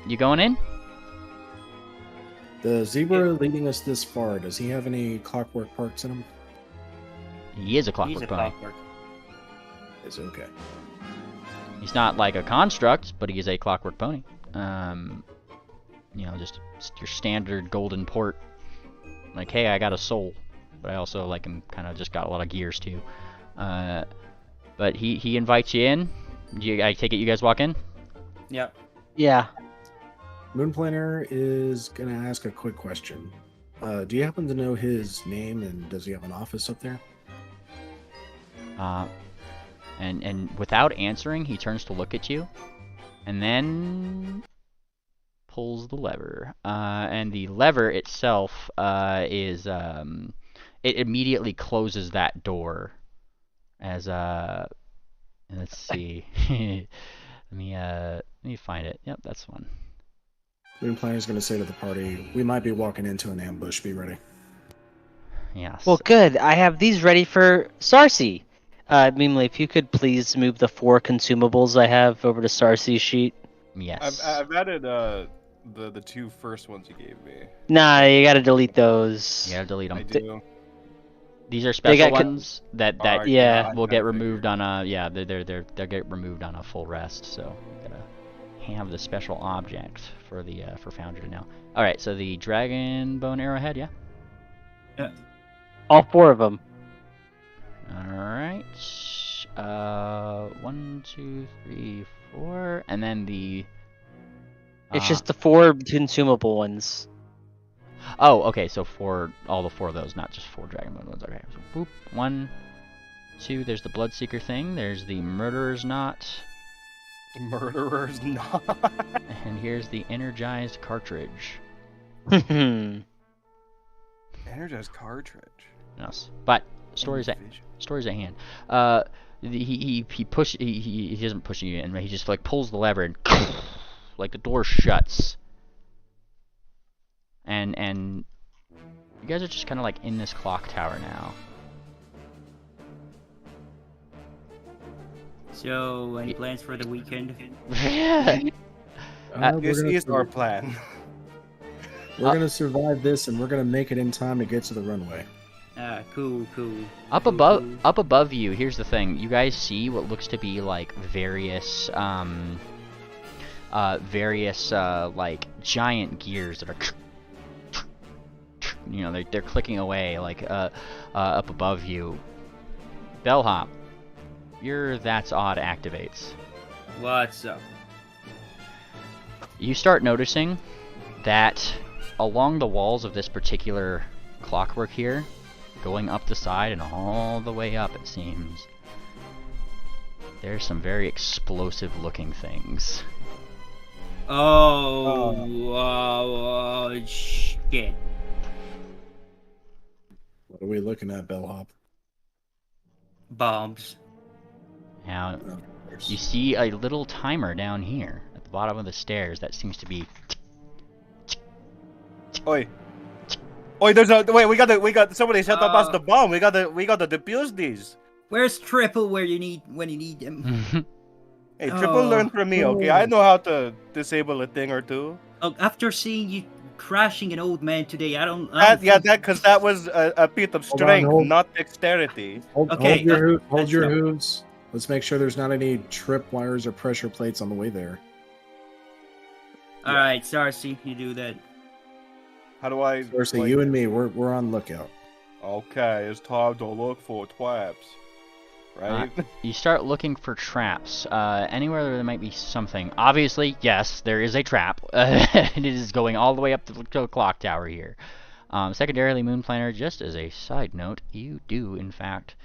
You going in? The zebra leading us this far. Does he have any clockwork parts in him? He is a clockwork He's a pony. clockwork. It's okay. He's not like a construct, but he is a clockwork pony. You know, just your standard golden port. Like, hey, I got a soul, but I also like him. Kind of just got a lot of gears too. But he invites you in. I take it you guys walk in. Yep. Yeah. Moonplaner is gonna ask a quick question. Do you happen to know his name, and does he have an office up there? And without answering, he turns to look at you, and then pulls the lever. And the lever itself is it immediately closes that door. As let's see, let me find it. Yep, that's one. Moonplaner is gonna say to the party, "We might be walking into an ambush. Be ready." Yes. Well, good. I have these ready for Sarcy. Mimley, if you could please move the 4 consumables I have over to Sarcy's sheet. Yes. I've added the 2 first ones you gave me. Nah, you gotta delete those. You gotta delete them. I do. These are special got ones that Alright, yeah, will I get figured. removed on a they'll get removed on a full rest. So gotta have the special object for the for Foundry now. All right, so the dragon bone arrowhead, yeah. All 4 of them. All right. 1, 2, 3, 4, and then the. It's just the 4 consumable ones. Oh, okay. So all the 4 of those, not just 4 dragon bone ones. Okay. So boop. 1, 2. There's the bloodseeker thing. There's the murderer's knot. Murderer's not. And here's the energized cartridge. Energized cartridge. Yes. But stories at hand. He isn't pushing you in. He just like pulls the lever and like the door shuts. And You guys are just kind of like in this clock tower now. So, any plans for the weekend? Yeah. This We're gonna is our plan. We're gonna survive this, and we're gonna make it in time to get to the runway. Cool. Up Cool, above, cool. up above you. Here's the thing: you guys see what looks to be like various, like giant gears that are, you know, they're clicking away like up above you. Bellhop, your That's Odd activates. What's up? You start noticing that along the walls of this particular clockwork here, going up the side and all the way up, it seems, there's some very explosive looking things. Oh, shit. What are we looking at, Bellhop? Bombs. Now, Of course. you see a little timer down here at the bottom of the stairs that seems to be. Oi. There's a wait. We got somebody set up us the bomb. We gotta defuse these. Where's Triple when you need him? Hey, Triple, learn from me, okay? I know how to disable a thing or two. After seeing you crashing an old man today, I don't Because that was a bit of strength, hold. not dexterity. Okay, Hold your that's hooves. Let's make sure there's not any trip wires or pressure plates on the way there. All right, Sarcy, you do that. How do I? Firstly, like- you and me, we're on lookout. Okay, it's time to look for traps, right? You start looking for traps. Anywhere there might be something. Obviously, yes, there is a trap. It is going all the way up to the clock tower here. Secondarily, Moon Planner, just as a side note, you do, in fact,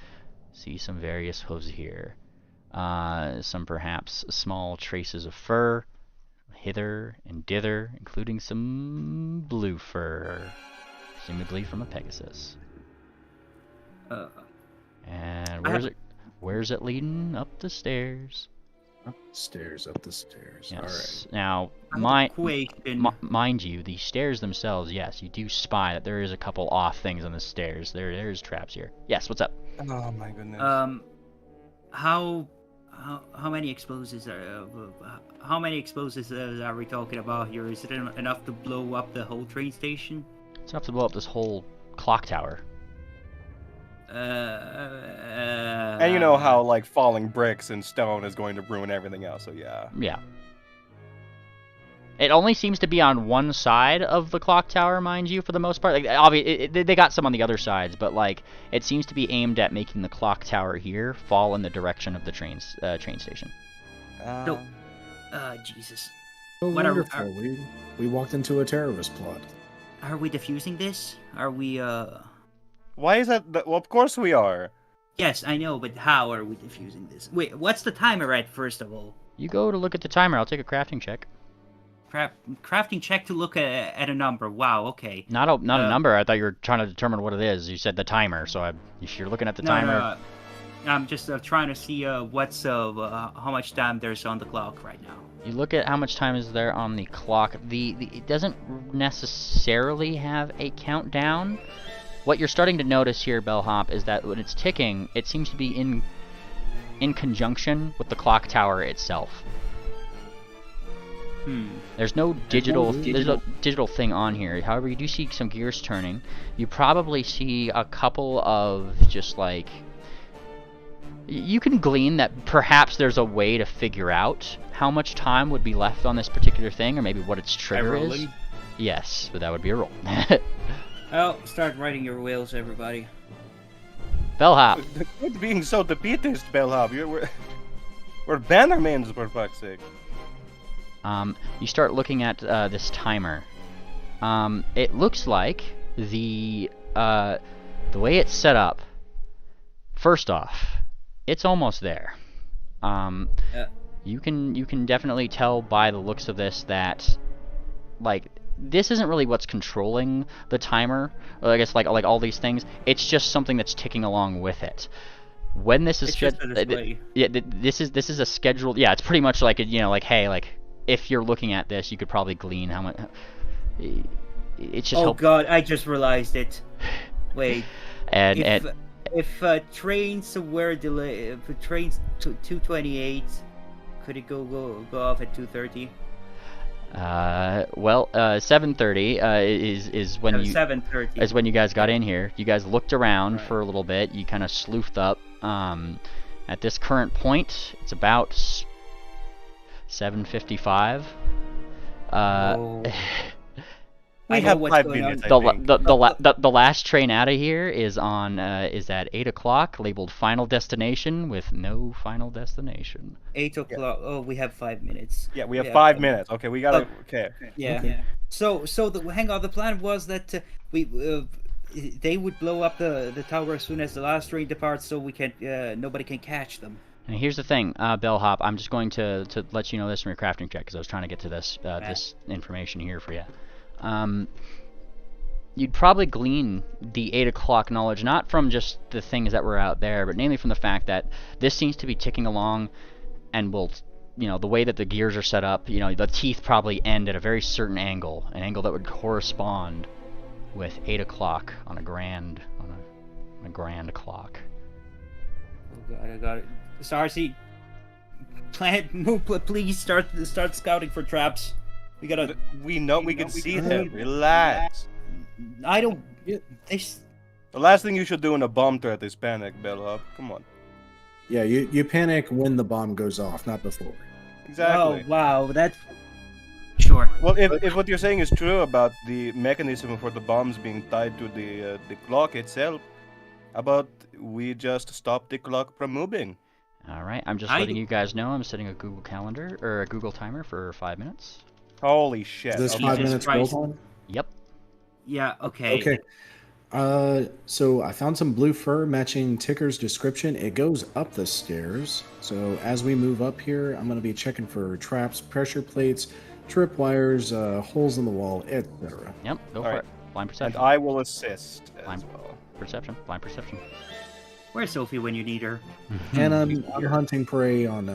see some various hooves here. Some perhaps small traces of fur, hither and dither, including some blue fur, presumably from a Pegasus. And where's it leading? Up the stairs. Up the stairs. Yes. Now, Question. mind you, the stairs themselves, yes, you do spy that there is a couple off things on the stairs. There's traps here. Yes, what's up? Oh my goodness. How many explosives are we talking about here? Is it enough to blow up the whole train station? It's enough to blow up this whole clock tower. And you know how like falling bricks and stone is going to ruin everything else. So yeah. Yeah. It only seems to be on one side of the clock tower, mind you, for the most part. Like, obviously, they got some on the other sides, but like, it seems to be aimed at making the clock tower here fall in the direction of the train station. No. Jesus. Oh, What are- wonderful. We walked into a terrorist plot. Are we defusing this? Are we, Why is that? Well, of course we are. Yes, I know, but how are we defusing this? Wait, what's the timer at, first of all? You go to look at the timer. I'll take a crafting check. Crafting check to look at a number. Wow, okay. Not a number. I thought you were trying to determine what it is. You said the timer, so if you're looking at the timer. No, I'm just trying to see what's how much time there's on the clock right now. You look at how much time is there on the clock. It doesn't necessarily have a countdown. What you're starting to notice here, Bellhop, is that when it's ticking, it seems to be in conjunction with the clock tower itself. There's no digital thing on here. However, you do see some gears turning. You probably see a couple of just like. You can glean that perhaps there's a way to figure out how much time would be left on this particular thing, or maybe what its trigger is. rolling? Yes, but that would be a roll. Oh, start writing your wills, everybody. Bellhop. Quit being so defeatist, Bellhop. We're Bannermanes, for fuck's sake. You start looking at this timer. It looks like the way it's set up. First off, it's almost there. You can definitely tell by the looks of this that, like, this isn't really what's controlling the timer. Or I guess like all these things. It's just something that's ticking along with it. When this is It's just a display. this is a scheduled. Yeah, it's pretty much like like hey, like if you're looking at this, you could probably glean how much. It's just. Oh God, I just realized it. Wait. And If trains were delayed, if trains 2:28, could it go off at 2:30? 7:30 is when you 7:30 is when you guys got in here. You guys looked around for a little bit. You kind of sleuthed up. At this current point, it's about 7:55. We have 5 minutes, I think. The last train out of here is at 8 o'clock, labeled Final Destination with no final destination. 8 o'clock. Oh, we have 5 minutes. Yeah, we have 5 minutes. Okay, we gotta. Okay. Yeah. Okay. So hang on. The plan was that they would blow up the tower as soon as the last train departs, so we can nobody can catch them. And here's the thing, Bellhop. I'm just going to let you know this from your crafting check because I was trying to get to this this information here for you. You'd probably glean the 8 o'clock knowledge not from just the things that were out there, but mainly from the fact that this seems to be ticking along, and will, the way that the gears are set up, the teeth probably end at a very certain angle, an angle that would correspond with 8 o'clock on a grand clock. Oh God, I got it. Sarsi, please start scouting for traps. We gotta. We know we can see them. Relax. I don't. Yeah. The last thing you should do in a bomb threat is panic, Bellhop. Come on. Yeah, you panic when the bomb goes off, not before. Exactly. Oh wow, that's Sure. Well, if what you're saying is true about the mechanism for the bombs being tied to the clock itself, about we just stop the clock from moving. All right, I'm just letting you guys know I'm setting a Google Calendar or a Google timer for 5 minutes. Holy shit. Is this Okay. 5 Jesus minutes Christ. go time? Yep. Yeah. Okay. Okay. So I found some blue fur matching Ticker's description. It goes up the stairs. So as we move up here, I'm going to be checking for traps, pressure plates, trip wires, holes in the wall, etc. Yep. Go All for right. it. Blind And perception. I will assist as Fine. well. Blind perception. Where's Sophie when you need her? And I'm hunting prey on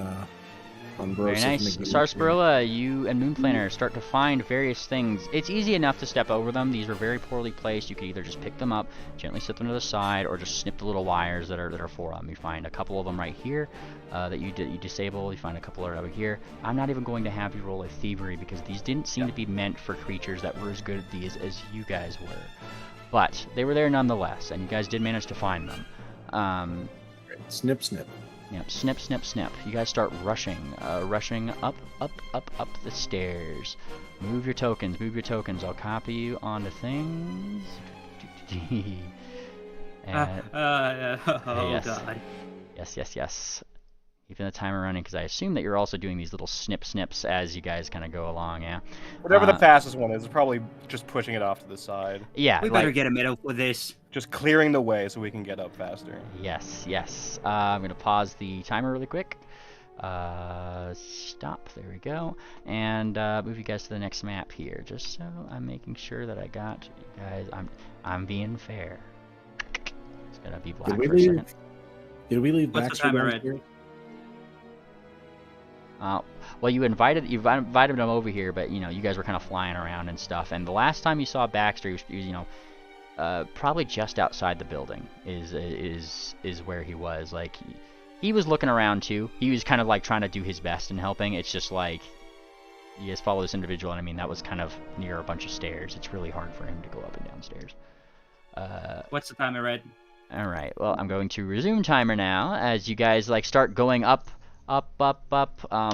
Very Brosis. nice. Sarsaparilla, you and Moonplaner start to find various things. It's easy enough to step over them. These are very poorly placed. You can either just pick them up, gently set them to the side, or just snip the little wires that are for them. You find a couple of them right here that you disable. You find a couple are over here. I'm not even going to have you roll a thievery because these didn't seem to be meant for creatures that were as good at these as you guys were. But they were there nonetheless, and you guys did manage to find them. Snip, snip. Yep, snip, snip, snip. You guys start rushing up the stairs. Move your tokens. I'll copy you onto things. And, Oh yes. God. Yes. Keeping the timer running because I assume that you're also doing these little snips as you guys kind of go along, yeah? Whatever the fastest one is, probably just pushing it off to the side. Yeah, We better get a medal for this. Just clearing the way so we can get up faster. Yes. I'm going to pause the timer really quick. Stop. There we go. And move you guys to the next map here, just so I'm making sure that I got you guys. I'm being fair. It's gonna be black for a second. Did we leave What's the Baxter timer, down Red? here? Well, you invited them over here, but you guys were kind of flying around and stuff. And the last time you saw Baxter, he was probably just outside the building is where he was. Like he was looking around too. He was kind of like trying to do his best in helping. It's just like you guys follow this individual, and I mean that was kind of near a bunch of stairs. It's really hard for him to go up and down stairs. What's the timer, Red? All right. Well, I'm going to resume timer now as you guys start going up,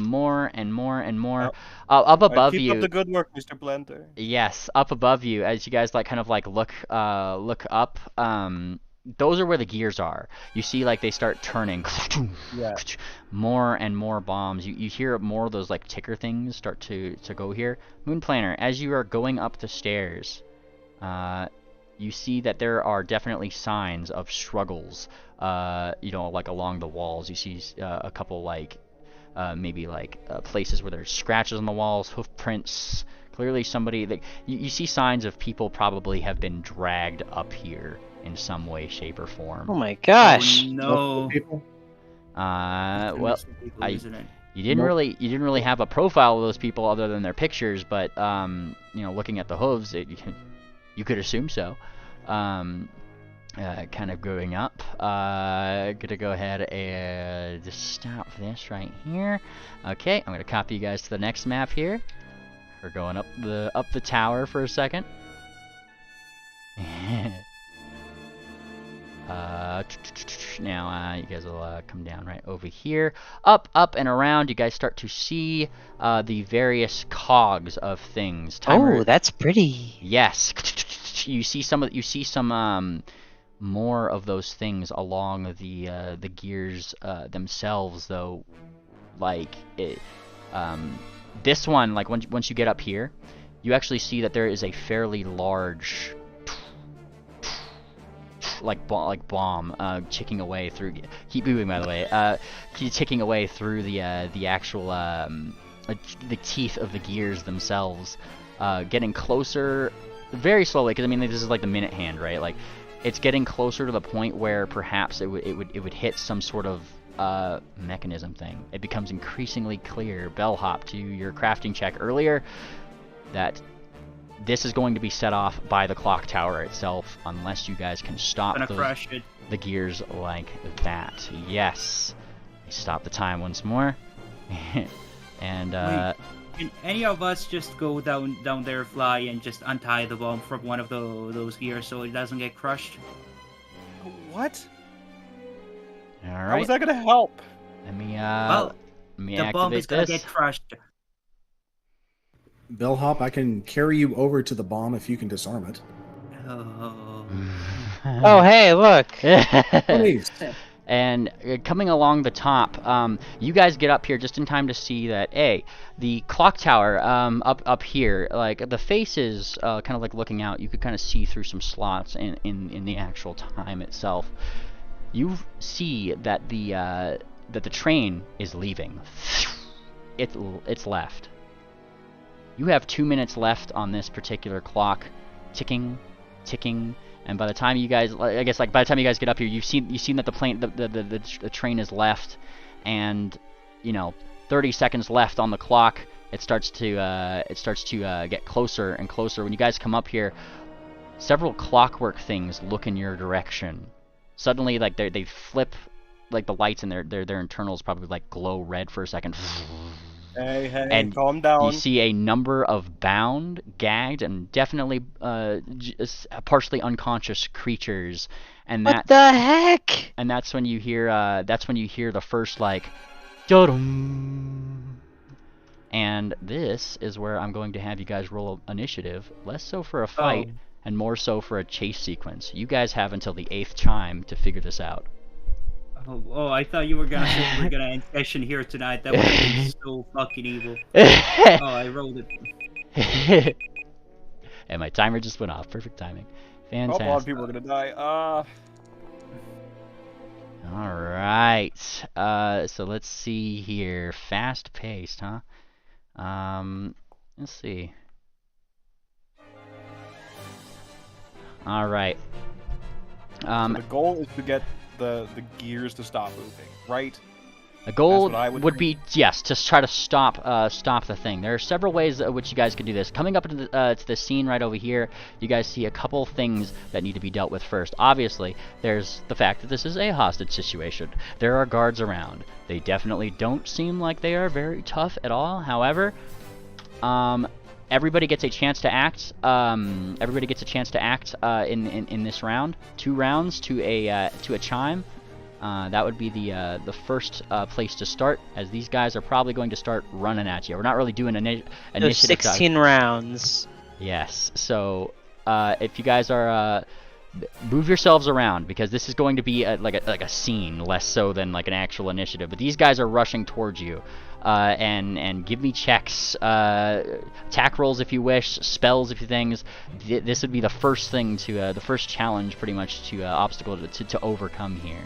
more and more and more, up above keep you. up the good work, Mr. Blender. Yes, up above you as you guys look up. Those are where the gears are. You see, they start turning. Yeah. More and more bombs. You hear more of those ticker things start to go here. Moonplaner, as you are going up the stairs, you see that there are definitely signs of struggles. Along the walls. You see a couple places where there's scratches on the walls, hoof prints. Clearly somebody you see signs of people probably have been dragged up here in some way, shape, or form. Oh my gosh. Oh, no. People? Well, Isn't it? you didn't really have a profile of those people other than their pictures, but looking at the hooves, you could assume so. kind of going up. Gonna go ahead and just stop this right here. Okay, I'm gonna copy you guys to the next map here. We're going up the tower for a second. Now you guys will come down right over here, up, and around. You guys start to see the various cogs of things. Oh, that's pretty. Yes, you see some more of those things along the gears themselves, though. Like this one, like once you get up here, you actually see that there is a fairly large bomb ticking away through. Keep moving, by the way. Ticking away through the actual the teeth of the gears themselves, getting closer very slowly. Because I mean, this is like the minute hand, right? Like, it's getting closer to the point where perhaps it would hit some sort of mechanism thing. It becomes increasingly clear, bellhop, to your crafting check earlier, that this is going to be set off by the clock tower itself, unless you guys can stop the gears like that. Yes. Stop the time once more. And Wait, can any of us just go down there, fly, and just untie the bomb from one of those gears so it doesn't get crushed? What? all How right. is that gonna help? Let me Well, the bomb is activate gonna this. get crushed. Bellhop, I can carry you over to the bomb if you can disarm it. Oh. Oh, hey, look. Please. And coming along the top, you guys get up here just in time to see that the clock tower up here, like the faces, kind of like looking out. You could kind of see through some slots in the actual time itself. You see that the train is leaving. It's left. You have 2 minutes left on this particular clock, ticking, and by the time you guys, I guess, like by the time you guys get up here, you've seen that the train is left, and 30 seconds left on the clock. It starts to get closer and closer. When you guys come up here, several clockwork things look in your direction. Suddenly, like they flip, like the lights in their internals probably like glow red for a second. Hey, And calm down. you see a number of bound, gagged, and definitely partially unconscious creatures, and What the heck? and that's when you hear the first like, dum. And this is where I'm going to have you guys roll initiative, less so for a fight and more so for a chase sequence. You guys have until the 8th chime to figure this out. Oh, I thought you were gonna say we're gonna end session here tonight. That would have been so fucking evil. Oh, I rolled it. And my timer just went off. Perfect timing. A lot of Fantastic. people are gonna die. All right. So let's see here. Fast paced, huh? Let's see. All right. So the goal is to get the gears to stop moving, right? The goal That's what I would would think. be, yes, to try to stop the thing. There are several ways in which you guys could do this. Coming up to the scene right over here, you guys see a couple things that need to be dealt with first. Obviously, there's the fact that this is a hostage situation. There are guards around. They definitely don't seem like they are very tough at all. However, everybody gets a chance to act. Everybody gets a chance to act in this round. 2 rounds to a chime. That would be the first place to start, as these guys are probably going to start running at you. We're not really doing initiative. So 16 rounds. Yes. So if you guys are move yourselves around, because this is going to be like a scene, less so than like an actual initiative. But these guys are rushing towards you. And give me checks, attack rolls if you wish, spells if you things. This would be the first thing to the first challenge, pretty much, to obstacle to overcome here.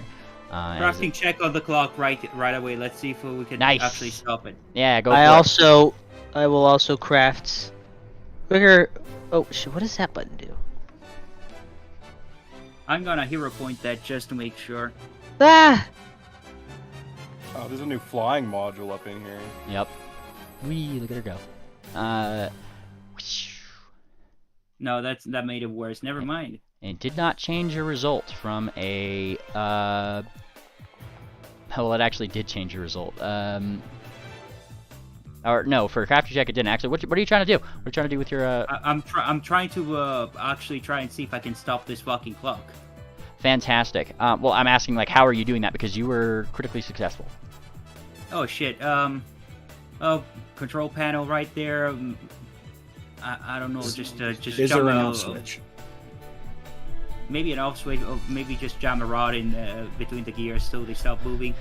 Crafting check on the clock right away. Let's see if we can Nice. actually stop it. Yeah, go. I for it. will also craft quicker. Oh shit! What does that button do? I'm gonna hero point that just to make sure. Ah! Oh, there's a new flying module up in here. Yep. Wee, look at her go. No, that made it worse. Never mind. It did not change your result from a, well, it actually did change your result. Or no, for a crafty check it didn't actually. What are you trying to do? What are you trying to do with your, I'm trying to actually try and see if I can stop this fucking clock. Fantastic. Well, I'm asking, like, how are you doing that? Because you were critically successful. Oh shit. Oh, control panel right there. I don't know. Just Is jam there an a- off switch? Maybe an off switch, or maybe just jam a rod in between the gears so they stop moving.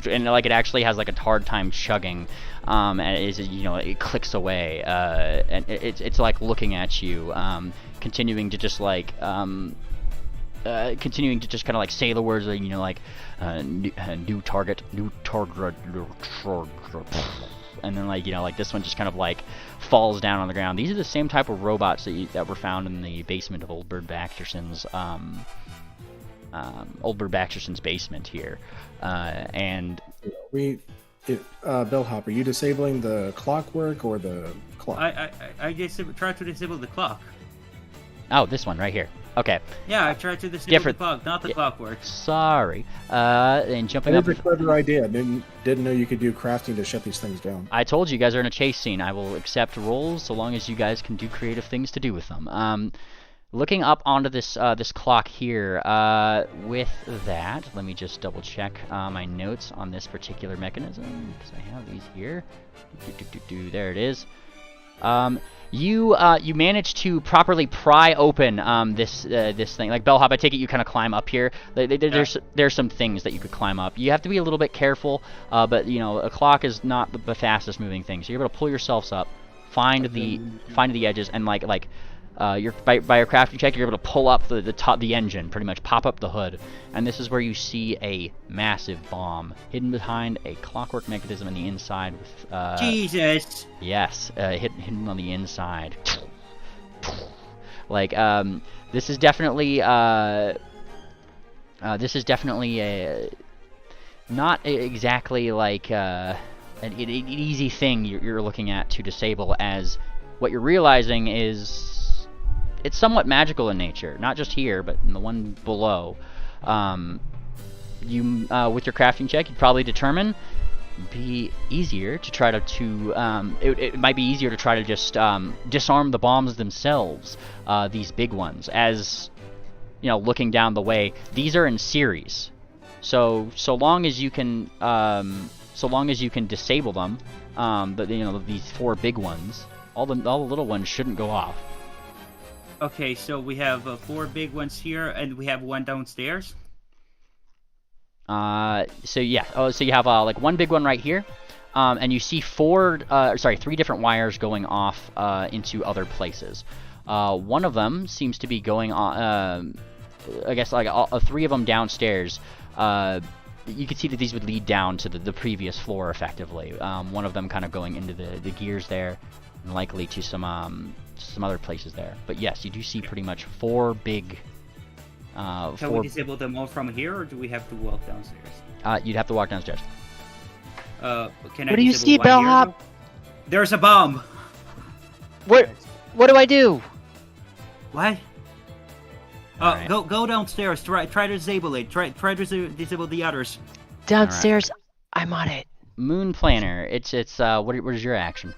And like it actually has like a hard time chugging, and it is, you know, it clicks away, and it's like looking at you, continuing to just like continuing to just kind of like say the words, you know, like new target, and then like, you know, like this one just kind of like falls down on the ground. These are the same type of robots that were found in the basement of Old Bird Baxterson's basement here, and Bellhop, are you disabling the clockwork or the clock? I tried to disable the clock. oh, this one right here. Okay. Yeah, I tried to disable Different. the clock, not the clockwork. Sorry. And jumping That up. is a clever idea. Didn't know you could do crafting to shut these things down. I told you guys are in a chase scene. I will accept rolls so long as you guys can do creative things to do with them. Looking up onto this this clock here, with that, let me just double check my notes on this particular mechanism, because I have these here. There it is. You managed to properly pry open this thing. Like Bellhop, I take it you kind of climb up here. There's some things that you could climb up. You have to be a little bit careful, but you know, a clock is not the fastest moving thing. So you're able to pull yourselves up, find the edges, and like by your crafting check, you're able to pull up the engine, pretty much pop up the hood, and this is where you see a massive bomb hidden behind a clockwork mechanism on the inside with Jesus. yes, hidden on the inside. Like this is definitely not exactly like an easy thing you're looking at to disable, as what you're realizing is it's somewhat magical in nature, not just here, but in the one below. You, with your crafting check, you'd probably determine be easier to try to it might be easier to try to just disarm the bombs themselves, these big ones, as you know, looking down the way, these are in series. So long as you can disable them, but you know, these 4 big ones, all the little ones shouldn't go off. Okay, so we have 4 big ones here, and we have 1 downstairs. So yeah, so you have like 1 big one right here, and you see 3 different wires going off into other places. One of them seems to be going on, I guess like 3 of them downstairs. You can see that these would lead down to the previous floor effectively. One of them kind of going into the gears there, and likely to some other places there. But yes, you do see pretty much 4 big. Can we disable them all from here, or do we have to walk downstairs? You'd have to walk downstairs. Can I What do you disable see, one here, Bellhop? though? There's a bomb. What do I do? What? Alright. Go downstairs. Try to disable it. Try to disable the others. Downstairs. I'm on it. Moon Planner. It's what is your action?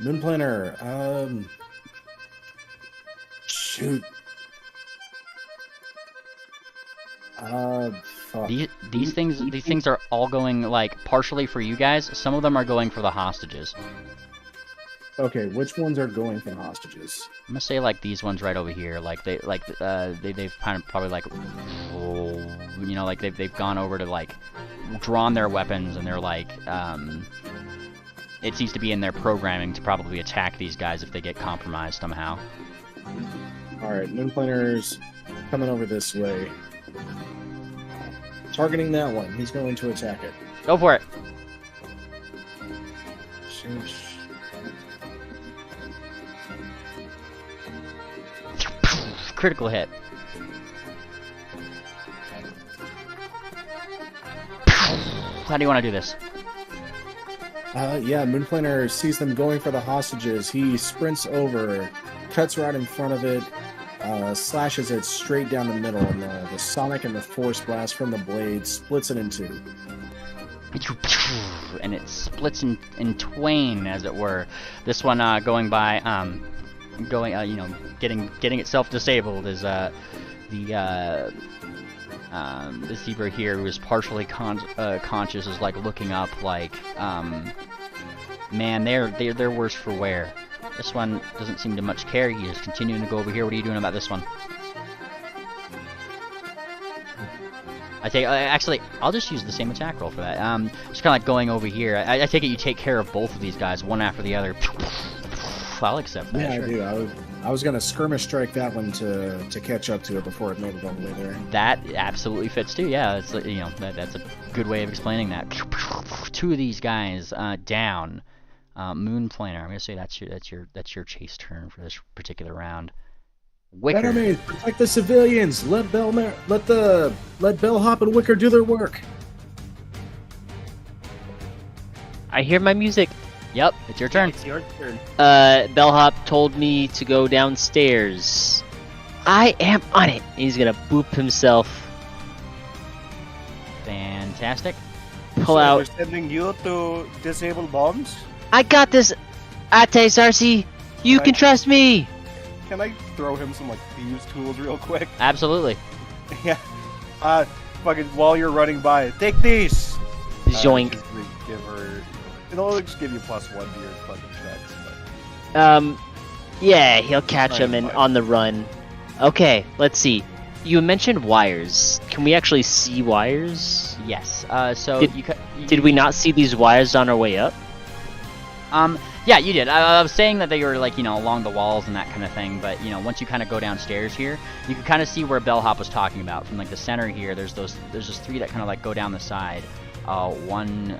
Moon Planner, shoot. Fuck. These things are all going like partially for you guys. Some of them are going for the hostages. Okay, which ones are going for the hostages? I'm gonna say like these ones right over here. Like they've kind of probably like, you know, like they've gone over to like drawn their weapons, and they're like it seems to be in their programming to probably attack these guys if they get compromised somehow. Alright, Moon Planner's coming over this way. Targeting that one. He's going to attack it. Go for it. Sheesh. Critical hit. How do you want to do this? Yeah, Moon Planner sees them going for the hostages. He sprints over cuts right in front of it, slashes it straight down the middle, and the sonic and the force blast from the blade splits it in two. And it splits in twain, as it were. This one going by, getting itself disabled is the zebra here, who is partially conscious, is like looking up, like, man, they're worse for wear. This one doesn't seem to much care. He is continuing to go over here. What are you doing about this one? Actually, I'll just use the same attack roll for that. Just kind of like going over here. I take it you take care of both of these guys, one after the other. I'll accept that. Yeah, sure. I do. I was gonna skirmish strike that one to catch up to it before it made it all the way there. That absolutely fits too. Yeah, it's that's a good way of explaining that. Two of these guys down. Moon Planer. I'm gonna say that's your chase turn for this particular round. Wicker. Bannermanes, protect the civilians. Let Bellhop and Wicker do their work. I hear my music. Yep, it's your turn. It's your turn. Bellhop told me to go downstairs. I am on it. He's gonna boop himself. Fantastic. Pull So out. they're sending you to disable bombs? I got this. Ate Sarsi, you can trust me. Can I throw him some, like, thieves' tools real quick? Absolutely. Yeah. Fucking, while you're running by, take these! Zoink. Just give her... It'll just give you +1 to your fucking checks, Yeah, he'll catch Right, him and fine. on the run. Okay, let's see. You mentioned wires. Can we actually see wires? Yes. So Did we not see these wires on our way up? Yeah, you did. I was saying that they were, like, along the walls and that kind of thing, but, once you kind of go downstairs here, you can kind of see where Bellhop was talking about. From, like, the center here, there's those 3 that kind of, like, go down the side. 1,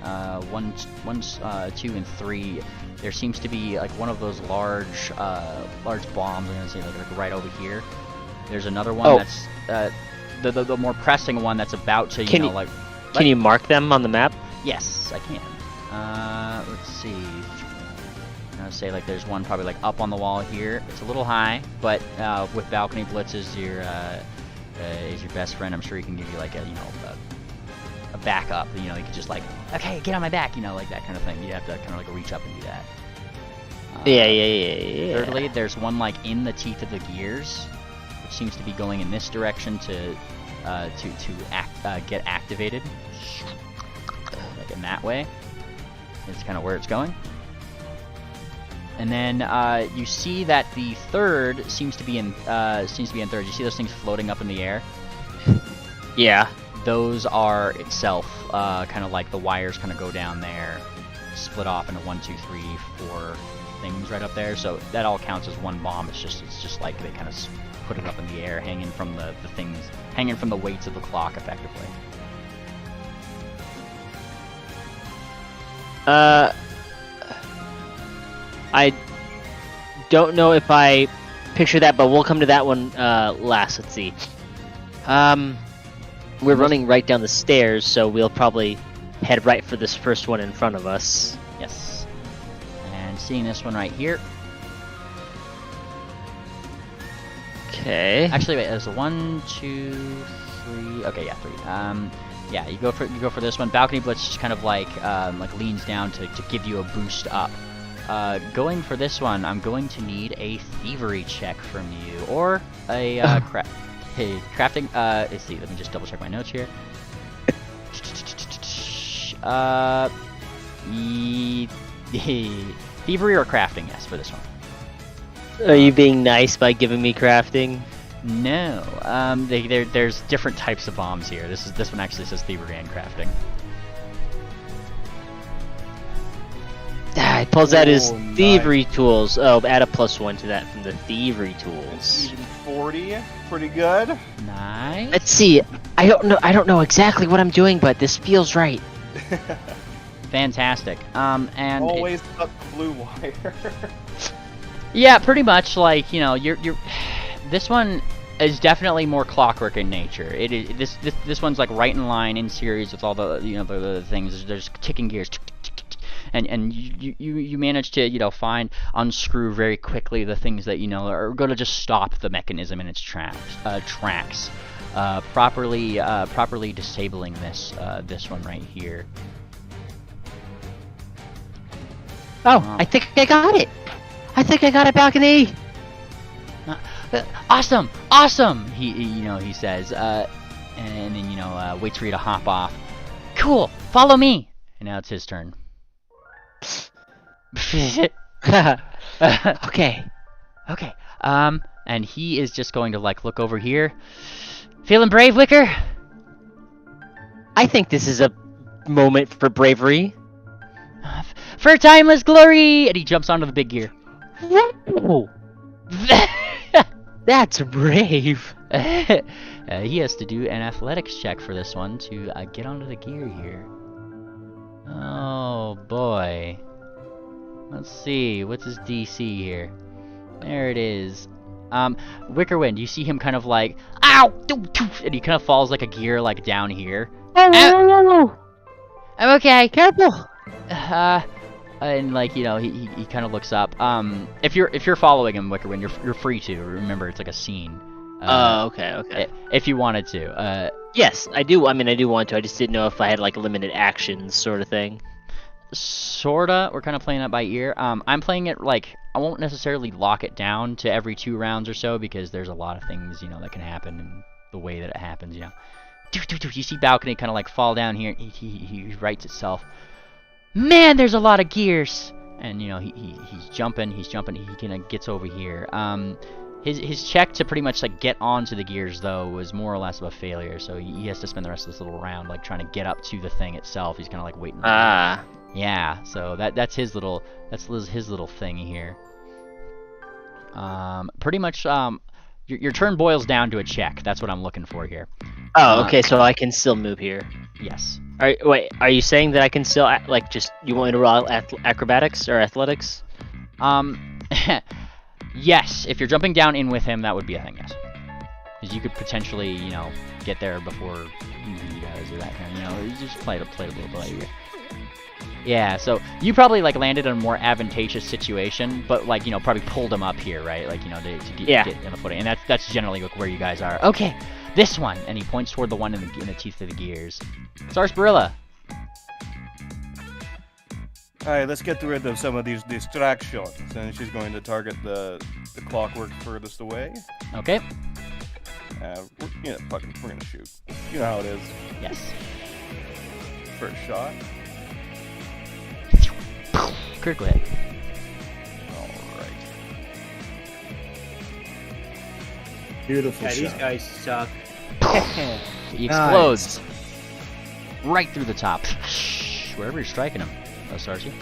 2, and 3. There seems to be, like, one of those large bombs, I'm gonna say, like right over here. There's another one that's, the more pressing one that's about to, Can you mark them on the map? Yes, I can. Let's see. I'm gonna say, like, there's one probably, like, up on the wall here. It's a little high, but with balcony blitz is your best friend. I'm sure he can give you, like, a backup. You could just, like, okay, get on my back. Like that kind of thing. You have to kind of, like, reach up and do that. Yeah. Thirdly, there's one, like, in the teeth of the gears, which seems to be going in this direction to get activated, like in that way. It's kind of where it's going. And then you see that the third seems to be in third. You see those things floating up in the air? Yeah. Those are itself kind of like the wires kind of go down there, split off into 1, 2, 3, 4 things right up there. So that all counts as one bomb. It's just like they kind of put it up in the air, hanging from the things, hanging from the weights of the clock, effectively. I don't know if I picture that, but we'll come to that one last. Let's see. We're running right down the stairs, so we'll probably head right for this first one in front of us. Yes. And seeing this one right here. Okay. Actually, wait. There's 1, 2, 3. Okay, yeah, 3. Yeah, you go for this one. Balcony Blitz just kind of like leans down to give you a boost up. Going for this one, I'm going to need a thievery check from you, or a crafting. Let's see. Let me just double check my notes here. Thievery or crafting? Yes, for this one. Are you being nice by giving me crafting? No. There's different types of bombs here. This one actually says thievery and crafting. It pulls out his nice. thievery tools. Oh, add a +1 to that from the thievery tools. Even 40, pretty good. Nice. Let's see. I don't know exactly what I'm doing, but this feels right. Fantastic. And Always cut the blue wire. yeah, pretty much. Like, you're this one is definitely more clockwork in nature. It is this one's like right in line in series with all the the things. There's ticking gears, and you manage to unscrew very quickly the things that are going to just stop the mechanism in its tracks, properly disabling this one right here. Oh, I think I got it. I think I got it, balcony. Awesome, he says, and then waits for you to hop off. Cool, follow me. And now it's his turn. Okay. And he is just going to look over here. Feeling brave, Wicker? I think this is a moment for bravery. For timeless glory! And he jumps onto the big gear. Whoa. That's brave. He has to do an athletics check for this one to get onto the gear here. Oh boy. Let's see, what's his DC here? There it is. Wickerwind, you see him kind of ow! And he kind of falls like a gear down here. Oh, I'm okay. Careful. And he kind of looks up. If you're following him, Wickerwind, you're free to. Remember, it's like a scene. Okay. If you wanted to. Yes, I do. I mean, I do want to. I just didn't know if I had limited actions, sort of thing. Sorta. We're kind of playing it by ear. I'm playing it I won't necessarily lock it down to every 2 rounds or so because there's a lot of things that can happen in the way that it happens. You see balcony kind of fall down here. He rights itself. Man, there's a lot of gears. And he's jumping. He kind of gets over here. His check to pretty much get onto the gears though was more or less of a failure. So he has to spend the rest of this little round trying to get up to the thing itself. He's kind of waiting. Yeah. So that's his little thing here. Pretty much your turn boils down to a check. That's what I'm looking for here. Oh, okay. So I can still move here. Yes. Wait, are you saying that I can still you want me to roll acrobatics or athletics? Yes. If you're jumping down in with him, that would be a thing. Yes. Because you could potentially, get there before he does or that kind of, you just play it a little bit later. Yeah. So you probably landed in a more advantageous situation, but probably pulled him up here, right? To get in the footing, and that's generally where you guys are. Okay. This one, and he points toward the one in the teeth of the gears. Sarsaparilla. Alright, let's get rid of some of these distractions. And she's going to target the clockwork furthest away. Okay. We're gonna shoot. You know how it is. Yes. First shot. Critical hit. Alright. Beautiful Yeah, these shot. guys suck. He explodes. Right through the top. Wherever you're striking him. Oh, Sarsi.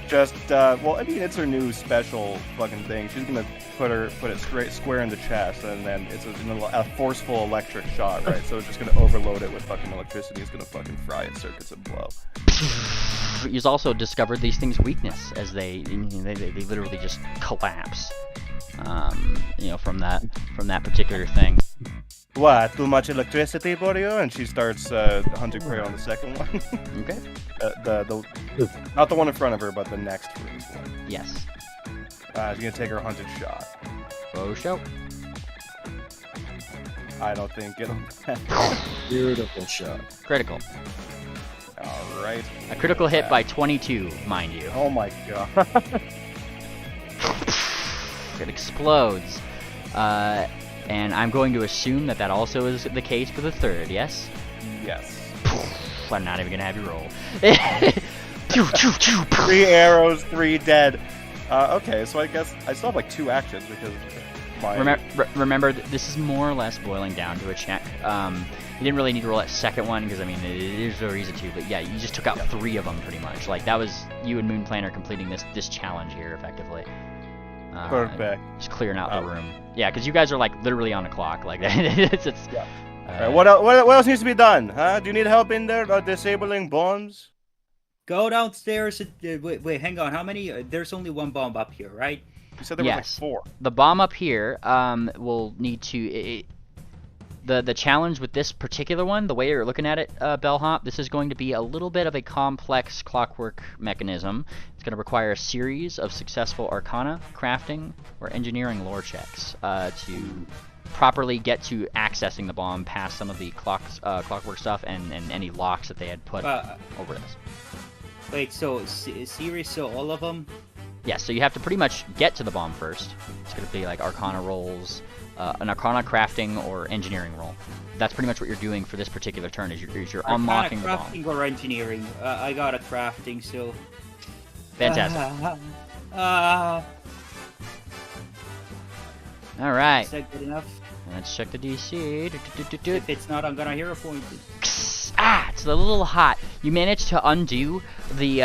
Just, well, I mean, it's her new special fucking thing. She's gonna put it square in the chest, and then it's a forceful electric shot, right? So it's just gonna overload it with fucking electricity. It's gonna fucking fry its circuits and blow. You've also discovered these things' weakness as they literally just collapse. From that particular thing. What? Too much electricity, Borio? And she starts hunting prey on the second one. Okay. Not the one in front of her, but the next one. Yes. She's gonna take her hunted shot. Oh, show. I don't think it'll. Beautiful shot. Critical. All right. A critical hit by 22, mind you. Oh my god. It explodes. And I'm going to assume that also is the case for the third, yes? Yes. I'm not even going to have you roll. 3 arrows, 3 dead. Okay, so I guess I still have 2 actions because my... Remember, this is more or less boiling down to a check. You didn't really need to roll that second one because, I mean, it is very easy to, but yeah, you just took out 3 of them pretty much. That was you and Moon Planner completing this challenge here effectively. Perfect. Just clearing out the room. Yeah, because you guys are literally on the clock. It's yeah. Alright, what else needs to be done? Huh? Do you need help in there disabling bombs? Go downstairs. Wait, hang on. How many? There's only 1 bomb up here, right? You said there was 4. The bomb up here will need to. The challenge with this particular one, the way you're looking at it, Bellhop, this is going to be a little bit of a complex clockwork mechanism. It's going to require a series of successful arcana, crafting, or engineering lore checks to properly get to accessing the bomb past some of the clockwork stuff and any locks that they had put over this. Wait, so series, so all of them? Yeah, so you have to pretty much get to the bomb first. It's going to be like arcana rolls, an arcana crafting or engineering roll. That's pretty much what you're doing for this particular turn. Is you're unlocking the bomb. Crafting or engineering? I got a crafting, so. Fantastic. All right. Is that good enough? Let's check the DC. If it's not, I'm gonna hero point it. Ah, it's a little hot. You managed to undo the,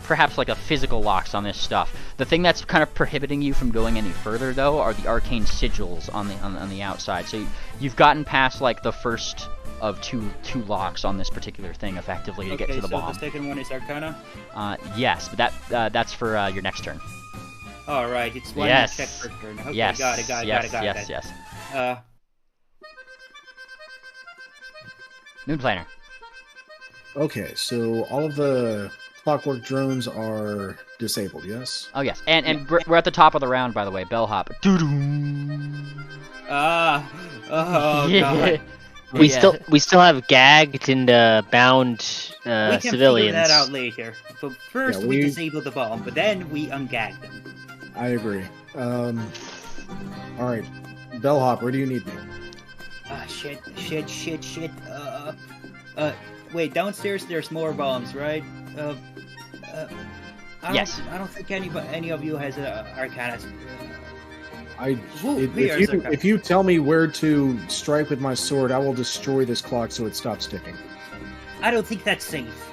perhaps like a physical locks on this stuff. The thing that's kind of prohibiting you from going any further, though, are the arcane sigils on the outside. So you've gotten past like the first of two locks on this particular thing, effectively, to get to the bomb. So the second one is Arcana? Yes, but that's for your next turn. All right, it's one yes. check per turn. Okay, yes. got it. Yes. Moon Planner. Okay, so all of the clockwork drones are disabled, yes? Oh, yes. And we're at the top of the round, by the way. Bellhop. God. We still have gagged and bound we can civilians. figure that out later. But first we disable the bomb, but then we ungag them. I agree. Alright. Bellhop, where do you need me? Shit. Wait, downstairs there's more bombs, right? Yes. I don't think any of you has Arcana. If you tell me where to strike with my sword, I will destroy this clock so it stops ticking. I don't think that's safe.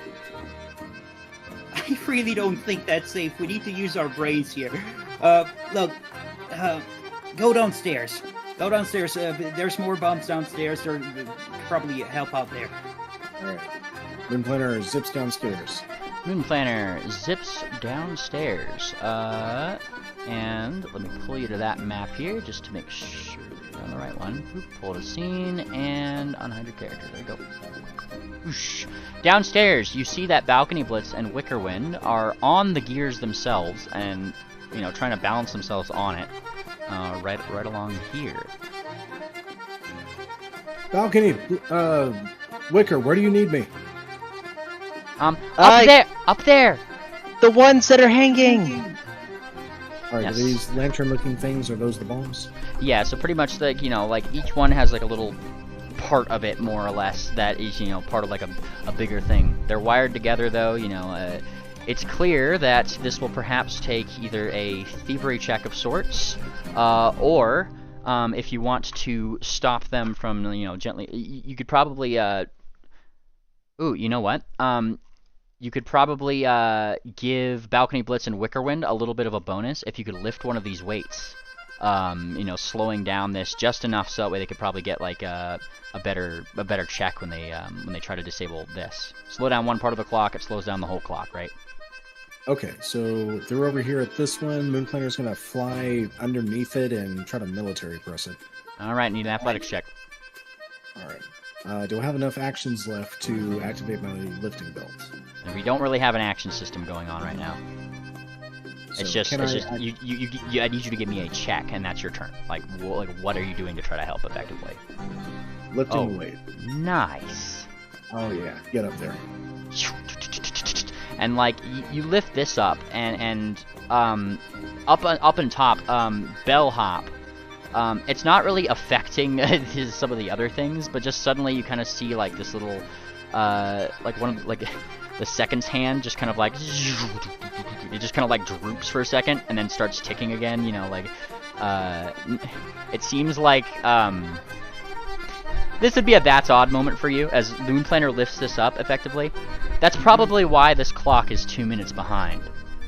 I really don't think that's safe. We need to use our brains here. Look, go downstairs. Go downstairs. There's more bombs downstairs. There probably help out there. Alright. Moon Planner zips downstairs. Moon Planner zips downstairs. And let me pull you to that map here just to make sure that you're on the right one. Oop, pull a scene and unhide your character. There you go. Whoosh. Downstairs, you see that Balcony Blitz and Wickerwind are on the gears themselves and, trying to balance themselves on it. Right along here. Balcony, Wicker, where do you need me? Up there! The ones that are hanging! Alright, Yes. Are these lantern-looking things, are those the bombs? Yeah, so pretty much like each one has like a little part of it, more or less, that is, part of like a bigger thing. They're wired together, though, it's clear that this will perhaps take either a thievery check of sorts, or if you want to stop them from, gently, you could probably, ooh, you know what? You could probably give Balcony Blitz and Wickerwind a little bit of a bonus if you could lift one of these weights. Slowing down this just enough so that way they could probably get like a better check when they try to disable this. Slow down one part of the clock, it slows down the whole clock, right? Okay, so they're over here at this one. Moon Planner's gonna fly underneath it and try to military press it. Alright, need an athletics check. Alright. Do I have enough actions left to activate my lifting belt? And we don't really have an action system going on right now. So it's just I need you to give me a check, and that's your turn. Like what are you doing to try to help effectively? Lifting weight. Nice. Oh yeah, get up there. And like you lift this up, and up on top, Bellhop. It's not really affecting some of the other things, but just suddenly you kind of see like this little, like one of the second's hand just kind of like it just kind of like droops for a second and then starts ticking again. It seems like this would be a that's odd moment for you as Moon Planner lifts this up effectively. That's probably why this clock is 2 minutes behind.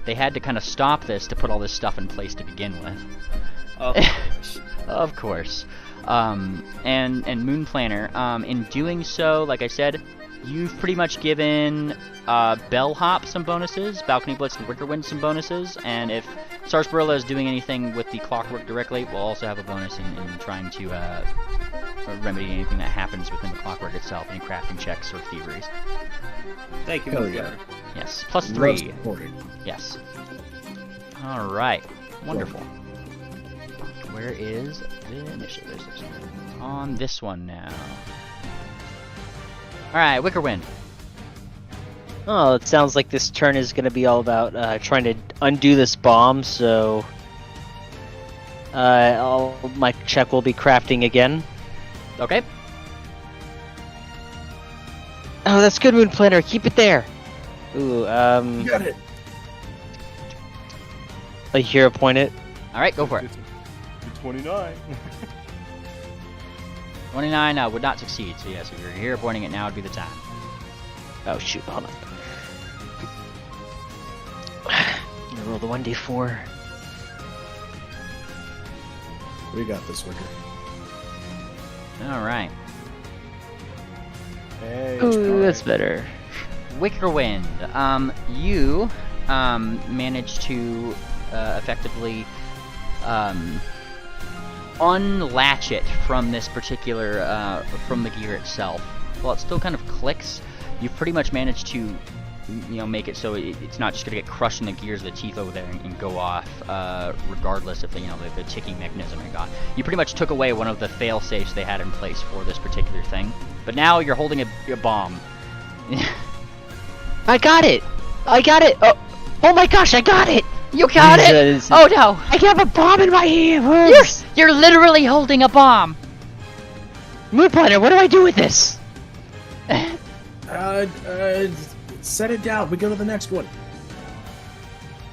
They had to kind of stop this to put all this stuff in place to begin with. Of course. And Moon Planner, in doing so, like I said, you've pretty much given Bellhop some bonuses, Balcony Blitz and Wickerwind some bonuses, and if Sarsaparilla is doing anything with the clockwork directly, we'll also have a bonus in trying to remedy anything that happens within the clockwork itself, any crafting checks or thieveries. Thank you, Hell Moon yeah. Planner. Yes, plus Love 3. supporting. Yes. All right, wonderful. Where is the initiative? It's on this one now. All right, Wickerwind. Oh, it sounds like this turn is going to be all about trying to undo this bomb, so my check will be crafting again. Okay. Oh, that's good, Moon Planner. Keep it there. Ooh, You got it. a hero point it. All right, go for it. It's 29. 29 would not succeed. So yes, if you're here pointing it now, would be the time. Oh shoot, hold on. I'm gonna roll the 1d4. We got this, Wicker. All right. Hey, Ooh, that's better. Wickerwind, you managed to effectively unlatch it from this particular from the gear itself. While it still kind of clicks, you've pretty much managed to make it so it's not just gonna get crushed in the gears of the teeth over there and go off, regardless if the ticking mechanism it got. You pretty much took away one of the fail safes they had in place for this particular thing, but now you're holding a bomb. I got it! I got it! Oh my gosh, I got it! You got it! Oh no! I have a bomb in my hand! You're literally holding a bomb! Moon Planner, what do I do with this? Set it down. We go to the next one.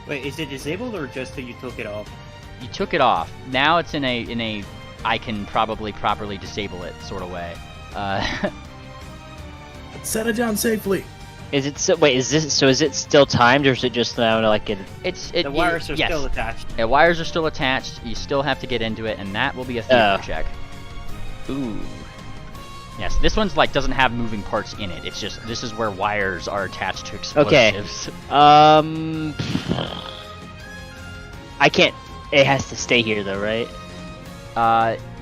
Wait, is it disabled or just that you took it off? You took it off. Now it's in a I can probably properly disable it sort of way. Set it down safely. Is it is it still timed, or is it just now like it? The wires are yes. still attached. Yeah, wires are still attached. You still have to get into it, and that will be a theater check. Ooh. Yes, this one's doesn't have moving parts in it. It's just this is where wires are attached to explosives. Okay. I can't. It has to stay here though, right?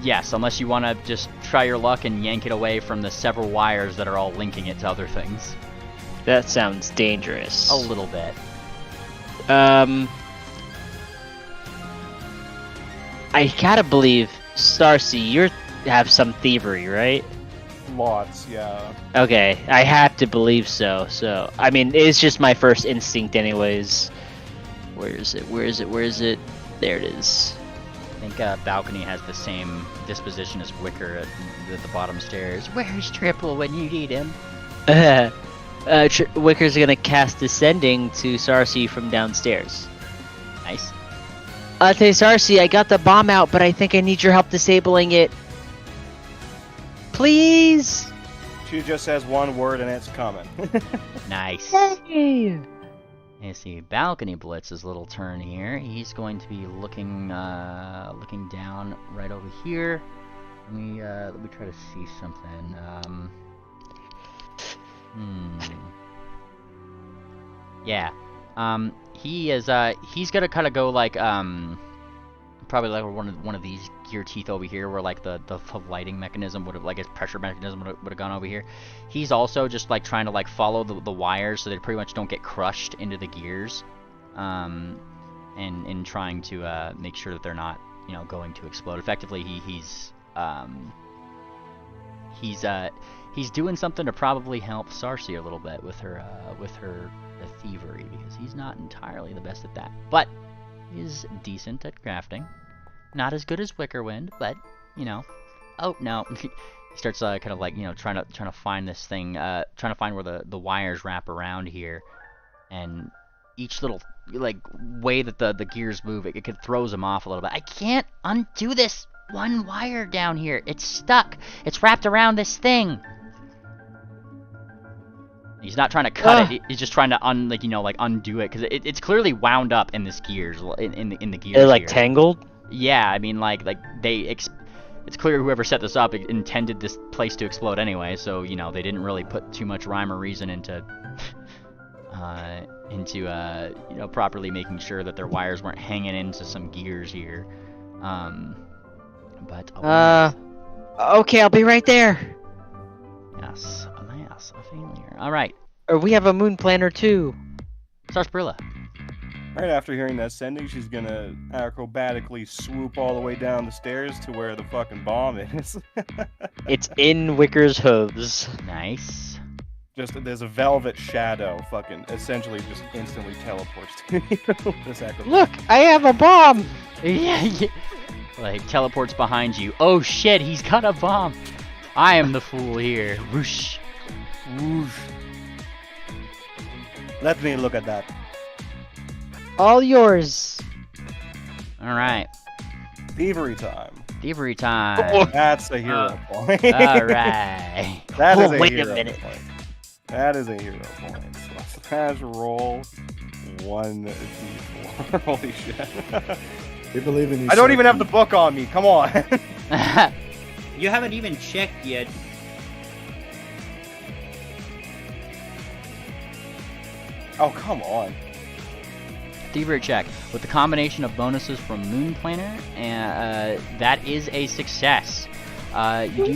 Yes, unless you want to just try your luck and yank it away from the several wires that are all linking it to other things. That sounds dangerous. A little bit. I gotta believe, Starcy, you have some thievery, right? Lots, yeah. Okay, I have to believe so. So, I mean, it's just my first instinct, anyways. Where is it? Where is it? Where is it? There it is. I think Balcony has the same disposition as Wicker at the bottom stairs. Where's Triple when you need him? Wicker's gonna cast Descending to Sarcy from downstairs. Nice. Hey Sarcy, I got the bomb out, but I think I need your help disabling it. Please? She just says one word and it's coming. Nice. Yay! You see, Balcony Blitz's little turn here. He's going to be looking down right over here. Let me try to see something. Yeah. He's gonna kind of go probably one of these gear teeth over here, where the lighting mechanism would have, its pressure mechanism would have gone over here. He's also just trying to follow the wires so they pretty much don't get crushed into the gears, and in trying to make sure that they're not going to explode. Effectively, he's doing something to probably help Sarcy a little bit with her thievery, because he's not entirely the best at that, but is decent at crafting. Not as good as Wickerwind, but oh no. He starts kind of trying to find this thing, trying to find where the wires wrap around here, and each little way that the gears move, it throws him off a little bit. I can't undo this one wire down here. It's stuck. It's wrapped around this thing. He's not trying to cut it. He's just trying to undo it, because it's clearly wound up in this gears in the gears. They're here. tangled. Yeah, I mean it's clear whoever set this up intended this place to explode anyway. So they didn't really put too much rhyme or reason into properly making sure that their wires weren't hanging into some gears here. But Okay, I'll be right there. Yes, a failure. All right, Or we have a moon planner too. Sarsaparilla. Right after hearing that sending, she's gonna acrobatically swoop all the way down the stairs to where the fucking bomb is. It's in Wicker's hooves. Nice. Just there's a velvet shadow, fucking essentially just instantly teleports to you. This acrobat. Look, I have a bomb. Yeah. Like teleports behind you. Oh shit, he's got a bomb. I am the fool here. Whoosh. Whoosh. Let me look at that. All yours. All right. Thievery time. Thievery time. That's a hero point. All right. That is Oh, a wait a hero minute. point. That is a hero point. So let's roll 1d4. Holy shit. We believe in you. I don't sir. even have the book on me. Come on. You haven't even checked yet. Oh, come on. Thievery check with the combination of bonuses from Moon Planner, and that is a success. You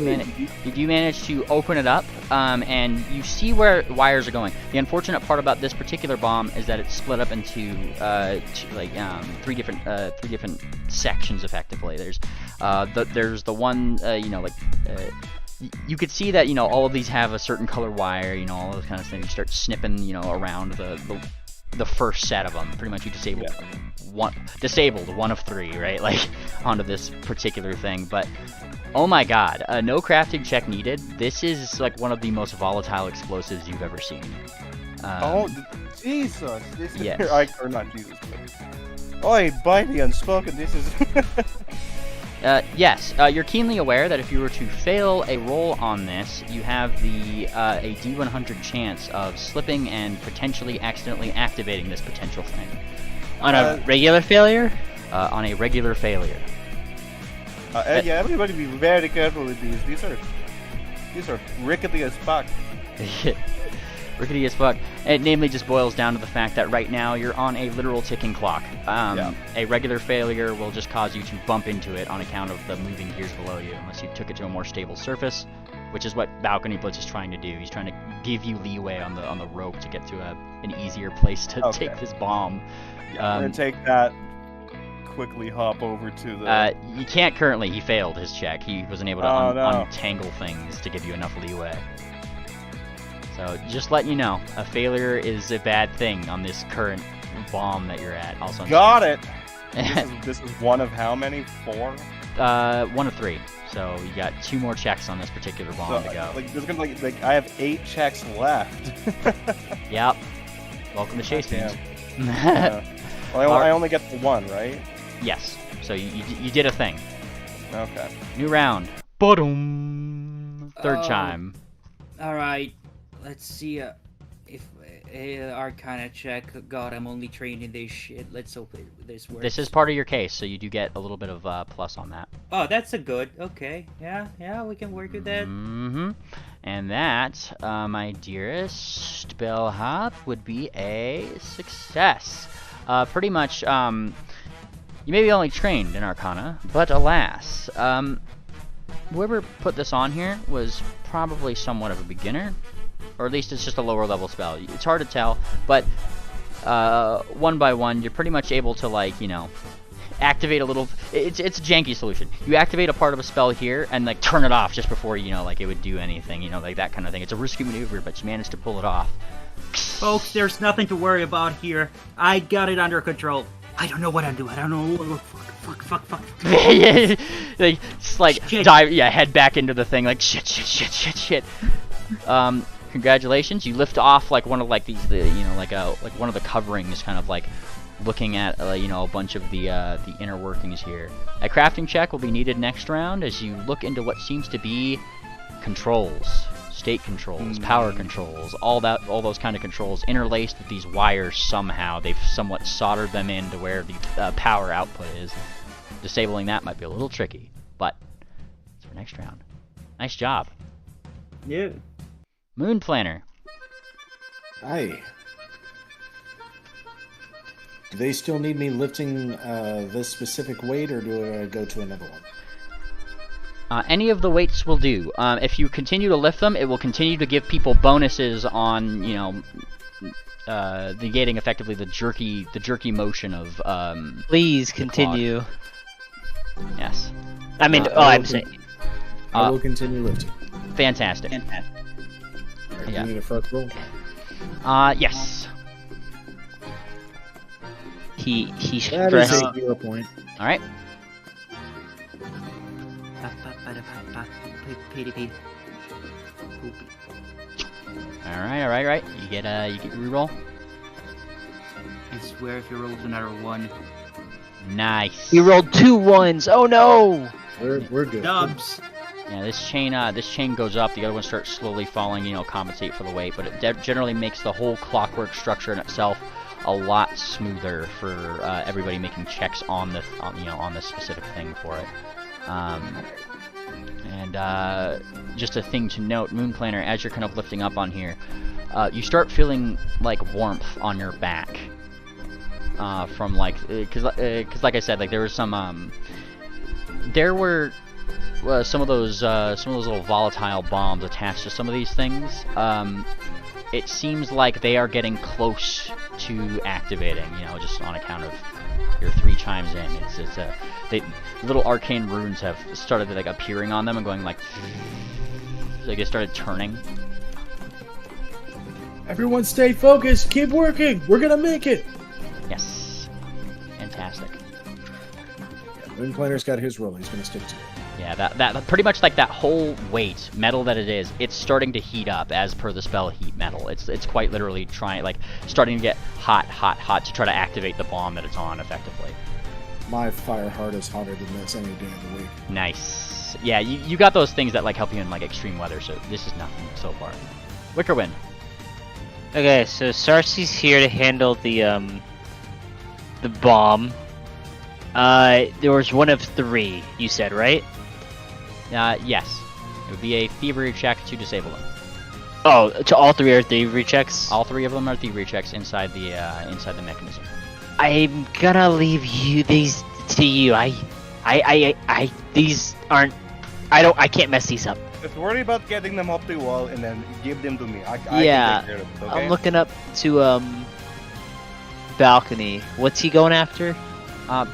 do manage to open it up, and you see where wires are going. The unfortunate part about this particular bomb is that it's split up into three different sections. Effectively, there's the one you could see that all of these have a certain color wire, all those kind of things. You start snipping around the first set of them. Pretty much you disabled one of three, right? Like onto this particular thing, but. Oh my god, no crafting check needed. This is like one of the most volatile explosives you've ever seen. Jesus. This is, Yes. or not Jesus, but... Oi, by the unspoken, this is... Yes, you're keenly aware that if you were to fail a roll on this, you have a D100 chance of slipping and potentially accidentally activating this potential thing. On a regular failure? On a regular failure. yeah, everybody be very careful with these. These are rickety as fuck. Rickety as fuck. It namely just boils down to the fact that right now you're on a literal ticking clock. A regular failure will just cause you to bump into it on account of the moving gears below you, unless you took it to a more stable surface, which is what Balcony Blitz is trying to do. He's trying to give you leeway on the rope to get to an easier place to take this bomb. Yeah, I'm gonna take that. Quickly hop over to the... you can't currently. He failed his check. He wasn't able to untangle things to give you enough leeway. So, just letting you know, a failure is a bad thing on this current bomb that you're at. Also, got it! This is one of how many? 4? 1 of 3. So, you got 2 more checks on this particular bomb to go. There's gonna like I have 8 checks left. Yep. Welcome to Chase Teams. Well, I only get the 1, right? Yes. So you did a thing. Okay. New round. Boom. Third time. All right. Let's see if Arcana check. God, I'm only trained in this shit. Let's hope this works. This is part of your case, so you do get a little bit of plus on that. Oh, that's a good. Okay. Yeah, we can work with that. Mm-hmm. And that, my dearest bellhop, would be a success. Pretty much, you may be only trained in Arcana, but alas, whoever put this on here was probably somewhat of a beginner, or at least it's just a lower level spell. It's hard to tell, but one by one, you're pretty much able to activate a little. It's a janky solution. You activate a part of a spell here and turn it off just before it would do anything. Like that kind of thing. It's a risky maneuver, but you managed to pull it off. Folks, there's nothing to worry about here. I got it under control. I don't know what I'm doing. I don't know. Fuck. Just dive, head back into the thing, shit. Congratulations, you lift off one of these, one of the coverings, kind of looking at a bunch of the inner workings here. A crafting check will be needed next round as you look into what seems to be controls. State controls, power controls, all those kind of controls interlaced with these wires somehow. They've somewhat soldered them into where the power output is. Disabling that might be a little tricky, but it's for next round. Nice job. Yeah. Moon Planner. Hi. Do they still need me lifting this specific weight, or do I go to another one? Any of the weights will do. If you continue to lift them, it will continue to give people bonuses on, you know, negating effectively the jerky motion of. Please continue. Yes. I mean, I'm saying. I will continue lifting. Fantastic. Alright, Yeah. you need a first roll? Yes. He That is stressed. a 0 point. All right. All right. You get reroll. I swear if you rolled another 1. Nice. He rolled 2 1s. Oh no! We're good. Dubs! Yeah, this chain goes up. The other one starts slowly falling. You know, compensate for the weight, but it generally makes the whole clockwork structure in itself a lot smoother for everybody making checks on the specific thing for it. And just a thing to note, Moon Planner, as you're kind of lifting up on here, you start feeling like warmth on your back from like, cause like I said, like there was some there were some of those little volatile bombs attached to some of these things. It seems like they are getting close to activating, you know, just on account of your 3 chimes in. It's little arcane runes have started like appearing on them and going like they started turning. Everyone stay focused. Keep working. We're gonna make it. Yes. Fantastic. Moon Planner's got his role. He's gonna stick to it. Yeah, that pretty much like that whole weight metal that it is, it's starting to heat up as per the spell heat metal. It's quite literally starting to get hot to try to activate the bomb that it's on effectively. My fire heart is hotter than this any day of the week. Nice. Yeah, you got those things that like help you in like extreme weather, so this is nothing so far. Wickerwind. Okay, so Sarsi's here to handle the bomb. There was one of 3, you said, right? Yes. It would be a thievery check to disable them. Oh, to all 3 are thievery checks? All 3 of them are thievery checks inside the mechanism. I'm gonna leave these to you. These aren't. I can't mess these up. Just worry about getting them up the wall and then give them to me. I Yeah, can take care of it, okay? I'm looking up to balcony. What's he going after?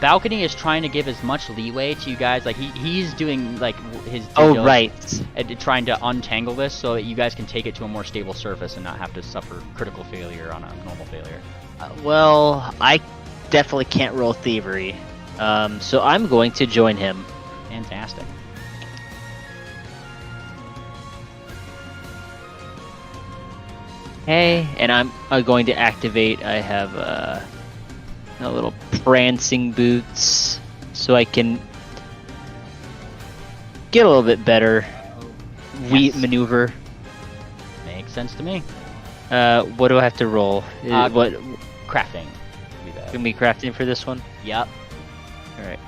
Balcony is trying to give as much leeway to you guys. Like he's doing like his Oh right. Trying to untangle this so that you guys can take it to a more stable surface and not have to suffer critical failure on a normal failure. Well, I definitely can't roll thievery, so I'm going to join him. Fantastic. Hey, and I'm going to activate. I have a little prancing boots, so I can get a little bit better Yes. maneuver. Makes sense to me. What do I have to roll? What Crafting. Be better. can we crafting for this one? Yep. All right.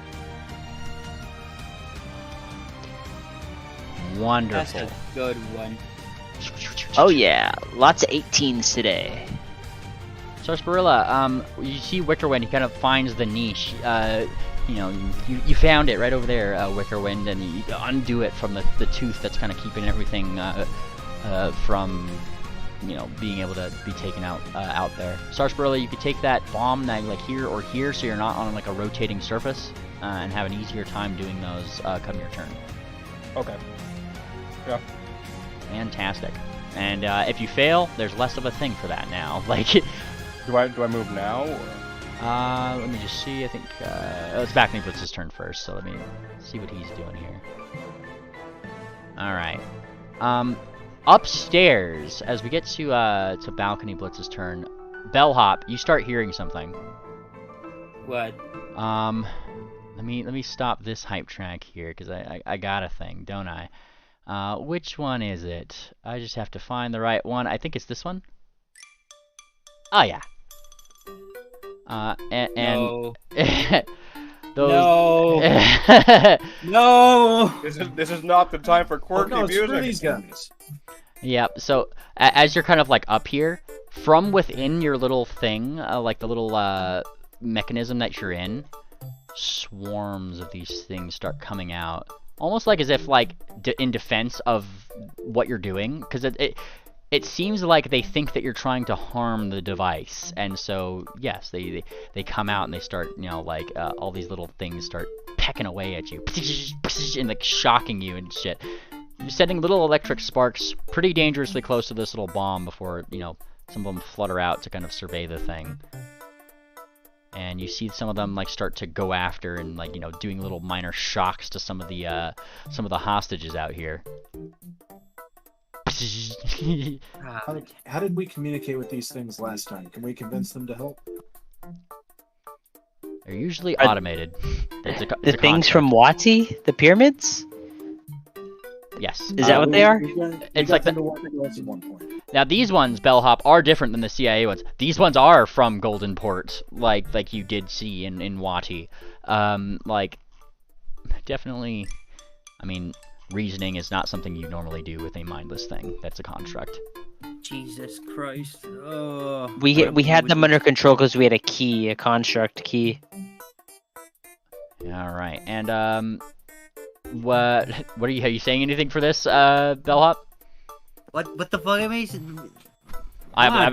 That's Wonderful. a good one. Oh yeah, lots of 18s today. Sarsaparilla, you see Wickerwind, he kind of finds the niche. You know, you found it right over there, Wickerwind, and you undo it from the tooth that's kind of keeping everything from, you know, being able to be taken out there. Sarsaparilla, you could take that bomb now, like here or here, so you're not on like a rotating surface, and have an easier time doing those come your turn. Okay. Yeah. Fantastic. And if you fail, there's less of a thing for that now. Like, Do I move now? Or? let me just see. I think it's Balcony Blitz's turn first, so let me see what he's doing here. All right. Upstairs, as we get to Balcony Blitz's turn, Bellhop, you start hearing something. What? Let me stop this hype track here because I got a thing, don't I? Which one is it? I just have to find the right one. I think it's this one. Oh yeah. And No. those. No. No. This is not the time for quirky no, screw music. these guys. Yep. So as you're kind of like up here, from within your little thing, like the little mechanism that you're in, swarms of these things start coming out. almost like as if like in defense of what you're doing, because it seems like they think that you're trying to harm the device, and so yes, they come out and they start, you know, like all these little things start pecking away at you and like shocking you and shit. You're sending little electric sparks pretty dangerously close to this little bomb before, you know, some of them flutter out to kind of survey the thing. And you see some of them like start to go after and like, you know, doing little minor shocks to some of the hostages out here. How did we communicate with these things last time? Can we convince them to help? They're usually automated. It's The a things construct. from Wati, the pyramids. Yes. Is that what they are? It's like them to work with us at one point. Now these ones, Bellhop, are different than the CIA ones. These ones are from Golden Port, like you did see in Wati. Like, definitely, I mean, reasoning is not something you normally do with a mindless thing. That's a construct. Jesus Christ. Oh. We had them under control because we had a key, a construct key. All right, and what are you saying anything for this, Bellhop? What the fuck am I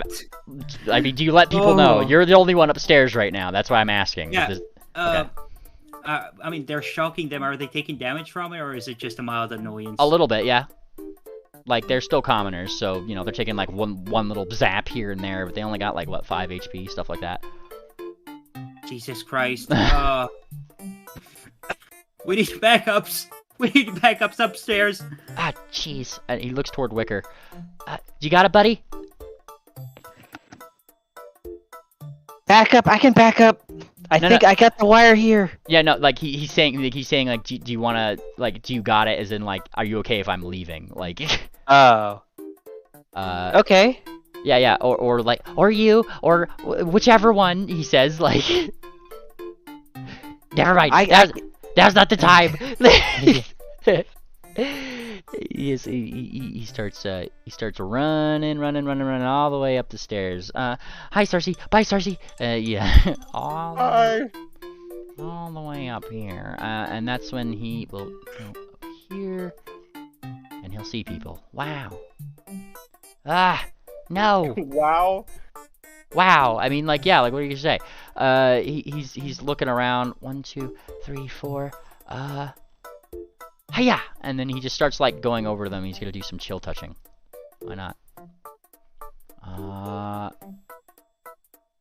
mean, do you let people know? You're the only one upstairs right now. That's why I'm asking. Yeah. Okay. I mean, they're shocking them. Are they taking damage from it, or is it just a mild annoyance? A little bit, yeah. Like, they're still commoners, so, you know, they're taking, like, one little zap here and there, but they only got, like, what, 5 HP, stuff like that. Jesus Christ. We need backups. We need backups upstairs. Ah, jeez. He looks toward Wicker. You got it, buddy? Back up! I can back up. I think I got the wire here. Yeah, no, like, he's saying, like, do you want to, like, do you got it, as in, like, are you okay if I'm leaving? Like, Oh. Okay. yeah, or, like, or you, or whichever one, he says, like, never mind, now's not the time. He starts running all the way up the stairs. Hi, Cersei. Bye, Cersei. Yeah, all the way up here. And that's when he will go up here, and he'll see people. Wow. No. Wow. I mean, like, yeah, like, what do you say? He's looking around. 1, 2, 3, 4. Hiya! And then he just starts, like, going over to them. He's gonna do some chill touching. Why not?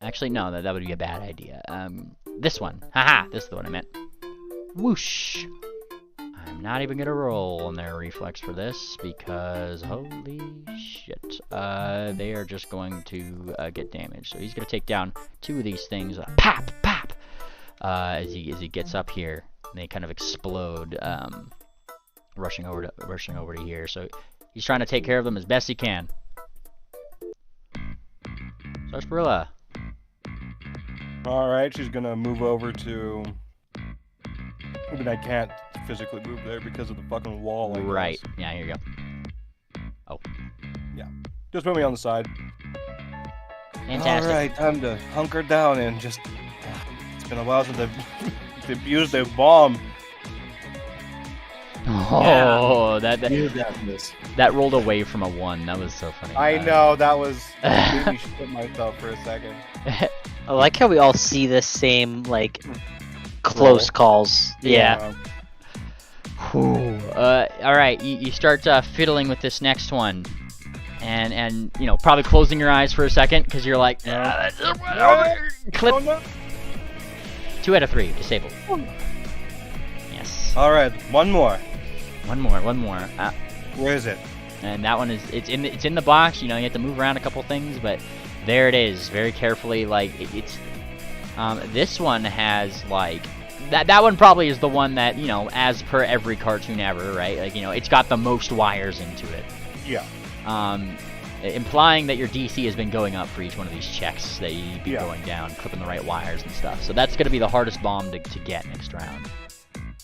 Actually, no, that would be a bad idea. This one. Haha! This is the one I meant. Whoosh! I'm not even gonna roll on their reflex for this, because holy shit. They are just going to get damaged. So he's gonna take down 2 of these things. Pop! Pop! As he gets up here. And they kind of explode, rushing over to here. So he's trying to take care of them as best he can. Sarsaparilla. Alright, she's gonna move over to... I mean, I can't physically move there because of the fucking wall. I Right. guess. Yeah, here you go. Oh. Yeah. Just put me on the side. Fantastic. Alright, time to hunker down and just... It's been a while since I've used a bomb. Oh, Yeah. that rolled away from a 1. That was so funny. I know, that was... made me shit myself for a second. I like how we all see the same, like, close calls. Yeah. Alright, you start fiddling with this next one. And you know, probably closing your eyes for a second, because you're like... Clip. 2 out of 3, disabled. Yes. Alright, one more. One more. Where is it? And that one is it's in the box. You know, you have to move around a couple things, but there it is, very carefully. Like it's this one has like that one probably is the one that, you know, as per every cartoon ever, right? Like, you know, it's got the most wires into it. Yeah. Implying that your DC has been going up for each one of these checks that you'd be going down, clipping the right wires and stuff. So that's going to be the hardest bomb to get next round.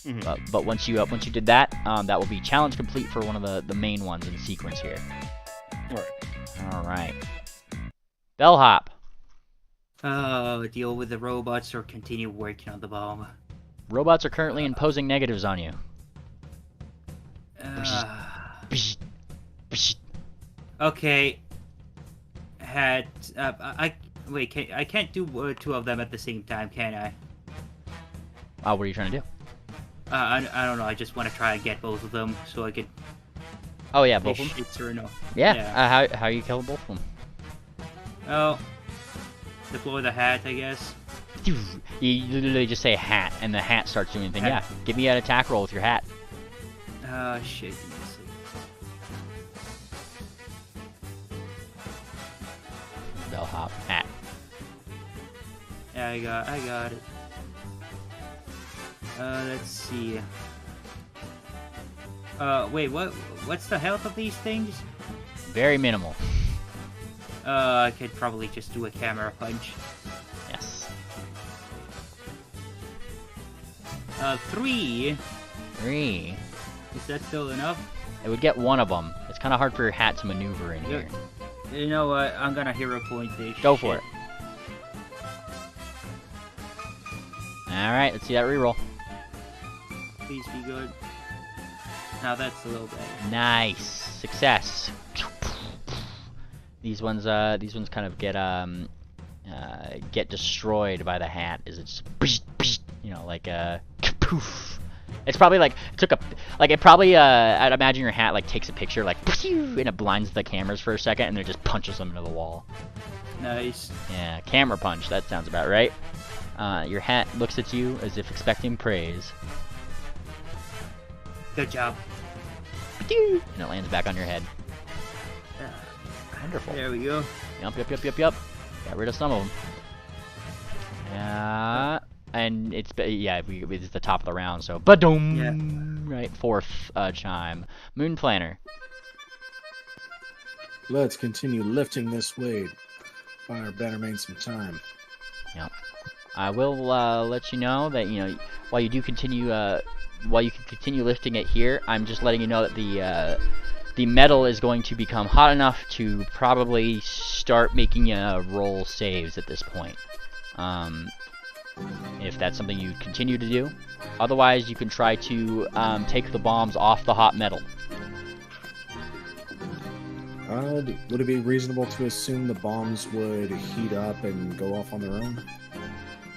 Mm-hmm. But once you did that, that will be challenge complete for one of the main ones in the sequence here. Alright. All right. Bellhop. Deal with the robots or continue working on the bomb. Robots are currently imposing negatives on you. Psh, psh. Okay. Hat. I wait. I can't do two of them at the same time, can I? What are you trying to do? I don't know. I just want to try and get both of them so I could. Oh yeah, both of them. Hits or no. Yeah. How you killing both of them? Oh. Deploy the hat, I guess. You literally just say hat, and the hat starts doing anything. Hat. Yeah. Give me an attack roll with your hat. Shit. Let me see. Bellhop hat. Yeah, I got it. Let's see. Wait, what's the health of these things? Very minimal. I could probably just do a camera punch. Yes. 3. 3. Is that still enough? It would get one of them. It's kind of hard for your hat to maneuver in here. You know what? I'm gonna hero point this. Go for it. Alright, let's see that reroll. Please be good. Now that's a little better. Nice. Success. These ones kind of get destroyed by the hat. Is it just, you know, like poof. It's probably like I'd imagine your hat like takes a picture like and it blinds the cameras for a second and then it just punches them into the wall. Nice. Yeah, camera punch. That sounds about right. Your hat looks at you as if expecting praise. Good job. And it lands back on your head. Wonderful. There we go. Yup. Got rid of some of them. And it's the top of the round, so ba-doom. Yeah. Right, fourth chime. Moon Planner. Let's continue lifting this weight. Buy our Bannermanes some time. Yep. I will let you know that while you can continue lifting it here, I'm just letting you know that the metal is going to become hot enough to probably start making roll saves at this point. If that's something you continue to do. Otherwise, you can try to take the bombs off the hot metal. Would it be reasonable to assume the bombs would heat up and go off on their own?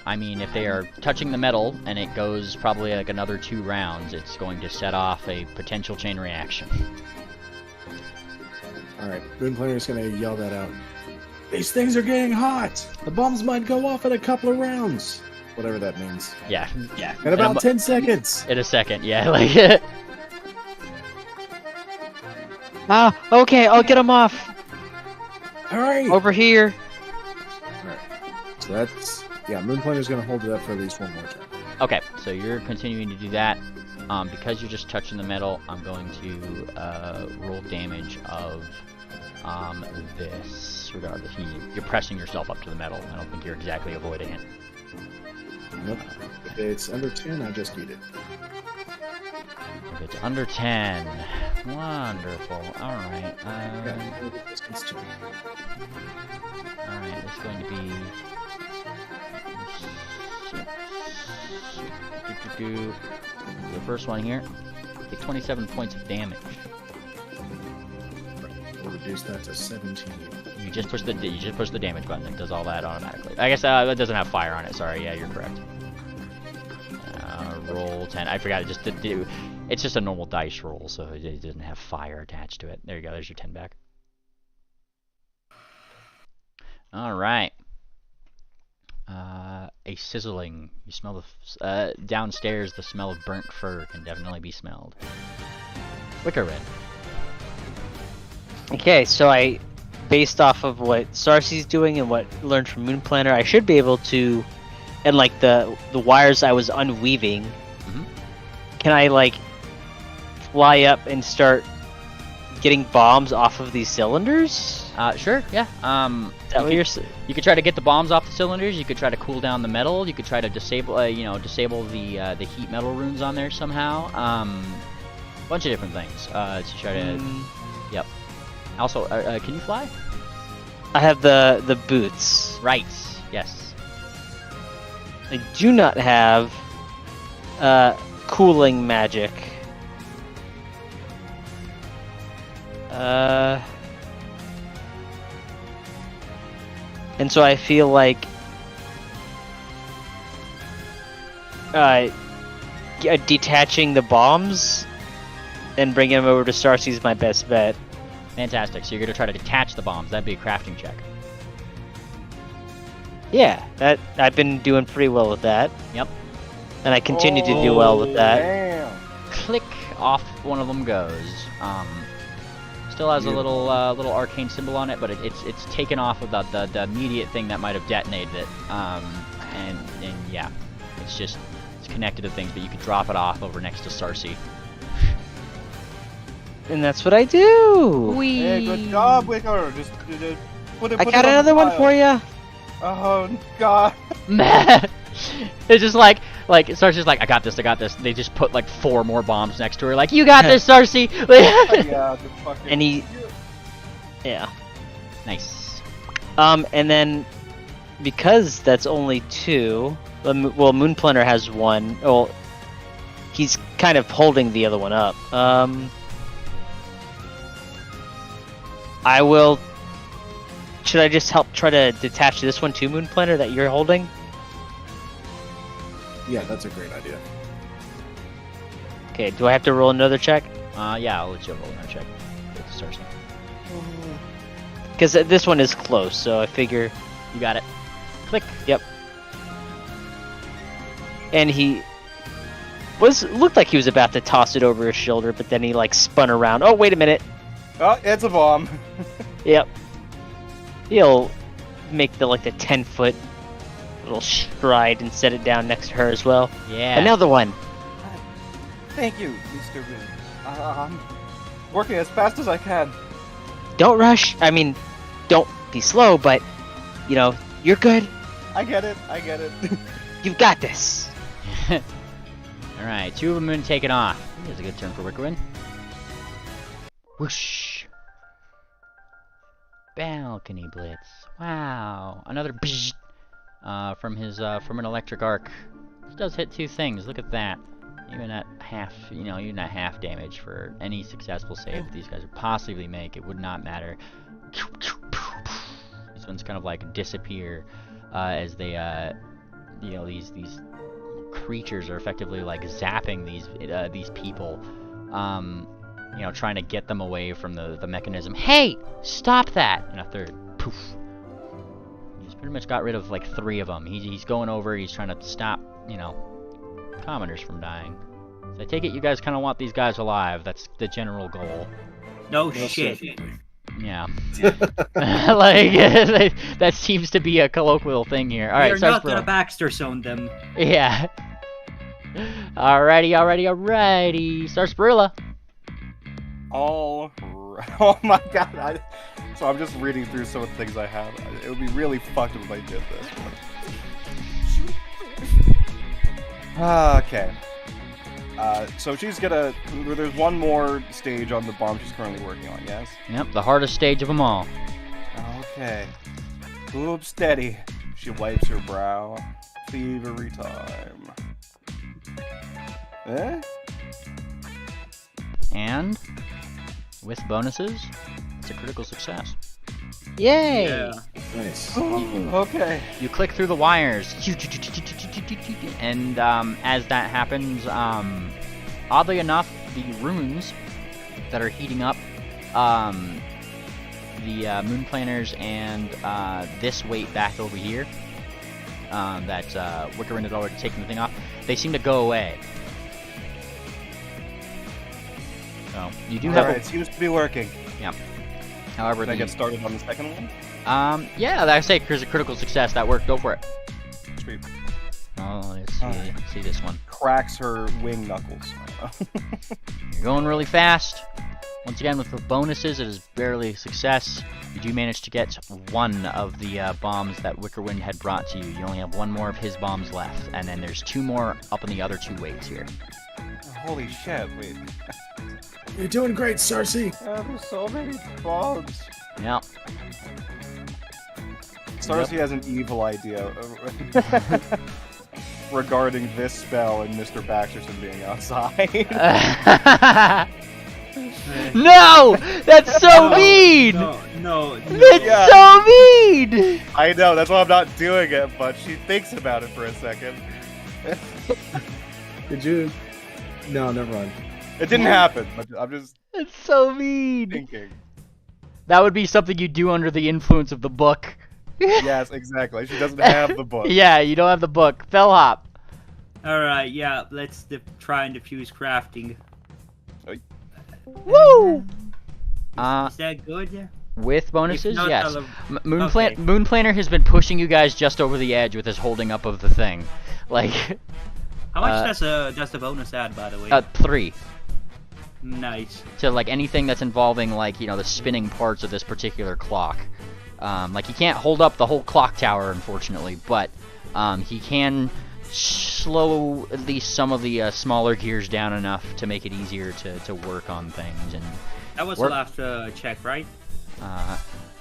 I mean, if they are touching the metal and it goes probably like another 2 rounds, it's going to set off a potential chain reaction. Alright, Moon Planner's gonna yell that out. These things are getting hot! The bombs might go off in a couple of rounds! Whatever that means. Yeah. In about 10 seconds! In a second, yeah, like... Okay, I'll get them off. Alright! Over here. Alright, so that's... Yeah, Moon Planner's gonna hold it up for at least one more time. Okay, so you're continuing to do that. Because you're just touching the metal, I'm going to roll damage of this. Regardless, you're pressing yourself up to the metal. I don't think you're exactly avoiding it. Nope. If it's under 10, I just eat it. If it's under 10, wonderful. All right. Distance 2. All right. It's going to be. The first one here. Take 27 points of damage. We'll reduce that to 17. You just push the damage button. It does all that automatically. I guess it doesn't have fire on it. Sorry. Yeah, you're correct. Roll 10. I forgot. It's just a normal dice roll, so it doesn't have fire attached to it. There you go. There's your 10 back. All right. A sizzling. You smell the downstairs. The smell of burnt fur can definitely be smelled. Wicker Red. Okay, so based off of what Sarcy's doing and what I learned from Moon Planner, I should be able to, and like the wires I was unweaving, can I like fly up and start getting bombs off of these cylinders? Sure, yeah. You could try to get the bombs off the cylinders. You could try to cool down the metal. You could try to disable the heat metal runes on there somehow. Bunch of different things to try to. Yep. Also, can you fly? I have the boots. Right. Yes. I do not have cooling magic. And so I feel like detaching the bombs and bringing them over to Starcy is my best bet. Fantastic. So you're gonna try to detach the bombs. That'd be a crafting check. Yeah, that I've been doing pretty well with that. Yep. And I continue to do well with that. Damn. Click, off one of them goes. Still has a little arcane symbol on it, but it's taken off of the immediate thing that might have detonated it. And yeah, it's connected to things, but you could drop it off over next to Starcy. And that's what I do. Hey, good job, Wicker. Just put it. I put got it on another the one pile. for you. Oh God. Man, it's just like Starcy's like, I got this. They just put like 4 more bombs next to her, like, you got this, Starcy. Yeah, the fucking. And he, yeah. Nice. And then because that's only 2, well, Moonplanner has 1. Well, he's kind of holding the other one up. I will. Should I just help try to detach this one to Moonplanner that you're holding? Yeah, that's a great idea. Okay, do I have to roll another check? Yeah, I'll let you roll another check. Get to Starcy. Because this one is close, so I figure. You got it. Click. Yep. And he looked like he was about to toss it over his shoulder, but then he like spun around. Oh, wait a minute. Oh, it's a bomb. Yep. He'll make the 10-foot little stride and set it down next to her as well. Yeah. Another one. Thank you, Mr. Rin. I'm working as fast as I can. Don't rush. I mean, don't be slow, but you're good. I get it. You've got this. Alright, 2 of them been taken off. Here's a good turn for Wickerin. Whoosh. Balcony Blitz. Wow. Another bzzzt, from an electric arc. This does hit 2 things. Look at that. Even at half damage for any successful save that these guys would possibly make, it would not matter. These ones kind of like disappear as they, these creatures are effectively like zapping these people, trying to get them away from the mechanism. Hey, stop that! And a third, poof. He's pretty much got rid of like 3 of them. He's going over. He's trying to stop, commoners from dying. So I take it you guys kind of want these guys alive. That's the general goal. No Most shit. certainly. Yeah. Like, that seems to be a colloquial thing here. Alright, We're not gonna Baxter zone them. Yeah. Alrighty. Sarsaparilla. All right. Oh my God. So I'm just reading through some of the things I have. It would be really fucked if I did this. Okay. So she's gonna. There's one more stage on the bomb she's currently working on. Yes. Yep, the hardest stage of them all. Okay. Boobs steady. She wipes her brow. Thievery time. Eh? And with bonuses, it's a critical success. Yay! Yeah. Nice. Okay. You click through the wires, and as that happens, oddly enough, the runes that are heating up, the Moonplanners and this weight back over here, that Wickerin had already taken the thing off, they seem to go away. So you do have. Alright, it seems to be working. Yeah. However, Can I get started on the second one? yeah, I say here's a critical success. That worked. Go for it. Sweet. Oh, let's see this one. Cracks her wing knuckles. You're going really fast. Once again, with the bonuses, it is barely a success. You do manage to get 1 of the bombs that Wickerwind had brought to you. You only have 1 more of his bombs left, and then there's 2 more up in the other 2 weights here. Holy shit, wait. You're doing great, Sarcy. There's so many bombs. Yep. Starcy has an evil idea regarding this spell and Mr. Baxterson being outside. No! That's so mean! No. That's Yeah. so mean! I know, that's why I'm not doing it, but she thinks about it for a second. Did you? No, never mind. It didn't happen, but I'm just That's so mean. thinking. That would be something you do under the influence of the book. Yes, exactly. She doesn't have the book. Yeah, you don't have the book. Bellhop. Alright, yeah, let's try and diffuse crafting. Woo! Is that good? With bonuses, If not, yes. I'll- Moon okay. Planner has been pushing you guys just over the edge with his holding up of the thing. Like, How much does the bonus add, by the way? 3. Nice. To, like, anything that's involving, like, the spinning parts of this particular clock. Like, he can't hold up the whole clock tower, unfortunately, but he can slow at least some of the smaller gears down enough to make it easier to work on things. And That was Work- the last check, right?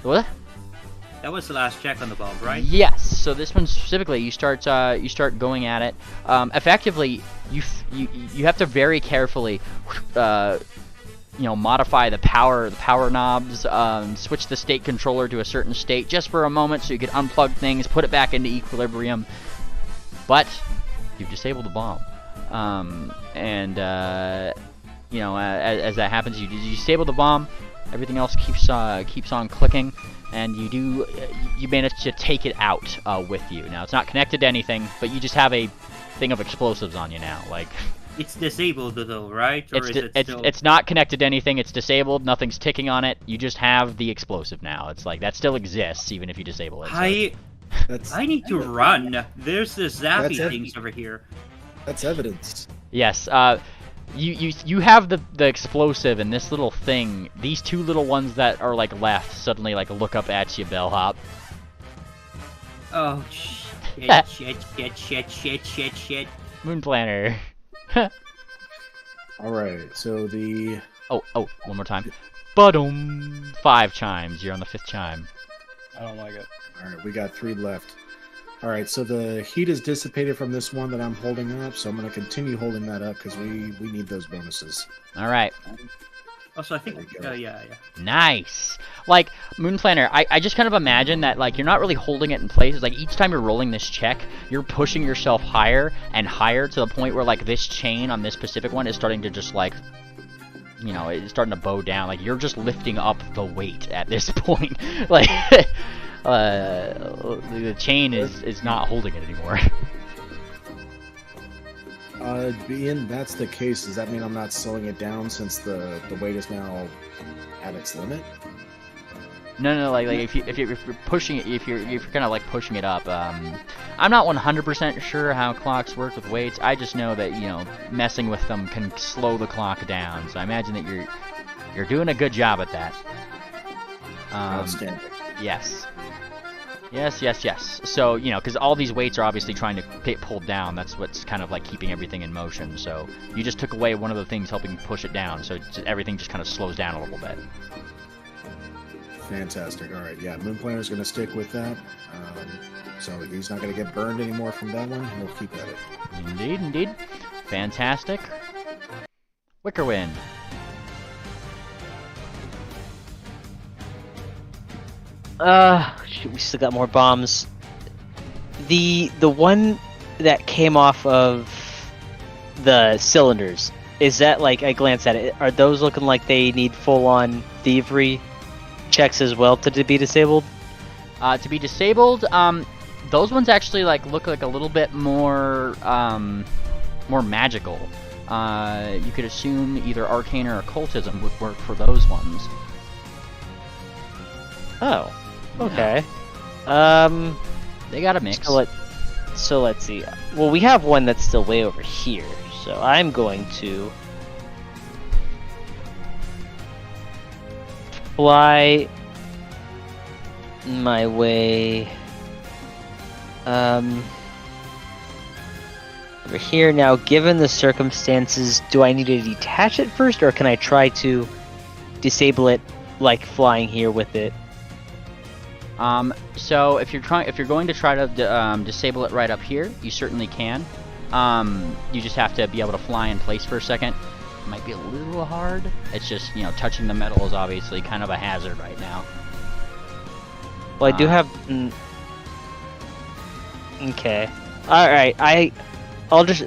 what? That was the last check on the bulb, right? Yes. So this one specifically, you start going at it. Effectively, you have to very carefully, modify the power knobs, switch the state controller to a certain state just for a moment, so you can unplug things, put it back into equilibrium. But you've disabled the bomb, as that happens, you disable the bomb. Everything else keeps on clicking, and you manage to take it out with you. Now it's not connected to anything, but you just have a thing of explosives on you now. Like, It's disabled though, right? Or is it still... it's not connected to anything. It's disabled. Nothing's ticking on it. You just have the explosive now. It's like that still exists even if you disable it. So That's I need to run. There's the zappy That's it. things over here. that's evidence. yes. You have the explosive and this little thing. These two little ones that are like left suddenly like look up at you, Bellhop. Oh shit. Moon Planner. All right. So the Oh, one more time. Ba-dum. 5 chimes. You're on the 5th chime. I don't like it. all right, we got 3 left. All right. So the heat is dissipated from this one that I'm holding up. So I'm going to continue holding that up because we need those bonuses. All right. Also, I think, There we go. yeah. Nice. Like, Moon Planner, I just kind of imagine that, like, you're not really holding it in place. It's like each time you're rolling this check, you're pushing yourself higher and higher to the point where, like, this chain on this specific one is starting to just, like, it's starting to bow down. Like, you're just lifting up the weight at this point. Like, the chain is not holding it anymore. Being that's the case, does that mean I'm not slowing it down since the weight is now at its limit? No, like if you're pushing it, if you're kind of like pushing it up, I'm not 100% sure how clocks work with weights. I just know that messing with them can slow the clock down. So I imagine that you're doing a good job at that. Outstanding. Yes. So because all these weights are obviously trying to get pulled down. That's what's kind of like keeping everything in motion. So you just took away one of the things helping push it down. So everything just kind of slows down a little bit. Fantastic. All right. Yeah, Moon Planner's going to stick with that. So he's not going to get burned anymore from that one. He'll keep at it. Indeed. Fantastic. Wickerwind. Shoot, we still got more bombs. The one that came off of the cylinders, is that like, I glanced at it, are those looking like they need full-on thievery checks as well to be disabled? To be disabled, those ones actually look like a little bit more more magical. You could assume either arcane or occultism would work for those ones. Oh, okay. They got a mix. So let's see. Well, we have one that's still way over here, so I'm going to fly my way over here. Now, given the circumstances, do I need to detach it first, or can I try to disable it like flying here with it? So if you're going to try to disable it right up here, you certainly can. You just have to be able to fly in place for a second. might be a little hard. It's just, you know, touching the metal is obviously kind of a hazard right now. Well, I do have. Okay. All right. I'll just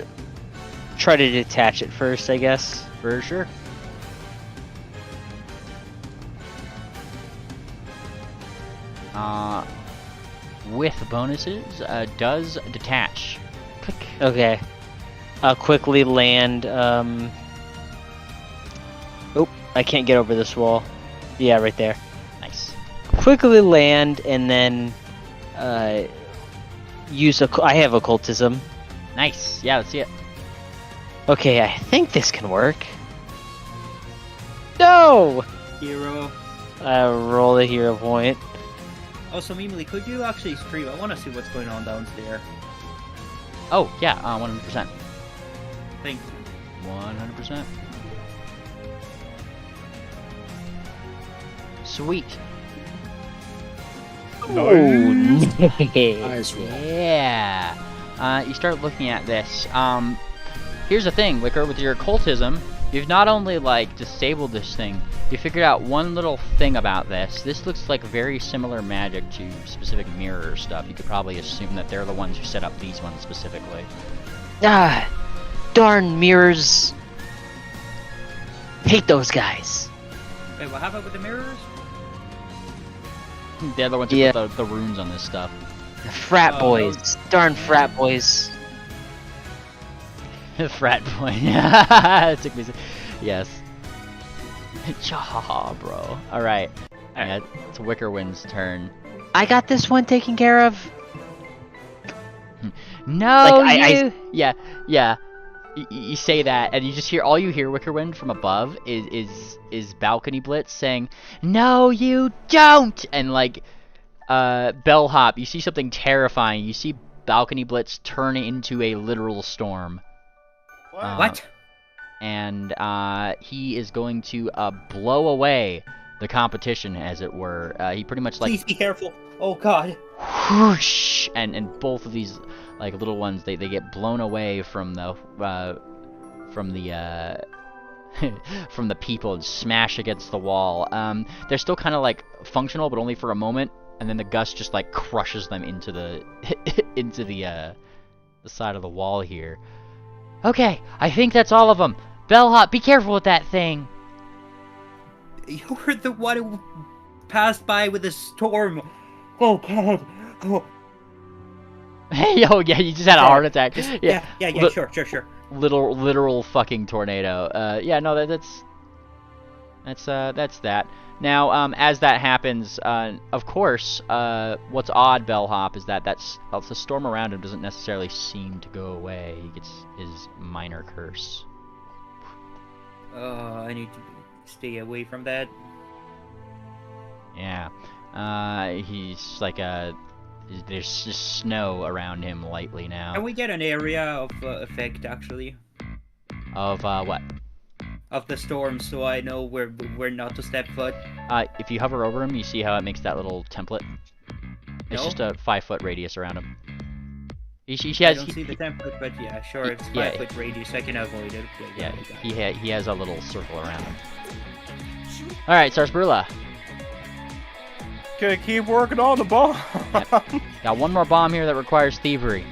try to detach it first, I guess. For sure. With bonuses, does detach. Click. Okay. I'll quickly land. Oh, I can't get over this wall. Yeah, right there. Nice. Quickly land and then use I have occultism. Nice. Yeah, let's see it. Okay, I think this can work. No! Hero. Roll a hero point. Also, Mimily, could you actually stream? I want to see what's going on downstairs. Oh, yeah, 100%. Thank you. 100%. Sweet. Oh, Nice roll. Yeah. You start looking at this. Here's the thing, Wicker, with your occultism, you've not only, like, disabled this thing, you figured out one little thing about this. This looks like very similar magic to specific mirror stuff. You could probably assume that they're the ones who set up these ones specifically. Ah, darn mirrors. Hate those guys. Wait, what happened with the mirrors? They're the ones who Yeah. put the runes on this stuff. The frat Oh, boys. Darn frat boys. Frat boy. It took me yes. Cha, bro. Alright. Yeah, it's Wickerwind's turn. I got this one taken care of. No, Like, you. Yeah. You say that, and you just hear all you hear, Wickerwind, from above is Balcony Blitz saying, "No, you don't!" And like, Bellhop, you see something terrifying. You see Balcony Blitz turn into a literal storm. What? And he is going to blow away the competition, as it were. He pretty much like Please be careful. Oh God. whoosh, and both of these like little ones they get blown away from the from the people and smash against the wall. They're still kind of like functional, but only for a moment, and then the gust just like crushes them into the into the side of the wall here. Okay, I think that's all of them. Bellhop, be careful with that thing. You were the one who passed by with a storm. Oh God. Oh. Hey, yo, yeah, you just had a heart attack. Yeah, Li- sure. literal fucking tornado. Yeah, no, that's that. Now, as that happens, of course, what's odd, Bellhop, is that the storm around him doesn't necessarily seem to go away. He gets his minor curse. I need to stay away from that. Yeah. He's like there's just snow around him lightly now. Can we get an area of effect actually Of what? of the storm, so I know where not to step foot? If you hover over him, you see how it makes that little template? It's No? just a 5-foot radius around him. He I has don't see the template, but yeah, sure, it's yeah. 5 foot radius. I can avoid it. yeah, he has a little circle around him. All right, Sarsbrula. Okay, keep working on the bomb. Got one more bomb here that requires thievery.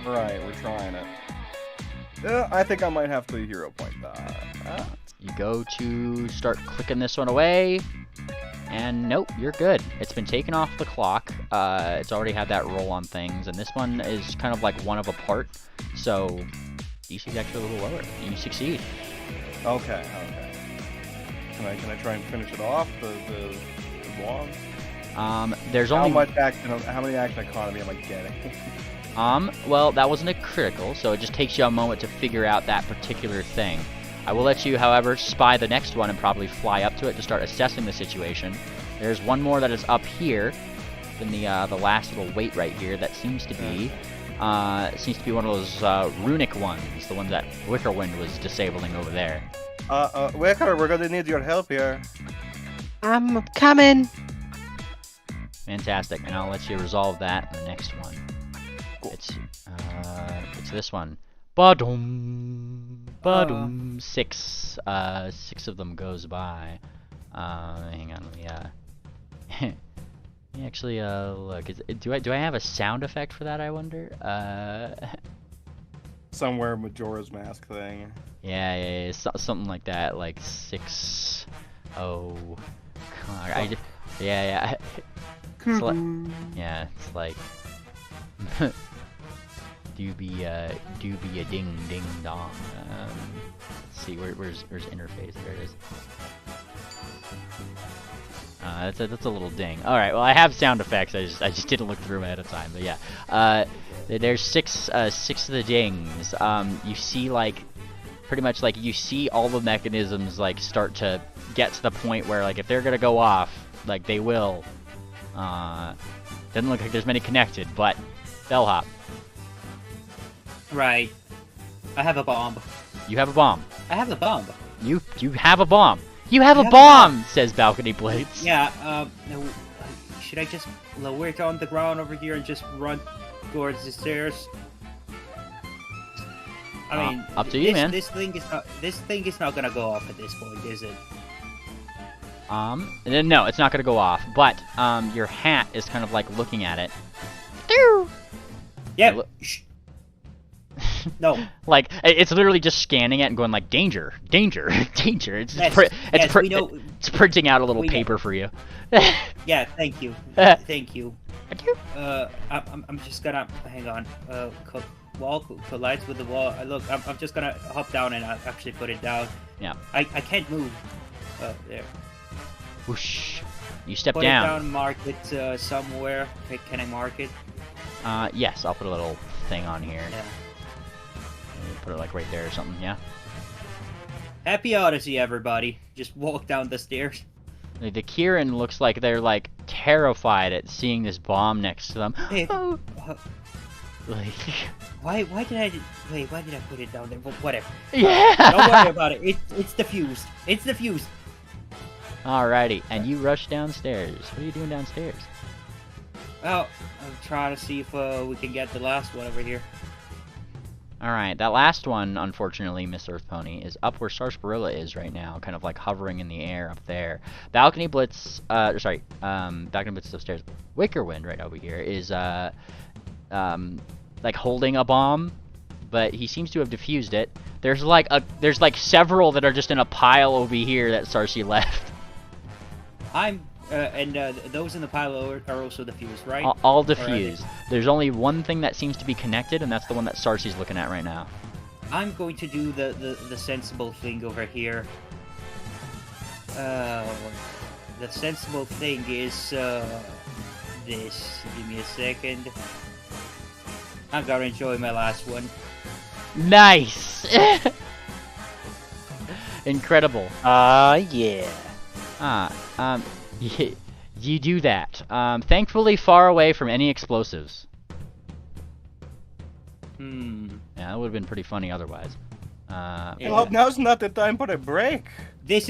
Alright, we're trying it. I think I might have to hero point that. You go to start clicking this one away, and nope, you're good. It's been taken off the clock. It's already had that roll on things, and this one is kind of like one of a part, so DC's actually a little lower. You succeed. Okay. Can I try and finish it off? The wand? There's How only many action economy am I getting? well, that wasn't a critical, so it just takes you a moment to figure out that particular thing. I will let you, however, spy the next one and probably fly up to it to start assessing the situation. There's one more that is up here, in the last little weight right here. That seems to be one of those runic ones, the ones that Wickerwind was disabling over there. Wicker, we're gonna need your help here. I'm coming. Fantastic, and I'll let you resolve that in the next one. It's this one. Ba-dum. Ba-dum. Six of them goes by. Hang on, let me actually look. Do I have a sound effect for that? I wonder. Somewhere Majora's Mask thing. Yeah, something like that, like 6. Oh, yeah. It's like, yeah, it's like do be a ding ding dong. Let's see, where's interface? There it is. That's a little ding. All right, well I have sound effects. I just didn't look through them ahead of time. But yeah, there's six of the dings. You see like pretty much like you see all the mechanisms like start to get to the point where like if they're gonna go off, like they will. Doesn't look like there's many connected, but bellhop. Right. I have a bomb. You have a bomb. I have a bomb. You have a bomb. You have I a have a bomb, says Balcony Blitz. Yeah, no, should I just lower it on the ground over here and just run towards the stairs? I mean, up to you, man. This thing is not gonna go off at this point, is it? No, it's not gonna go off, but your hat is kind of like looking at it. Yeah. No. Like it's literally just scanning it and going like danger, danger, danger. It's it's printing out a little paper for you. Yeah, thank you. Thank you. Thank you. I'm just gonna hang on. Wall collides with the wall. Look, I'm just gonna hop down and actually put it down. Yeah. I can't move. There. Whoosh. You step Put down. it down. Mark it somewhere. Can I mark it? Yes. I'll put a little thing on here. Yeah. Put it like right there or something. Yeah. Happy Odyssey, everybody. Just walk down the stairs. The Kieran looks like they're like terrified at seeing this bomb next to them. Hey, Oh. Like, why did I put it down there? Whatever. yeah. Don't worry about it. It's diffused. It's diffused. Alrighty, and you rush downstairs. What are you doing downstairs? Oh, I'm trying to see if we can get the last one over here. Alright, that last one, unfortunately, Miss Earth Pony, is up where Sarsaparilla is right now, kind of like hovering in the air up there. Balcony Blitz, Balcony Blitz is upstairs. Wicker Wind right over here is, like holding a bomb, but he seems to have defused it. There's like several that are just in a pile over here that Sarsi left. Those in the pile are also diffused, right? All diffused. There's only one thing that seems to be connected, and that's the one that Sarsi's looking at right now. I'm going to do the sensible thing over here. The sensible thing is this. Give me a second. I'm gonna enjoy my last one. Nice. Incredible. Yeah. You do that. Thankfully far away from any explosives. Yeah, that would have been pretty funny otherwise. Well, now's not the time for a break. Yes,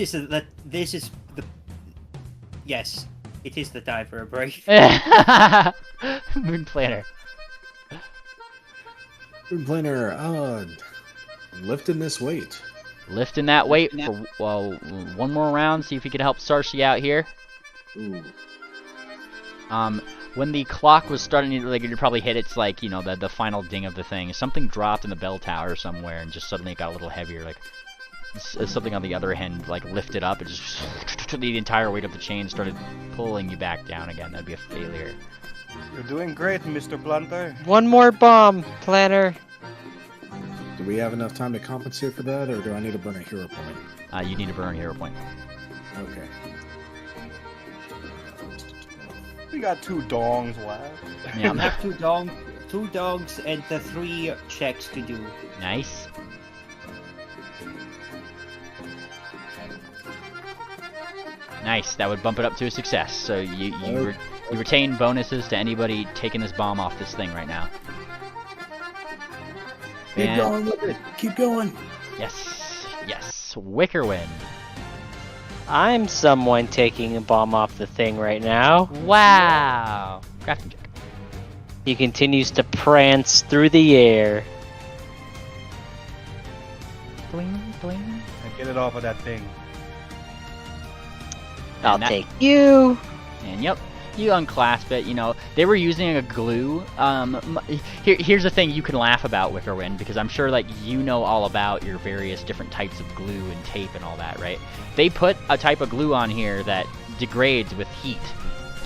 it is the time for a break. Moon Planner. Moon Planner, lifting this weight. Lifting that weight for, well, one more round, see if he can help Sarsi out here. Ooh. When the clock was starting to, like, it probably hit its, like, you know, the final ding of the thing. Something dropped in the bell tower somewhere, and just suddenly it got a little heavier, like, something on the other end, like, lifted up, and just the entire weight of the chain started pulling you back down again. That'd be a failure. You're doing great, Mr. Blunter. One more bomb, Planner. Do we have enough time to compensate for that, or do I need to burn a hero point? You need to burn a hero point. Okay. We got 2 dongs left. Yeah. I have 2 dogs, and the 3 checks to do. Nice. Nice. That would bump it up to a success. So you retain bonuses to anybody taking this bomb off this thing right now. Keep going with it. Keep going. Yes. Yes. Wicker Wind. I'm someone taking a bomb off the thing right now. Wow. Crafting check. He continues to prance through the air. Bling, bling. And get it off of that thing. I'll that- take you. And yep, you unclasp it. You know, they were using a glue. Here's the thing you can laugh about, Wickerwind, because I'm sure like you know all about your various different types of glue and tape and all that, right? They put a type of glue on here that degrades with heat.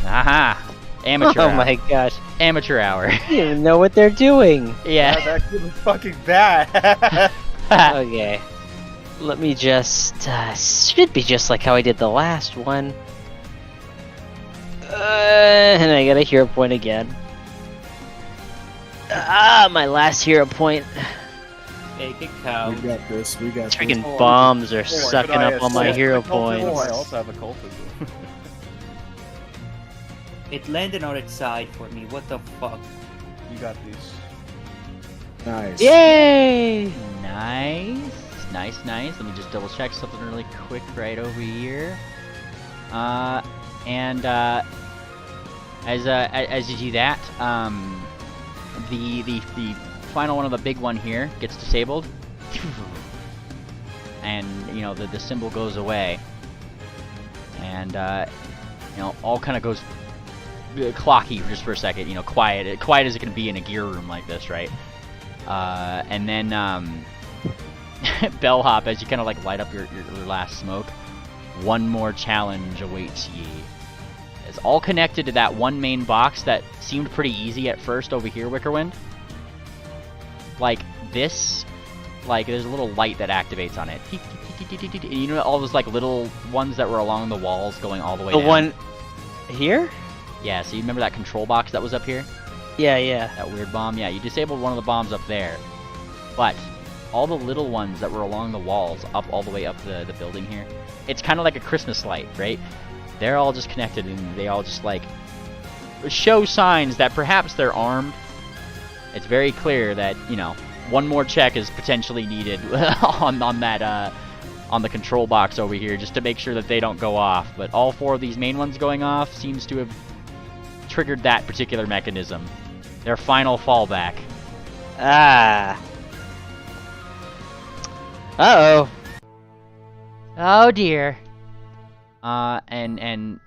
Aha! Amateur Oh hour. my gosh. Amateur hour. You don't even know what they're doing. Yeah. That was fucking bad. Okay. Let me just... should be just like how I did the last one. And I got a hero point again. My last hero point. Make it count. We got this. We got this. Freaking bombs are Could sucking I up all my assault hero the cultism? points. I also have a cultism. It landed on its side for me. What the fuck? You got these. Nice. Yay! Nice. Nice, nice. Let me just double check something really quick right over here. As you do that, the final one of the big one here gets disabled, and you know the symbol goes away, and you know all kind of goes clocky just for a second. You know, quiet as it can be in a gear room like this, right? And then Bellhop, as you kind of like light up your last smoke, one more challenge awaits ye. It's all connected to that one main box that seemed pretty easy at first over here, Wickerwind. Like this, like there's a little light that activates on it. You know all those like little ones that were along the walls going all the way The down? one here? Yeah, so you remember that control box that was up here? Yeah, yeah. That weird bomb? Yeah, you disabled one of the bombs up there. But all the little ones that were along the walls, up all the way up the building here, it's kind of like a Christmas light, right? They're all just connected, and they all just, like, show signs that perhaps they're armed. It's very clear that, you know, one more check is potentially needed on the control box over here, just to make sure that they don't go off. But all four of these main ones going off seems to have triggered that particular mechanism. Their final fallback. Ah. Uh-oh. Oh dear. And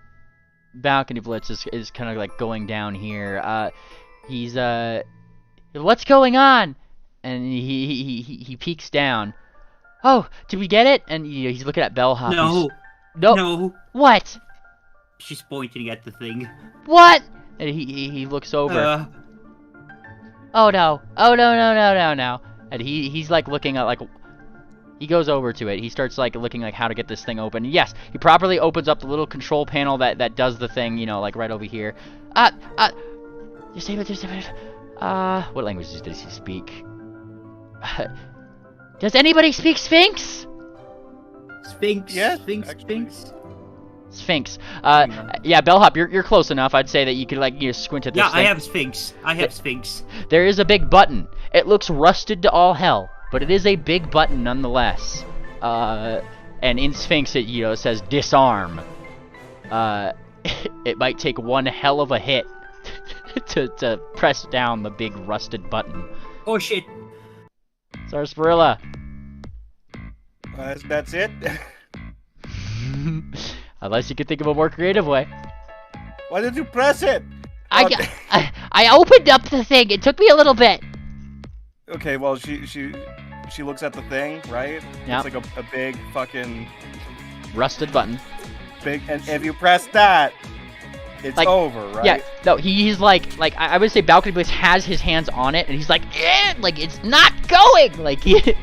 Balcony Blitz is kind of like going down here. He's what's going on? And he peeks down. Oh, did we get it? And you know, he's looking at Bellhop. No. No. No. What? She's pointing at the thing. What? And he looks over. Oh no. Oh no. And he's like looking at like. He goes over to it. He starts like looking like how to get this thing open. Yes, he properly opens up the little control panel that does the thing, you know, like right over here. Disable. What languages does he speak? Does anybody speak Sphinx? Sphinx. Yes, Sphinx. actually. Sphinx. Yeah, Bellhop, you're close enough. I'd say that you could like squint at this Yeah, thing. I have Sphinx. I have Sphinx. There is a big button. It looks rusted to all hell, but it is a big button nonetheless. And in Sphinx, it says disarm. It might take one hell of a hit to press down the big rusted button. Oh shit. Sarsaparilla. That's it. Unless you could think of a more creative way. Why did you press it? I opened up the thing. It took me a little bit. Okay, well she looks at the thing, right? Yeah. It's like a big fucking Rusted button. big, and if you press that, it's Like, over, right? Yeah, no, he's like I would say Balcony Blitz has his hands on it, and he's like, like it's not going, like he.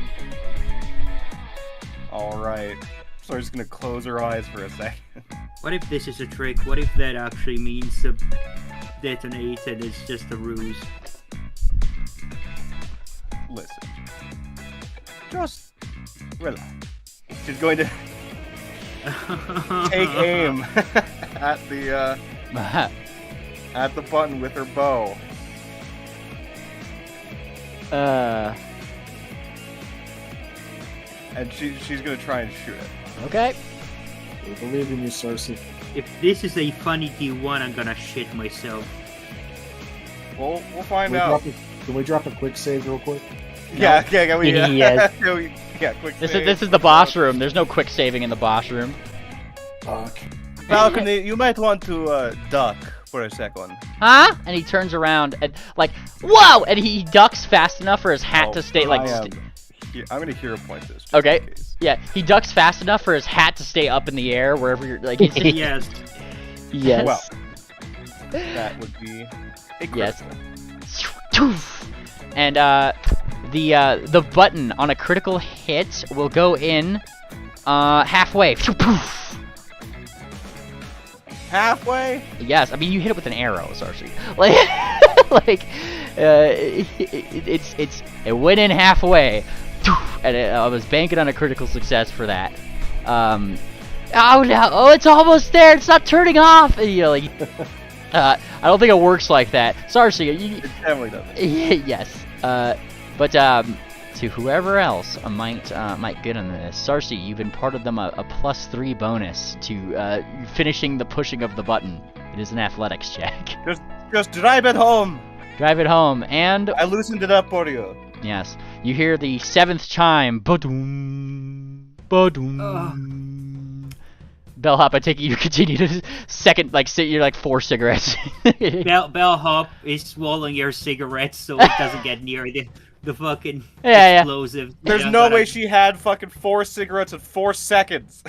All right. So we're just gonna close our eyes for a second. What if this is a trick? What if that actually means detonate and it's just a ruse? Listen. Just relax. She's going to take aim at the button with her bow. And she's gonna try and shoot it. Okay. We believe in you, Cersei. If this is a funny D1, I'm gonna shit myself. We'll find out. Can we drop a quick save real quick? Yeah, we, Yes. can we Yeah, quick This save. is the boss room. There's no quick saving in the boss room. Fuck. Balcony, you might want to duck for a second. Huh? And he turns around and like, whoa! And he ducks fast enough for his hat to stay like. I'm gonna hero point this. just Okay. in case. Yeah, he ducks fast enough for his hat to stay up in the air wherever you're like. It's Yes. Yes. Well, that would be a Yes. critical. And the button on a critical hit will go in halfway. Halfway? Yes, I mean you hit it with an arrow, Sarsi. Like, like, it went in halfway, and I was banking on a critical success for that. Oh no! Oh, it's almost there. It's not turning off. You know, like, I don't think it works like that. Sarsi, It definitely doesn't. yes. But to whoever else might get on this, Sarsi, you've imparted them a +3 bonus to finishing the pushing of the button. It is an athletics check. Just drive it home. Drive it home, and I loosened it up for you. yes, you hear the 7th chime. Ba-doom, ba-doom. Bellhop, I take it you continue to you're like 4 cigarettes. Bellhop is swallowing your cigarettes so it doesn't get near the fucking Yeah. explosive. There's Yeah, no but way she had fucking 4 cigarettes in 4 seconds.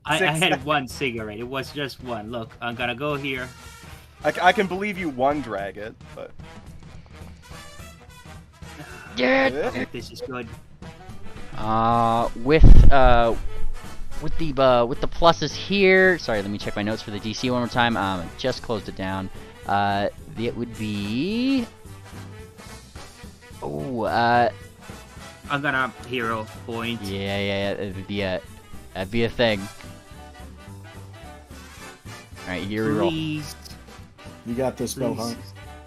I 6 had seconds. 1 cigarette. It was just one. Look, I'm gonna go here. I can believe you one drag it, but Yeah. This is good. With the pluses here. Sorry, let me check my notes for the DC one more time. I just closed it down. It would be. Oh, I'm gonna hero point. yeah. That'd be a thing. All right, here we roll. Please. You got this, Bellhop.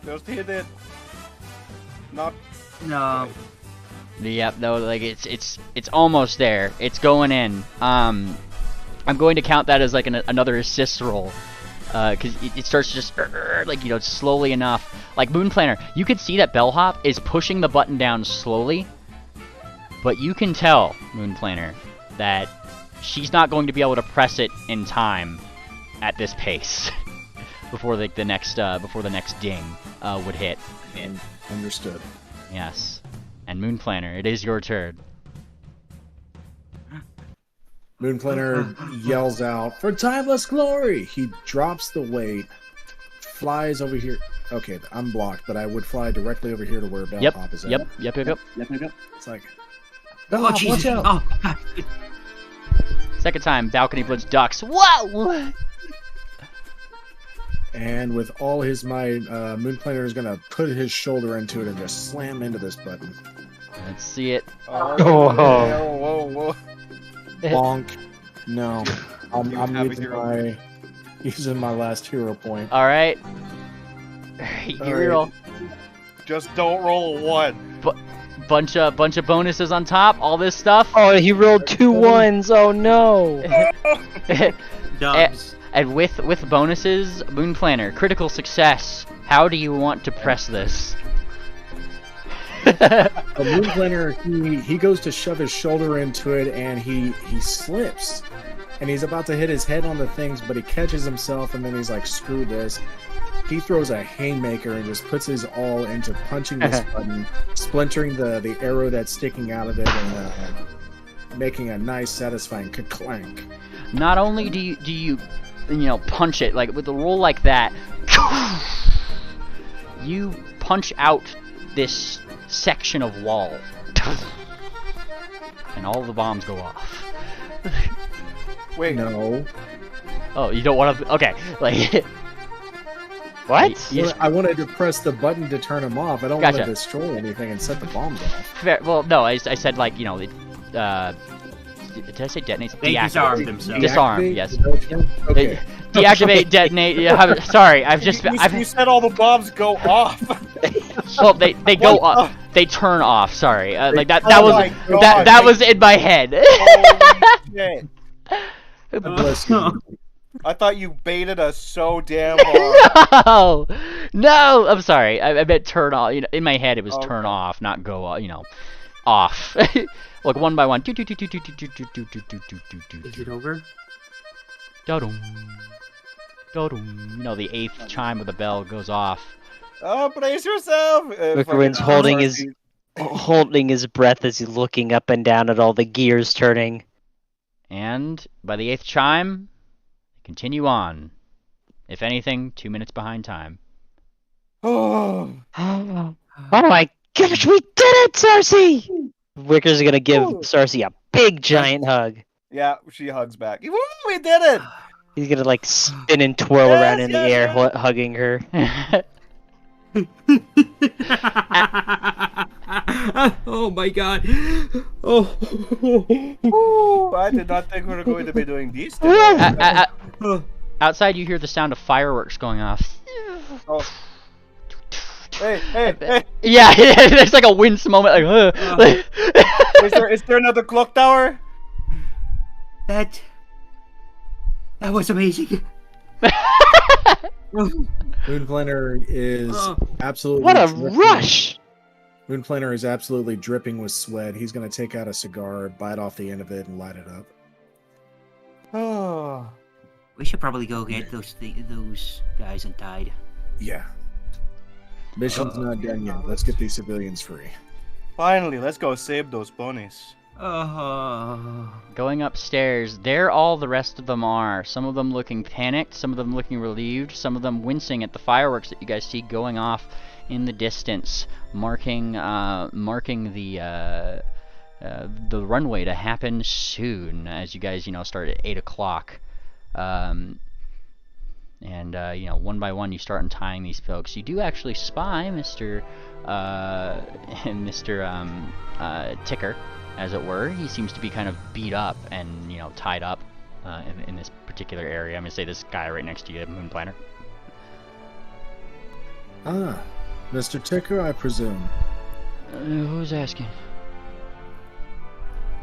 just hit it. Not. No. Yep, no, like it's almost there. It's going in. I'm going to count that as like another assist roll, because it starts just like slowly enough. Like Moon Planner, you could see that Bellhop is pushing the button down slowly, but you can tell Moon Planner that she's not going to be able to press it in time at this pace before the next ding would hit. And understood. Yes. And Moon Planner, it is your turn. Moon Planner yells out, "For timeless glory!" He drops the weight, flies over here. Okay, I'm blocked, but I would fly directly over here to where Bellhop is at. Yep. It's like, Oh, Bellhop, Jesus. watch out! Oh, God. Second time, Balcony Blitz ducks. Whoa! And with all his might, Moon Planner is gonna put his shoulder into it and just slam into this button. Let's see it. Whoa. Bonk. No, I'm You have a using hero. using my last hero point. All right. Here we roll. Just don't roll a 1. Bunch of bonuses on top. All this stuff. Oh, he rolled 2 ones. Oh no. Dubs. And with bonuses, Moon Planner, critical success. How do you want to press this? A Moon Planner, he goes to shove his shoulder into it, and he slips, and he's about to hit his head on the things, but he catches himself, and then he's like, "Screw this!" He throws a haymaker and just puts his all into punching this button, splintering the arrow that's sticking out of it, and making a nice, satisfying clank. Not only do you punch it like with a roll like that, you punch out this section of wall, and all the bombs go off. Wait, No, Oh, you don't want to? Okay, like What? you just- I wanted to press the button to turn him off. I don't want Gotcha. to destroy anything and set the bombs off. fair, well, no, I said like did I say detonate? They disarmed themselves. Disarm, Deactivate? yes. Is that what you- Okay. Deactivate, detonate. Yeah, sorry, I've just you said all the bombs go off. well, they go What off. They turn off. Sorry, like that Oh was my God. that was in my head. Shit. Bless you. I thought you baited us so damn hard. No, I'm sorry. I meant turn off. In my head it was Okay. turn off, not go off. Off. Look, one by one. Is it over? Da-dum. Da-dum. You know, the 8th chime of the bell goes off. Oh, brace yourself! Wickerwin's holding his breath as he's looking up and down at all the gears turning. And by the 8th chime, continue on. If anything, 2 minutes behind time. Oh, Oh my gosh, we did it, Cersei! Wicker's gonna give Cersei a big giant hug. yeah, she hugs back. Woo, we did it! He's gonna like spin and twirl Yes, around in the yes, air, yes. hugging her. Oh my god. Oh. Ooh, I did not think we were going to be doing these today. Outside, you hear the sound of fireworks going off. Oh. Hey! Yeah, there's like a wince moment. Like, Is there another clock tower? That was amazing. Moonplaner is absolutely. What a dripping. rush! Moonplaner is absolutely dripping with sweat. He's going to take out a cigar, bite off the end of it, and light it up. Oh. We should probably go get those guys untied. Yeah. Mission's not done yet. Let's get these civilians free. Finally, let's go save those ponies. going upstairs, there all the rest of them are. Some of them looking panicked, some of them looking relieved, some of them wincing at the fireworks that you guys see going off in the distance, marking the runway to happen soon. As you guys, start at 8 o'clock. One by one you start untying these folks. You do actually spy Mr. Ticker, as it were. He seems to be kind of beat up and, tied up in this particular area. I'm going to say this guy right next to you, Moon Planner. Ah, Mr. Ticker, I presume. Who's asking?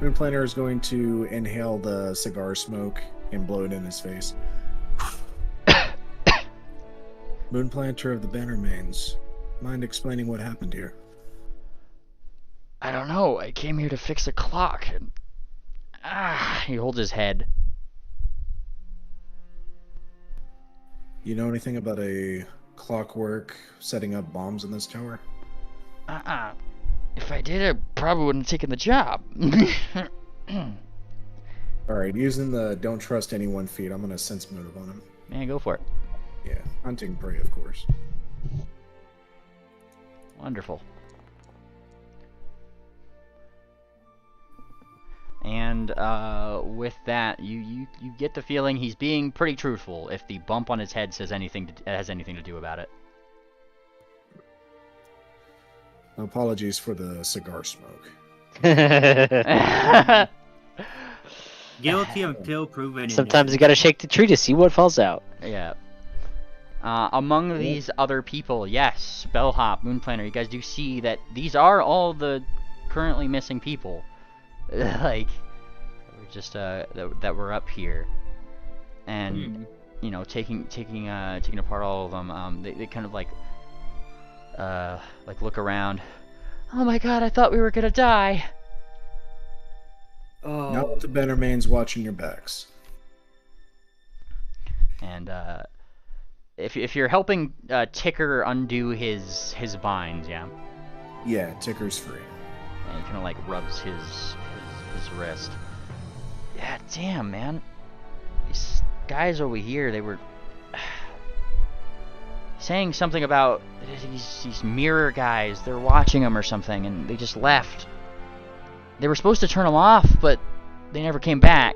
Moon Planner is going to inhale the cigar smoke and blow it in his face. Moon Planter of the Bannermanes, mind explaining what happened here? I don't know. I came here to fix a clock. And, he holds his head. You know anything about a clockwork setting up bombs in this tower? If I did, I probably wouldn't have taken the job. Alright, using the don't trust anyone feat, I'm gonna sense motive on him. Man, go for it. Yeah, hunting prey, of course. Wonderful. And with that, you get the feeling he's being pretty truthful. If the bump on his head has anything to do about it. Apologies for the cigar smoke. Guilty until proven Sometimes you gotta shake the tree to see what falls out. Yeah. Among these other people, yes, Bellhop, Moonplaner, you guys do see that these are all the currently missing people. Like, we're just that we're up here, and taking apart all of them. They kind of like look around. Oh my God! I thought we were gonna die. Oh. Not the Bannermanes watching your backs. And if you're helping Ticker undo his binds, yeah. Yeah, Ticker's free. And he kind of like rubs his wrist. Yeah, damn, man. These guys over here, they were saying something about these mirror guys. They're watching them or something, and they just left. They were supposed to turn them off, but they never came back.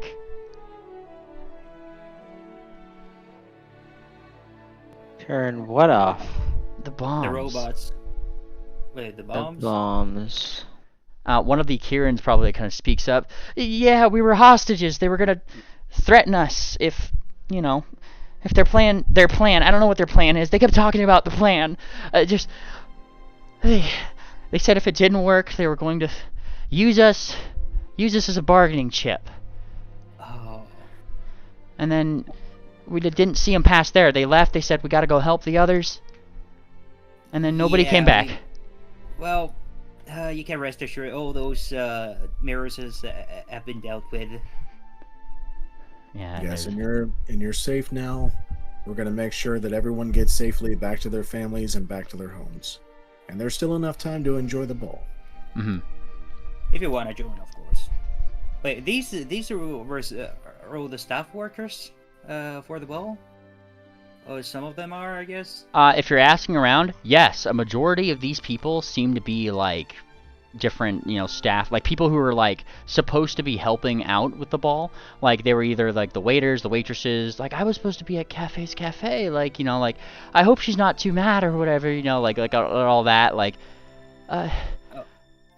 Turn what off? The bombs. The robots. Wait, the bombs? The bombs. One of the Kirans probably kind of speaks up. Yeah, we were hostages. They were gonna threaten us if their plan. I don't know what their plan is. They kept talking about the plan. They said if it didn't work, they were going to use us as a bargaining chip. Oh. And then we didn't see them past there. They left. They said we got to go help the others. And then nobody came back. Well, you can rest assured all those mirrors have been dealt with. Yeah. Yes, there's- and you're safe now. We're gonna make sure that everyone gets safely back to their families and back to their homes. And there's still enough time to enjoy the ball. Mhm. If you want to join, of course. Wait, these are all the staff workers for the ball? Oh, some of them are, I guess. If you're asking around, yes, a majority of these people seem to be like different, staff, like people who are like supposed to be helping out with the ball. Like they were either like the waiters, the waitresses. Like I was supposed to be at Cafe's Cafe. Like like I hope she's not too mad or whatever. Like all that. Like,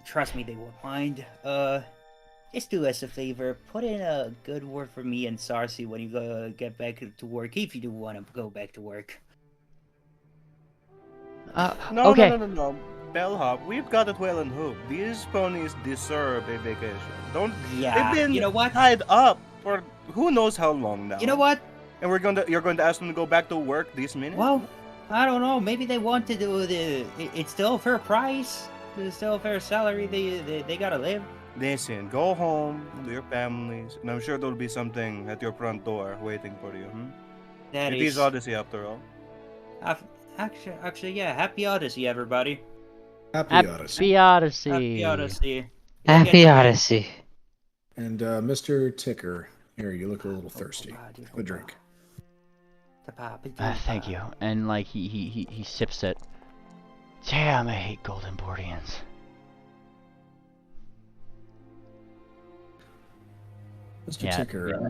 Trust me, they won't mind. Just do us a favor. Put in a good word for me and Sarsi when you get back to work, if you do want to go back to work. No, okay. no. Bellhop, we've got it well in hoop. These ponies deserve a vacation. Don't. Yeah, They've been you know what? tied up for who knows how long now. You know what? And you're going to ask them to go back to work this minute? Well, I don't know. Maybe they want to do it's still a fair price. It's still a fair salary. They gotta live. Listen, go home to your families, and I'm sure there'll be something at your front door waiting for you. That It is Odyssey after all. Actually, yeah. Happy Odyssey, everybody. Happy Odyssey. Happy Odyssey. Happy Odyssey. Happy Odyssey. And Mr. Ticker, here, you look a little thirsty. Have a drink. Thank you. And like he sips it. Damn, I hate golden Bordians. Mr. Yeah, Ticker, yeah.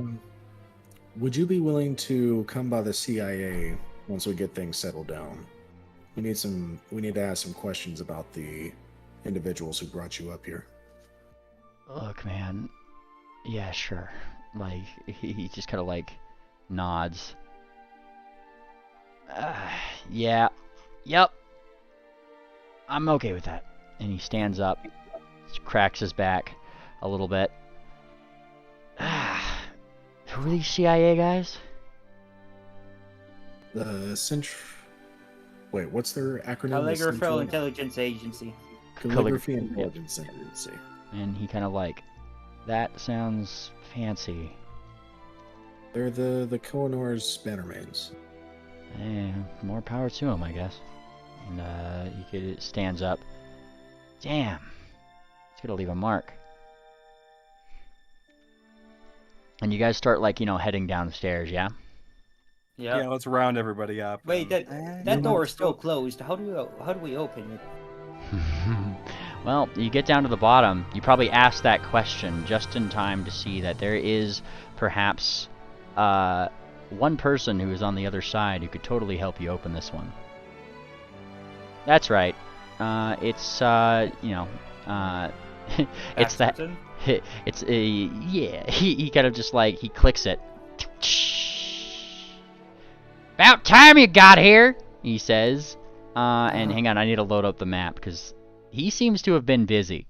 would you be willing to come by the CIA once we get things settled down? We need to ask some questions about the individuals who brought you up here. Look, man. Yeah, sure. Like he just kind of like nods. Yeah. Yep. I'm okay with that. And he stands up, cracks his back a little bit. Who are these CIA guys? Wait, what's their acronym? Calligraphical Intelligence Agency. Calligraphy Intelligence Agency. And he kind of like, that sounds fancy. They're the Kohinoor's Bannermanes. More power to him, I guess. And he stands up. Damn. It's gonna leave a mark. And you guys start like, heading downstairs, yeah? Yeah. Yeah, let's round everybody up. Wait, that door is still closed. How do we open it? Well, you get down to the bottom. You probably ask that question just in time to see that there is perhaps one person who is on the other side who could totally help you open this one. That's right. It's it's that. It's yeah. He kind of just like he clicks it. About time you got here, he says. And hang on, I need to load up the map because he seems to have been busy.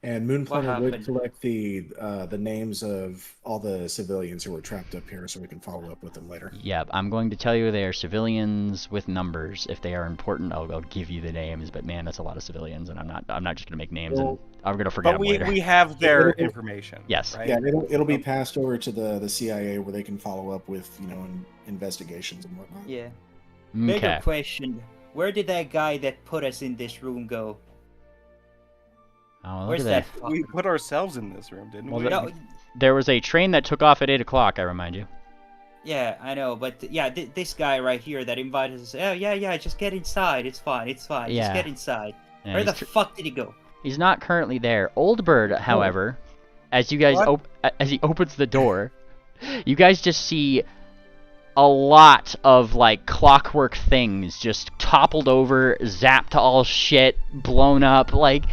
And Moonplanet would collect the names of all the civilians who were trapped up here, so we can follow up with them later. Yep, I'm going to tell you they are civilians with numbers. If they are important, I'll give you the names. But man, that's a lot of civilians, and I'm not just gonna make names, and I'm gonna forget them later. But we have their information. Yes. Right? Yeah, it'll be passed over to the CIA where they can follow up with investigations and whatnot. Yeah. Okay. Bigger question: where did that guy that put us in this room go? Oh, look Where's at that? We put ourselves in this room, didn't Well, we? No, There was a train that took off at 8 o'clock. I remind you. yeah, I know, but yeah, this guy right here that invited us. Oh yeah, just get inside. It's fine. Yeah. Just get inside. Yeah, Where the he's fuck did he go? He's not currently there. Old Bird, however, as you guys as he opens the door, you guys just see a lot of like clockwork things just toppled over, zapped to all shit, blown up, like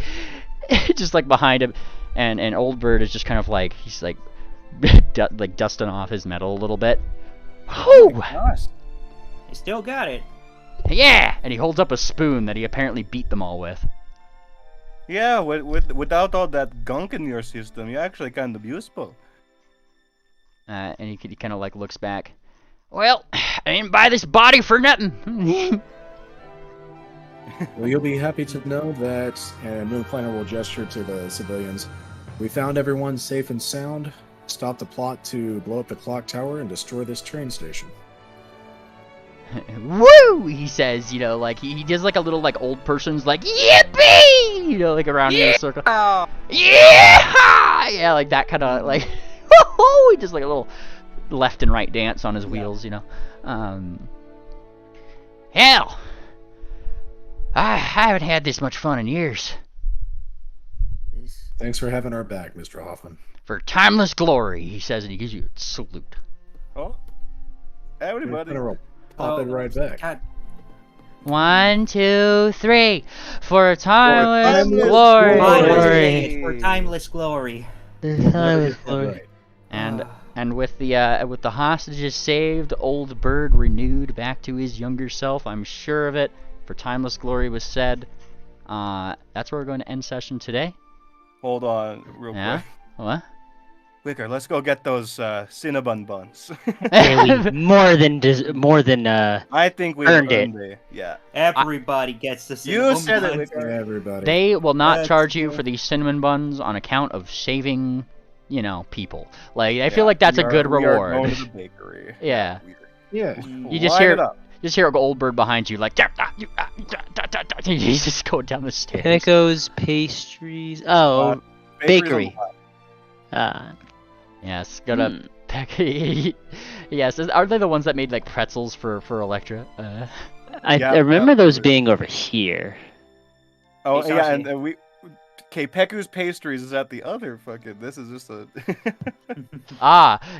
just like behind him, and Old Bird is just kind of like he's like like dusting off his metal a little bit. Whew! Nice. He still got it. Yeah, and he holds up a spoon that he apparently beat them all with. Yeah, without all that gunk in your system, you're actually kind of useful. And he kind of like looks back. Well, I didn't buy this body for nothing. Well, you'll be happy to know that, and Moon Planner will gesture to the civilians. We found everyone safe and sound. Stop the plot to blow up the clock tower and destroy this train station. Woo! He says, you know, like he does like a little like old person's like yippee, you know, like around in a circle. Yeah, yeah, like that kind of like. He does like a little left and right dance on his wheels, you know. Hell, I haven't had this much fun in years. Thanks for having our back, Mr. Hoffman. For timeless glory, he says, and he gives you a salute. Oh, everybody. Pop it right back. God, 1, 2, 3, for timeless timeless glory. glory. for timeless glory. Right. And with the hostages saved, old Bird renewed back to his younger self. I'm sure of it. For timeless glory was said. That's where we're going to end session today. Hold on, real Yeah. quick. What? Wicker, let's go get those Cinnabon buns. Really, more than I think we Earned earned it. Yeah. Everybody gets the You cinnamon said it, buns. Wicker. Everybody. They will not That's charge you true. for these cinnamon buns on account of saving, you know, people. Like I feel like that's a good We are reward. going to the bakery. Yeah. Yeah. You just Line hear it up. old Bird behind you, like he's just going down the stairs. Pickos, pastries. Oh, Bakery's bakery. on Yes, go to Peck. Yes, are they the ones that made like pretzels for Electra? I remember those being over here. Oh Hey, yeah, Sashi. and we. Okay, Peku's Pastries is at the other fucking. This is just a.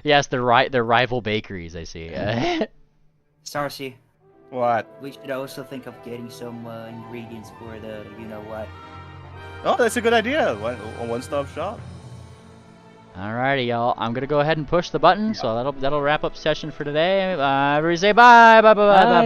Yes, they're rival bakeries. I see. Sarsi, What? we should also think of getting some ingredients for the you know what. Oh, that's a good idea. A one-stop shop. Alrighty, y'all. I'm gonna go ahead and push the button, so that'll wrap up session for today. Everybody say bye, bye, bye, bye, bye.